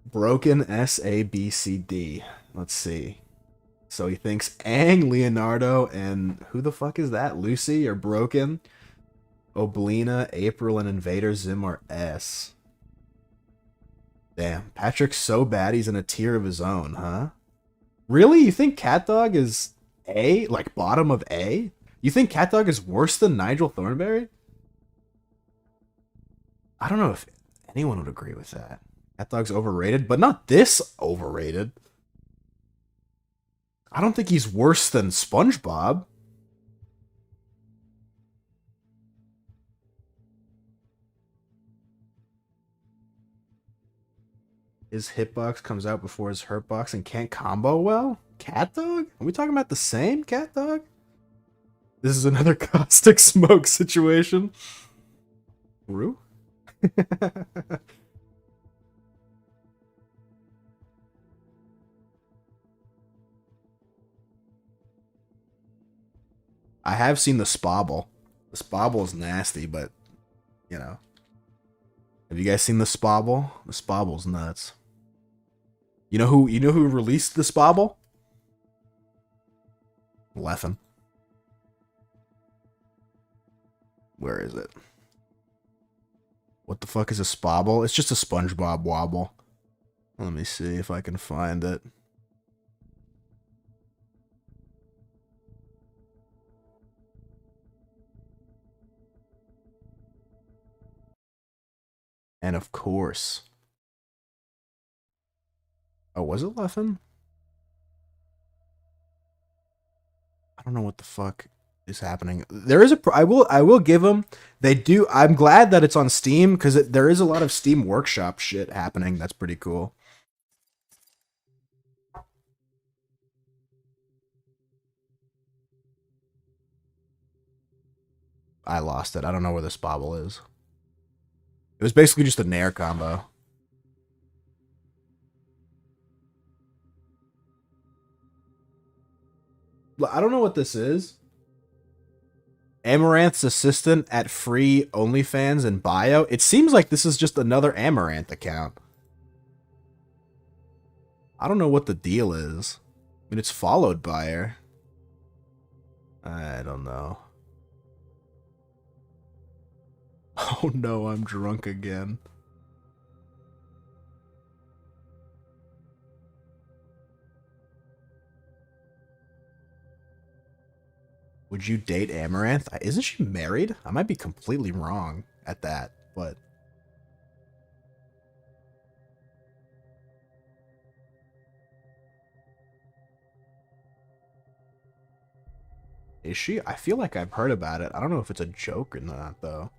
Broken SABCD. Let's see. So he thinks ENG, Leonardo, and who the fuck is that? Lucy or Broken? Oblina, April, and Invader Zim are S. Damn. Patrick's so bad he's in a tier of his own, huh? Really? You think CatDog is A? Like bottom of A? You think CatDog is worse than Nigel Thornberry? I don't know if anyone would agree with that. CatDog's overrated, but not this overrated. I don't think he's worse than SpongeBob. His hitbox comes out before his hurtbox and can't combo well? CatDog? Are we talking about the same CatDog? This is another caustic smoke situation. Rue? I have seen the Spobble. The Spobble is nasty, but, you know. Have you guys seen the Spobble? The Spobble's nuts. You know who released the Spobble? Leffen. Where is it? What the fuck is a Spobble? It's just a SpongeBob wobble. Let me see if I can find it. And of course. Oh, was it Leffen? I don't know what the fuck is happening. There is I will give them. They do. I'm glad that it's on Steam because there is a lot of Steam Workshop shit happening. That's pretty cool. I lost it. I don't know where this bobble is. It was basically just a Nair combo. I don't know what this is. Amaranth's assistant at free OnlyFans in bio. It seems like this is just another Amaranth account. I don't know what the deal is. And it's followed by her. I don't know. Oh no, I'm drunk again. Would you date Amaranth? Isn't she married? I might be completely wrong at that, but... Is she? I feel like I've heard about it. I don't know if it's a joke or not, though.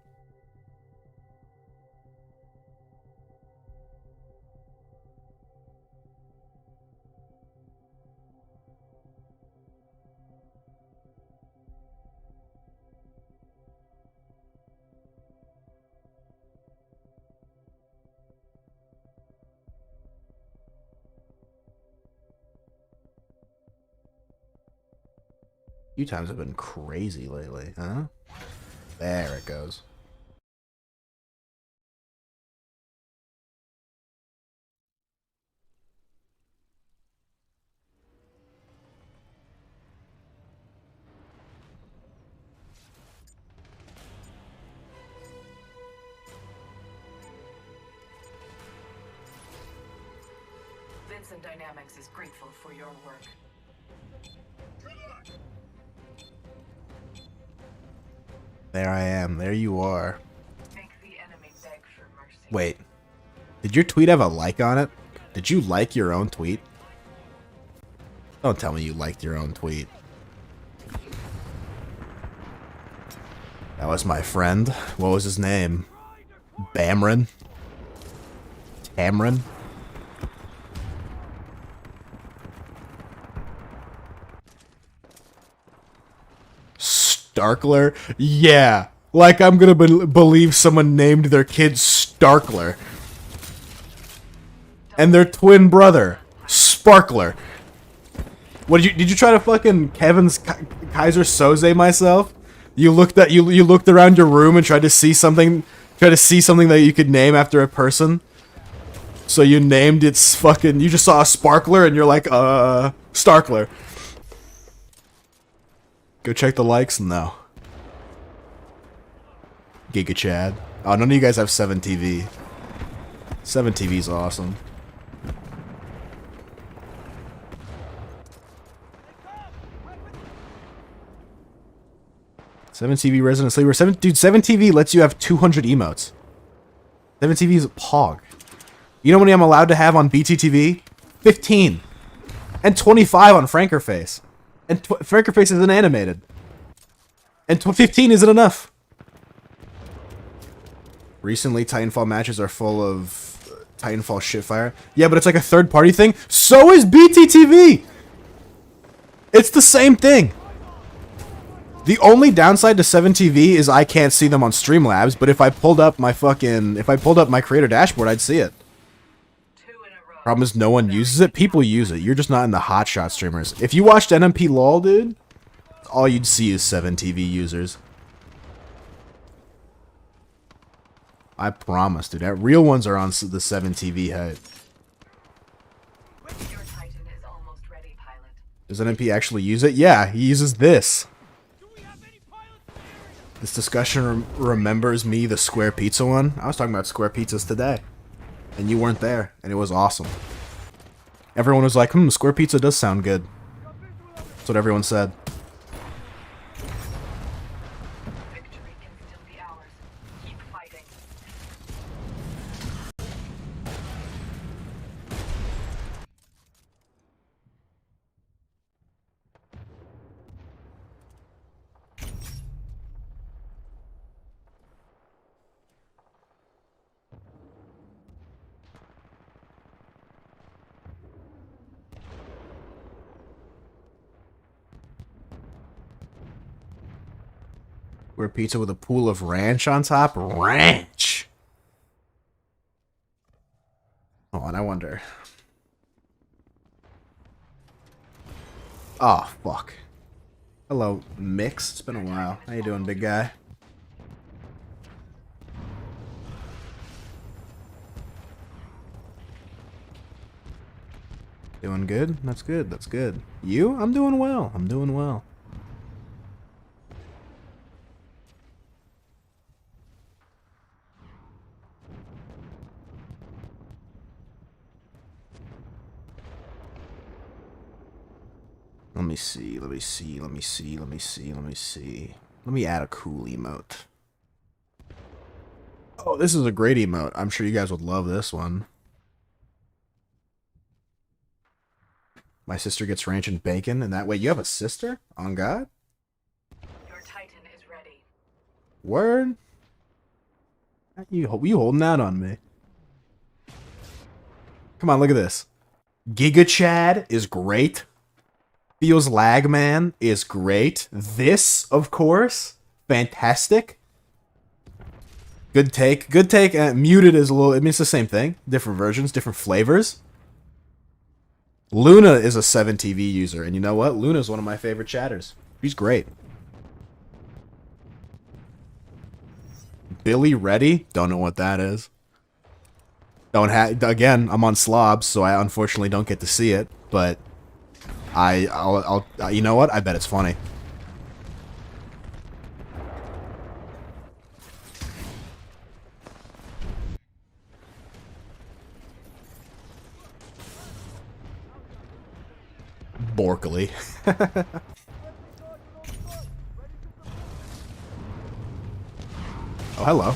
You times have been crazy lately, huh? There it goes. Vincent Dynamics is grateful for your work. There I am. There you are. Make the enemy beg for mercy. Wait. Did your tweet have a like on it? Did you like your own tweet? Don't tell me you liked your own tweet. That was my friend. What was his name? Bamrin? Tamrin? Starkler? Yeah. Like I'm gonna believe someone named their kid Starkler. And their twin brother, Sparkler. What did you try to fucking Kevin's Kaiser Soze myself? You looked at you looked around your room and tried to see something that you could name after a person. So you named it's fucking you just saw a Sparkler and you're like Starkler. Go check the likes? No. Giga Chad. Oh, none of you guys have 7TV. 7TV's awesome. Seven TV Resident Sleeper. 7TV lets you have 200 emotes. 7TV is a pog. You know how many I'm allowed to have on BTTV? 15. And 25 on Frankerface. And Frankerface isn't animated. And 15 isn't enough. Recently, Titanfall matches are full of Titanfall shitfire. Yeah, but it's like a third-party thing. So is BTTV! It's the same thing. The only downside to 7TV is I can't see them on Streamlabs, but if I pulled up my creator dashboard, I'd see it. Problem is no one uses it. People use it. You're just not in the hotshot streamers. If you watched NMP LOL, dude, all you'd see is 7TV users. I promise, dude. Real ones are on the 7TV hype. Your Titan is almost ready, pilot. Does NMP actually use it? Yeah, he uses this. This discussion remembers me, the square pizza one. I was talking about square pizzas today. And you weren't there, and it was awesome. Everyone was like, square pizza does sound good. That's what everyone said. Victory can still be ours. Keep fighting. We're pizza with a pool of ranch on top? Ranch! Hold on, I wonder. Oh, fuck. Hello, Mix. It's been a while. How you doing, big guy? Doing good? That's good. That's good. You? I'm doing well. I'm doing well. Let me see. Let me see. Let me see. Let me see. Let me see. Let me add a cool emote. Oh, this is a great emote. I'm sure you guys would love this one. My sister gets ranch and bacon, and that way you have a sister? On God? Your Titan is ready. Word? You holding out on me. Come on, look at this. Giga Chad is great. Feels Lag Man is great. This, of course, fantastic. Good take. Good take. Muted is a little... I mean, it's the same thing. Different versions, different flavors. Luna is a 7TV user, and you know what? Luna's one of my favorite chatters. She's great. Billy Reddy? Don't know what that is. Don't have... Again, I'm on slobs, so I unfortunately don't get to see it, but... I'll you know what? I bet it's funny. Borkley. Oh, hello.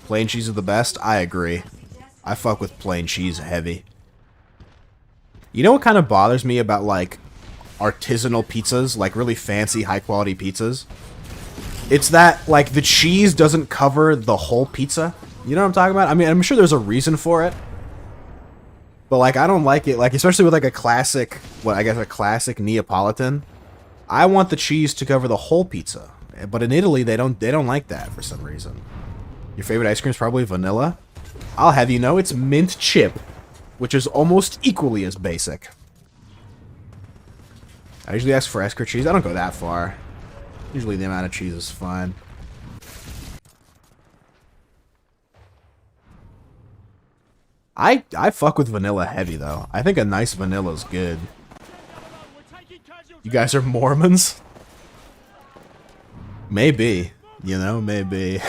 Plain cheese are the best? I agree. I fuck with plain cheese heavy. You know what kind of bothers me about, like, artisanal pizzas? Like, really fancy, high-quality pizzas? It's that, like, the cheese doesn't cover the whole pizza. You know what I'm talking about? I mean, I'm sure there's a reason for it. But, like, I don't like it. Like, especially with, like, a classic... What, I guess a classic Neapolitan. I want the cheese to cover the whole pizza. But in Italy, they don't like that for some reason. Your favorite ice cream is probably vanilla? I'll have you know it's mint chip, which is almost equally as basic. I usually ask for extra cheese. I don't go that far. Usually the amount of cheese is fine. I fuck with vanilla heavy, though. I think a nice vanilla is good. You guys are Mormons? Maybe. You know, maybe.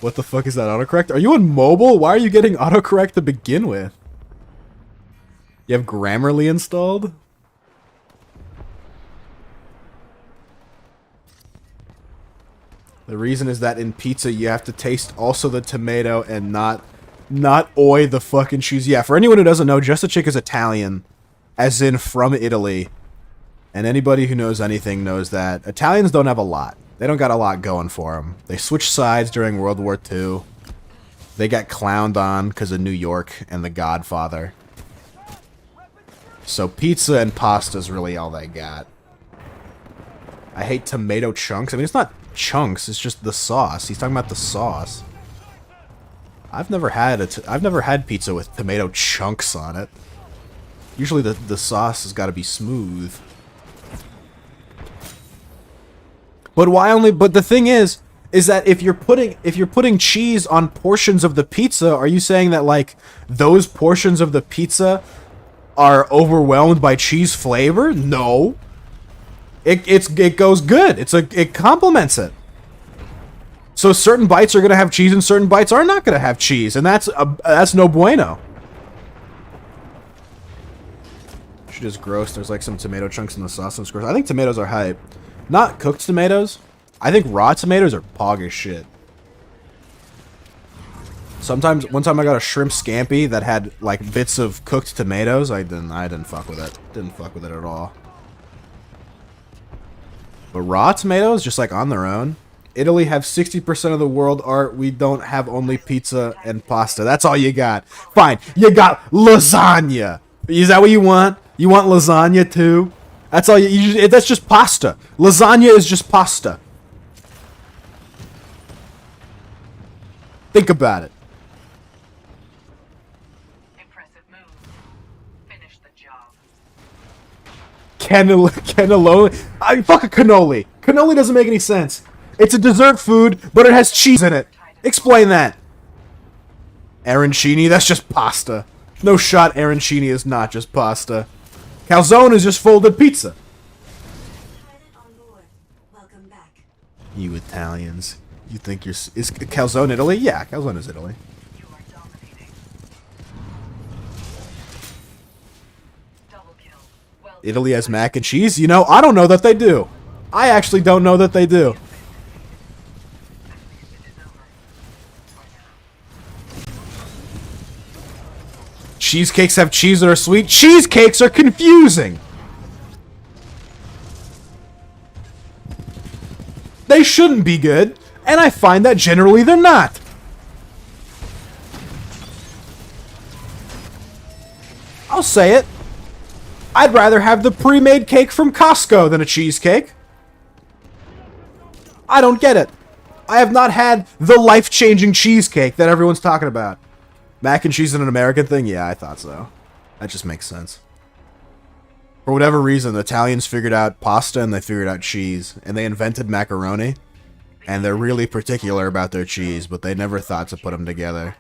What the fuck is that autocorrect? Are you on mobile? Why are you getting autocorrect to begin with? You have Grammarly installed? The reason is that in pizza you have to taste also the tomato and not oi the fucking cheese. Yeah, for anyone who doesn't know, Just a Chick is Italian, as in from Italy. And anybody who knows anything knows that Italians don't have a lot. They don't got a lot going for them. They switched sides during World War II. They got clowned on because of New York and The Godfather. So pizza and pasta is really all they got. I hate tomato chunks. I mean, it's not chunks. It's just the sauce. He's talking about the sauce. I've never had pizza with tomato chunks on it. Usually the sauce has got to be smooth. But why only? But the thing is that if you're putting cheese on portions of the pizza, are you saying that like those portions of the pizza are overwhelmed by cheese flavor? No. It goes good. It complements it. So certain bites are gonna have cheese and certain bites are not gonna have cheese, and that's no bueno. Shit is gross. There's like some tomato chunks in the sauce and it's gross. I think tomatoes are hype. Not cooked tomatoes. I think raw tomatoes are pog as shit. Sometimes, one time I got a shrimp scampi that had like bits of cooked tomatoes. I didn't fuck with it. Didn't fuck with it at all. But raw tomatoes, just like on their own. Italy have 60% of the world art. We don't have only pizza and pasta. That's all you got. Fine, you got lasagna. Is that what you want? You want lasagna too? That's all that's just pasta. Lasagna is just pasta. Think about it. Impressive move. Finish the job. Cannelloni? Fuck a cannoli. Cannoli doesn't make any sense. It's a dessert food, but it has cheese in it. Explain that. Arancini, that's just pasta. No shot, arancini is not just pasta. Calzone is just folded pizza. You Italians. You think you're... Is calzone Italy? Yeah, calzone is Italy. Italy has mac and cheese? You know, I don't know that they do. I actually don't know that they do. Cheesecakes have cheese that are sweet. Cheesecakes are confusing. They shouldn't be good, and I find that generally they're not. I'll say it. I'd rather have the pre-made cake from Costco than a cheesecake. I don't get it. I have not had the life-changing cheesecake that everyone's talking about. Mac and cheese is an American thing? Yeah, I thought so. That just makes sense. For whatever reason, the Italians figured out pasta and they figured out cheese. And they invented macaroni. And they're really particular about their cheese, but they never thought to put them together.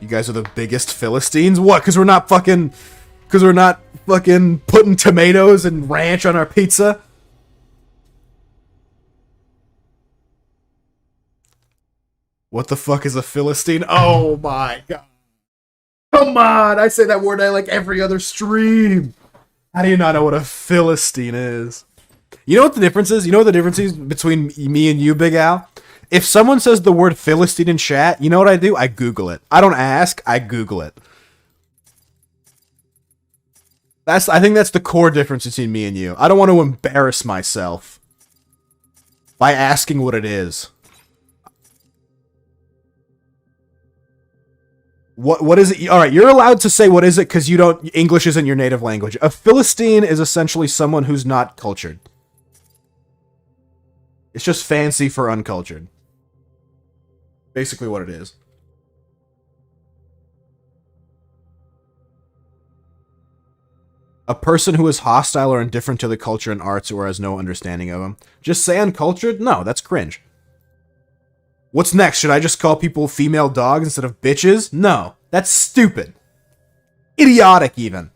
You guys are the biggest Philistines? What? Because we're not fucking putting tomatoes and ranch on our pizza? What the fuck is a Philistine? Oh my god. Come on! I say that word like every other stream. How do you not know what a Philistine is? You know what the difference is? You know what the difference is between me and you, Big Al? If someone says the word Philistine in chat, you know what I do? I Google it. I don't ask, I Google it. I think that's the core difference between me and you. I don't want to embarrass myself by asking what it is. What is it? All right, you're allowed to say what is it because English isn't your native language. A Philistine is essentially someone who's not cultured. It's just fancy for uncultured. Basically what it is. A person who is hostile or indifferent to the culture and arts or has no understanding of them. Just say uncultured? No, that's cringe. What's next? Should I just call people female dogs instead of bitches? No, that's stupid. Idiotic, even.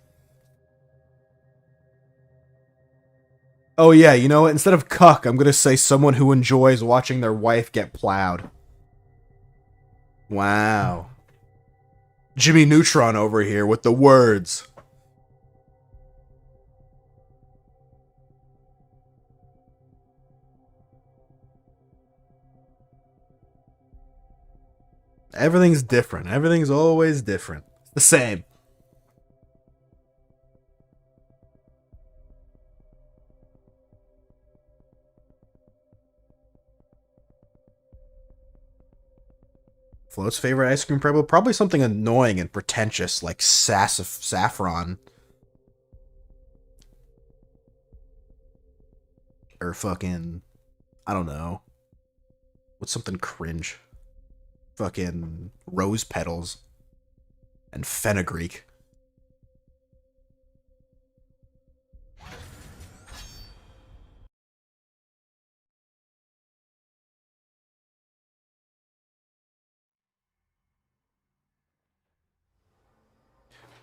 Oh yeah, you know what? Instead of cuck, I'm gonna say someone who enjoys watching their wife get plowed. Wow. Jimmy Neutron over here with the words. Everything's different. Everything's always different. It's the same. Float's favorite ice cream probably something annoying and pretentious like saffron. Or fucking... I don't know. What's something cringe? Fucking rose petals and fenugreek.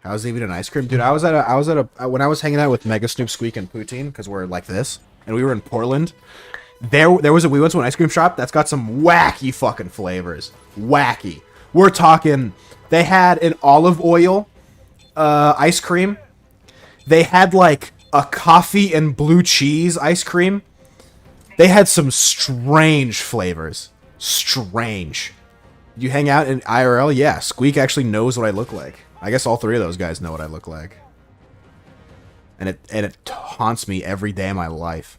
How's even an ice cream, dude? When I was hanging out with Mega Snoop, Squeak, and Poutine because we're like this, and we were in Portland. We went to an ice cream shop that's got some wacky fucking flavors. Wacky. We're talking, they had an olive oil ice cream. They had like a coffee and blue cheese ice cream. They had some strange flavors. Strange. You hang out in IRL? Yeah, Squeak actually knows what I look like. I guess all three of those guys know what I look like. And it haunts me every day of my life.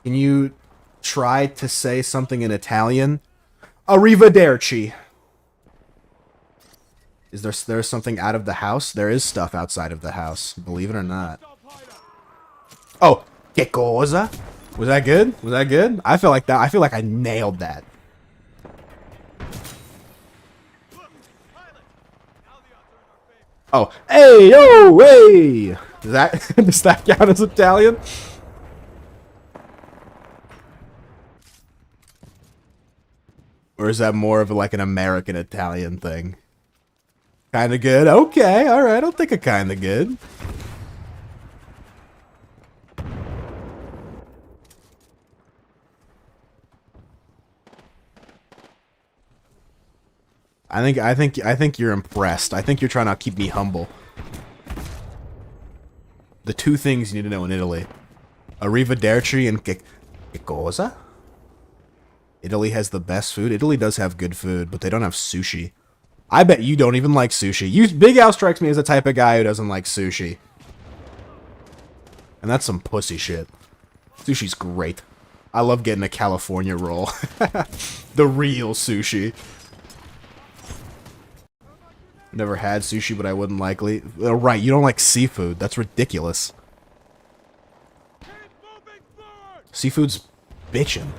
Can you try to say something in Italian? Arrivederci. Is there something out of the house? There is stuff outside of the house, believe it or not. Oh, che cosa? Was that good? Was that good? I feel like I nailed that. Oh, hey, yo, hey! Does that count as Italian? Or is that more of like an American Italian thing? Kinda good? Okay, alright, I'll take a kinda good. I think you're impressed. I think you're trying to keep me humble. The two things you need to know in Italy. Arrivederci and che cosa? Italy has the best food. Italy does have good food, but they don't have sushi. I bet you don't even like sushi. Big Al strikes me as the type of guy who doesn't like sushi. And that's some pussy shit. Sushi's great. I love getting a California roll. The real sushi. Never had sushi, but I wouldn't likely. Right, you don't like seafood. That's ridiculous. Seafood's bitchin'.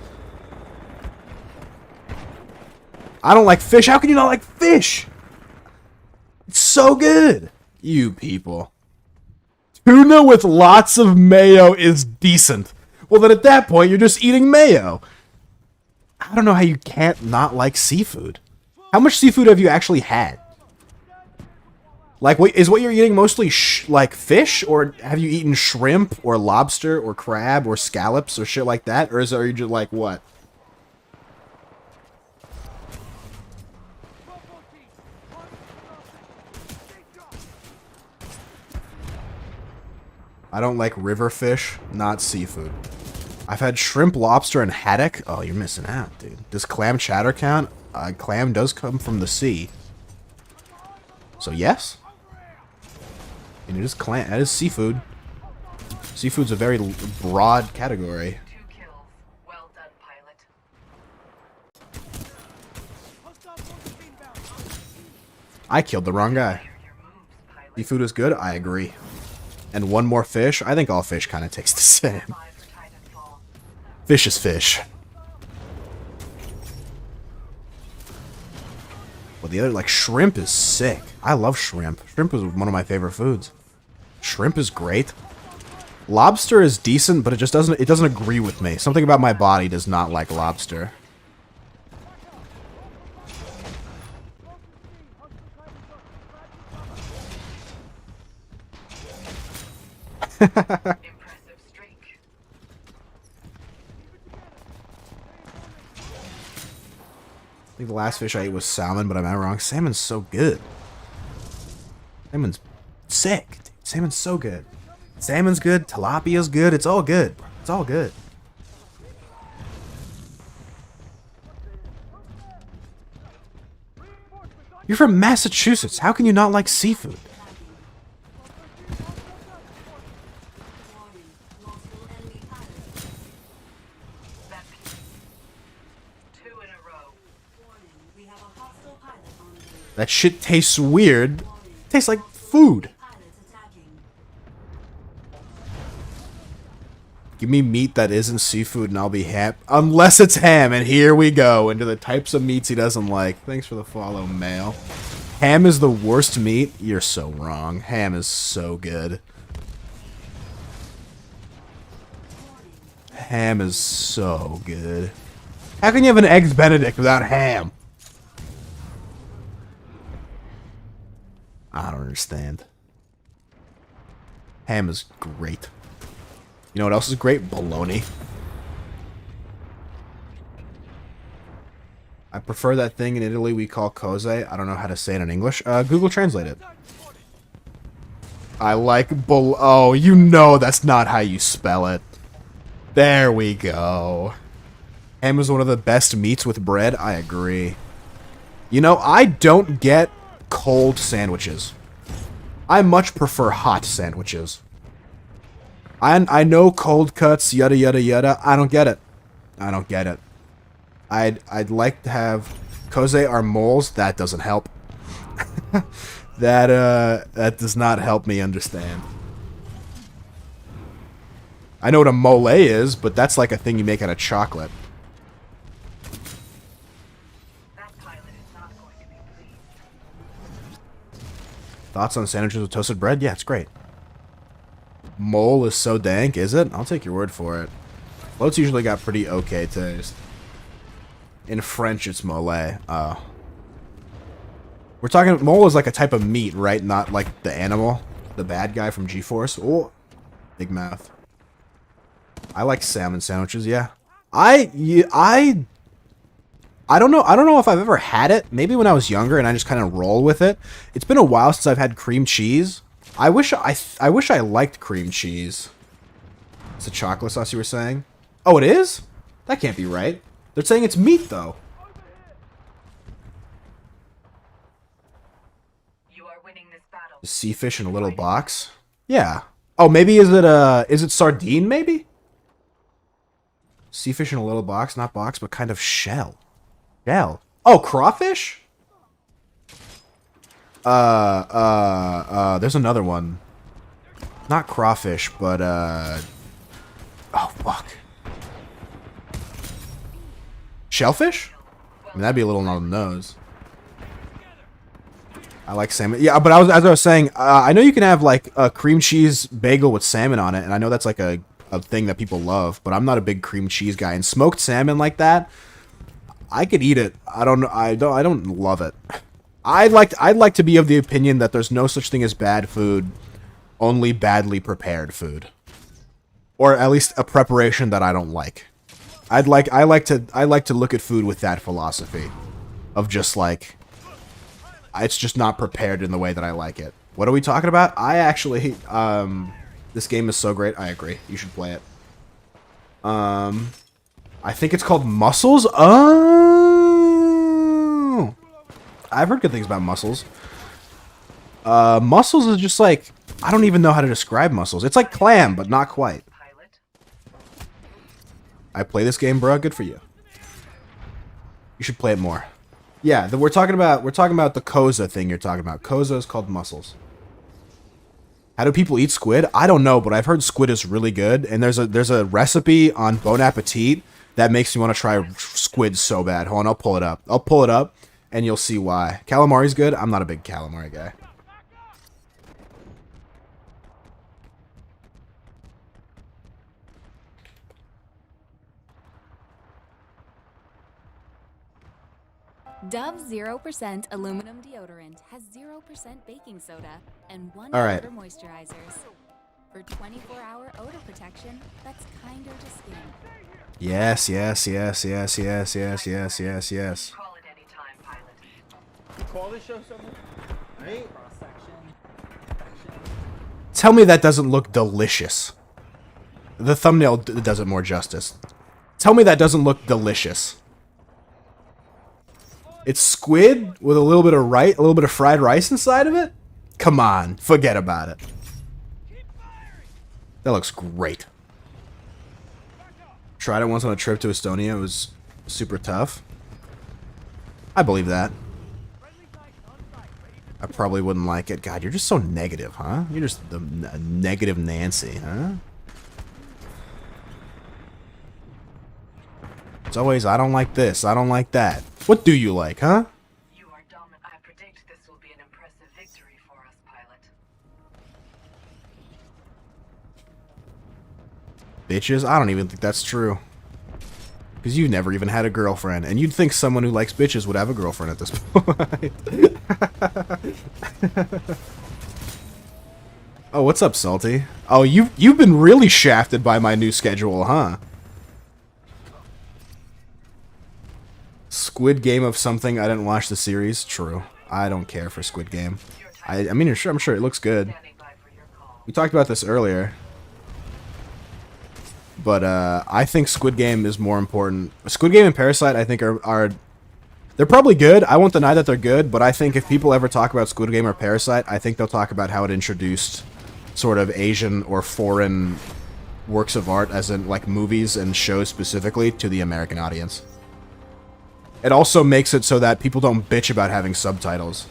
I don't like fish. How can you not like fish? It's so good. You people. Tuna with lots of mayo is decent. Well, then at that point, you're just eating mayo. I don't know how you can't not like seafood. How much seafood have you actually had? Like, wait, is what you're eating mostly like fish, or have you eaten shrimp or lobster or crab or scallops or shit like that, or are you just like what? I don't like river fish, not seafood. I've had shrimp, lobster, and haddock. Oh, you're missing out, dude. Does clam chowder count? Clam does come from the sea. So yes. And it is clam. That is seafood. Seafood's a very broad category. 2 kills. Well done, pilot. I killed the wrong guy. Seafood is good? I agree. And one more fish? I think all fish kind of taste the same. Fish is fish. Well, the other, like, shrimp is sick. I love shrimp. Shrimp is one of my favorite foods. Shrimp is great. Lobster is decent, but it just doesn't agree with me. Something about my body does not like lobster. Impressive streak. I think the last fish I ate was salmon, but I'm not wrong. Salmon's so good. Salmon's sick. Dude. Salmon's so good. Salmon's good. Tilapia's good. It's all good. It's all good. You're from Massachusetts. How can you not like seafood? That shit tastes weird. Tastes like food. Give me meat that isn't seafood and I'll be happy. Unless it's ham, and here we go into the types of meats he doesn't like. Thanks for the follow, Mail. Ham is the worst meat? You're so wrong. Ham is so good. Ham is so good. How can you have an Eggs Benedict without ham? I don't understand. Ham is great. You know what else is great? Bologna. I prefer that thing in Italy we call cose. I don't know how to say it in English. Google Translate it. I like oh, you know that's not how you spell it. There we go. Ham is one of the best meats with bread. I agree. You know, I don't get cold sandwiches. I much prefer hot sandwiches. I know cold cuts, yada yada yada. I don't get it. I don't get it. I'd like to have cose are moles. That doesn't help. That does not help me understand. I know what a mole is, but that's like a thing you make out of chocolate. Thoughts on sandwiches with toasted bread? Yeah, it's great. Mole is so dank, is it? I'll take your word for it. Float's usually got pretty okay taste. In French, it's mole. Oh. We're talking... Mole is like a type of meat, right? Not like the animal. The bad guy from G-Force. Oh. Big mouth. I like salmon sandwiches, yeah. I don't know. I don't know if I've ever had it. Maybe when I was younger and I just kind of roll with it. It's been a while since I've had cream cheese. I wish I liked cream cheese. It's a chocolate sauce you were saying? Oh, it is? That can't be right. They're saying it's meat though. You are winning this battle. Sea fish in a little box? Yeah. Oh, maybe is it sardine maybe? Sea fish in a little box, not box, but kind of shell. Shell. Oh, crawfish? There's another one. Not crawfish, but, oh, fuck. Shellfish? I mean, that'd be a little on the nose. I like salmon. Yeah, but as I was saying, I know you can have, like, a cream cheese bagel with salmon on it, and I know that's, like, a thing that people love, but I'm not a big cream cheese guy. And smoked salmon like that, I could eat it. I don't love it. I'd like to be of the opinion that there's no such thing as bad food, only badly prepared food, or at least a preparation that I don't like. I like to look at food with that philosophy, of just like, it's just not prepared in the way that I like it. What are we talking about? I actually, this game is so great. I agree. You should play it. I think it's called Muscles. Oh, I've heard good things about Muscles. Muscles is just like, I don't even know how to describe Muscles. It's like Clam, but not quite. I play this game, bro. Good for you. You should play it more. Yeah, we're talking about the Koza thing you're talking about. Koza is called Muscles. How do people eat squid? I don't know, but I've heard squid is really good, and there's a recipe on Bon Appetit that makes me want to try squid so bad. Hold on, I'll pull it up. I'll pull it up, and you'll see why. Calamari's good. I'm not a big calamari guy. Dove 0% aluminum deodorant has 0% baking soda and 1 All right. odor moisturizers. For 24-hour odor protection that's kinder to skin. Yes, yes, yes, yes, yes, yes, yes, yes, yes. Call it any time, pilot. You call this show something? Right? Tell me that doesn't look delicious. The thumbnail does it more justice. Tell me that doesn't look delicious. It's squid with a little bit of fried rice inside of it? Come on, forget about it. That looks great. Tried it once on a trip to Estonia. It was super tough. I believe that. I probably wouldn't like it. God, you're just so negative, huh? You're just the negative Nancy, huh? It's always, I don't like this, I don't like that. What do you like, huh? You are dominant. I predict this will be an impressive victory for us, pilot. Bitches? I don't even think that's true. Because you've never even had a girlfriend, and you'd think someone who likes bitches would have a girlfriend at this point. Oh, what's up, Salty? Oh, you've been really shafted by my new schedule, huh? Squid Game of something. I didn't watch the series. True. I don't care for Squid Game. I mean, I'm sure it looks good. We talked about this earlier. But I think Squid Game is more important. Squid Game and Parasite, I think, are they're probably good. I won't deny that they're good, but I think if people ever talk about Squid Game or Parasite, I think they'll talk about how it introduced sort of Asian or foreign works of art, as in like movies and shows specifically, to the American audience. It also makes it so that people don't bitch about having subtitles.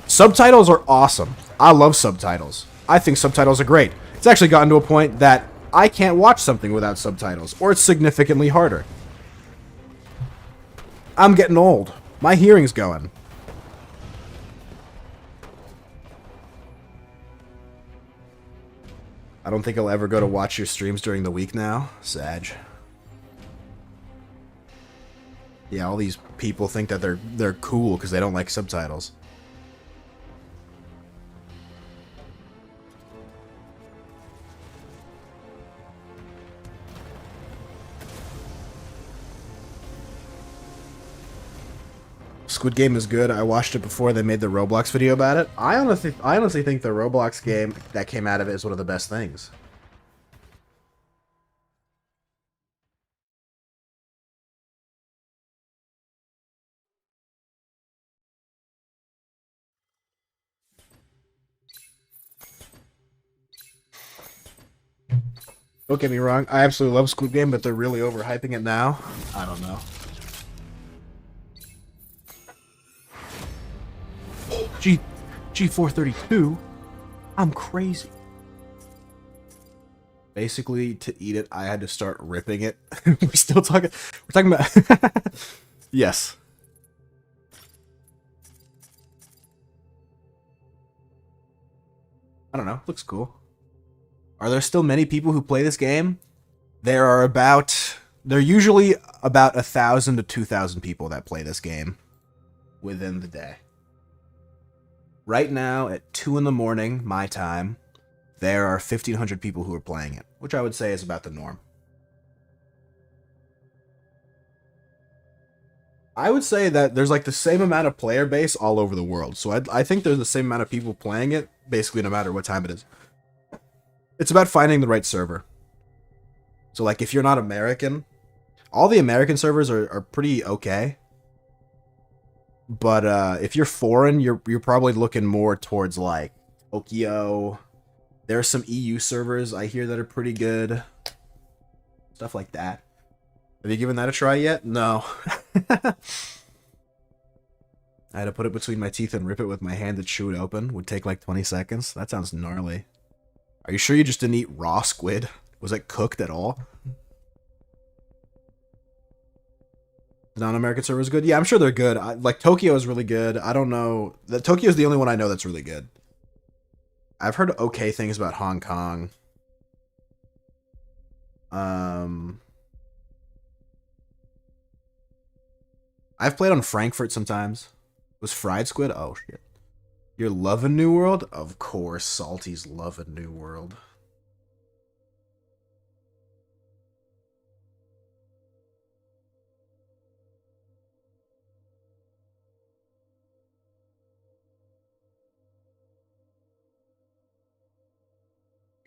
Subtitles are awesome. I love subtitles. I think subtitles are great. It's actually gotten to a point that I can't watch something without subtitles, or it's significantly harder. I'm getting old. My hearing's going. I don't think I'll ever go to watch your streams during the week now. Sag. Yeah, all these people think that they're cool because they don't like subtitles. Squid Game is good. I watched it before they made the Roblox video about it. I honestly think the Roblox game that came out of it is one of the best things. Don't get me wrong, I absolutely love Squid Game, but they're really overhyping it now. I don't know. G432? I'm crazy. Basically, to eat it, I had to start ripping it. We're still talking. We're talking about. Yes. I don't know. Looks cool. Are there still many people who play this game? There usually about 1,000 to 2,000 people that play this game within the day. Right now, at 2 in the morning, my time, there are 1,500 people who are playing it, which I would say is about the norm. I would say that there's like the same amount of player base all over the world, so I think there's the same amount of people playing it, basically no matter what time it is. It's about finding the right server. So like if you're not American, all the American servers are pretty okay. But if you're foreign, you're probably looking more towards like Tokyo. There are some EU servers I hear that are pretty good. Stuff like that. Have you given that a try yet? No. I had to put it between my teeth and rip it with my hand and chew it open. Would take like 20 seconds. That sounds gnarly. Are you sure you just didn't eat raw squid? Was it cooked at all? The non-American server is good? Yeah, I'm sure they're good. Like, Tokyo is really good. I don't know. Tokyo is the only one I know that's really good. I've heard okay things about Hong Kong. I've played on Frankfurt sometimes. Was fried squid? Oh, shit. You're loving New World? Of course, Salty's loving New World.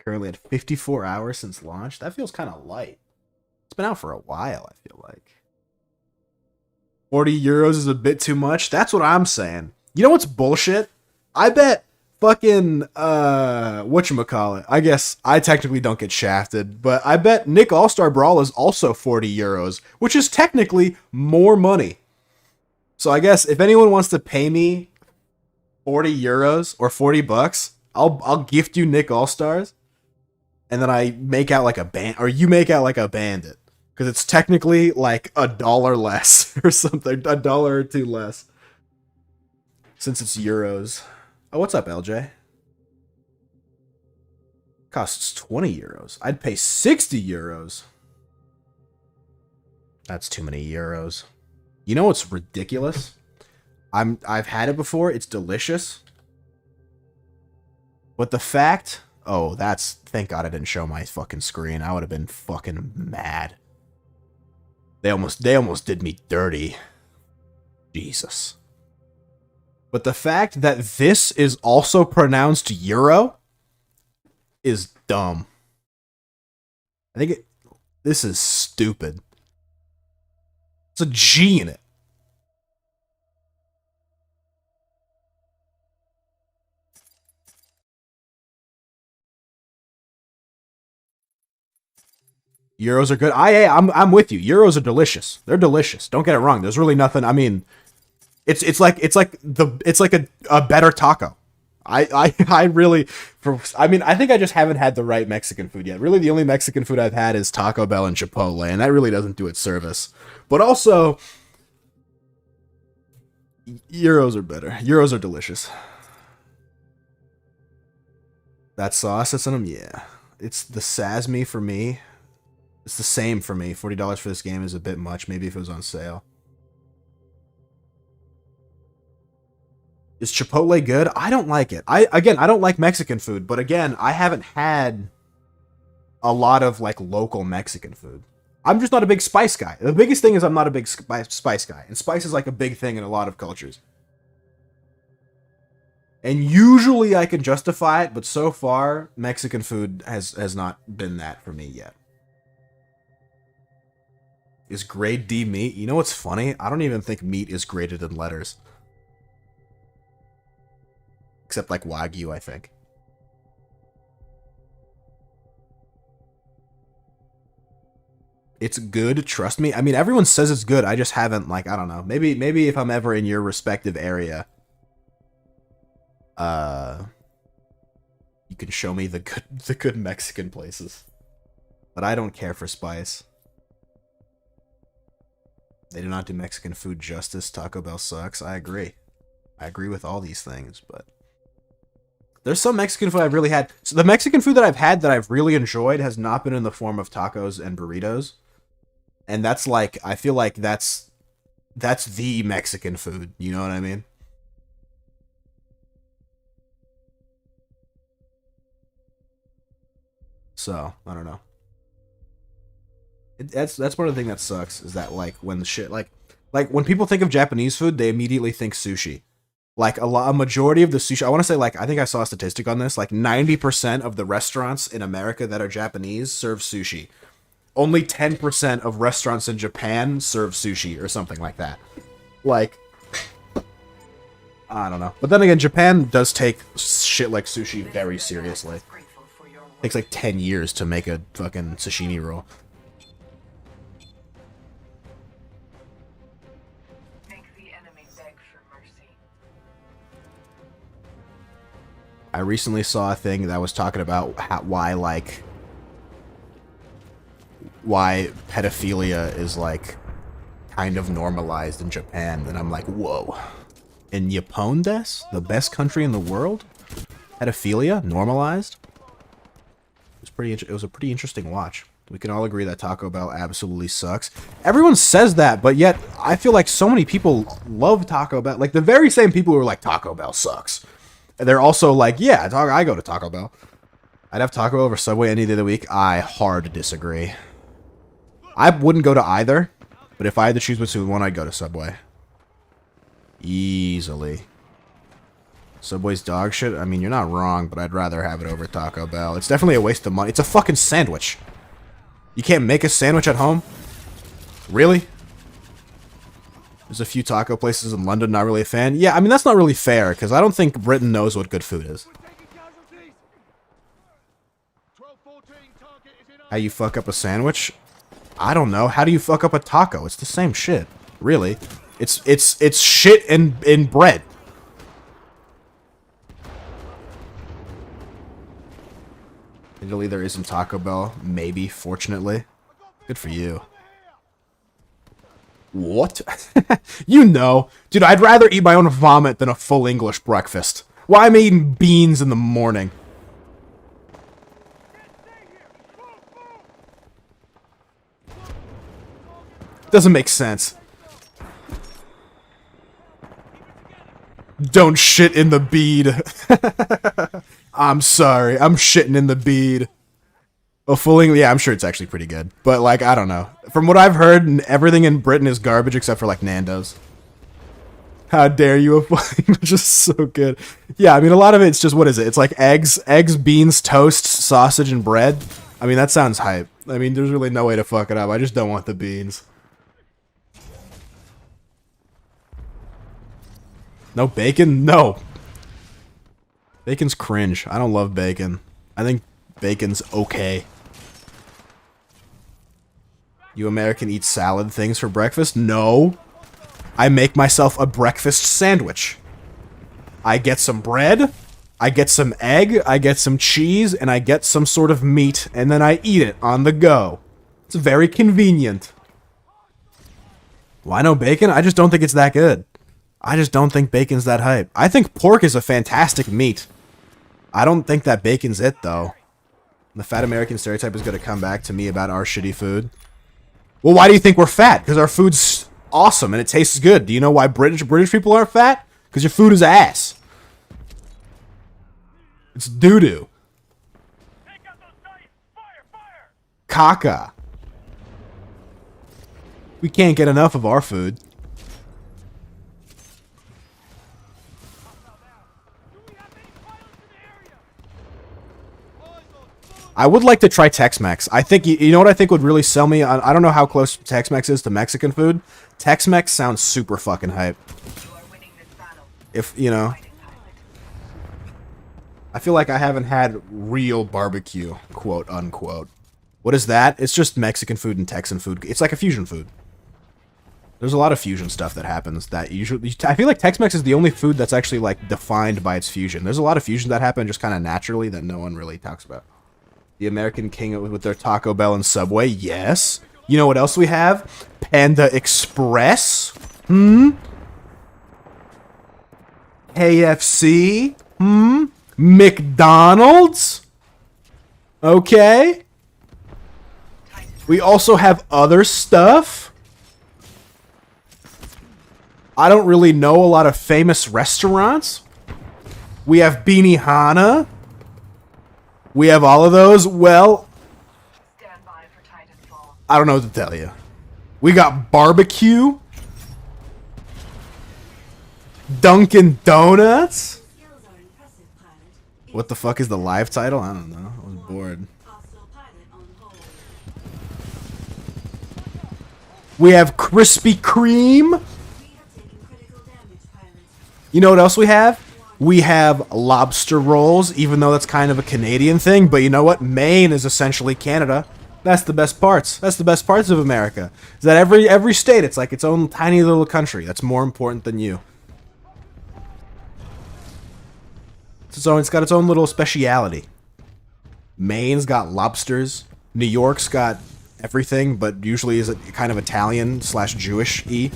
Currently at 54 hours since launch. That feels kind of light. It's been out for a while, I feel like. 40 euros is a bit too much. That's what I'm saying. You know what's bullshit? I bet fucking, whatchamacallit. I guess I technically don't get shafted, but I bet Nick All-Star Brawl is also 40 euros, which is technically more money. So I guess if anyone wants to pay me 40 euros or 40 bucks, I'll gift you Nick All-Stars. And then I make out like a band, or you make out like a bandit. Because it's technically like $1 less or something. $1 or $2 less. Since it's euros. Oh, what's up, LJ? Costs 20 euros. I'd pay 60 euros. That's too many euros. You know what's ridiculous? I've had it before. It's delicious. But the fact... Oh, that's... Thank God I didn't show my fucking screen. I would have been fucking mad. They almost did me dirty. Jesus. But the fact that this is also pronounced euro is dumb. I think this is stupid. It's a G in it. Euros are good. I'm with you. Euros are delicious. They're delicious. Don't get it wrong. There's really nothing. I mean, it's like a better taco. I really, I think I just haven't had the right Mexican food yet. Really, the only Mexican food I've had is Taco Bell and Chipotle, and that really doesn't do it service. But also, Euros are better. Euros are delicious. That sauce that's in them, yeah. It's the Sasmi for me. It's the same for me. $40 for this game is a bit much. Maybe if it was on sale. Is Chipotle good? I don't like it. I don't like Mexican food, but again, I haven't had a lot of like local Mexican food. I'm just not a big spice guy. The biggest thing is I'm not a big spice guy, and spice is like a big thing in a lot of cultures. And usually I can justify it, but so far Mexican food has not been that for me yet. Is grade D meat? You know what's funny? I don't even think meat is graded in letters. Except like Wagyu, I think. It's good, trust me. I mean, everyone says it's good. I just haven't, like, I don't know. Maybe if I'm ever in your respective area, you can show me the good Mexican places. But I don't care for spice. They do not do Mexican food justice. Taco Bell sucks. I agree. I agree with all these things, but there's some Mexican food I've really had. So the Mexican food that I've had that I've really enjoyed has not been in the form of tacos and burritos. And that's like, I feel like that's the Mexican food. You know what I mean? So, I don't know. That's one of the things that sucks, is that like when the shit, like when people think of Japanese food, they immediately think sushi. Like a majority of the sushi, I want to say, like, I think I saw a statistic on this, like 90% of the restaurants in America that are Japanese serve sushi. Only 10% of restaurants in Japan serve sushi or something like that. Like, I don't know. But then again, Japan does take shit like sushi very seriously. It takes like 10 years to make a fucking sashimi roll. I recently saw a thing that was talking about why pedophilia is like kind of normalized in Japan, and I'm like, whoa. In Japan, the best country in the world, pedophilia normalized. It was a pretty interesting watch. We can all agree that Taco Bell absolutely sucks. Everyone says that, but yet I feel like so many people love Taco Bell. Like the very same people who are like, Taco Bell sucks. And they're also like, yeah, I go to Taco Bell. I'd have Taco Bell over Subway any day of the week. I hard disagree. I wouldn't go to either, but if I had to choose between one, I'd go to Subway. Easily. Subway's dog shit? I mean, you're not wrong, but I'd rather have it over Taco Bell. It's definitely a waste of money. It's a fucking sandwich. You can't make a sandwich at home? Really? There's a few taco places in London, not really a fan. Yeah, I mean, that's not really fair, because I don't think Britain knows what good food is. How you fuck up a sandwich? I don't know. How do you fuck up a taco? It's the same shit. Really. It's shit in bread. Italy, there isn't Taco Bell. Maybe, fortunately. Good for you. What? You know. Dude, I'd rather eat my own vomit than a full English breakfast. Why am I eating beans in the morning? Doesn't make sense. Don't shit in the bead. I'm sorry. I'm shitting in the bead. Oh, fully, yeah, I'm sure it's actually pretty good. But, like, I don't know. From what I've heard, everything in Britain is garbage except for, like, Nando's. How dare you? A full English is so good. Yeah, I mean, a lot of it's just, what is it? It's like eggs, beans, toast, sausage, and bread. I mean, that sounds hype. I mean, there's really no way to fuck it up. I just don't want the beans. No bacon? No. Bacon's cringe. I don't love bacon. I think bacon's okay. You American eat salad things for breakfast? No. I make myself a breakfast sandwich. I get some bread, I get some egg, I get some cheese, and I get some sort of meat, and then I eat it on the go. It's very convenient. Why no bacon? I just don't think it's that good. I just don't think bacon's that hype. I think pork is a fantastic meat. I don't think that bacon's it, though. The fat American stereotype is going to come back to me about our shitty food. Well, why do you think we're fat? Because our food's awesome and it tastes good. Do you know why British people aren't fat? Because your food is ass. It's doo-doo. Caca. We can't get enough of our food. I would like to try Tex-Mex. I think, you know what I think would really sell me? I don't know how close Tex-Mex is to Mexican food. Tex-Mex sounds super fucking hype. If, you know. I feel like I haven't had real barbecue, quote unquote. What is that? It's just Mexican food and Texan food. It's like a fusion food. There's a lot of fusion stuff that happens that usually... I feel like Tex-Mex is the only food that's actually, like, defined by its fusion. There's a lot of fusion that happen just kind of naturally that no one really talks about. The American King with their Taco Bell and Subway, yes. You know what else we have? Panda Express. KFC. McDonald's. Okay. We also have other stuff. I don't really know a lot of famous restaurants. We have Benihana. We have all of those. Well, I don't know what to tell you. We got barbecue. Dunkin' Donuts. What the fuck is the live title? I don't know. I was bored. We have Krispy Kreme. You know what else we have? We have lobster rolls, even though that's kind of a Canadian thing. But you know what? Maine is essentially Canada. That's the best parts. That's the best parts of America. Is that every state, it's like its own tiny little country that's more important than you. So it's got its own little speciality. Maine's got lobsters. New York's got everything, but usually is kind of Italian / Jewish-y.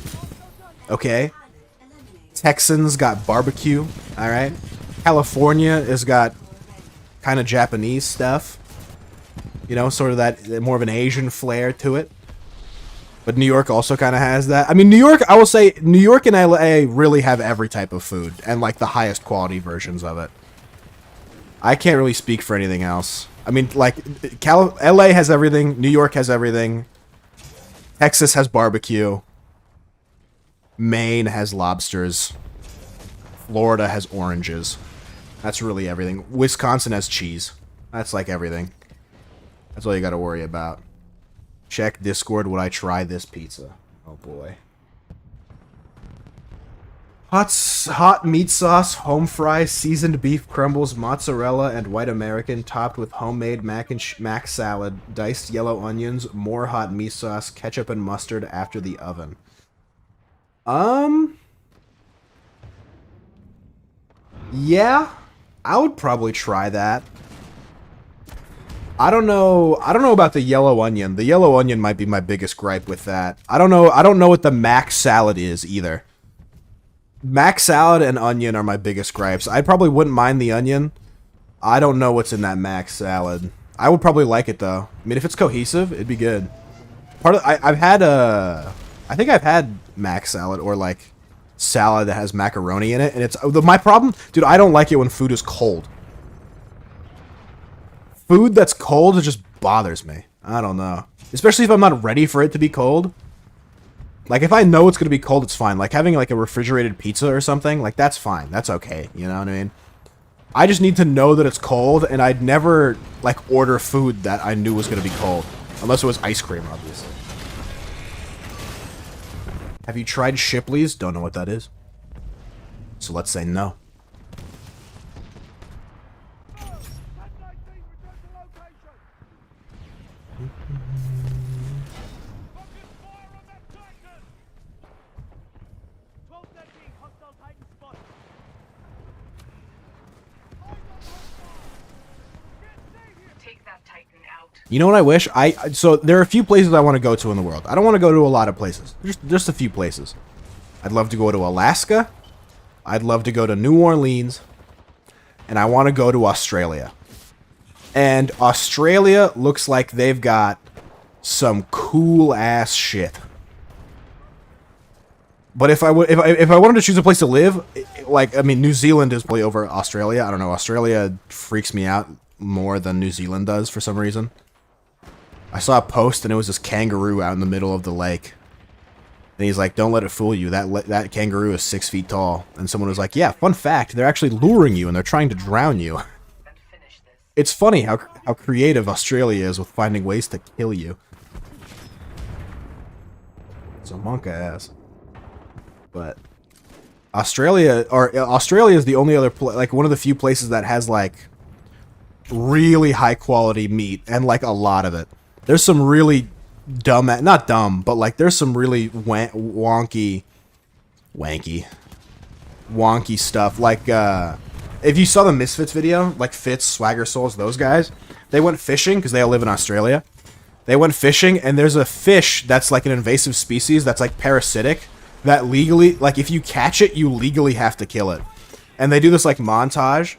Okay. Texans got barbecue. All right. California has got kind of Japanese stuff. You know, sort of that more of an Asian flair to it. But New York also kind of has that. I mean, New York, I will say, New York and LA really have every type of food and like the highest quality versions of it. I can't really speak for anything else. I mean, like, LA has everything. New York has everything. Texas has barbecue. Maine has lobsters. Florida has oranges. That's really everything. Wisconsin has cheese. That's like everything. That's all you got to worry about. Check Discord. Would I try this pizza? Oh boy. Hot meat sauce, home fries, seasoned beef crumbles, mozzarella, and white American, topped with homemade mac salad, diced yellow onions, more hot meat sauce, ketchup and mustard after the oven. Yeah, I would probably try that. I don't know about the yellow onion. The yellow onion might be my biggest gripe with that. I don't know what the mac salad is either. Mac salad and onion are my biggest gripes. I probably wouldn't mind the onion. I don't know what's in that mac salad. I would probably like it though. I mean, if it's cohesive, it'd be good. I think I've had mac salad or like salad that has macaroni in it, and it's my problem, dude. I don't like it when food is cold. Food that's cold, it just bothers me. I don't know, especially if I'm not ready for it to be cold. Like, if I know it's going to be cold, it's fine. Like, having, like, a refrigerated pizza or something, like, that's fine. That's okay. You know what I mean? I just need to know that it's cold, and I'd never, like, order food that I knew was going to be cold. Unless it was ice cream, obviously. Have you tried Shipley's? Don't know what that is. So let's say no. You know what I wish? So there are a few places I want to go to in the world. I don't want to go to a lot of places. Just a few places. I'd love to go to Alaska. I'd love to go to New Orleans. And I want to go to Australia. And Australia looks like they've got some cool ass shit. But if I wanted to choose a place to live, like, I mean, New Zealand is probably over Australia. I don't know. Australia freaks me out more than New Zealand does for some reason. I saw a post and it was this kangaroo out in the middle of the lake. And he's like, don't let it fool you. That kangaroo is 6 feet tall. And someone was like, yeah, fun fact. They're actually luring you and they're trying to drown you. It's funny how creative Australia is with finding ways to kill you. It's a monk ass. But Australia is the only other like one of the few places that has like really high quality meat and like a lot of it. There's some really dumb, not dumb, but like there's some really wonky stuff. Like if you saw the Misfits video, like Fitz, Swagger Souls, those guys, they went fishing because they all live in Australia. They went fishing and there's a fish that's like an invasive species that's like parasitic that legally, like if you catch it, you legally have to kill it. And they do this like montage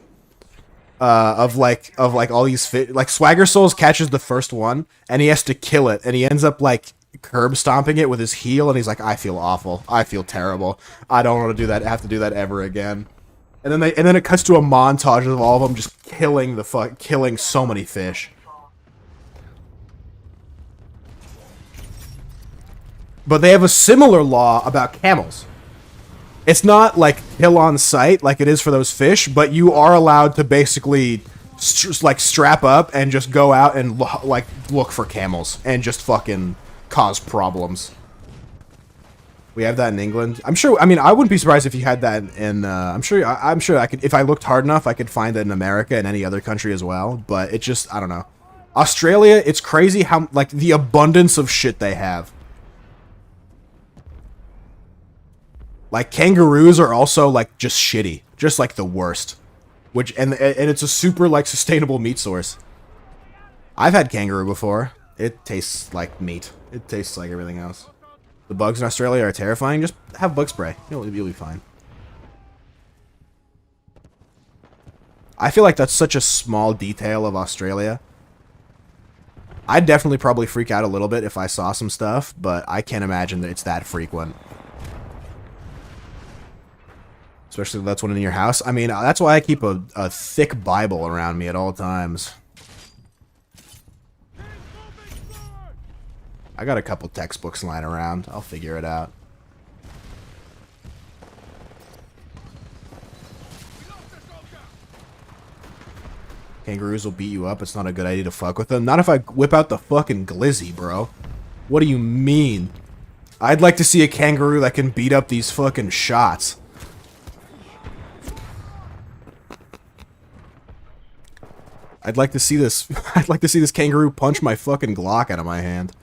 of like all these fish. Like Swagger Souls catches the first one and he has to kill it and he ends up like curb stomping it with his heel and he's like, I feel awful. I feel terrible. I don't want to do that. Have to do that ever again. And then it cuts to a montage of all of them just killing so many fish. But they have a similar law about camels. It's not like kill on sight like it is for those fish, but you are allowed to basically like strap up and just go out and look for camels and just fucking cause problems. We have that in England. I'm sure. I mean, I wouldn't be surprised if you had that in. I'm sure I could. If I looked hard enough, I could find it in America and any other country as well. But it just, I don't know. Australia, it's crazy how like the abundance of shit they have. Like kangaroos are also like just shitty, just like the worst. Which and it's a super like sustainable meat source. I've had kangaroo before. It tastes like meat. It tastes like everything else. The bugs in Australia are terrifying. Just have bug spray. You'll be fine. I feel like that's such a small detail of Australia. I'd definitely probably freak out a little bit if I saw some stuff, but I can't imagine that it's that frequent. Especially if that's one in your house. I mean, that's why I keep a thick Bible around me at all times. I got a couple textbooks lying around. I'll figure it out. Kangaroos will beat you up. It's not a good idea to fuck with them. Not if I whip out the fucking glizzy, bro. What do you mean? I'd like to see a kangaroo that can beat up these fucking shots. I'd like to see this. I'd like to see this kangaroo punch my fucking Glock out of my hand.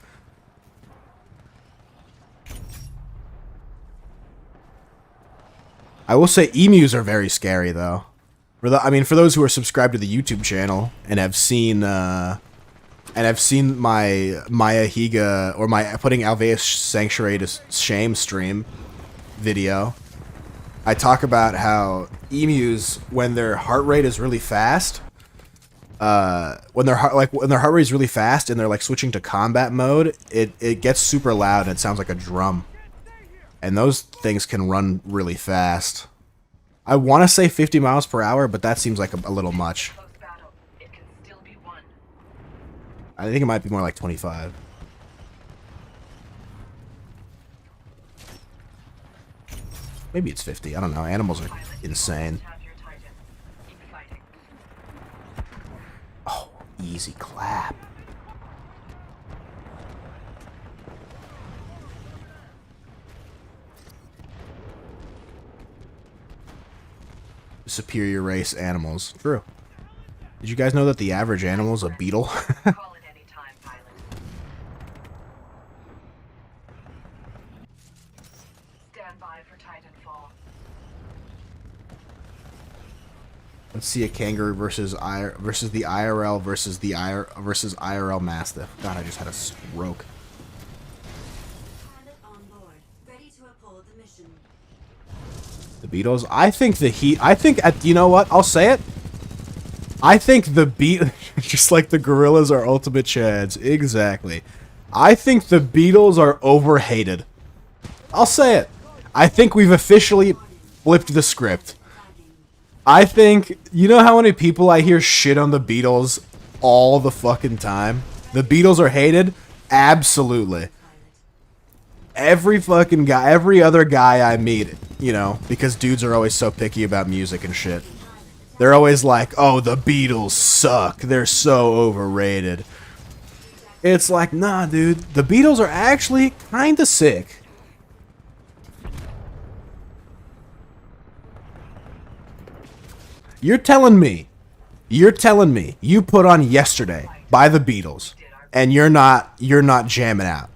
I will say emus are very scary, though. I mean, for those who are subscribed to the YouTube channel and have seen my Maya Higa or my putting Alveus Sanctuary to shame stream video, I talk about how emus, when their heart rate is really fast, when their heart rate is really fast and they're like switching to combat mode, it gets super loud and it sounds like a drum. And those things can run really fast. I want to say 50 miles per hour, but that seems like a little much. I think it might be more like 25. Maybe it's 50. I don't know. Animals are insane. Oh, easy clap. Superior race animals. True. Did you guys know that the average animal is a beetle? Stand by for Titanfall. Let's see a kangaroo versus the IRL versus IRL Mastiff. God, I just had a stroke. The Beatles. I think the Heat. You know what? I'll say it. I think the just like the Gorillas are ultimate chads. Exactly. I think the Beatles are overhated. I'll say it. I think we've officially flipped the script. I think, you know how many people I hear shit on the Beatles all the fucking time? The Beatles are hated? Absolutely. Every fucking guy, every other guy I meet, you know, because dudes are always so picky about music and shit. They're always like, oh, the Beatles suck. They're so overrated. It's like, nah, dude. The Beatles are actually kinda sick. You're telling me you put on Yesterday by the Beatles and you're not jamming out.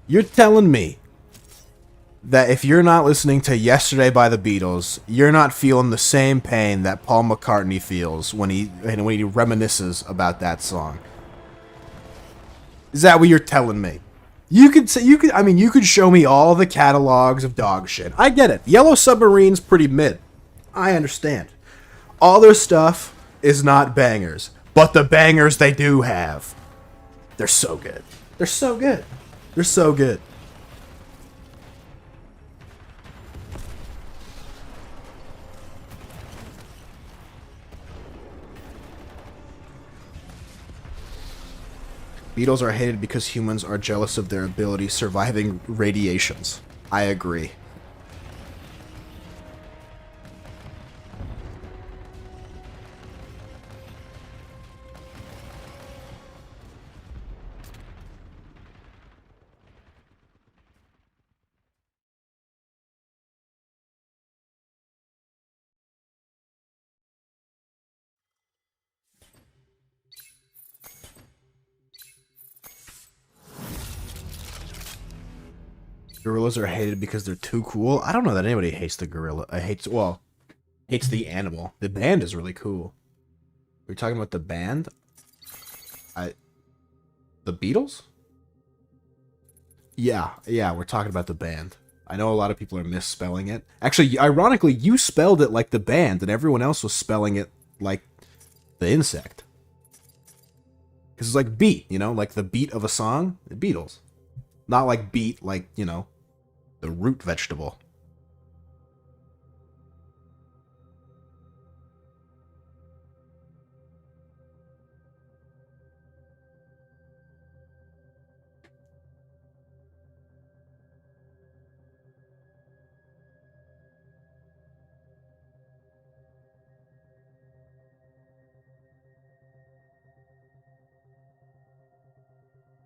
You're telling me that if you're not listening to Yesterday by the Beatles, you're not feeling the same pain that Paul McCartney feels when he reminisces about that song. Is that what you're telling me? You could say, you could show me all the catalogs of dog shit. I get it. Yellow Submarine's pretty mid. I understand. All their stuff is not bangers, but the bangers they do have, they're so good. They're so good. They're so good. Beetles are hated because humans are jealous of their ability surviving radiations. I agree. Gorillas are hated because they're too cool. I don't know that anybody hates the gorilla. Hates the animal. The band is really cool. Are we talking about the band? The Beatles? Yeah, we're talking about the band. I know a lot of people are misspelling it. Actually, ironically, you spelled it like the band, and everyone else was spelling it like the insect. Because it's like beat, you know? Like the beat of a song. The Beatles. Not like beet, like, you know, the root vegetable.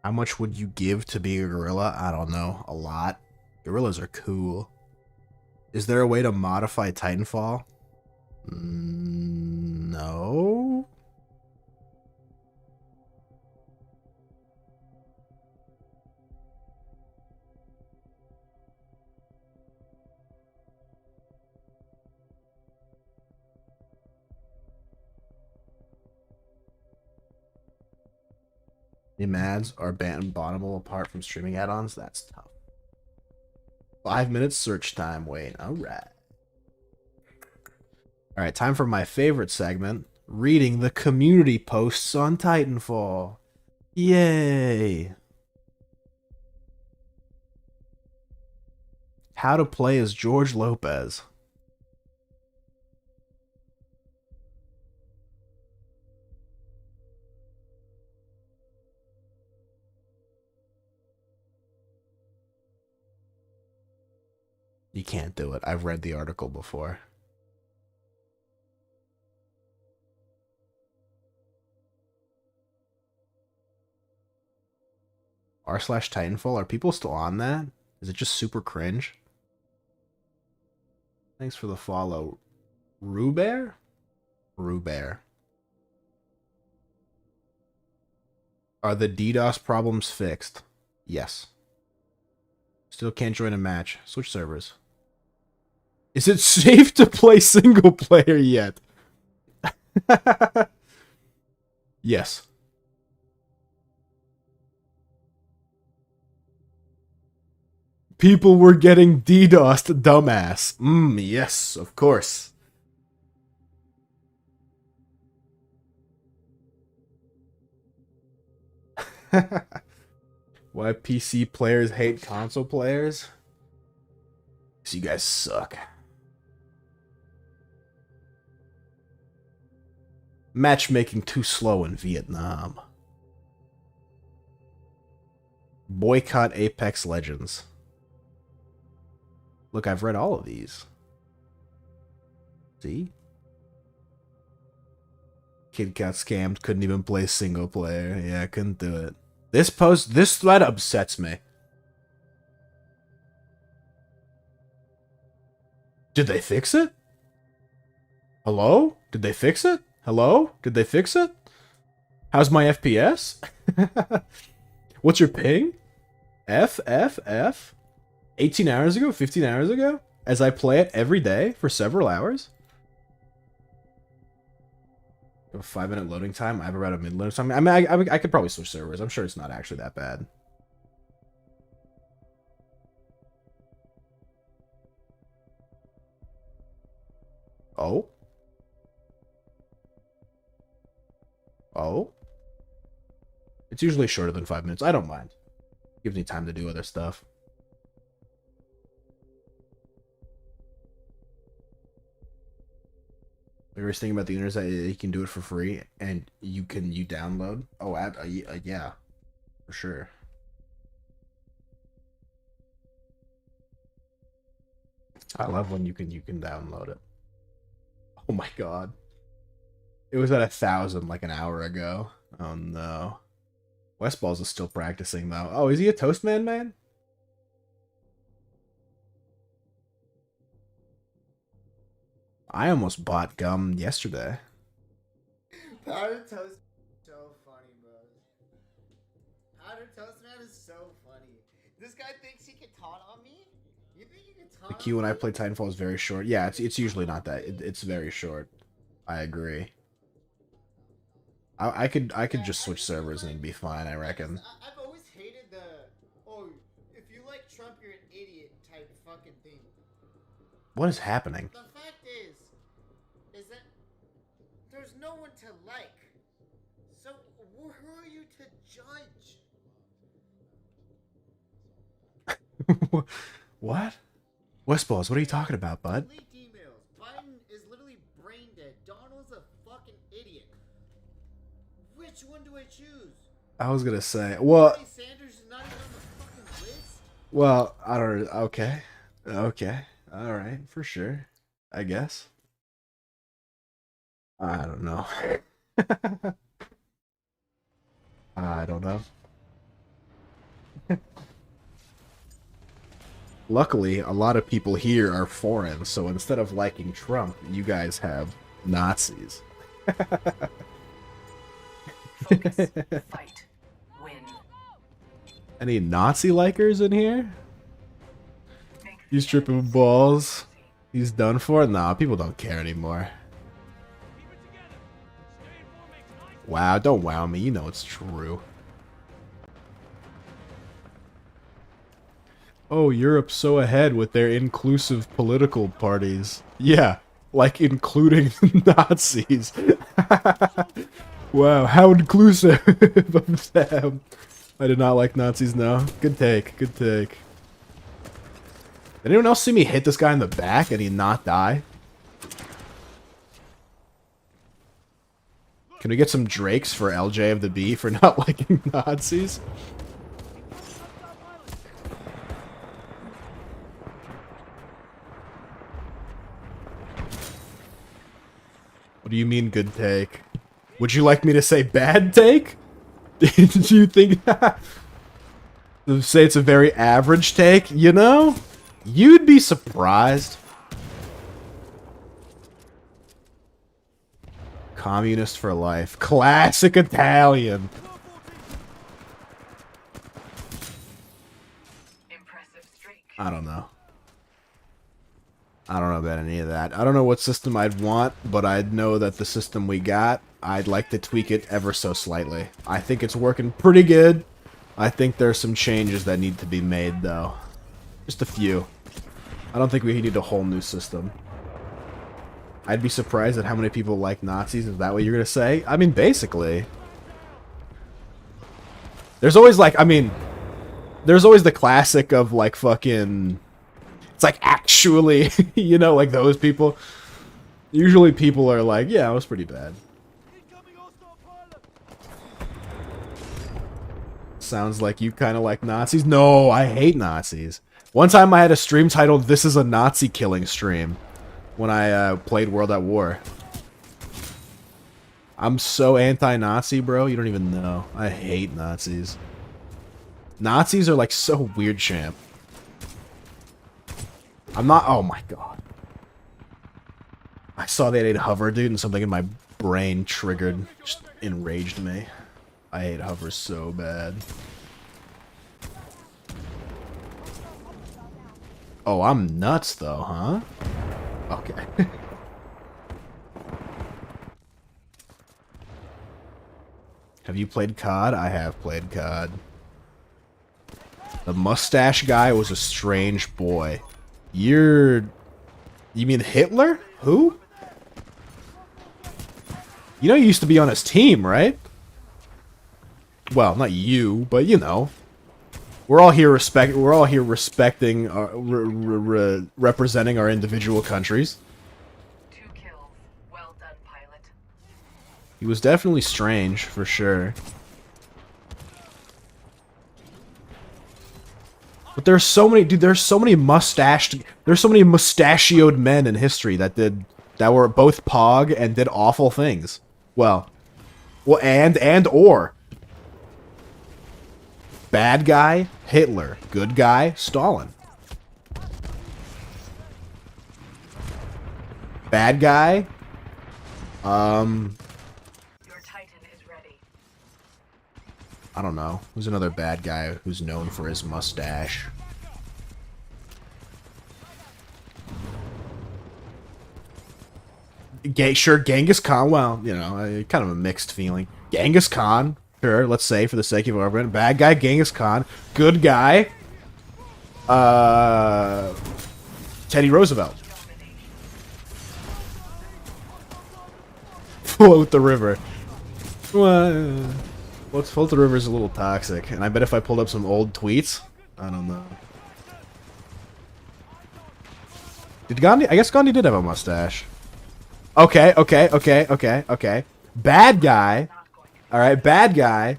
How much would you give to be a gorilla? I don't know. A lot. Gorillas are cool. Is there a way to modify Titanfall? No. The ads are bannable apart from streaming add-ons. That's tough. 5 minutes search time. Wait. All right. All right. Time for my favorite segment: reading the community posts on Titanfall. Yay! How to play as George Lopez. You can't do it. I've read the article before. r/Titanfall? Are people still on that? Is it just super cringe? Thanks for the follow. Rubear? Rubear. Are the DDoS problems fixed? Yes. Still can't join a match. Switch servers. Is it safe to play single player yet? Yes. People were getting DDoSed, dumbass. Yes, of course. Why PC players hate console players? So you guys suck. Matchmaking too slow in Vietnam. Boycott Apex Legends. Look, I've read all of these. See? Kid got scammed, couldn't even play single player. Yeah, couldn't do it. This thread upsets me. Did they fix it? Hello? Did they fix it? Hello? Did they fix it? How's my FPS? What's your ping? F? 18 hours ago? 15 hours ago? As I play it every day for several hours? A 5-minute loading time? I have around a mid-loading time. I mean, I could probably switch servers. I'm sure it's not actually that bad. Oh? Oh? It's usually shorter than 5 minutes. I don't mind. Gives me time to do other stuff. We were thinking about the internet. You can do it for free, and you download. Oh, yeah, for sure. I love when you can download it. Oh my god, it was at 1,000 like an hour ago. Oh no, Westballs is still practicing though. Oh, is he a Toastman man? I almost bought gum yesterday. Powdered Toast so funny, bro. Powdered Toast man is so funny. This guy thinks he can taunt on me? You think you can taunt The queue when I play Titanfall is very short. Yeah, it's usually not that. It's very short. I agree. I could just switch servers and it'd be fine, I reckon. I've always hated the, oh, if you like Trump, you're an idiot type fucking thing. What is happening? The fact is that there's no one to like. So who are you to judge? What? Westballs, what are you talking about, bud? Leaked emails. Biden is literally brain dead. Donald's a fucking idiot. Which one do I choose? I was gonna say, well, Bernie Sanders is not even on the fucking list? well, I don't. Okay, all right, for sure. I guess. I don't know. I don't know. Luckily, a lot of people here are foreign, so instead of liking Trump, you guys have Nazis. Focus. Fight. Win. Any Nazi likers in here? He's tripping balls. He's done for? Nah, people don't care anymore. Wow, don't wow me. You know it's true. Oh, Europe's so ahead with their inclusive political parties. Yeah, like including Nazis. Wow, how inclusive of them. I did not like Nazis, no. Good take, good take. Did anyone else see me hit this guy in the back and he not die? Can we get some Drakes for LJ of the B for not liking Nazis? What do you mean, good take? Would you like me to say bad take? Did you think say it's a very average take, you know? You'd be surprised. Communist for life. Classic Italian. I don't know. I don't know about any of that. I don't know what system I'd want, but I'd know that the system we got, I'd like to tweak it ever so slightly. I think it's working pretty good. I think there's some changes that need to be made, though. Just a few. I don't think we need a whole new system. I'd be surprised at how many people like Nazis. Is that what you're gonna say? I mean, basically. There's always, like, I mean... There's always the classic of, like, fucking... It's like actually, you know, like those people. Usually people are like, yeah, it was pretty bad. Sounds like you kind of like Nazis. No, I hate Nazis. One time I had a stream titled "This is a Nazi killing stream" when I played World at War. I'm so anti-Nazi, bro. You don't even know. I hate Nazis. Nazis are like so weird, champ. I'm not. Oh my god. I saw they ate hover, dude, and something in my brain triggered, just enraged me. I hate hover so bad. Oh, I'm nuts though, huh? Okay. Have you played COD? I have played COD. The mustache guy was a strange boy. You mean Hitler? Who? You know you used to be on his team, right? Well, not you, but you know. We're all here respecting representing our individual countries. 2 kills. Well done, pilot. He was definitely strange, for sure. But there's so many, dude, there's so many mustachioed men in history that were both pog and did awful things. Well, or bad guy, Hitler. Good guy, Stalin. Bad guy, Your Titan is ready. I don't know. Who's another bad guy who's known for his mustache? Sure, Genghis Khan. Well, you know, kind of a mixed feeling. Genghis Khan. Sure, let's say for the sake of argument. Bad guy, Genghis Khan. Good guy, Teddy Roosevelt. Float the river. Well, Float the river is a little toxic, and I bet if I pulled up some old tweets, I don't know. Did Gandhi? I guess Gandhi did have a mustache. Okay. Bad guy. All right, bad guy.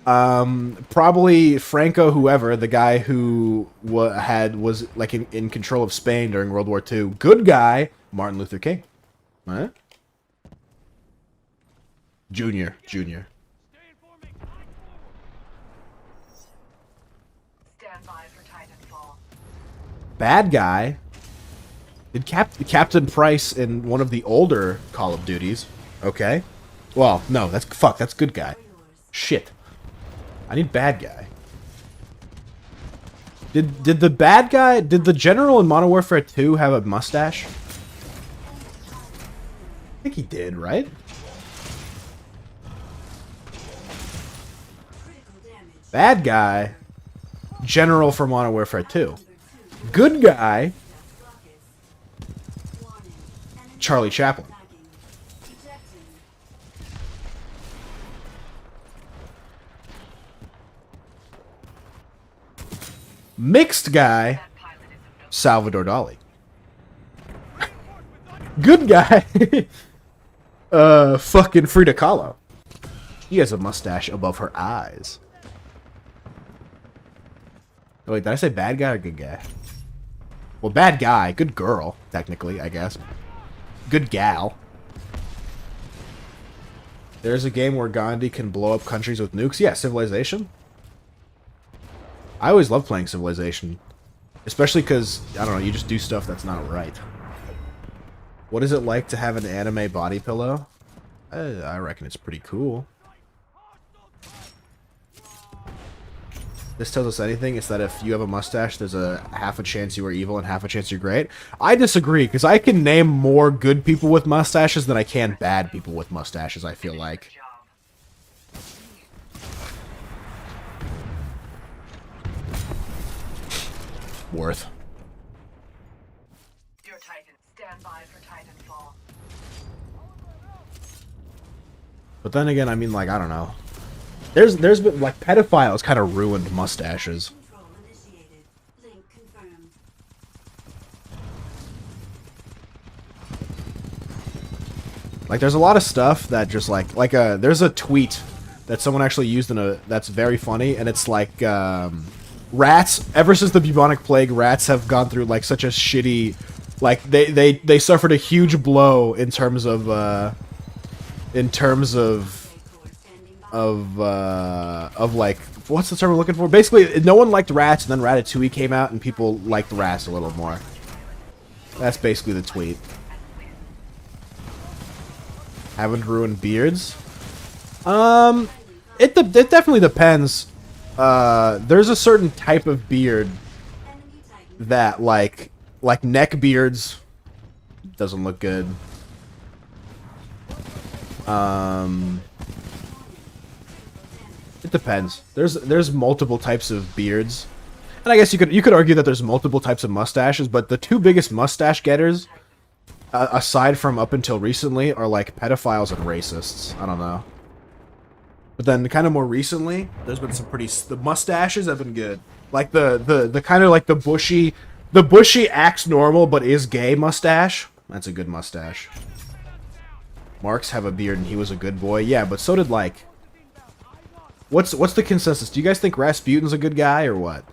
Probably Franco, whoever, the guy who was like in control of Spain during World War II. Good guy, Martin Luther King. Huh? Junior. Stand by for Titanfall. Bad guy. Did Captain Price in one of the older Call of Duties? Okay. Well, no, that's good guy. Shit. I need bad guy. Did the bad guy, did the general in Modern Warfare 2 have a mustache? I think he did, right? Bad guy, general for Modern Warfare 2. Good guy, Charlie Chaplin. Mixed guy, Salvador Dali. Good guy, fucking Frida Kahlo. He has a mustache above her eyes. Oh, wait, did I say bad guy or good guy? Well, bad guy, good girl, technically, I guess. Good gal. There's a game where Gandhi can blow up countries with nukes. Yeah, Civilization. I always love playing Civilization. Especially because, I don't know, you just do stuff that's not right. What is it like to have an anime body pillow? I reckon it's pretty cool. This tells us anything, it's that if you have a mustache, there's a half a chance you are evil and half a chance you're great. I disagree, because I can name more good people with mustaches than I can bad people with mustaches, I feel like. Worth. Your Titan, stand by for Titanfall. But then again, I mean, like, I don't know. There's been, like, pedophiles kind of ruined mustaches. Like, there's a lot of stuff that just like there's a tweet that someone actually used in a that's very funny, and it's like rats. Ever since the bubonic plague, rats have gone through like such a shitty, like they suffered a huge blow in terms of like, what's the term we're looking for? Basically, no one liked rats, and then Ratatouille came out, and people liked rats a little more. That's basically the tweet. Haven't ruined beards? It definitely depends. There's a certain type of beard that, like neck beards, doesn't look good. It depends. There's multiple types of beards. And I guess you could argue that there's multiple types of mustaches, but the two biggest mustache getters, aside from up until recently, are like pedophiles and racists. I don't know. But then kind of more recently, there's been some the mustaches have been good. Like the kind of like the bushy acts normal but is gay mustache. That's a good mustache. Marks have a beard and he was a good boy. Yeah, but so did like... What's the consensus? Do you guys think Rasputin's a good guy or what?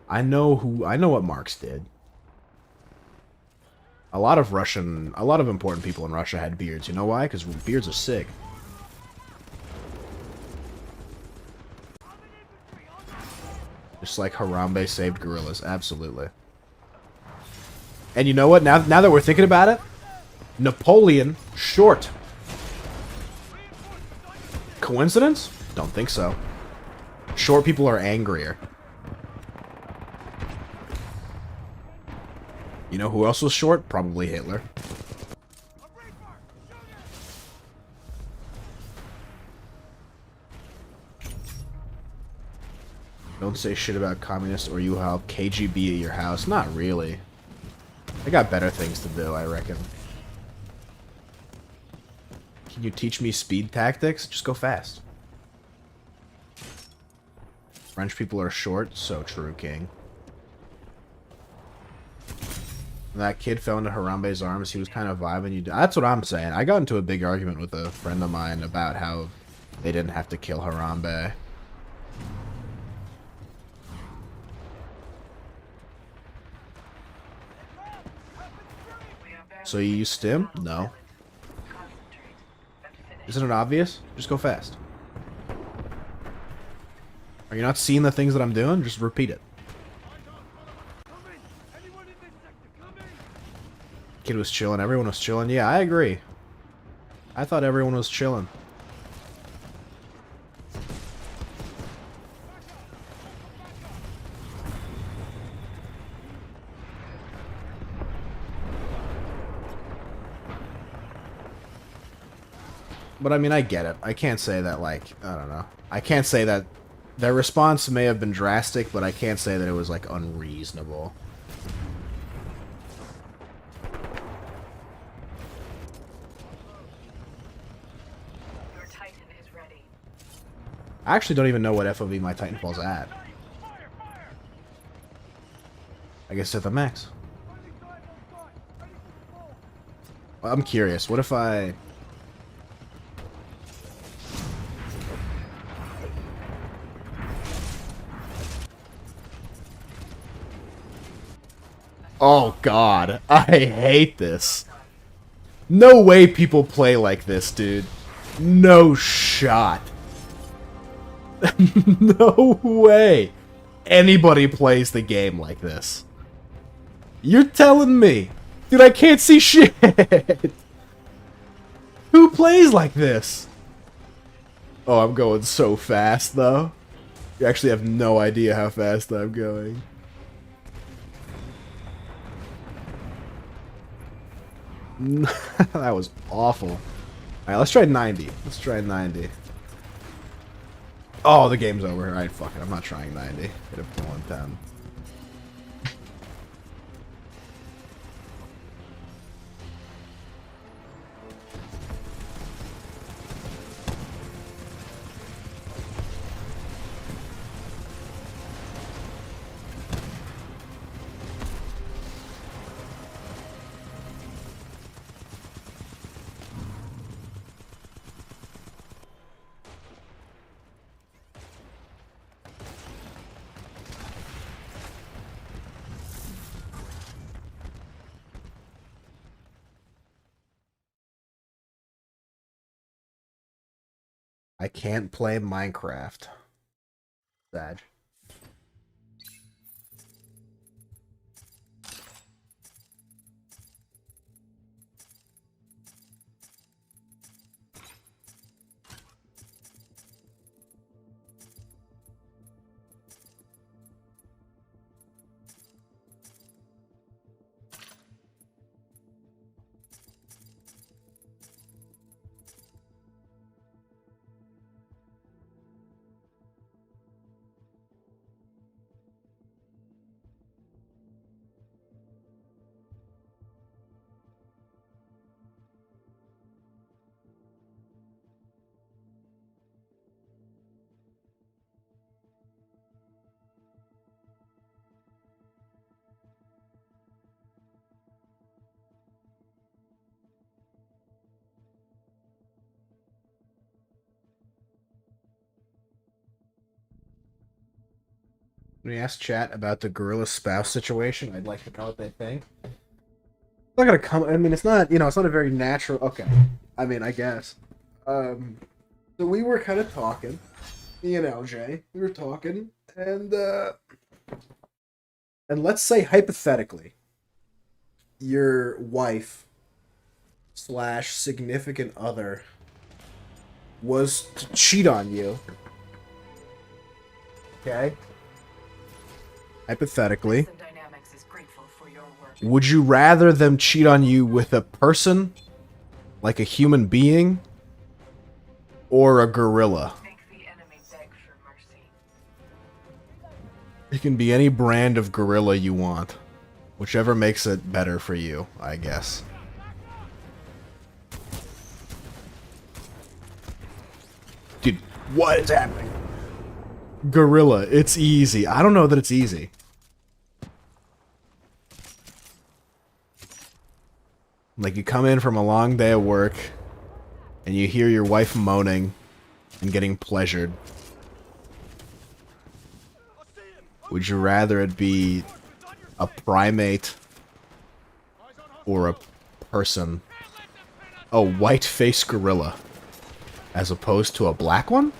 I know what Marx did. A lot of important people in Russia had beards. You know why? Because beards are sick. Just like Harambe saved gorillas. Absolutely. And you know what? Now that we're thinking about it, Napoleon, short. Coincidence? Don't think so. Short people are angrier. You know who else was short? Probably Hitler. Don't say shit about communists or you will have KGB at your house. Not really. I got better things to do, I reckon. Can you teach me speed tactics? Just go fast. French people are short. So true, King. When that kid fell into Harambe's arms, he was kind of vibing. That's what I'm saying. I got into a big argument with a friend of mine about how they didn't have to kill Harambe. So you use stim? No. Isn't it obvious? Just go fast. Are you not seeing the things that I'm doing? Just repeat it. Kid was chilling. Everyone was chilling. Yeah, I agree. I thought everyone was chilling. But I mean, I get it. I can't say that, like, I don't know. I can't say that their response may have been drastic, but I can't say that it was, like, unreasonable. Your Titan is ready. I actually don't even know what FOV my Titanfall's at. I guess at the max. Well, I'm curious. What if I... Oh god, I hate this. No way people play like this, dude. No shot. No way anybody plays the game like this. You're telling me. Dude, I can't see shit. Who plays like this? Oh, I'm going so fast, though. You actually have no idea how fast I'm going. That was awful. Alright, let's try 90. Let's try 90. Oh, the game's over. Alright, fuck it. I'm not trying 90. Hit it for 110. I can't play Minecraft. Sad. When we ask chat about the gorilla spouse situation, I'd like to know what they think. It's not gonna come. I mean, it's not. It's not a very natural. Okay. I mean, I guess. So we were kind of talking. Me and LJ, we were talking, and let's say hypothetically, your wife / significant other was to cheat on you. Okay. Hypothetically, would you rather them cheat on you with a person, like a human being, or a gorilla? It can be any brand of gorilla you want. Whichever makes it better for you, I guess. Dude, what is happening? Gorilla, it's easy. I don't know that it's easy. Like, you come in from a long day of work, and you hear your wife moaning and getting pleasured. Would you rather it be a primate or a person? A white-faced gorilla, as opposed to a black one?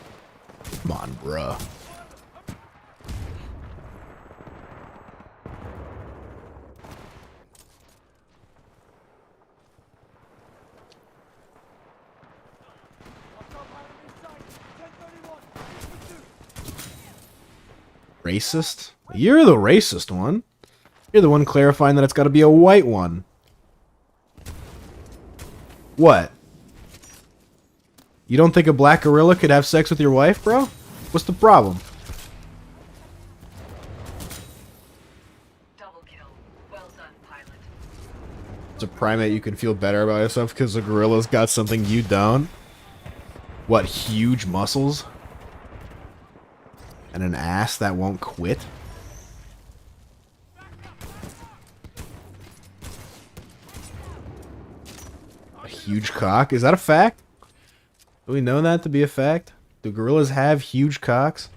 Come on, bruh. Racist? You're the racist one. You're the one clarifying that it's gotta be a white one. What? You don't think a black gorilla could have sex with your wife, bro? What's the problem? Double kill. Well done, pilot. As a primate, you can feel better about yourself because the gorilla's got something you don't. What, huge muscles? And an ass that won't quit? A huge cock? Is that a fact? Do we know that to be a fact? Do gorillas have huge cocks?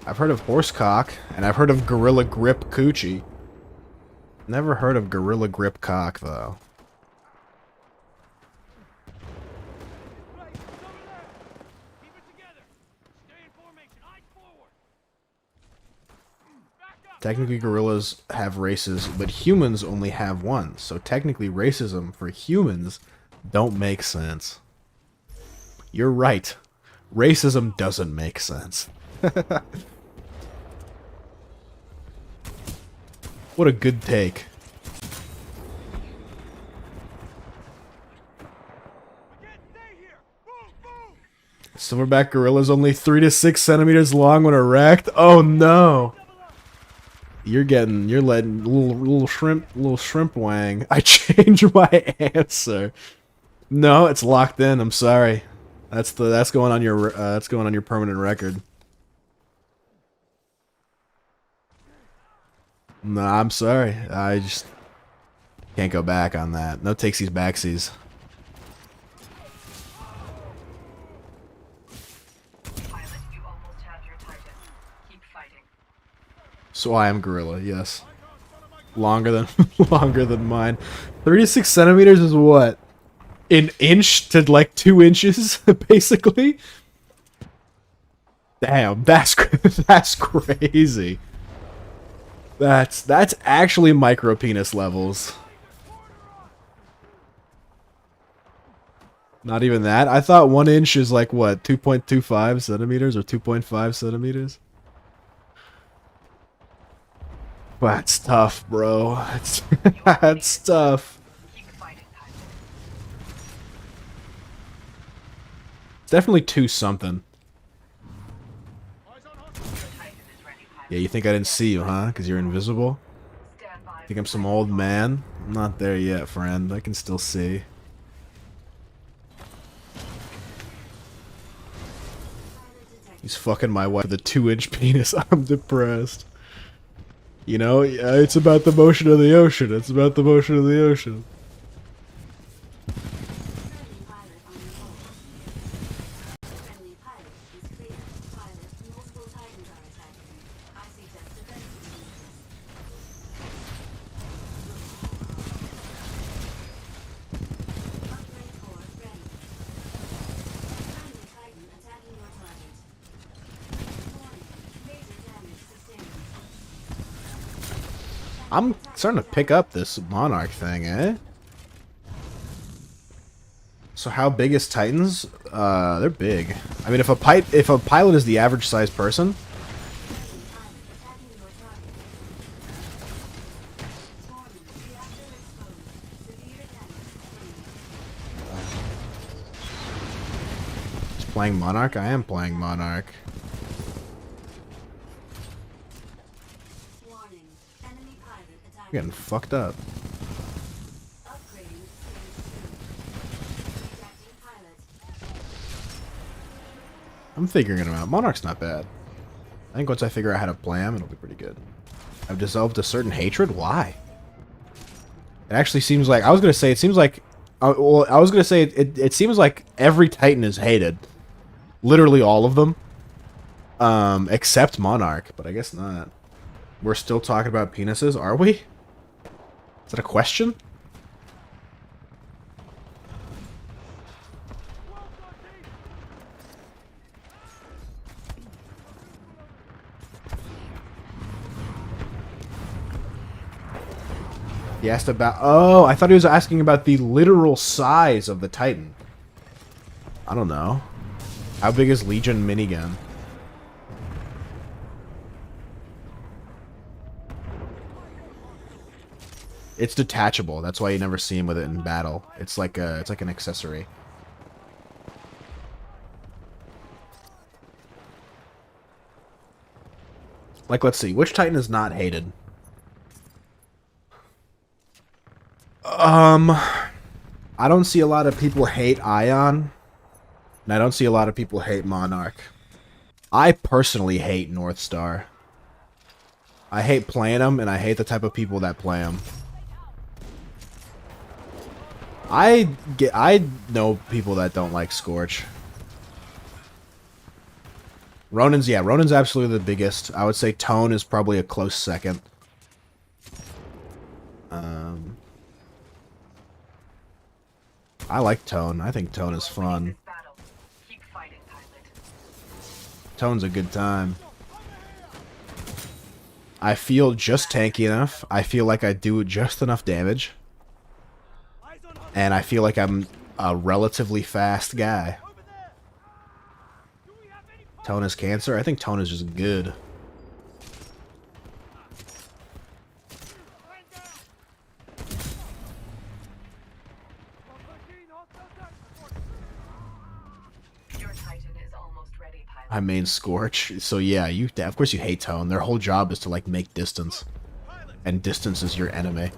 I've heard of horse cock, and I've heard of gorilla grip coochie. Never heard of gorilla grip cock, though. Technically, gorillas have races, but humans only have one. So technically, racism for humans don't make sense. You're right. Racism doesn't make sense. What a good take. Silverback gorilla's only 3 to 6 centimeters long when erect. Oh no. You're letting little shrimp wang. I changed my answer. No, it's locked in. I'm sorry. That's going on your permanent record. No, I'm sorry. I just can't go back on that. No takesies backsies. Pilot, you almost have your Titan. Keep fighting. So I am gorilla, yes. longer than longer than mine. 36 centimeters is what? An inch to like 2 inches, basically. Damn, that's that's crazy. That's actually micro penis levels. Not even that. I thought 1 inch is like what, 2.25 centimeters or 2.5 centimeters. That's tough, bro. That's tough. It's definitely 2 something. Yeah, you think I didn't see you, huh? Because you're invisible? Think I'm some old man? I'm not there yet, friend. I can still see. He's fucking my wife with a 2-inch penis. I'm depressed. You know, it's about the motion of the ocean. It's about the motion of the ocean. I'm starting to pick up this Monarch thing, eh? So how big is Titans? They're big. I mean, if a pilot is the average sized person, just playing Monarch. I am playing Monarch. Getting fucked up. I'm figuring it out. Monarch's not bad. I think once I figure out how to play him, it'll be pretty good. I've developed a certain hatred. Why? It actually seems like I was gonna say. It seems like. Well, I was gonna say it seems like every Titan is hated. Literally all of them. Except Monarch, but I guess not. We're still talking about penises, are we? Is that a question? He asked about... Oh, I thought he was asking about the literal size of the Titan. I don't know. How big is Legion minigun? It's detachable. That's why you never see him with it in battle. It's like an accessory. Like, let's see. Which Titan is not hated? I don't see a lot of people hate Ion. And I don't see a lot of people hate Monarch. I personally hate North Star. I hate playing them, and I hate the type of people that play them. I know people that don't like Scorch. Ronin's absolutely the biggest. I would say Tone is probably a close second. I like Tone. I think Tone is fun. Tone's a good time. I feel just tanky enough. I feel like I do just enough damage. And I feel like I'm a relatively fast guy. Tone is cancer? I think Tone is just good. I main Scorch, so yeah, of course you hate Tone. Their whole job is to like make distance. And distance is your enemy.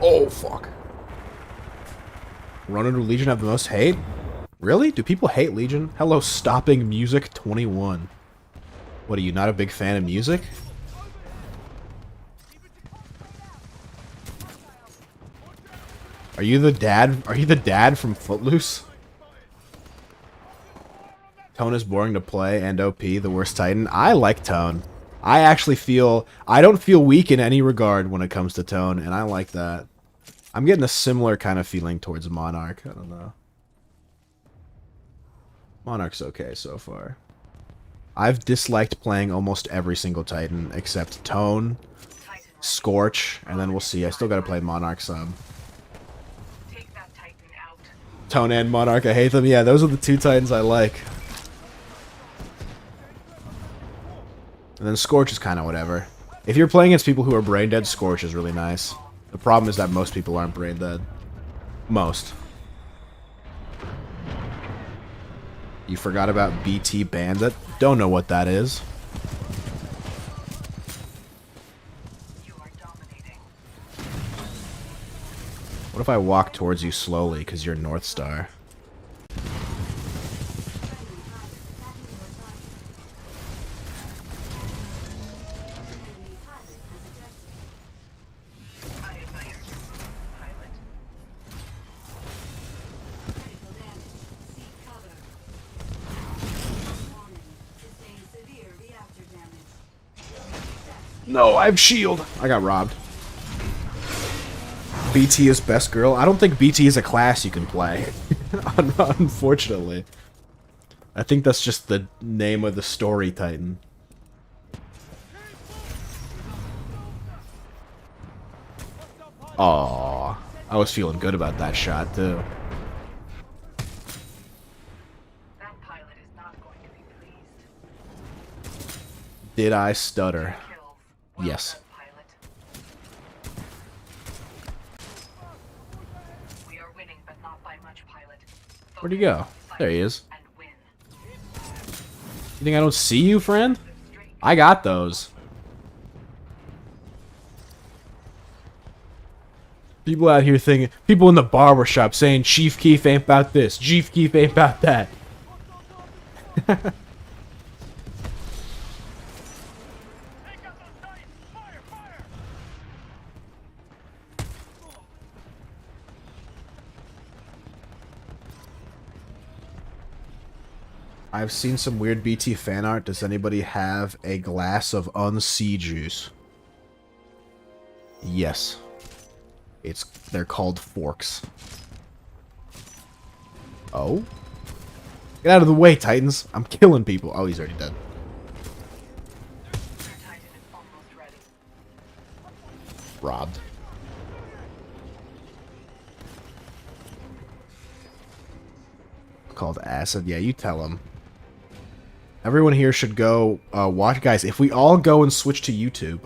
Oh, fuck. Ronin or Legion have the most hate? Really? Do people hate Legion? Hello, Stopping Music 21. What, are you not a big fan of music? Are you the dad? Are you the dad from Footloose? Tone is boring to play and OP, the worst Titan. I like Tone. I actually feel... I don't feel weak in any regard when it comes to Tone, and I like that. I'm getting a similar kind of feeling towards Monarch. I don't know. Monarch's okay so far. I've disliked playing almost every single Titan except Tone, Scorch, and then we'll see. I still gotta play Monarch some. Tone and Monarch, I hate them. Yeah, those are the two Titans I like. And then Scorch is kind of whatever. If you're playing against people who are brain dead, Scorch is really nice. The problem is that most people aren't brain dead. Most. You forgot about BT Bandit? Don't know what that is. What if I walk towards you slowly because you're North Star? No, I have shield. I got robbed. BT is best girl. I don't think BT is a class you can play. Unfortunately. I think that's just the name of the story Titan. Aww. I was feeling good about that shot, too. Did I stutter? Yes. Where'd he go? There he is. You think I don't see you, friend? I got those. People out here thinking, people in the barber shop saying Chief Keef ain't about this, Chief Keef ain't about that. I've seen some weird BT fan art. Does anybody have a glass of unsea juice? Yes. They're called forks. Oh? Get out of the way, Titans. I'm killing people. Oh, he's already dead. Robbed. Called acid. Yeah, you tell him. Everyone here should go watch. Guys, if we all go and switch to YouTube,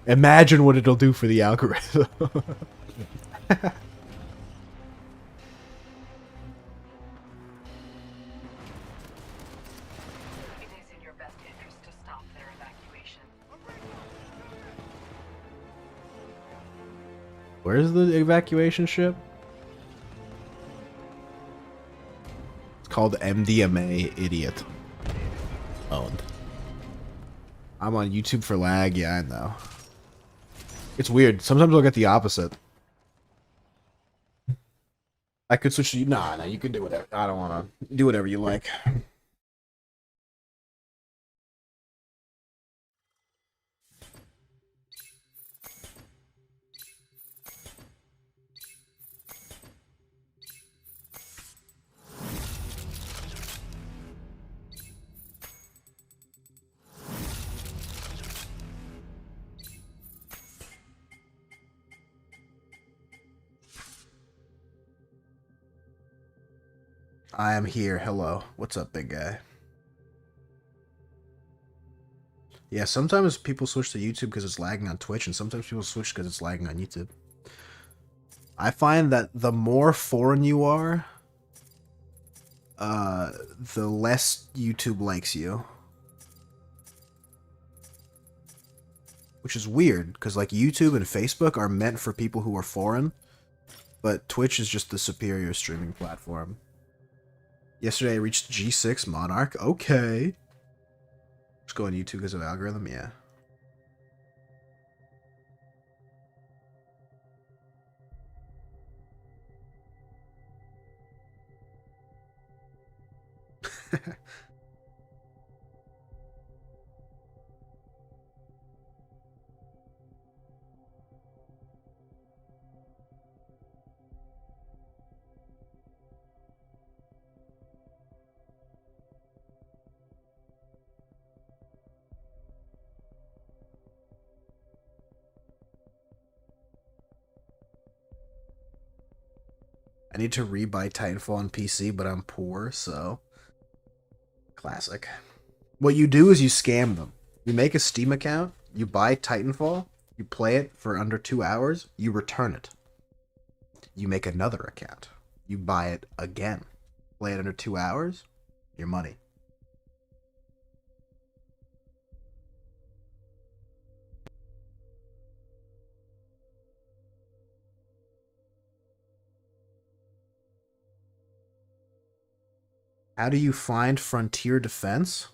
imagine what it'll do for the algorithm. Where's the evacuation ship? It's called MDMA, idiot. Owned. I'm on YouTube for lag, yeah, I know. It's weird. Sometimes I'll get the opposite. I could switch to you. Nah, you can do whatever. I don't want to do whatever you like. I am here. Hello. What's up, big guy? Yeah, sometimes people switch to YouTube because it's lagging on Twitch, and sometimes people switch because it's lagging on YouTube. I find that the more foreign you are, the less YouTube likes you. Which is weird, because like YouTube and Facebook are meant for people who are foreign, but Twitch is just the superior streaming platform. Yesterday I reached G6 Monarch. Okay. Just go on YouTube because of algorithm, yeah. I need to rebuy Titanfall on PC, but I'm poor, so... Classic. What you do is you scam them. You make a Steam account, you buy Titanfall, you play it for under 2 hours, you return it. You make another account. You buy it again. Play it under 2 hours, your money. How do you find Frontier Defense?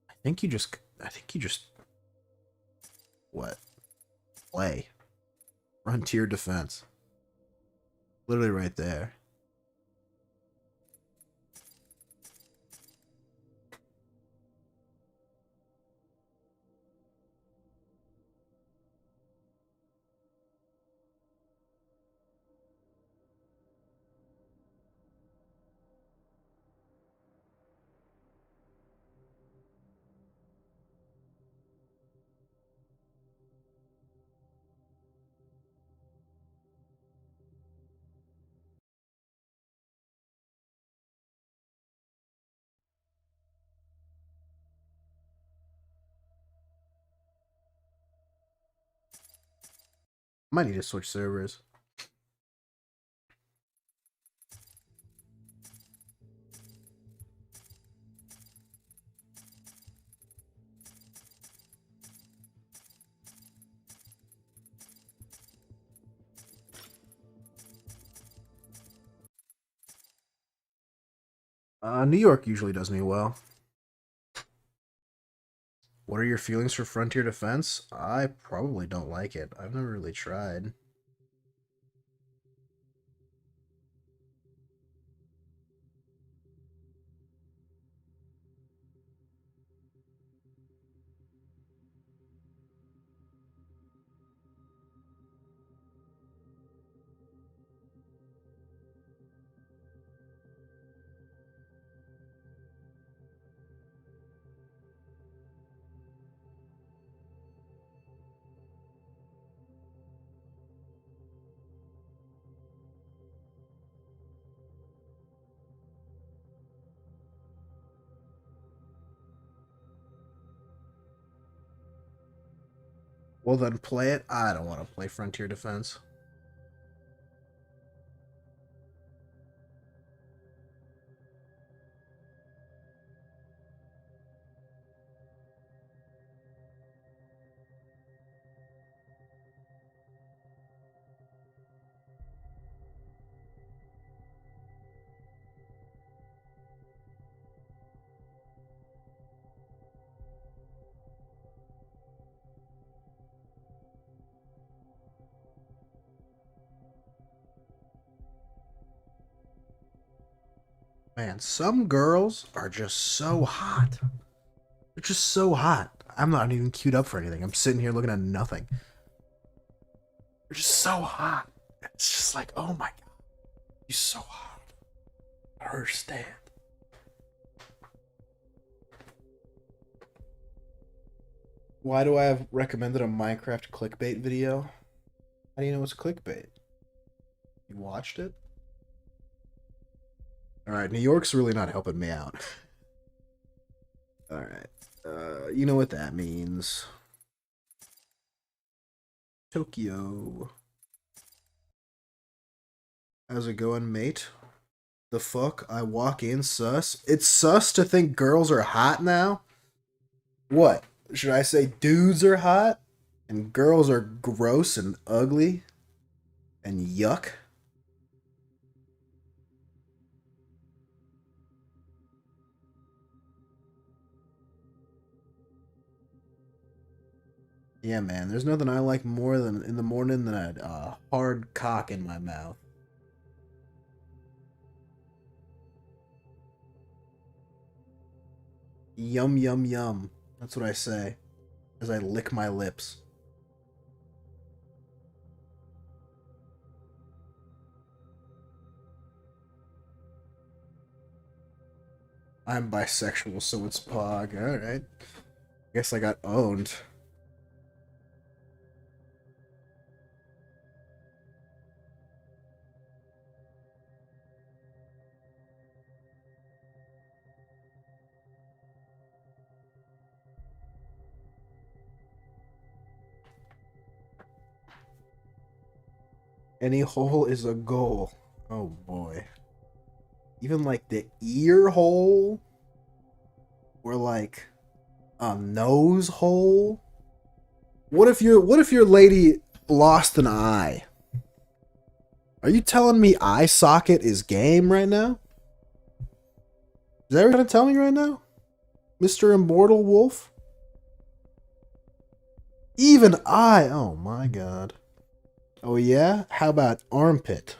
I think you just what? Play. Frontier Defense. Literally right there. Might need to switch servers. New York usually does me well. What are your feelings for Frontier Defense? I probably don't like it. I've never really tried. Well, then play it. I don't want to play Frontier Defense. Man, some girls are just so hot. They're just so hot. I'm not even queued up for anything. I'm sitting here looking at nothing. They're just so hot. It's just like, oh my god. You're so hot. I don't understand. Why do I have recommended a Minecraft clickbait video? How do you know it's clickbait? You watched it? Alright, New York's really not helping me out. Alright. You know what that means. Tokyo. How's it going, mate? The fuck? I walk in sus? It's sus to think girls are hot now? What? Should I say dudes are hot? And girls are gross and ugly? And yuck? Yeah, man, there's nothing I like more than in the morning than a hard cock in my mouth. Yum, yum, yum. That's what I say as I lick my lips. I'm bisexual, so it's pog. Alright. Guess I got owned. Any hole is a goal. Oh boy. Even like the ear hole? Or like a nose hole? What if your lady lost an eye? Are you telling me eye socket is game right now? Is that what you're gonna tell me right now? Mr. Immortal Wolf? Even eye, oh my god. Oh yeah? How about armpit?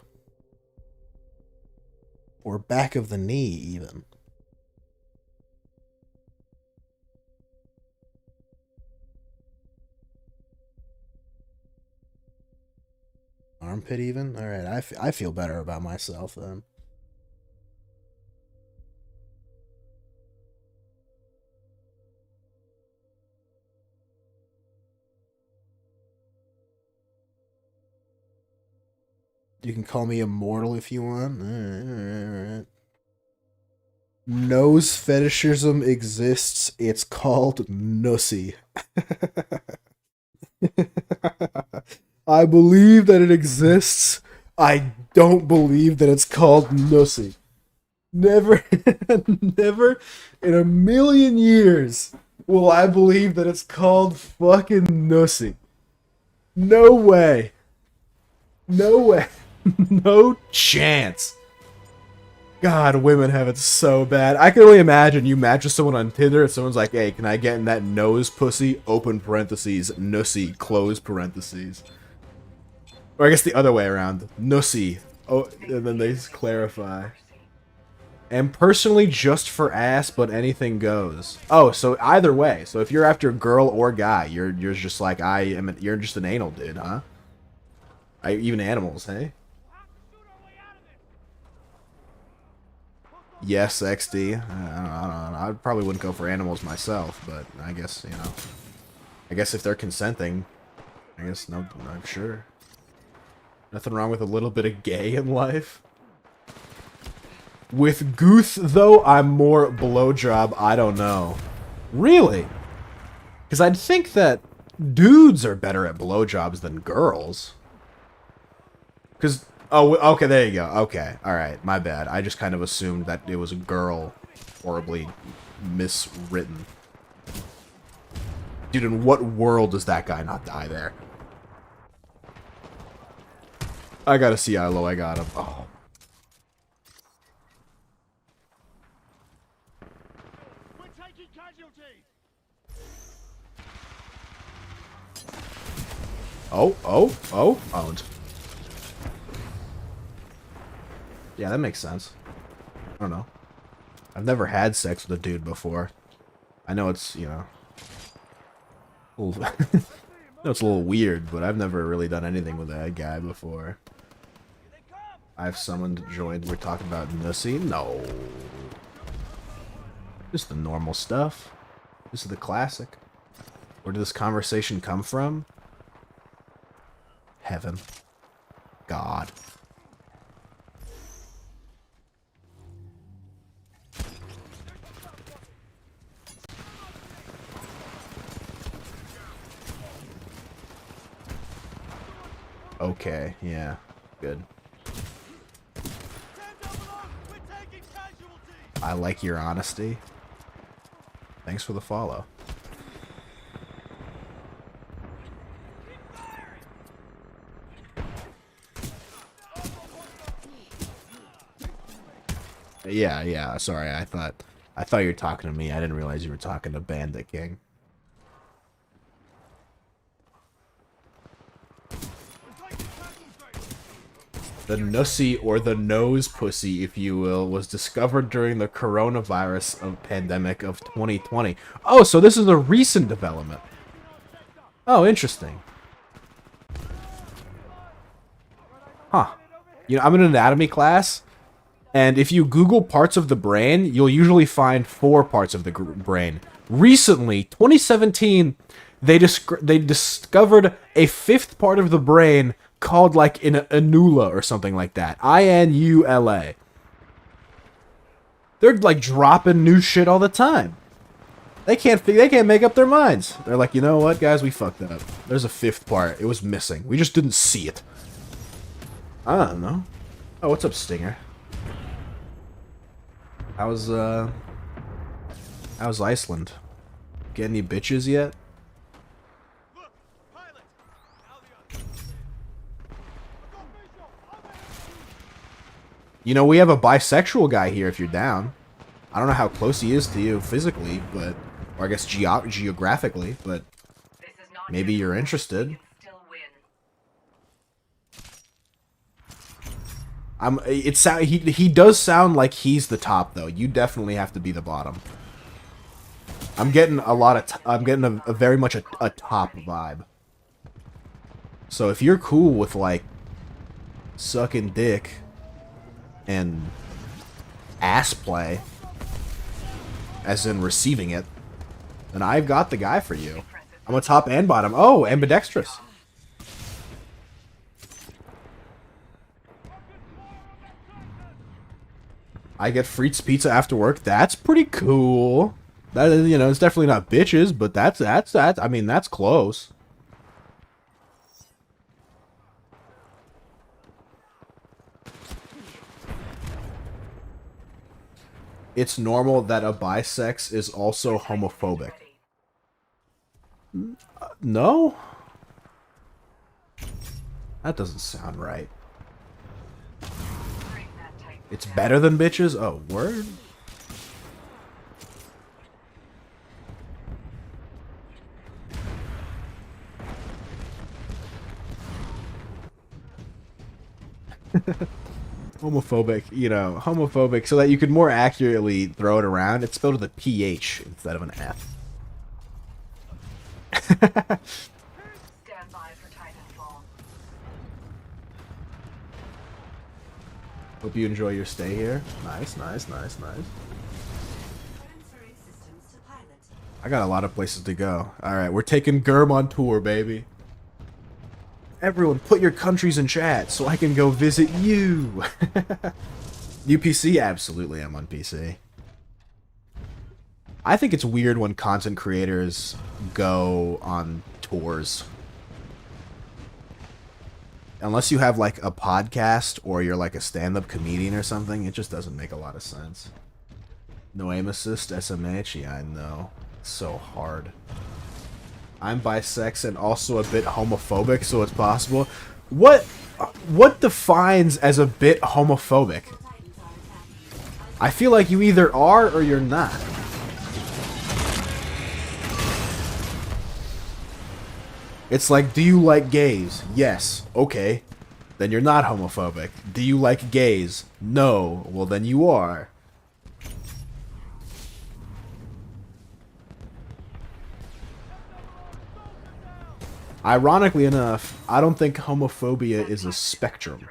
Or back of the knee, even. Armpit, even? Alright, I feel better about myself then. You can call me immortal if you want. Alright. Nose fetishism exists. It's called nussy. I believe that it exists. I don't believe that it's called nussy. Never, never in a million years will I believe that it's called fucking nussy. No way. No way. No chance. God, women have it so bad. I can only imagine you match with someone on Tinder and someone's like, hey, can I get in that nose pussy? Open parentheses, nussy, close parentheses. Or I guess the other way around. Nussy. Oh, and then they clarify. And personally just for ass, but anything goes. Oh, so either way. So if you're after girl or guy, you're just like, you're just an anal dude, huh? Even animals, hey? Yes, XD. I don't know. I probably wouldn't go for animals myself, but I guess, you know. I guess if they're consenting, I guess, no, I'm sure. Nothing wrong with a little bit of gay in life. With Guth, though, I'm more blowjob, I don't know. Really? Because I'd think that dudes are better at blowjobs than girls. Because, oh, okay, there you go. Okay, alright, my bad. I just kind of assumed that it was a girl horribly miswritten. Dude, in what world does that guy not die there? I gotta see how low I got him. Oh. Oh, owned. Yeah, that makes sense. I don't know. I've never had sex with a dude before. I know it's, you know... I know it's a little weird, but I've never really done anything with that guy before. I've summoned, joined, we're talking about Nussy? No. Just the normal stuff. This is the classic. Where did this conversation come from? Heaven. God. Okay, yeah. Good. I like your honesty. Thanks for the follow. Yeah, sorry, I thought you were talking to me. I didn't realize you were talking to Bandit King. The nussy, or the nose pussy, if you will, was discovered during the coronavirus pandemic of 2020. Oh, so this is a recent development. Oh, interesting. Huh. You know, I'm in an anatomy class, and if you Google parts of the brain, you'll usually find 4 parts of the brain. Recently, 2017, they discovered a 5th part of the brain called like an anula or something like that. I-N-U-L-A. They're like dropping new shit all the time. They can't make up their minds. They're like, you know what, guys, we fucked up. There's a 5th part. It was missing. We just didn't see it. I don't know. Oh, what's up, Stinger? How's Iceland? Get any bitches yet? You know, we have a bisexual guy here if you're down. I don't know how close he is to you physically, but... Or I guess geographically, but... Maybe you're interested. He does sound like he's the top, though. You definitely have to be the bottom. I'm getting a lot of... I'm getting a very much a top vibe. So if you're cool with, like... sucking dick... and ass play, as in receiving it, then I've got the guy for you. I'm a top and bottom. Oh, ambidextrous. I get Frites pizza after work. That's pretty cool. That is, you know, it's definitely not bitches, but that's I mean, that's close. It's normal that a bisex is also homophobic. No? That doesn't sound right. It's better than bitches? Oh, word? Homophobic, you know, homophobic, so that you could more accurately throw it around. It's spelled with a PH instead of an F. Stand by for Titanfall. Hope you enjoy your stay here. Nice, nice, nice, nice. I got a lot of places to go. Alright, we're taking Germ on tour, baby. Everyone, put your countries in chat so I can go visit you. UPC? Absolutely, I'm on PC. I think it's weird when content creators go on tours. Unless you have, like, a podcast or you're, like, a stand-up comedian or something, it just doesn't make a lot of sense. No aim assist, SMH? Yeah, I know. It's so hard. I'm bisex and also a bit homophobic, so it's possible. What defines as a bit homophobic? I feel like you either are or you're not. It's like, do you like gays? Yes. Okay. Then you're not homophobic. Do you like gays? No. Well, then you are. Ironically enough, I don't think homophobia is a spectrum.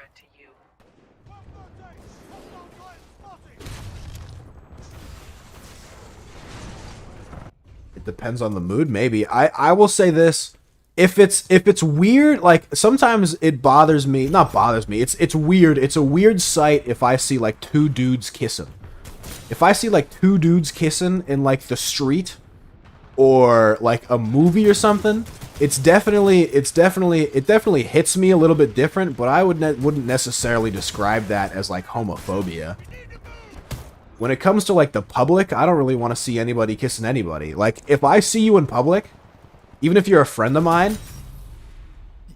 It depends on the mood, maybe. I will say this. If it's weird, like, sometimes it bothers me. Not bothers me. It's weird. It's a weird sight if I see, like, two dudes kissing. If I see, like, two dudes kissing in, like, the street or, like, a movie or something, it definitely hits me a little bit different, but I wouldn't necessarily describe that as, like, homophobia. When it comes to, like, the public, I don't really want to see anybody kissing anybody. Like, if I see you in public, even if you're a friend of mine,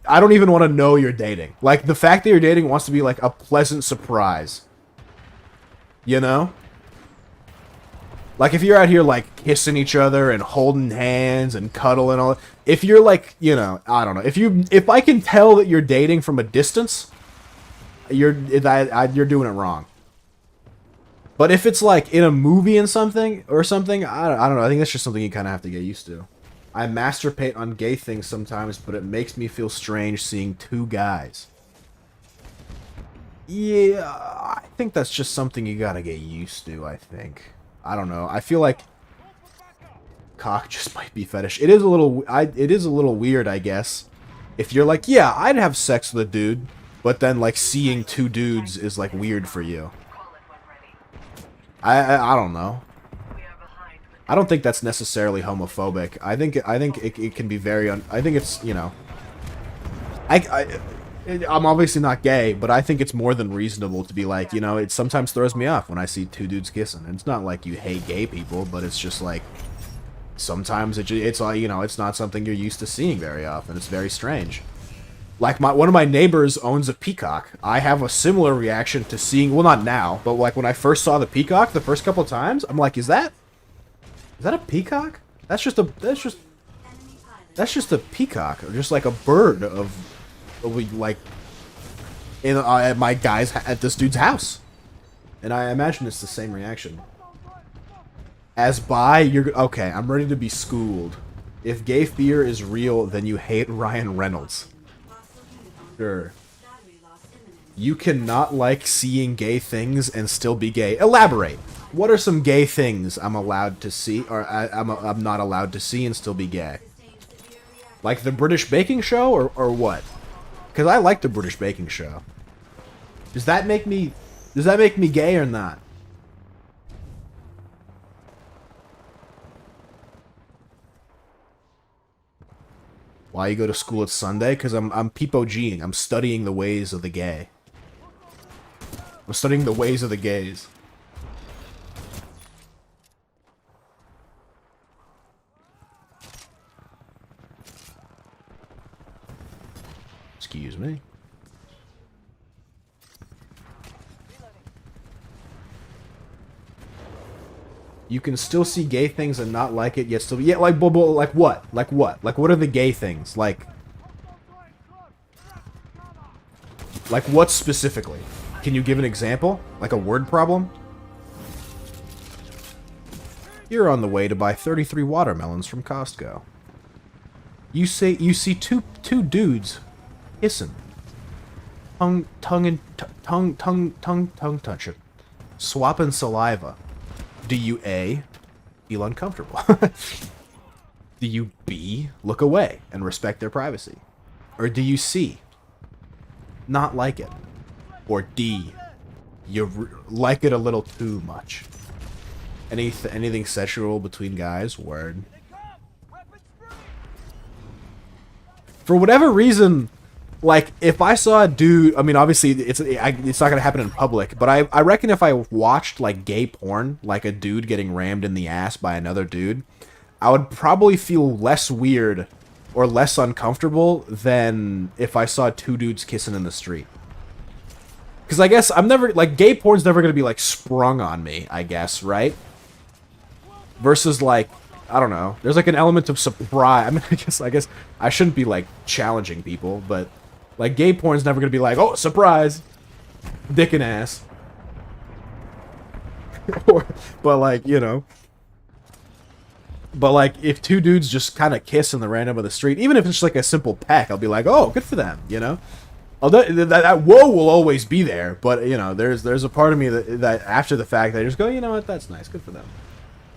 I don't even want to know you're dating. Like, the fact that you're dating wants to be, like, a pleasant surprise. You know? Like, if you're out here, like, kissing each other and holding hands and cuddling and all, if you're, like, you know, I don't know. If I can tell that you're dating from a distance, you're doing it wrong. But if it's, like, in a movie and something, I don't know. I think that's just something you kind of have to get used to. I masturbate on gay things sometimes, but it makes me feel strange seeing two guys. Yeah, I think that's just something you gotta get used to, I think. I don't know. I feel like cock just might be fetish. It is a little weird, I guess. If you're like, yeah, I'd have sex with a dude, but then, like, seeing two dudes is, like, weird for you. I don't know. I don't think that's necessarily homophobic. I think it can be very I think it's, you know, I'm obviously not gay, but I think it's more than reasonable to be like, you know, it sometimes throws me off when I see two dudes kissing. It's not like you hate gay people, but it's just like sometimes it's like, you know, it's not something you're used to seeing very often. It's very strange. Like one of my neighbors owns a peacock. I have a similar reaction to seeing, well, not now, but like when I first saw the peacock the first couple of times, I'm like, is that a peacock? That's just a peacock, or just like a bird of like in at my guy's at this dude's house, and I imagine it's the same reaction. As bi, you're okay. I'm ready to be schooled. If gay fear is real, then you hate Ryan Reynolds. Sure. You cannot like seeing gay things and still be gay. Elaborate. What are some gay things I'm allowed to see, or I'm not allowed to see and still be gay? Like the British Baking Show, or what? Because I like the British Baking Show. Does that make me gay or not? Why you go to school at Sunday? Because I'm peepo-G'ing. I'm studying the ways of the gay. I'm studying the ways of the gays. Excuse me. You can still see gay things and not like it, yet still be... Yeah, like what? Like what? Like what are the gay things? Like what specifically? Can you give an example? Like a word problem? You're on the way to buy 33 watermelons from Costco. You see two dudes kissing. Tongue touching. Swapping saliva. Do you A, feel uncomfortable? Do you B, look away and respect their privacy? Or do you C, not like it? Or D, you like it a little too much? Anything sexual between guys? Word. For whatever reason, like, if I saw a dude, I mean, obviously, it's not gonna happen in public, but I reckon if I watched, like, gay porn, like a dude getting rammed in the ass by another dude, I would probably feel less weird or less uncomfortable than if I saw two dudes kissing in the street. Because I guess I'm never, like, gay porn's never gonna be, like, sprung on me, I guess, right? Versus, like, I don't know, there's, like, an element of surprise. I mean, I guess I shouldn't be, like, challenging people, but... Like, gay porn's never gonna be like, oh, surprise! Dick and ass. But, like, you know. But, like, if two dudes just kind of kiss in the random of the street, even if it's just, like, a simple peck, I'll be like, oh, good for them, you know? That whoa will always be there, but, you know, there's a part of me that after the fact, I just go, you know what, that's nice, good for them.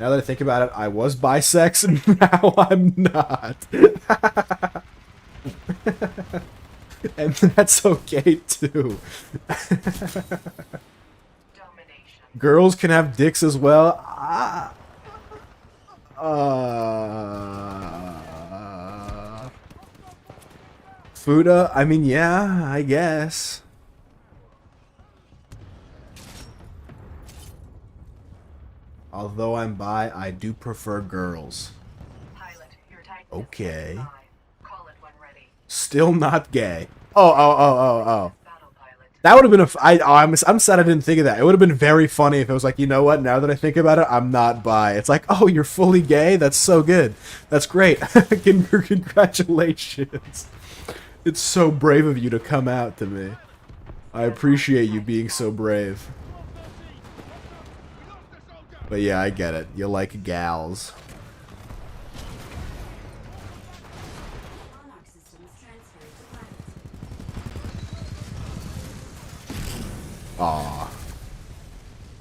Now that I think about it, I was bisex, and now I'm not. And that's okay, too. Girls can have dicks as well. Fuda? I mean, yeah, I guess. Although I'm bi, I do prefer girls. Okay. Still not gay. Oh. That would have been I'm sad I didn't think of that. It would have been very funny if it was like, you know what, now that I think about it, I'm not bi. It's like, oh, you're fully gay? That's so good. That's great. Congratulations. It's so brave of you to come out to me. I appreciate you being so brave. But yeah, I get it. You like gals. Aw.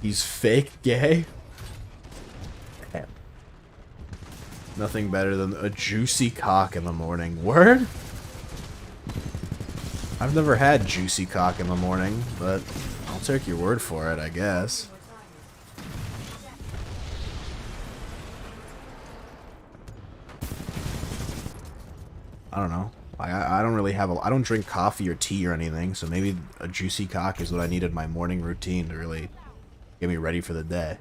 He's fake gay? Damn. Nothing better than a juicy cock in the morning. Word? I've never had juicy cock in the morning, but I'll take your word for it, I guess. I don't know. I don't really have I don't drink coffee or tea or anything, so maybe a juicy cock is what I need in my morning routine to really get me ready for the day.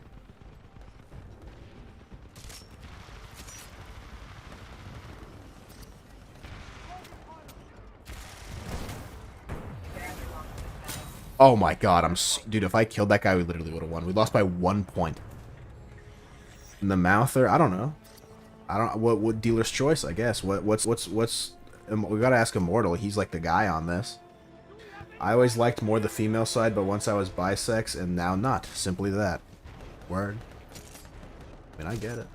Oh my god, dude, if I killed that guy, we literally would have won. We lost by 1 point. In the mouther, I don't know. I don't what dealer's choice, I guess. What's we gotta ask Immortal. He's like the guy on this. I always liked more the female side, but once I was bisex and now not. Simply that. Word. I mean, I get it.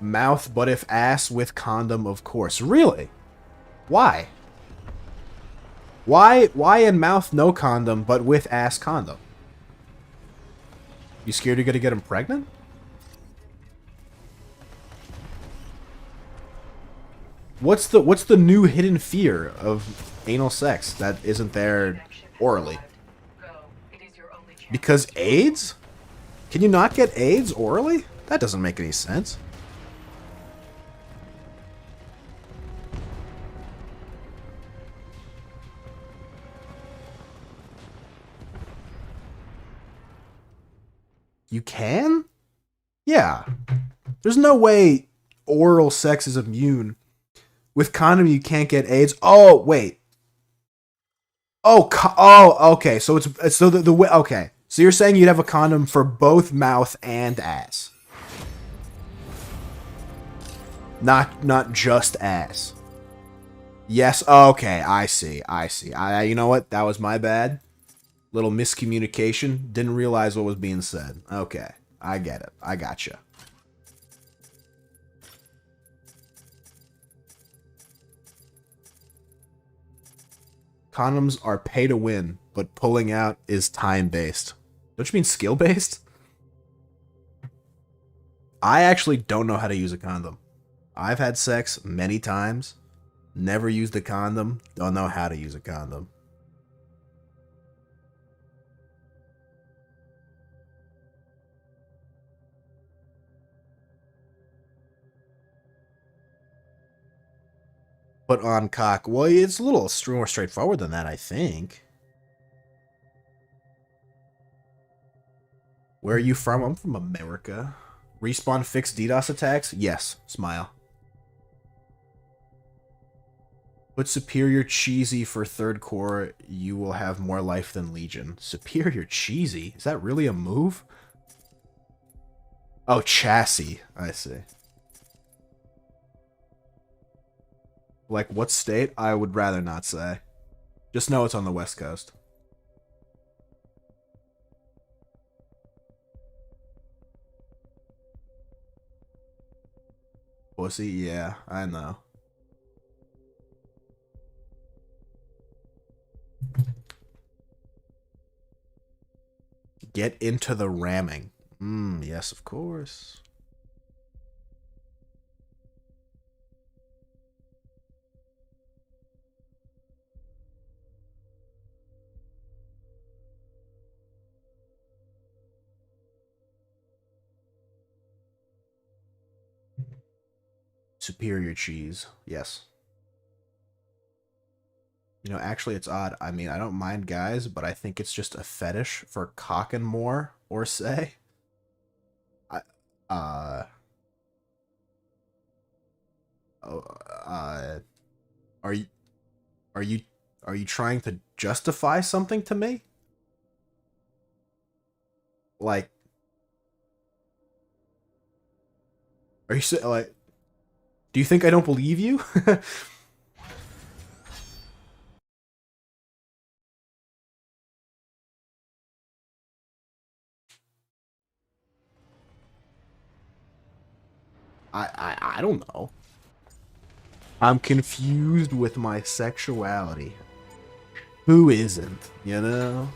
Mouth, but if ass with condom, of course. Really? Why? Why in mouth no condom, but with ass condom? You scared you're gonna get him pregnant? What's the new hidden fear of anal sex that isn't there orally? Because AIDS? Can you not get AIDS orally? That doesn't make any sense. You can? Yeah. There's no way oral sex is immune. With condom, you can't get AIDS. Oh, wait. Oh, okay. So it's so the way. Okay. So you're saying you'd have a condom for both mouth and ass, not just ass. Yes. Okay. I see. You know what? That was my bad. Little miscommunication. Didn't realize what was being said. Okay. I get it. I gotcha. Condoms are pay to win, but pulling out is time-based. Don't you mean skill-based? I actually don't know how to use a condom. I've had sex many times, never used a condom, don't know how to use a condom. Put on cock. Well, it's a little more straightforward than that, I think. Where are you from? I'm from America. Respawn fixed DDoS attacks? Yes. Smile. Put Superior Cheesy for third core. You will have more life than Legion. Superior Cheesy? Is that really a move? Oh, chassis. I see. Like, what state? I would rather not say. Just know it's on the West Coast. Pussy? Yeah, I know. Get into the ramming. Yes, of course. Superior cheese. Yes. You know, actually, it's odd. I mean, I don't mind guys, but I think it's just a fetish for cocking more, or say. Are you trying to justify something to me? Like, are you like, do you think I don't believe you? I don't know. I'm confused with my sexuality. Who isn't, you know?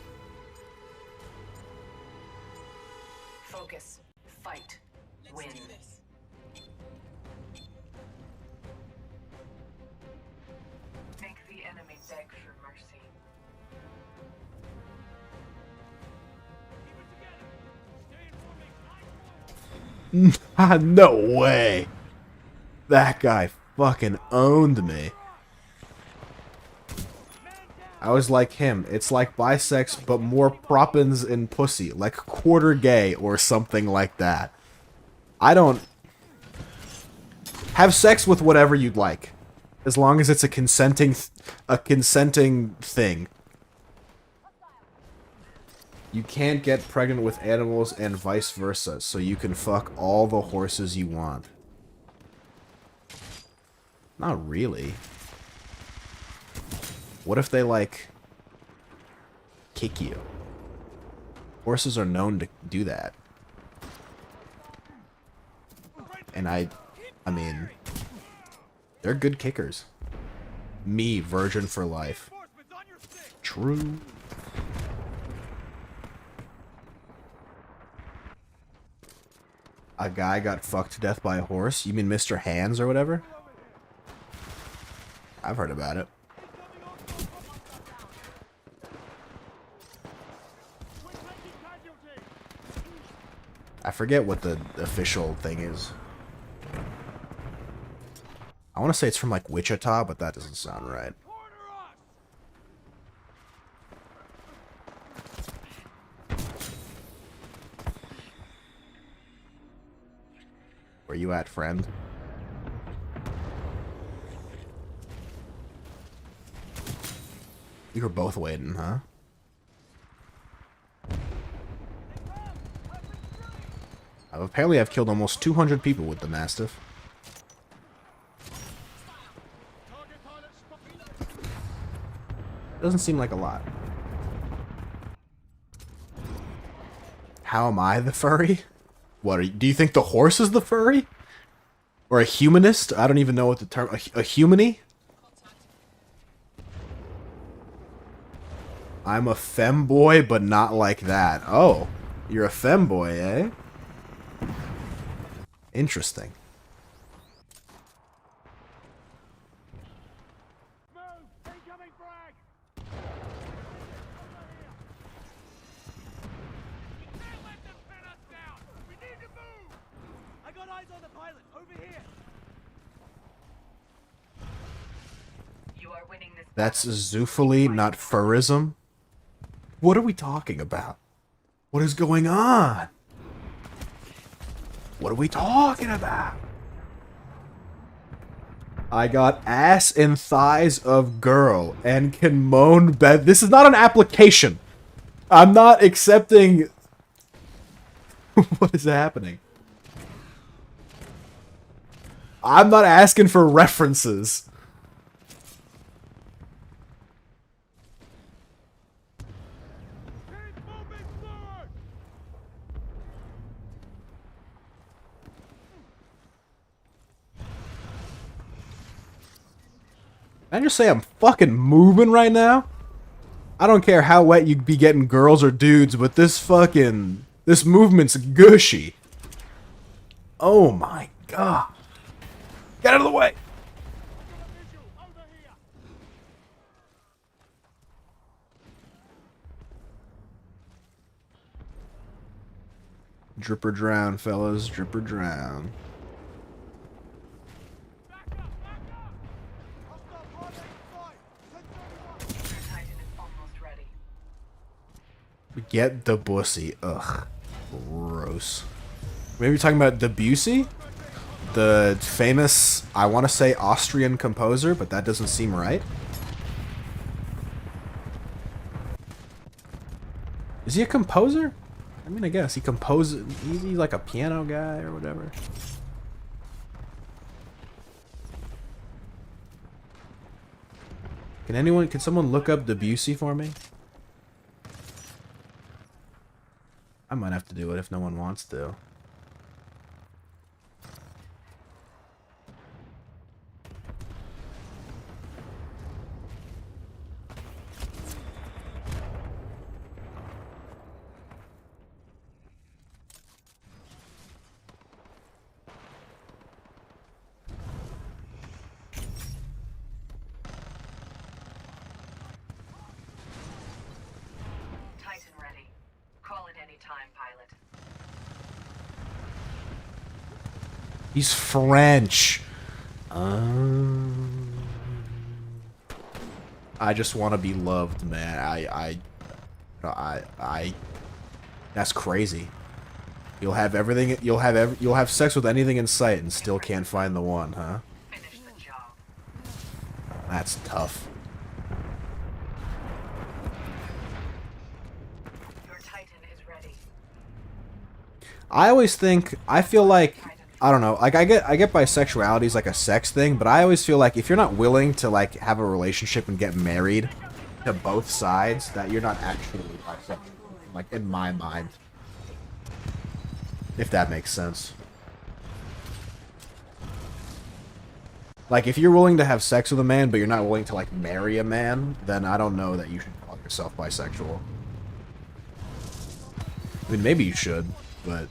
Focus. Fight. Win. Make the enemy beg for mercy. No way. That guy fucking owned me. I was like him. It's like bisex, but more proppins and pussy. Like quarter gay or something like that. I don't... Have sex with whatever you'd like. As long as it's a consenting thing. You can't get pregnant with animals and vice versa, so you can fuck all the horses you want. Not really. What if they, like, kick you? Horses are known to do that. And I mean, they're good kickers. Me, virgin for life. True. A guy got fucked to death by a horse? You mean Mr. Hands or whatever? I've heard about it. I forget what the official thing is. I want to say it's from like Wichita, but that doesn't sound right. Where you at, friend? You were both waiting, huh? Apparently I've killed almost 200 people with the Mastiff. Doesn't seem like a lot. How am I the furry? What, do you think the horse is the furry? Or a humanist? I don't even know what the term... A humany? I'm a femboy, but not like that. Oh, you're a femboy, eh? Interesting. That's zoophily, not furrism? What are we talking about? What is going on? What are we talking about? I got ass and thighs of girl and can moan bed. This is not an application. I'm not accepting... What is happening? I'm not asking for references. Can I just say I'm fucking moving right now? I don't care how wet you'd be getting girls or dudes, but this movement's gushy. Oh my god. Get out of the way! Drip or drown, fellas. Drip or drown. Get the bussy. Ugh. Gross. Maybe you're talking about Debussy? The famous, I want to say Austrian composer, but that doesn't seem right. Is he a composer? I mean, I guess he composes. He's like a piano guy or whatever. Can someone look up Debussy for me? I might have to do it if no one wants to. He's French. I just want to be loved, man. That's crazy. You'll have everything. You'll have sex with anything in sight and still can't find the one, huh? Finish the job. That's tough. Your Titan is ready. I feel like, I don't know, like I get bisexuality is like a sex thing, but I always feel like if you're not willing to like have a relationship and get married to both sides, that you're not actually bisexual. Like in my mind. If that makes sense. Like, if you're willing to have sex with a man, but you're not willing to, like, marry a man, then I don't know that you should call yourself bisexual. I mean, maybe you should, but...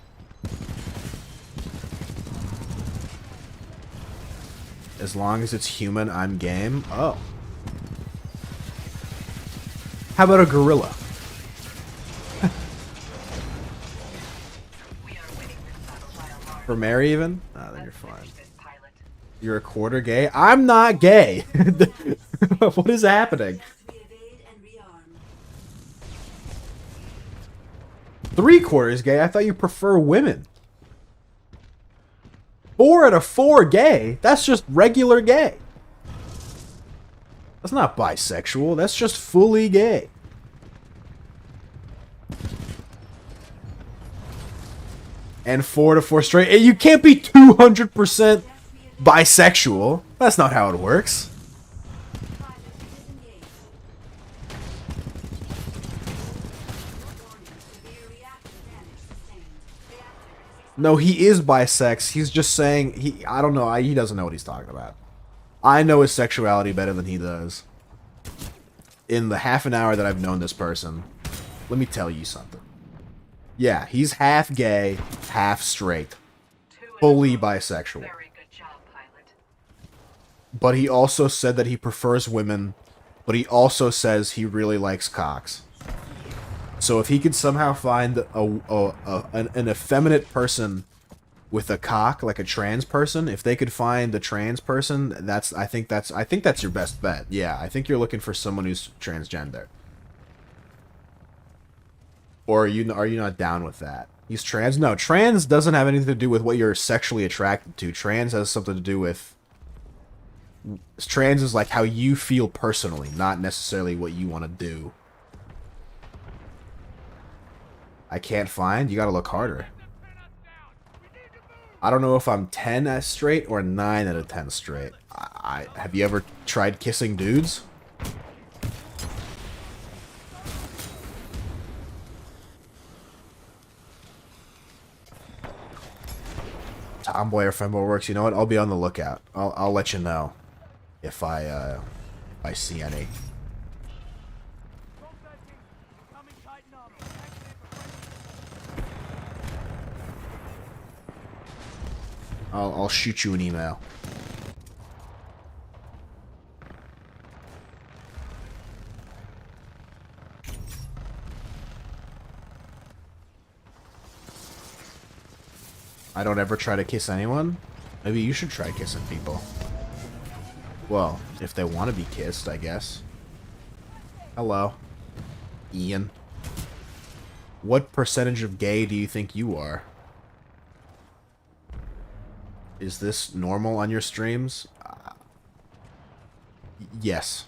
As long as it's human, I'm game. Oh. How about a gorilla? For Mary, even? Ah, then you're fine. You're a quarter gay? I'm not gay! What is happening? 3/4 gay? I thought you prefer women. 4 out of 4 gay? That's just regular gay. That's not bisexual. That's just fully gay. And 4 to 4 straight. And you can't be 200% bisexual. That's not how it works. No, he is bisex. He's just saying I don't know. He doesn't know what he's talking about. I know his sexuality better than he does. In the half an hour that I've known this person, let me tell you something. Yeah, he's half gay, half straight. Fully bisexual. But he also said that he prefers women, but he also says he really likes cocks. So if he could somehow find an effeminate person with a cock, like a trans person, if they could find a trans person, I think that's your best bet. Yeah, I think you're looking for someone who's transgender. Or are you not down with that? He's trans? No, trans doesn't have anything to do with what you're sexually attracted to. Trans has something to do with... Trans is like how you feel personally, not necessarily what you want to do. I can't find? You gotta look harder. I don't know if I'm 10 as straight or 9 out of 10 straight. Have you ever tried kissing dudes? Tomboy or femboy works. You know what? I'll be on the lookout. I'll let you know if I see any. I'll shoot you an email. I don't ever try to kiss anyone? Maybe you should try kissing people. Well, if they want to be kissed, I guess. Hello. Ian. What percentage of gay do you think you are? Is this normal on your streams? Yes.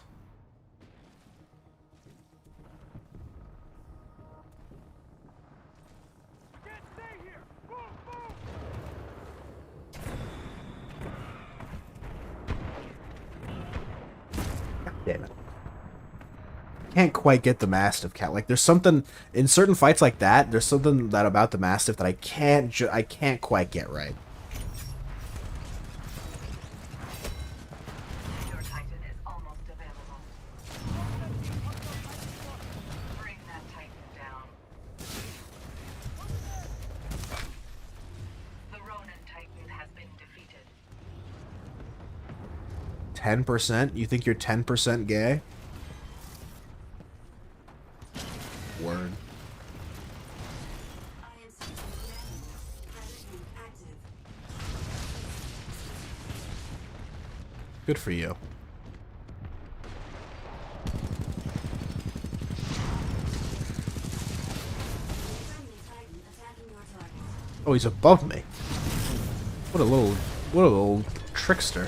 Damn it. Can't quite get the Mastiff cat. Like, there's something in certain fights like that. There's something that about the Mastiff that I can't quite get right. Your Titan is almost available. Bring that Titan down. The Ronin Titan has been defeated. 10%? You think you're 10% gay? Word. Good for you. Oh, he's above me. What a little trickster.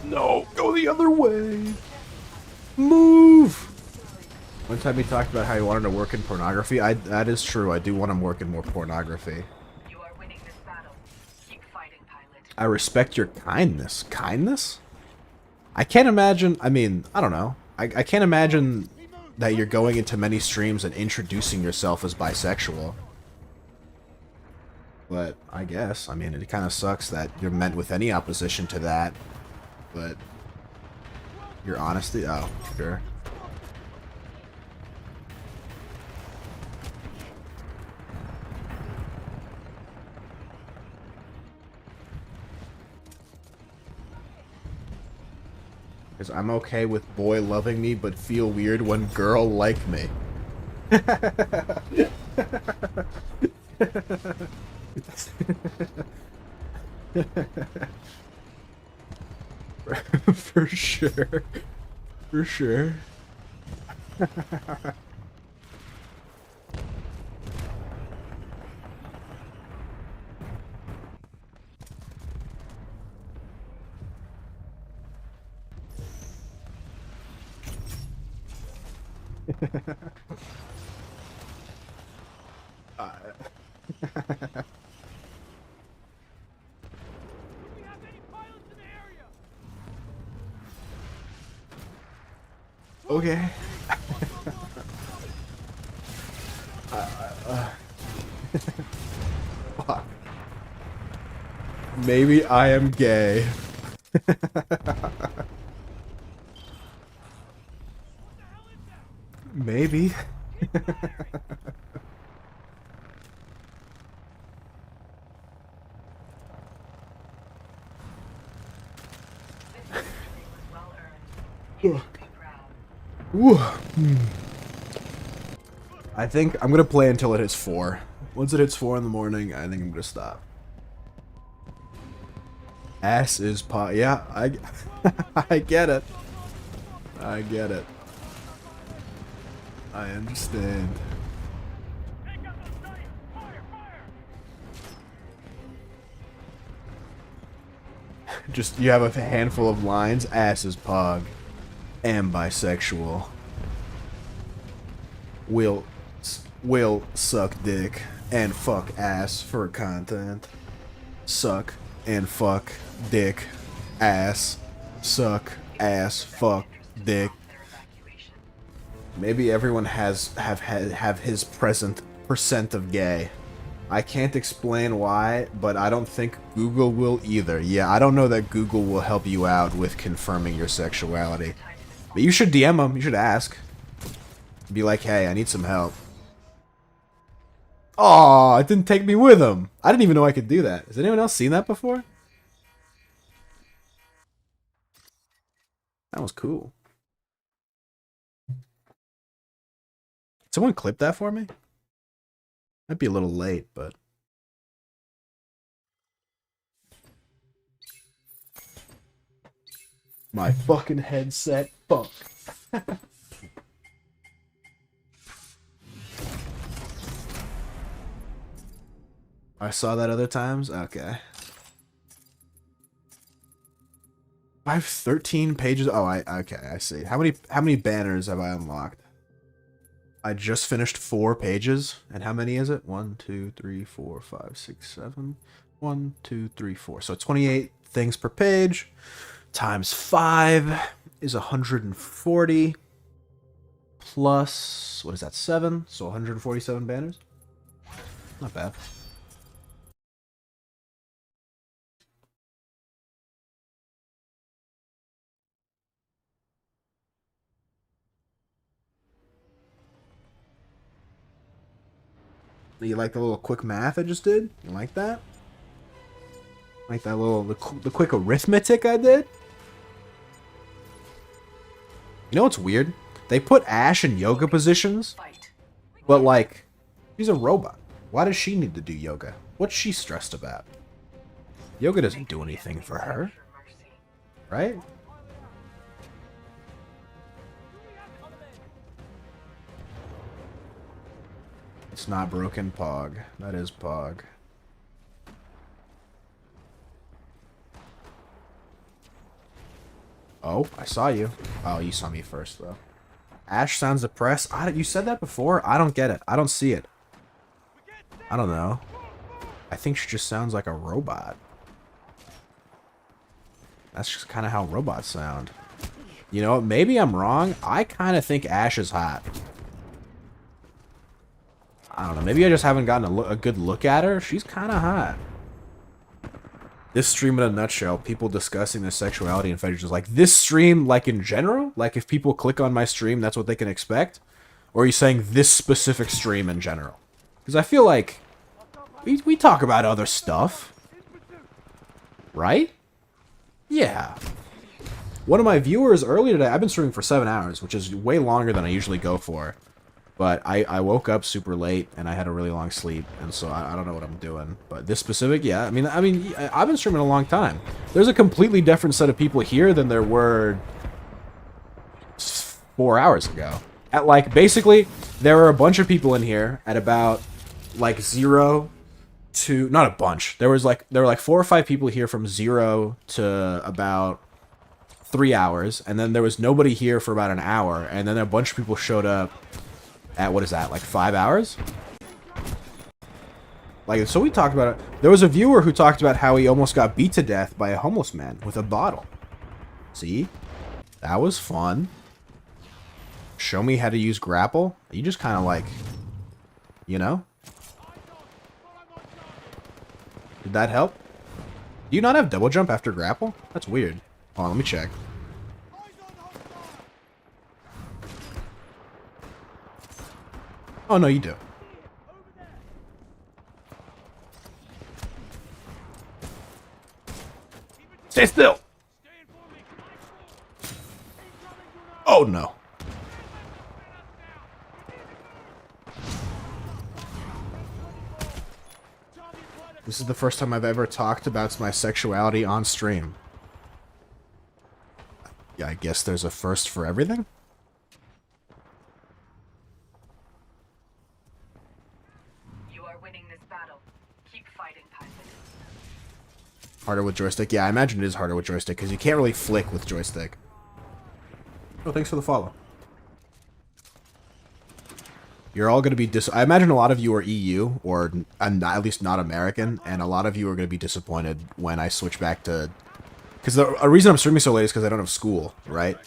No, go the other way. Move. One time he talked about how he wanted to work in pornography. That is true. I do want him working more pornography. You are winning this battle. Keep fighting, pilot. I respect your kindness. Kindness? I can't imagine. I mean, I don't know. I can't imagine that you're going into many streams and introducing yourself as bisexual. But I guess. I mean, it kind of sucks that you're met with any opposition to that. But your honesty? Oh, sure. Because I'm okay with boy loving me, but feel weird when girl like me. For sure. For sure. Okay. Fuck. Maybe I am gay. Maybe. Woo. I think I'm gonna play until it hits 4. Once it hits 4 in the morning, I think I'm gonna stop. Ass is pot. Yeah, I get it. I get it. I understand. Just, you have a handful of lines. Ass is pog. Am bisexual. Will suck dick and fuck ass for content. Suck and fuck dick ass. Suck ass fuck dick. Maybe everyone have his present percent of gay. I can't explain why, but I don't think Google will either. Yeah, I don't know that Google will help you out with confirming your sexuality. But you should DM them. You should ask. Be like, hey, I need some help. Aw, it didn't take me with him. I didn't even know I could do that. Has anyone else seen that before? That was cool. Someone clip that for me? Might be a little late, but... My fucking headset. Fuck. I saw that other times? Okay. I have 13 pages. Oh, okay, I see. How many banners have I unlocked? I just finished 4 pages. And how many is it? 1, 2, 3, 4, 5, 6, 7. 1, 2, 3, 4. So 28 things per page times 5 is 140 plus, what is that, 7? So 147 banners? Not bad. You like the little quick math I just did? You like that? Like that little, the quick arithmetic I did? You know what's weird? They put Ashe in yoga positions, but like, she's a robot. Why does she need to do yoga? What's she stressed about? Yoga doesn't do anything for her, right? It's not broken, Pog. That is Pog. Oh, I saw you. Oh, you saw me first, though. Ashe sounds depressed. You said that before? I don't get it. I don't see it. I don't know. I think she just sounds like a robot. That's just kind of how robots sound. You know, maybe I'm wrong. I kind of think Ashe is hot. I don't know. Maybe I just haven't gotten a good look at her. She's kind of hot. This stream in a nutshell, people discussing their sexuality and fetishes. Like, this stream, like, in general? Like, if people click on my stream, that's what they can expect? Or are you saying this specific stream in general? Because I feel like we talk about other stuff. Right? Yeah. One of my viewers earlier today, I've been streaming for 7 hours, which is way longer than I usually go for. But I woke up super late, and I had a really long sleep, and so I don't know what I'm doing. But this specific, yeah, I mean, I've been streaming a long time. There's a completely different set of people here than there were 4 hours ago. At, like, basically, there were a bunch of people in here at about, like, 0 to... Not a bunch. There were, like, 4 or 5 people here from 0 to about 3 hours, and then there was nobody here for about an hour, and then a bunch of people showed up at, what is that, like 5 hours? Like, so we talked about it. There was a viewer who talked about how he almost got beat to death by a homeless man with a bottle. See? That was fun. Show me how to use grapple. You just kind of like, you know? Did that help? Do you not have double jump after grapple? That's weird. Hold on, let me check. Oh, no, you do. Stay still! Oh, no. This is the first time I've ever talked about my sexuality on stream. Yeah, I guess there's a first for everything? Harder with joystick? Yeah, I imagine it is harder with joystick, because you can't really flick with joystick. Oh, thanks for the follow. You're all going to be I imagine a lot of you are EU, or at least not American, and a lot of you are going to be disappointed when I switch back to... Because the reason I'm streaming so late is because I don't have school, right?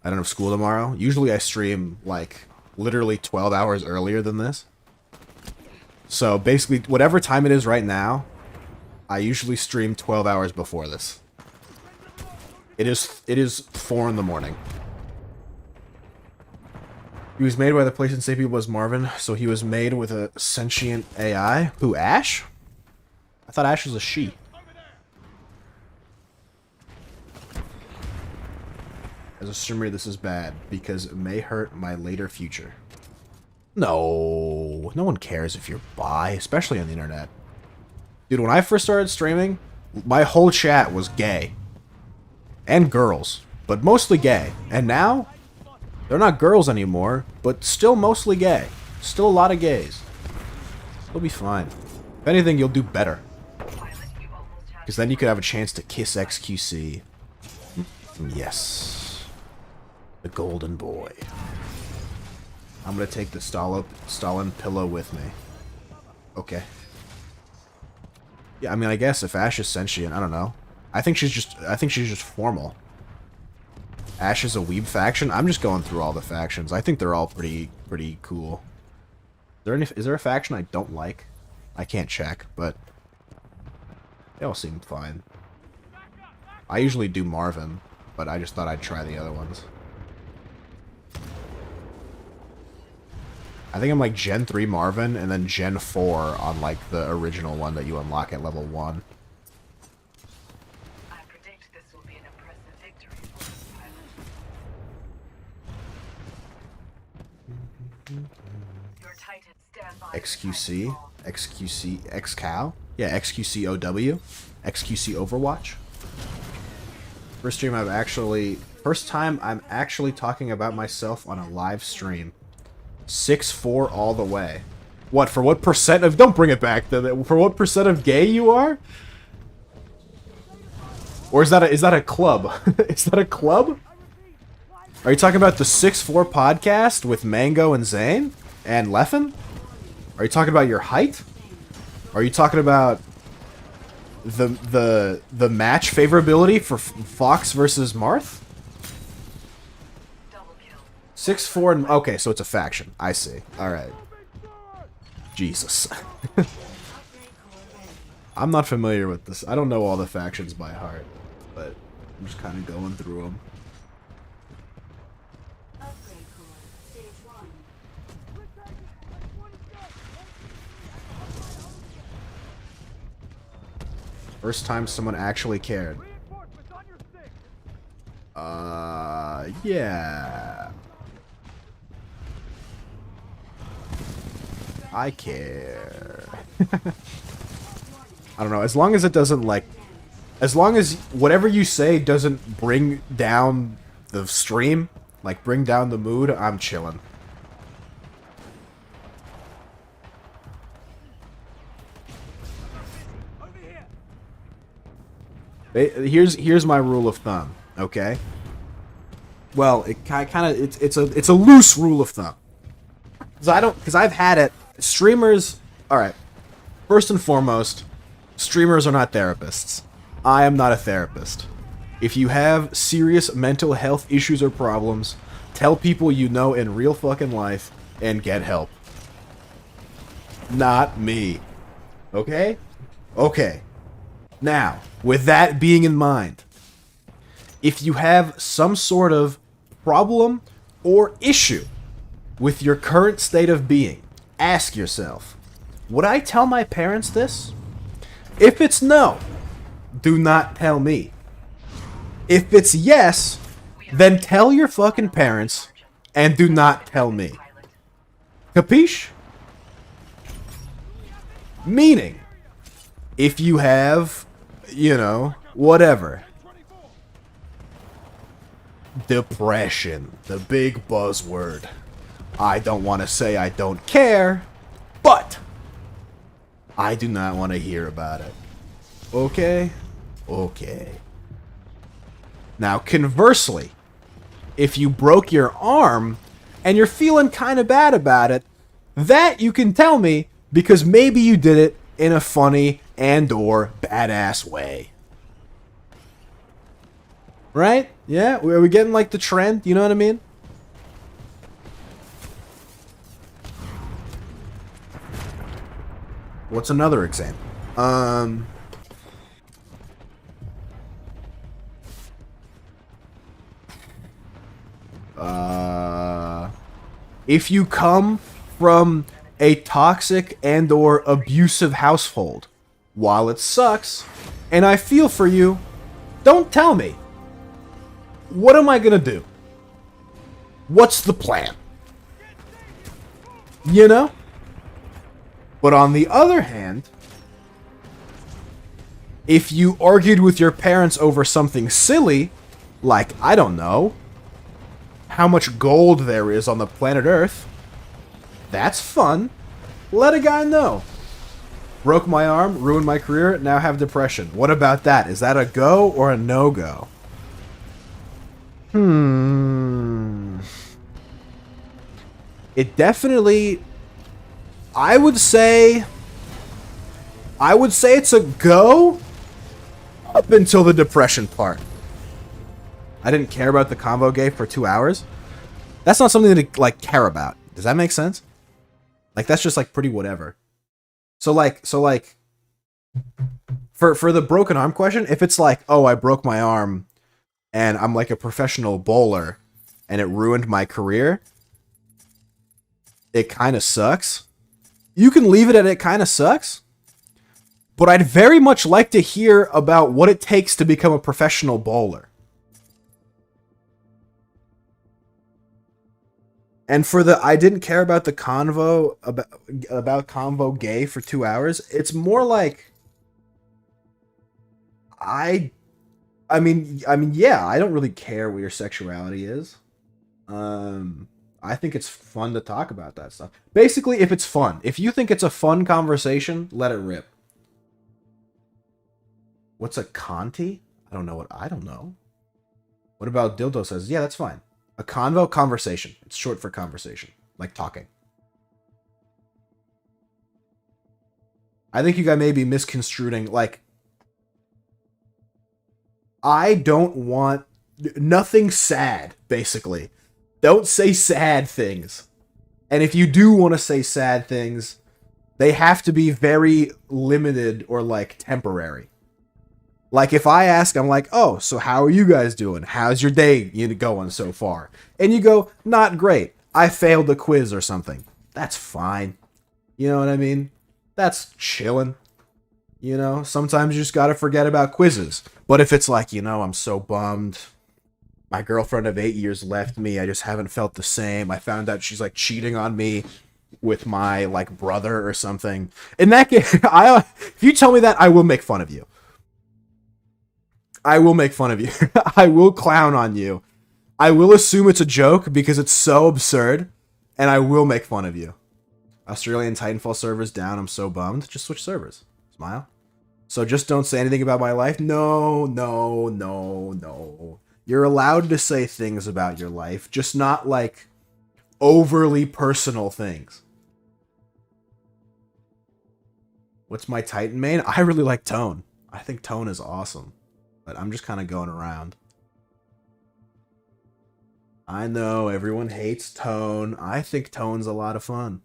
I don't have school tomorrow. Usually I stream, like, literally 12 hours earlier than this. So, basically, whatever time it is right now... I usually stream 12 hours before this. It is 4 in the morning. He was made by the place and say people was Marvin, so he was made with a sentient AI. Who, Ashe? I thought Ashe was a she. As a streamer, this is bad, because it may hurt my later future. No one cares if you're bi, especially on the internet. Dude, when I first started streaming, my whole chat was gay. And girls. But mostly gay. And now, they're not girls anymore, but still mostly gay. Still a lot of gays. You'll be fine. If anything, you'll do better. Because then you could have a chance to kiss XQC. Yes. The golden boy. I'm gonna take the Stalin pillow with me. Okay. Yeah, I mean, I guess if Ashe is sentient, I don't know. I think she's just formal. Ashe is a weeb faction. I'm just going through all the factions. I think they're all pretty cool. Is there a faction I don't like? I can't check, but they all seem fine. I usually do Marvin, but I just thought I'd try the other ones. I think I'm like Gen 3 Marvin, and then Gen 4 on like the original one that you unlock at level 1. I predict this will be an impressive victory for this pilot. Your Titan stand by. XQC, XQC, XCOW, yeah, XQCOW, XQC Overwatch. First time I'm actually talking about myself on a live stream. 6'4" all the way. What, for what percent of, don't bring it back, for what percent of gay you are? Or is that a club? Is that a club? Are you talking about the 6'4" podcast with Mango and Zane? And Leffen? Are you talking about your height? Are you talking about the match favorability for Fox versus Marth? 6'4" and okay, so it's a faction. I see. Alright. Jesus. I'm not familiar with this. I don't know all the factions by heart, but I'm just kind of going through them. First time someone actually cared. Yeah. I care. I don't know, as long as it doesn't, like... As long as whatever you say doesn't bring down the stream, like bring down the mood, I'm chilling. Here's my rule of thumb, okay? Well, it kind of it's a loose rule of thumb. Because I've had it. Streamers, all right. First and foremost, streamers are not therapists. I am not a therapist. If you have serious mental health issues or problems, tell people you know in real fucking life and get help. Not me. Okay? Okay. Now, with that being in mind, if you have some sort of problem or issue with your current state of being, ask yourself, would I tell my parents this? If it's no, do not tell me. If it's yes, then tell your fucking parents and do not tell me. Capiche? Meaning, if you have, you know, whatever. Depression, the big buzzword. I don't want to say I don't care, but I do not want to hear about it. Okay? Okay. Now, conversely, if you broke your arm and you're feeling kind of bad about it, that you can tell me because maybe you did it in a funny and/or badass way. Right? Yeah? Are we getting like the trend? You know what I mean? What's another example? If you come from a toxic and/or abusive household, while it sucks, and I feel for you, don't tell me. What am I gonna do? What's the plan? You know? But on the other hand, if you argued with your parents over something silly, like, I don't know, how much gold there is on the planet Earth, that's fun. Let a guy know. Broke my arm, ruined my career, now have depression. What about that? Is that a go or a no-go? It definitely... I would say it's a go up until the depression part. I didn't care about the convo game for 2 hours. That's not something to, like, care about. Does that make sense? Like, that's just, like, pretty whatever. So, for the broken arm question, if it's like, oh, I broke my arm and I'm, like, a professional bowler and it ruined my career, it kind of sucks. You can leave it at it kind of sucks. But I'd very much like to hear about what it takes to become a professional bowler. And for the I didn't care about the convo about convo gay for 2 hours, it's more like I mean yeah, I don't really care what your sexuality is. I think it's fun to talk about that stuff. Basically, if it's fun. If you think it's a fun conversation, let it rip. What's a conti? I don't know. What about Dildo says? Yeah, that's fine. A convo, conversation. It's short for conversation. Like talking. I think you guys may be misconstruing, like, I don't want nothing sad, basically. Don't say sad things. And if you do want to say sad things, they have to be very limited or, like, temporary. Like, if I ask, I'm like, oh, so how are you guys doing? How's your day going so far? And you go, not great. I failed the quiz or something. That's fine. You know what I mean? That's chilling. You know, sometimes you just gotta forget about quizzes. But if it's like, I'm so bummed. My girlfriend of 8 years left me. I just haven't felt the same. I found out she's, like, cheating on me with my, like, brother or something. In that case, if you tell me that, I will make fun of you. I will make fun of you. I will clown on you. I will assume it's a joke because it's so absurd. And I will make fun of you. Australian Titanfall servers down. I'm so bummed. Just switch servers. Smile. So just don't say anything about my life? No. You're allowed to say things about your life, just not, like, overly personal things. What's my Titan main? I really like Tone. I think Tone is awesome. But I'm just kind of going around. I know, everyone hates Tone. I think Tone's a lot of fun.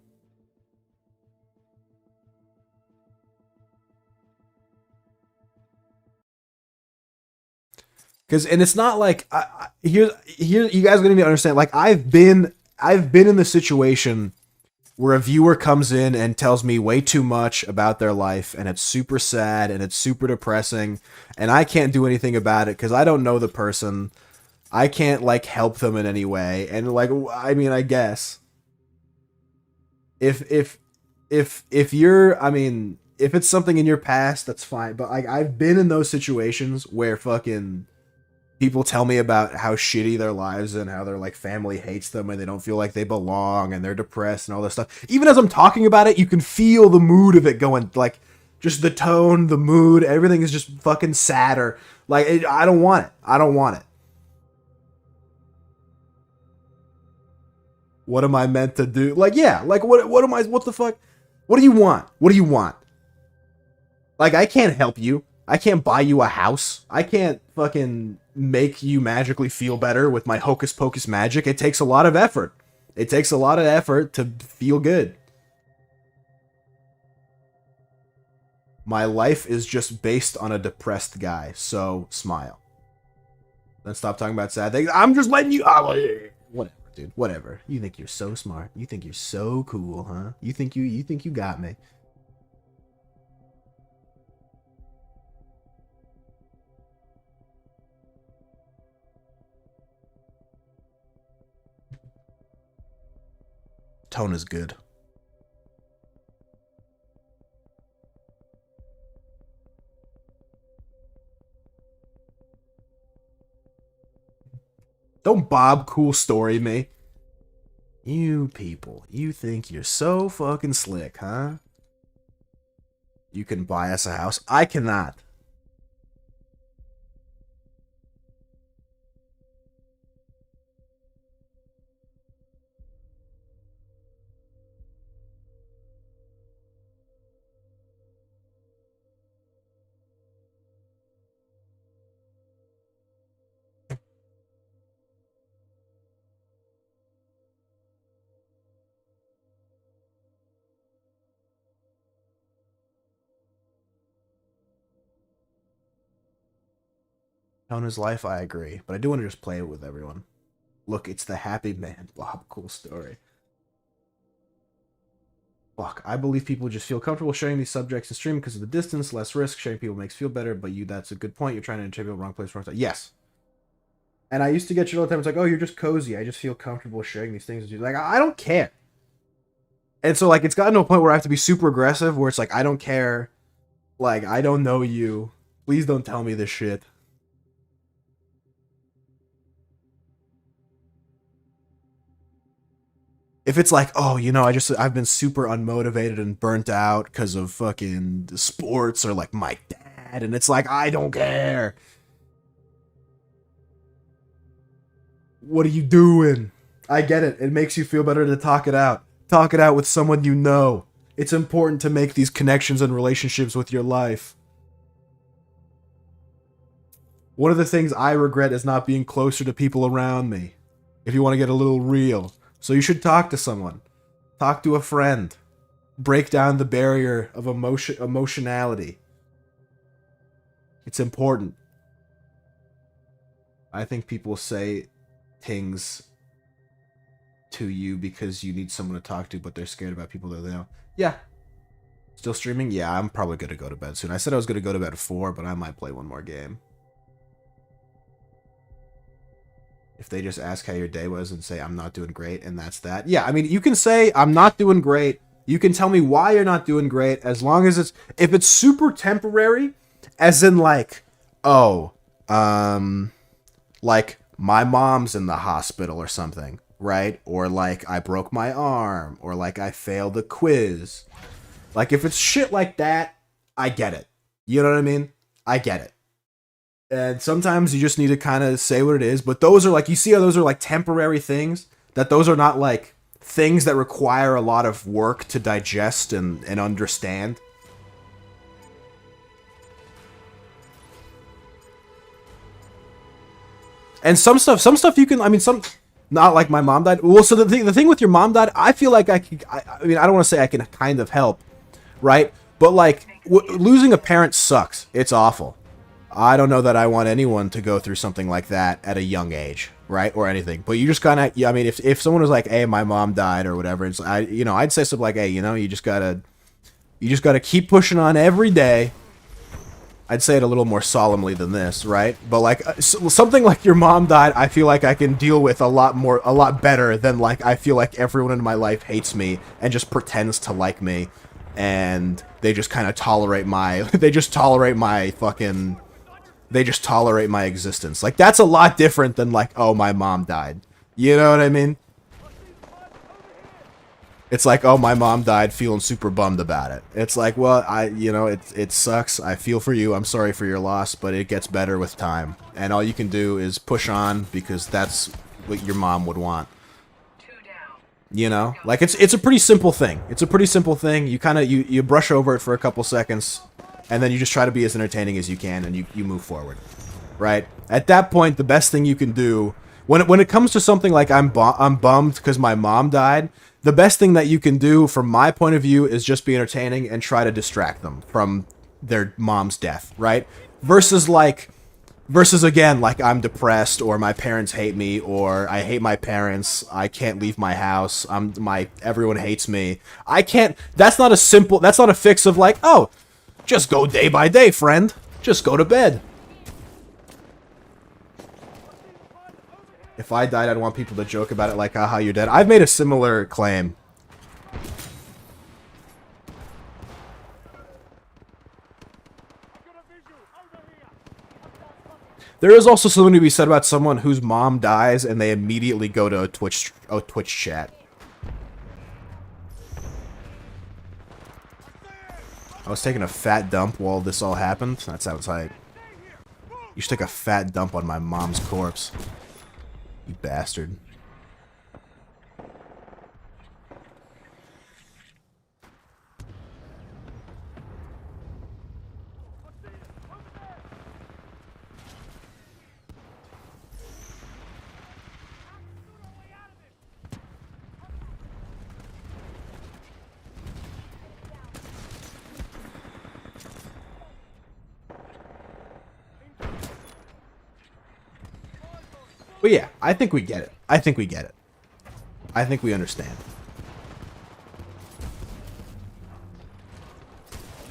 And it's not like here you guys are gonna need to understand. Like I've been in the situation where a viewer comes in and tells me way too much about their life, and it's super sad and it's super depressing, and I can't do anything about it because I don't know the person. I can't like help them in any way, and like I mean, I guess if you're, I mean, if it's something in your past, that's fine. But like I've been in those situations where fucking people tell me about how shitty their lives and how their like family hates them and they don't feel like they belong and they're depressed and all this stuff. Even as I'm talking about it, you can feel the mood of it going, like, just the tone, the mood, everything is just fucking sadder. Like, I don't want it. I don't want it. What am I meant to do? Like, yeah, like, what the fuck? What do you want? What do you want? Like, I can't help you. I can't buy you a house. I can't fucking make you magically feel better with my hocus pocus magic. It takes a lot of effort. It takes a lot of effort to feel good. My life is just based on a depressed guy, so smile. Then stop talking about sad things. I'm just letting you... whatever, dude. Whatever. You think you're so smart. You think you're so cool, huh? You think you got me. Tone is good. Don't Bob cool story me. You people, you think you're so fucking slick, huh? You can buy us a house. I cannot. Tone is life, I agree. But I do want to just play it with everyone. Look, it's the happy man, Bob. Cool story. Fuck, I believe people just feel comfortable sharing these subjects in stream because of the distance, less risk. Sharing people makes feel better, but that's a good point. You're trying to interview people wrong place, wrong time. Yes. And I used to get shit all the time. It's like, oh, you're just cozy. I just feel comfortable sharing these things with you. Like, I don't care. And so, like, it's gotten to a point where I have to be super aggressive, where it's like, I don't care. Like, I don't know you. Please don't tell me this shit. If it's like, oh, you know, I've been super unmotivated and burnt out because of fucking sports or like my dad, and it's like, I don't care. What are you doing? I get it. It makes you feel better to talk it out. Talk it out with someone you know. It's important to make these connections and relationships with your life. One of the things I regret is not being closer to people around me. If you want to get a little real. So you should talk to someone. Talk to a friend. Break down the barrier of emotionality. It's important. I think people say things to you because you need someone to talk to, but they're scared about people that they know. Yeah. Still streaming? Yeah, I'm probably going to go to bed soon. I said I was going to go to bed at 4, but I might play one more game. If they just ask how your day was and say, I'm not doing great, and that's that. Yeah, I mean, you can say, I'm not doing great. You can tell me why you're not doing great, as long as if it's super temporary, as in like, oh, like, my mom's in the hospital or something, right? Or like, I broke my arm, or like, I failed a quiz. Like, if it's shit like that, I get it. You know what I mean? I get it. And sometimes you just need to kind of say what it is. But those are like, you see how those are like temporary things? That those are not like things that require a lot of work to digest and understand. And some stuff you can, I mean, not like my mom died. Well, so the thing with your mom died, I feel like I mean, I don't want to say I can kind of help, right? But like, losing a parent sucks. It's awful. I don't know that I want anyone to go through something like that at a young age, right? Or anything. But you just kind of, yeah, I mean, if someone was like, hey, my mom died or whatever, it's, I'd say something like, hey, you know, you just gotta keep pushing on every day. I'd say it a little more solemnly than this, right? But like something like your mom died, I feel like I can deal with a lot better than like I feel like everyone in my life hates me and just pretends to like me, and they just kind of tolerate my they just tolerate my existence. Like, that's a lot different than like, oh, my mom died. You know what I mean? It's like, oh, my mom died, feeling super bummed about it. It's like, well, it sucks. I feel for you. I'm sorry for your loss, but it gets better with time. And all you can do is push on, because that's what your mom would want. You know? Like, it's a pretty simple thing. It's a pretty simple thing. You kind of, you brush over it for a couple seconds, and then you just try to be as entertaining as you can, and you move forward. Right? At that point, the best thing you can do, when it comes to something like I'm bummed because my mom died, the best thing that you can do, from my point of view, is just be entertaining and try to distract them from their mom's death, right? Versus again, like, I'm depressed, or my parents hate me, or I hate my parents, I can't leave my house, everyone hates me. That's not a fix of like, oh, just go day by day, friend. Just go to bed. If I died, I'd want people to joke about it like, haha, you're dead. I've made a similar claim. There is also something to be said about someone whose mom dies and they immediately go to a Twitch chat. I was taking a fat dump while this all happened. That's outside. You should take a fat dump on my mom's corpse. You bastard. But yeah, I think we get it. I think we get it. I think we understand.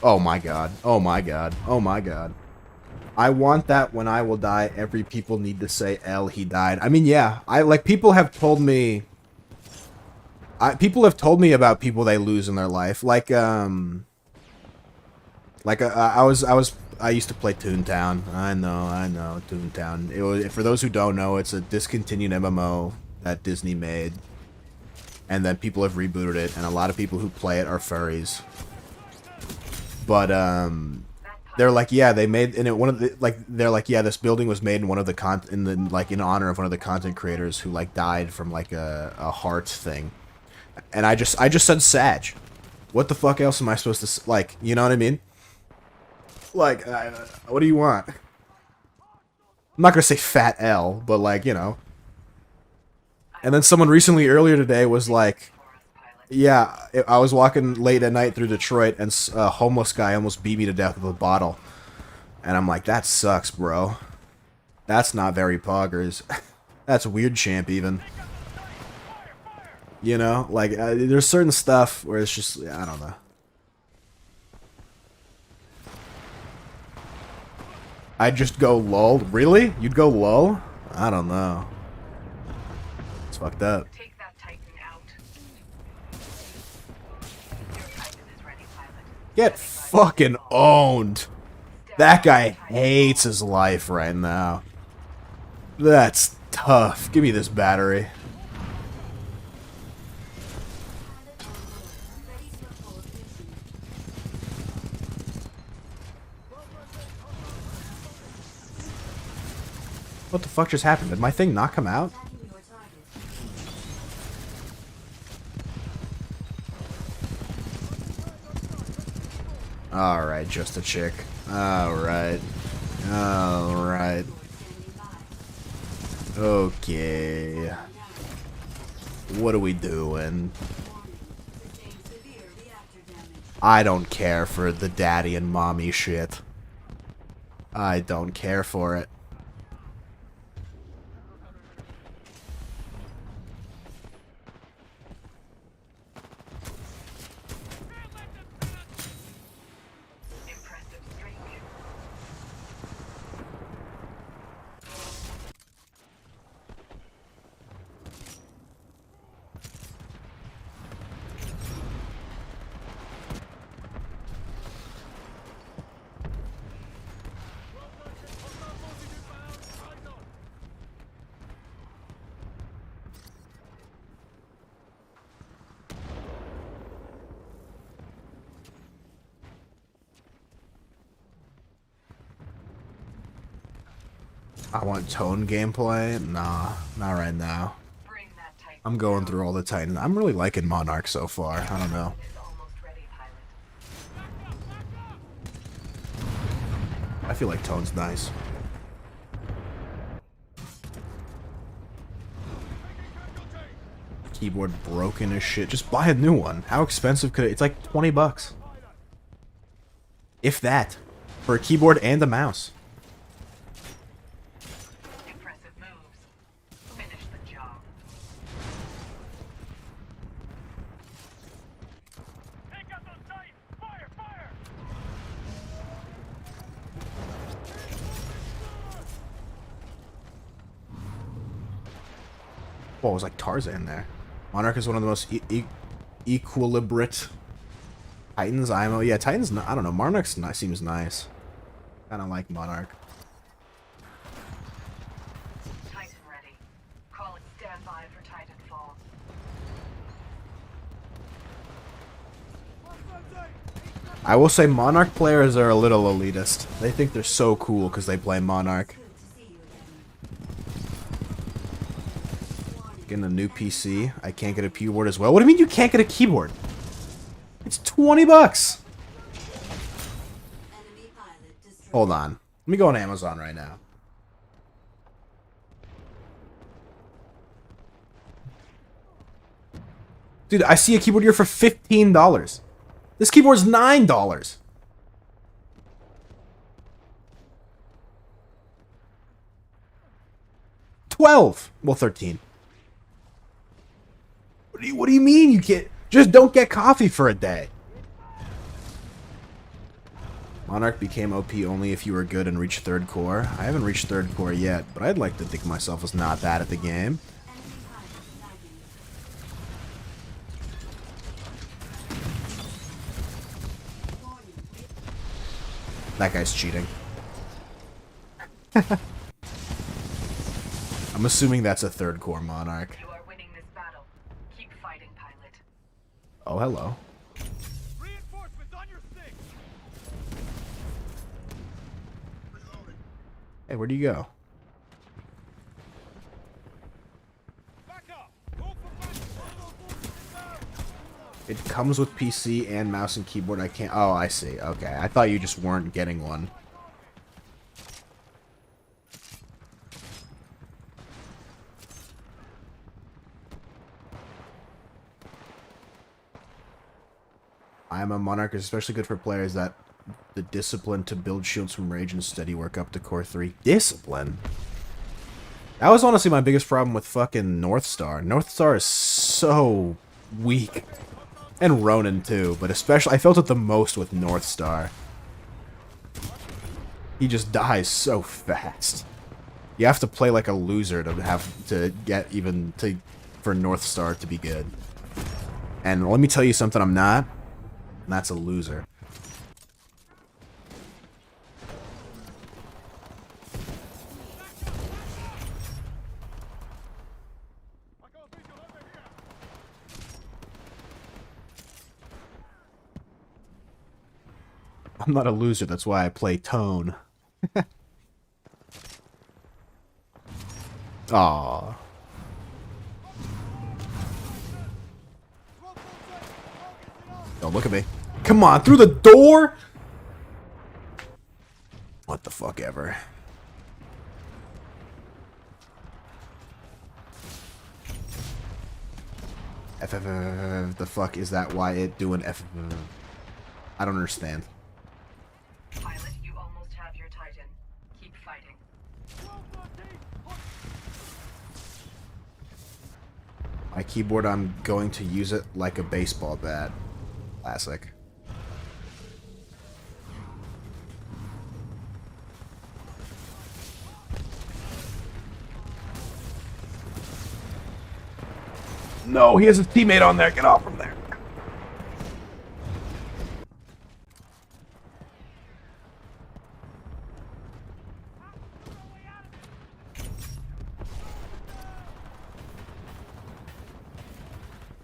Oh my god. Oh my god. Oh my god. I want that when I will die. Every people need to say, "L, he died." I mean, yeah. People have told me. People have told me about people they lose in their life. I used to play Toontown. I know, Toontown. It was, for those who don't know, it's a discontinued MMO that Disney made. And then people have rebooted it, and a lot of people who play it are furries. But, they're like, yeah, they made, and they're like, yeah, this building was made in one of the in honor of one of the content creators who, like, died from, like, a heart thing. And I just said Sag. What the fuck else am I supposed to, like, you know what I mean? Like, what do you want? I'm not gonna say Fat L, but, like, you know. And then someone recently, earlier today, was like, yeah, I was walking late at night through Detroit, and a homeless guy almost beat me to death with a bottle. And I'm like, that sucks, bro. That's not very poggers. That's weird, champ, even. You know? Like, there's certain stuff where it's just, I don't know. I'd just go lol. Really? You'd go lol? I don't know. It's fucked up. Take that Titan out. Your Titan is ready, pilot. Get fucking owned. That guy hates his life right now. That's tough. Give me this battery. What the fuck just happened? Did my thing not come out? Alright, just a chick. Alright. Alright. Okay. What are we doing? I don't care for the daddy and mommy shit. I don't care for it. I want tone gameplay? Nah, not right now. I'm going through all the Titan. I'm really liking Monarch so far. I don't know. I feel like tone's nice. Keyboard broken as shit. Just buy a new one. How expensive could it? It's like 20 bucks. If that. For a keyboard and a mouse. Whoa, it was like Tarzan there. Monarch is one of the most equilibrate Titans. IMO. Yeah, Titans, I don't know. Monarch seems nice. Kind of like Monarch. Titan ready. Call it standby for Titanfall. I will say Monarch players are a little elitist. They think they're so cool because they play Monarch. Getting a new PC. I can't get a keyboard as well. What do you mean you can't get a keyboard? It's 20 bucks. Hold on. Let me go on Amazon right now. Dude, I see a keyboard here for $15. This keyboard's $9. $12. Well, 13. What do you mean you can't? Just don't get coffee for a day. Monarch became OP only if you were good and reached 3rd core. I haven't reached 3rd core yet, but I'd like to think of myself as not bad at the game. That guy's cheating. I'm assuming that's a 3rd core Monarch. You are winning this battle. Keep fighting, pilot. Oh, hello. Reinforcements on your six. Hey, where'd you go? Back up. Go for back. It comes with PC and mouse and keyboard. I can't... Oh, I see. Okay. I thought you just weren't getting one. I'm a Monarch is especially good for players that the discipline to build shields from rage and steady work up to core 3. Discipline? That was honestly my biggest problem with fucking North Star. North Star is so weak. And Ronin too, but especially I felt it the most with North Star. He just dies so fast. You have to play like a loser to have to get even to for North Star to be good. And let me tell you something I'm not. And that's a loser. I'm not a loser, that's why I play Tone. Aww. Don't look at me. Come on, through the door? What the fuck ever. The fuck is that? Why it doing F? I don't understand. Pilot, you almost have your Titan. Keep fighting. My keyboard, I'm going to use it like a baseball bat. Classic. No, he has a teammate on there. Get off from there.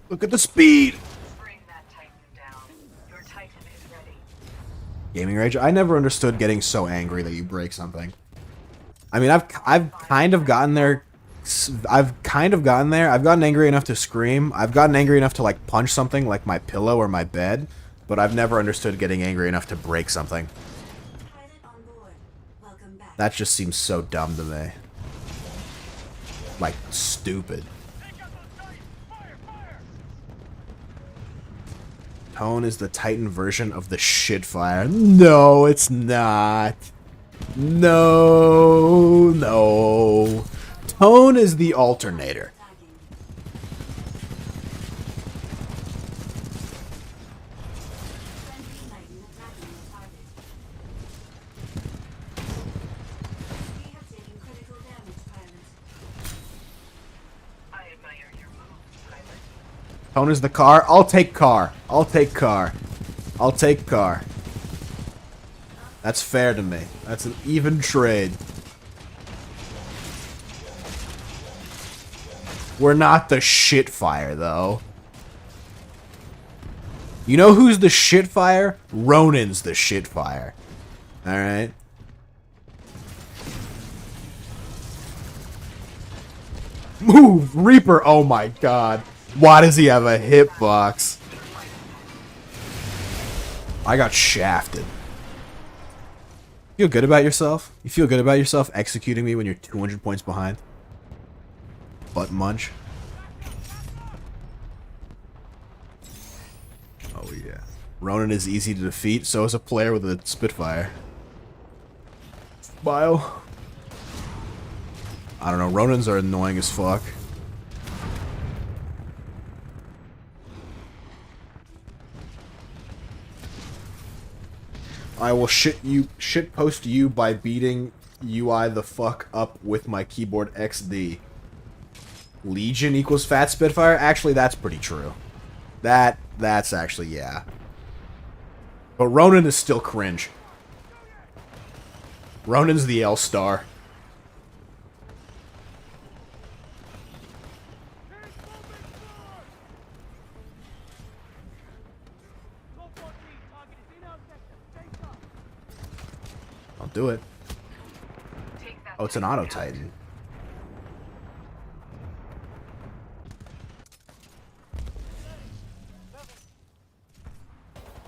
Look at the speed. Bring that Titan down. Your Titan is ready. Gaming rage. I never understood getting so angry that you break something. I mean, I've kind of gotten there. I've gotten angry enough to scream. I've gotten angry enough to like punch something like my pillow or my bed, but I've never understood getting angry enough to break something. That just seems so dumb to me. Like stupid. Tone is the Titan version of the Shitfire. No, it's not. No, no. Tone is the alternator. Tone is the car. I'll take car. I'll take car. I'll take car. That's fair to me. That's an even trade. We're not the Shitfire, though. You know who's the Shitfire? Ronin's the Shitfire. Alright? Move! Reaper! Oh my god. Why does he have a hitbox? I got shafted. Feel good about yourself? You feel good about yourself executing me when you're 200 points behind? Butt munch. Oh yeah. Ronin is easy to defeat, so is a player with a Spitfire. Smile. I don't know, Ronins are annoying as fuck. I will shit post you by beating UI the fuck up with my keyboard XD. Legion equals Fat Spitfire? Actually, that's pretty true. That's actually, yeah. But Ronin is still cringe. Ronin's the L-star. I'll do it. Oh, it's an Auto Titan.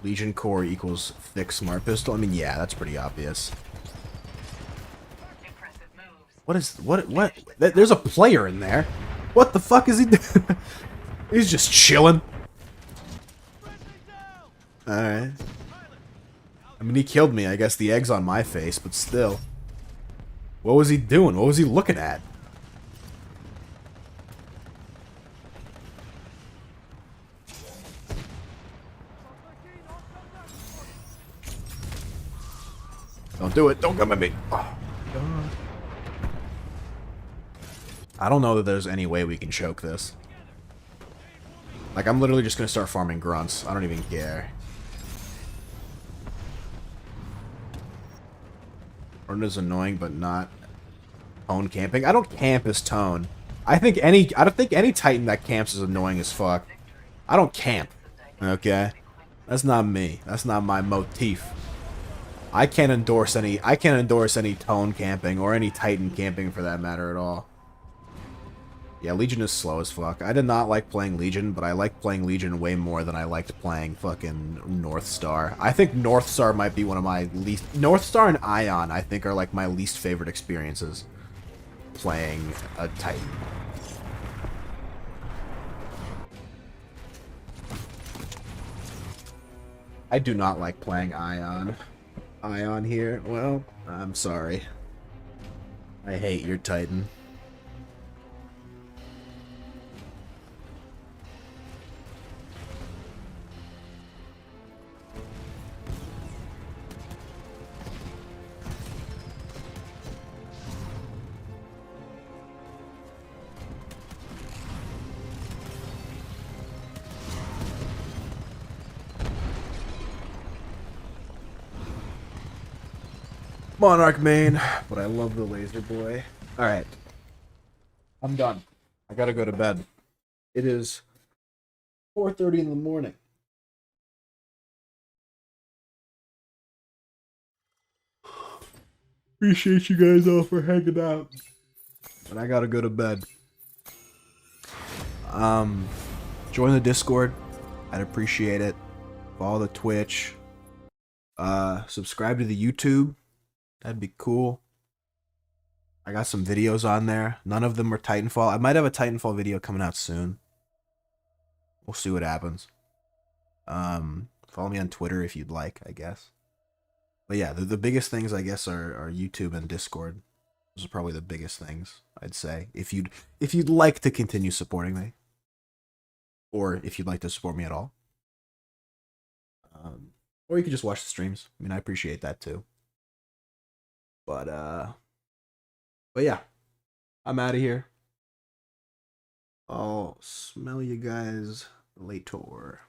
Legion core equals thick smart pistol. I mean, yeah, that's pretty obvious. What? There's a player in there. What the fuck is he doing? He's just chilling. Alright. I mean, he killed me. I guess the egg's on my face, but still. What was he doing? What was he looking at? Don't do it. Don't come at me. Oh, God. I don't know that there's any way we can choke this. Like, I'm literally just gonna start farming grunts. I don't even care. Orton is annoying, but not tone camping. I don't camp as tone. I don't think any Titan that camps is annoying as fuck. I don't camp. Okay? That's not me. That's not my motif. I can't endorse any tone camping or any Titan camping for that matter at all. Yeah, Legion is slow as fuck. I did not like playing Legion, but I liked playing Legion way more than I liked playing fucking Northstar. I think Northstar might be one of my least... Northstar and Ion, I think, are like my least favorite experiences playing a Titan. I do not like playing Ion. Ion here? Well, I'm sorry. I hate your Titan. Monarch main, but I love the laser boy. Alright. I'm done. I gotta go to bed. It is 4:30 in the morning. Appreciate you guys all for hanging out. But I gotta go to bed. Join the Discord. I'd appreciate it. Follow the Twitch. Subscribe to the YouTube. That'd be cool. I got some videos on there. None of them are Titanfall. I might have a Titanfall video coming out soon. We'll see what happens. Follow me on Twitter if you'd like, I guess. But yeah, the biggest things, I guess, are YouTube and Discord. Those are probably the biggest things, I'd say. If you'd like to continue supporting me. Or if you'd like to support me at all. Or you could just watch the streams. I mean, I appreciate that too. But yeah, I'm out of here. I'll smell you guys later.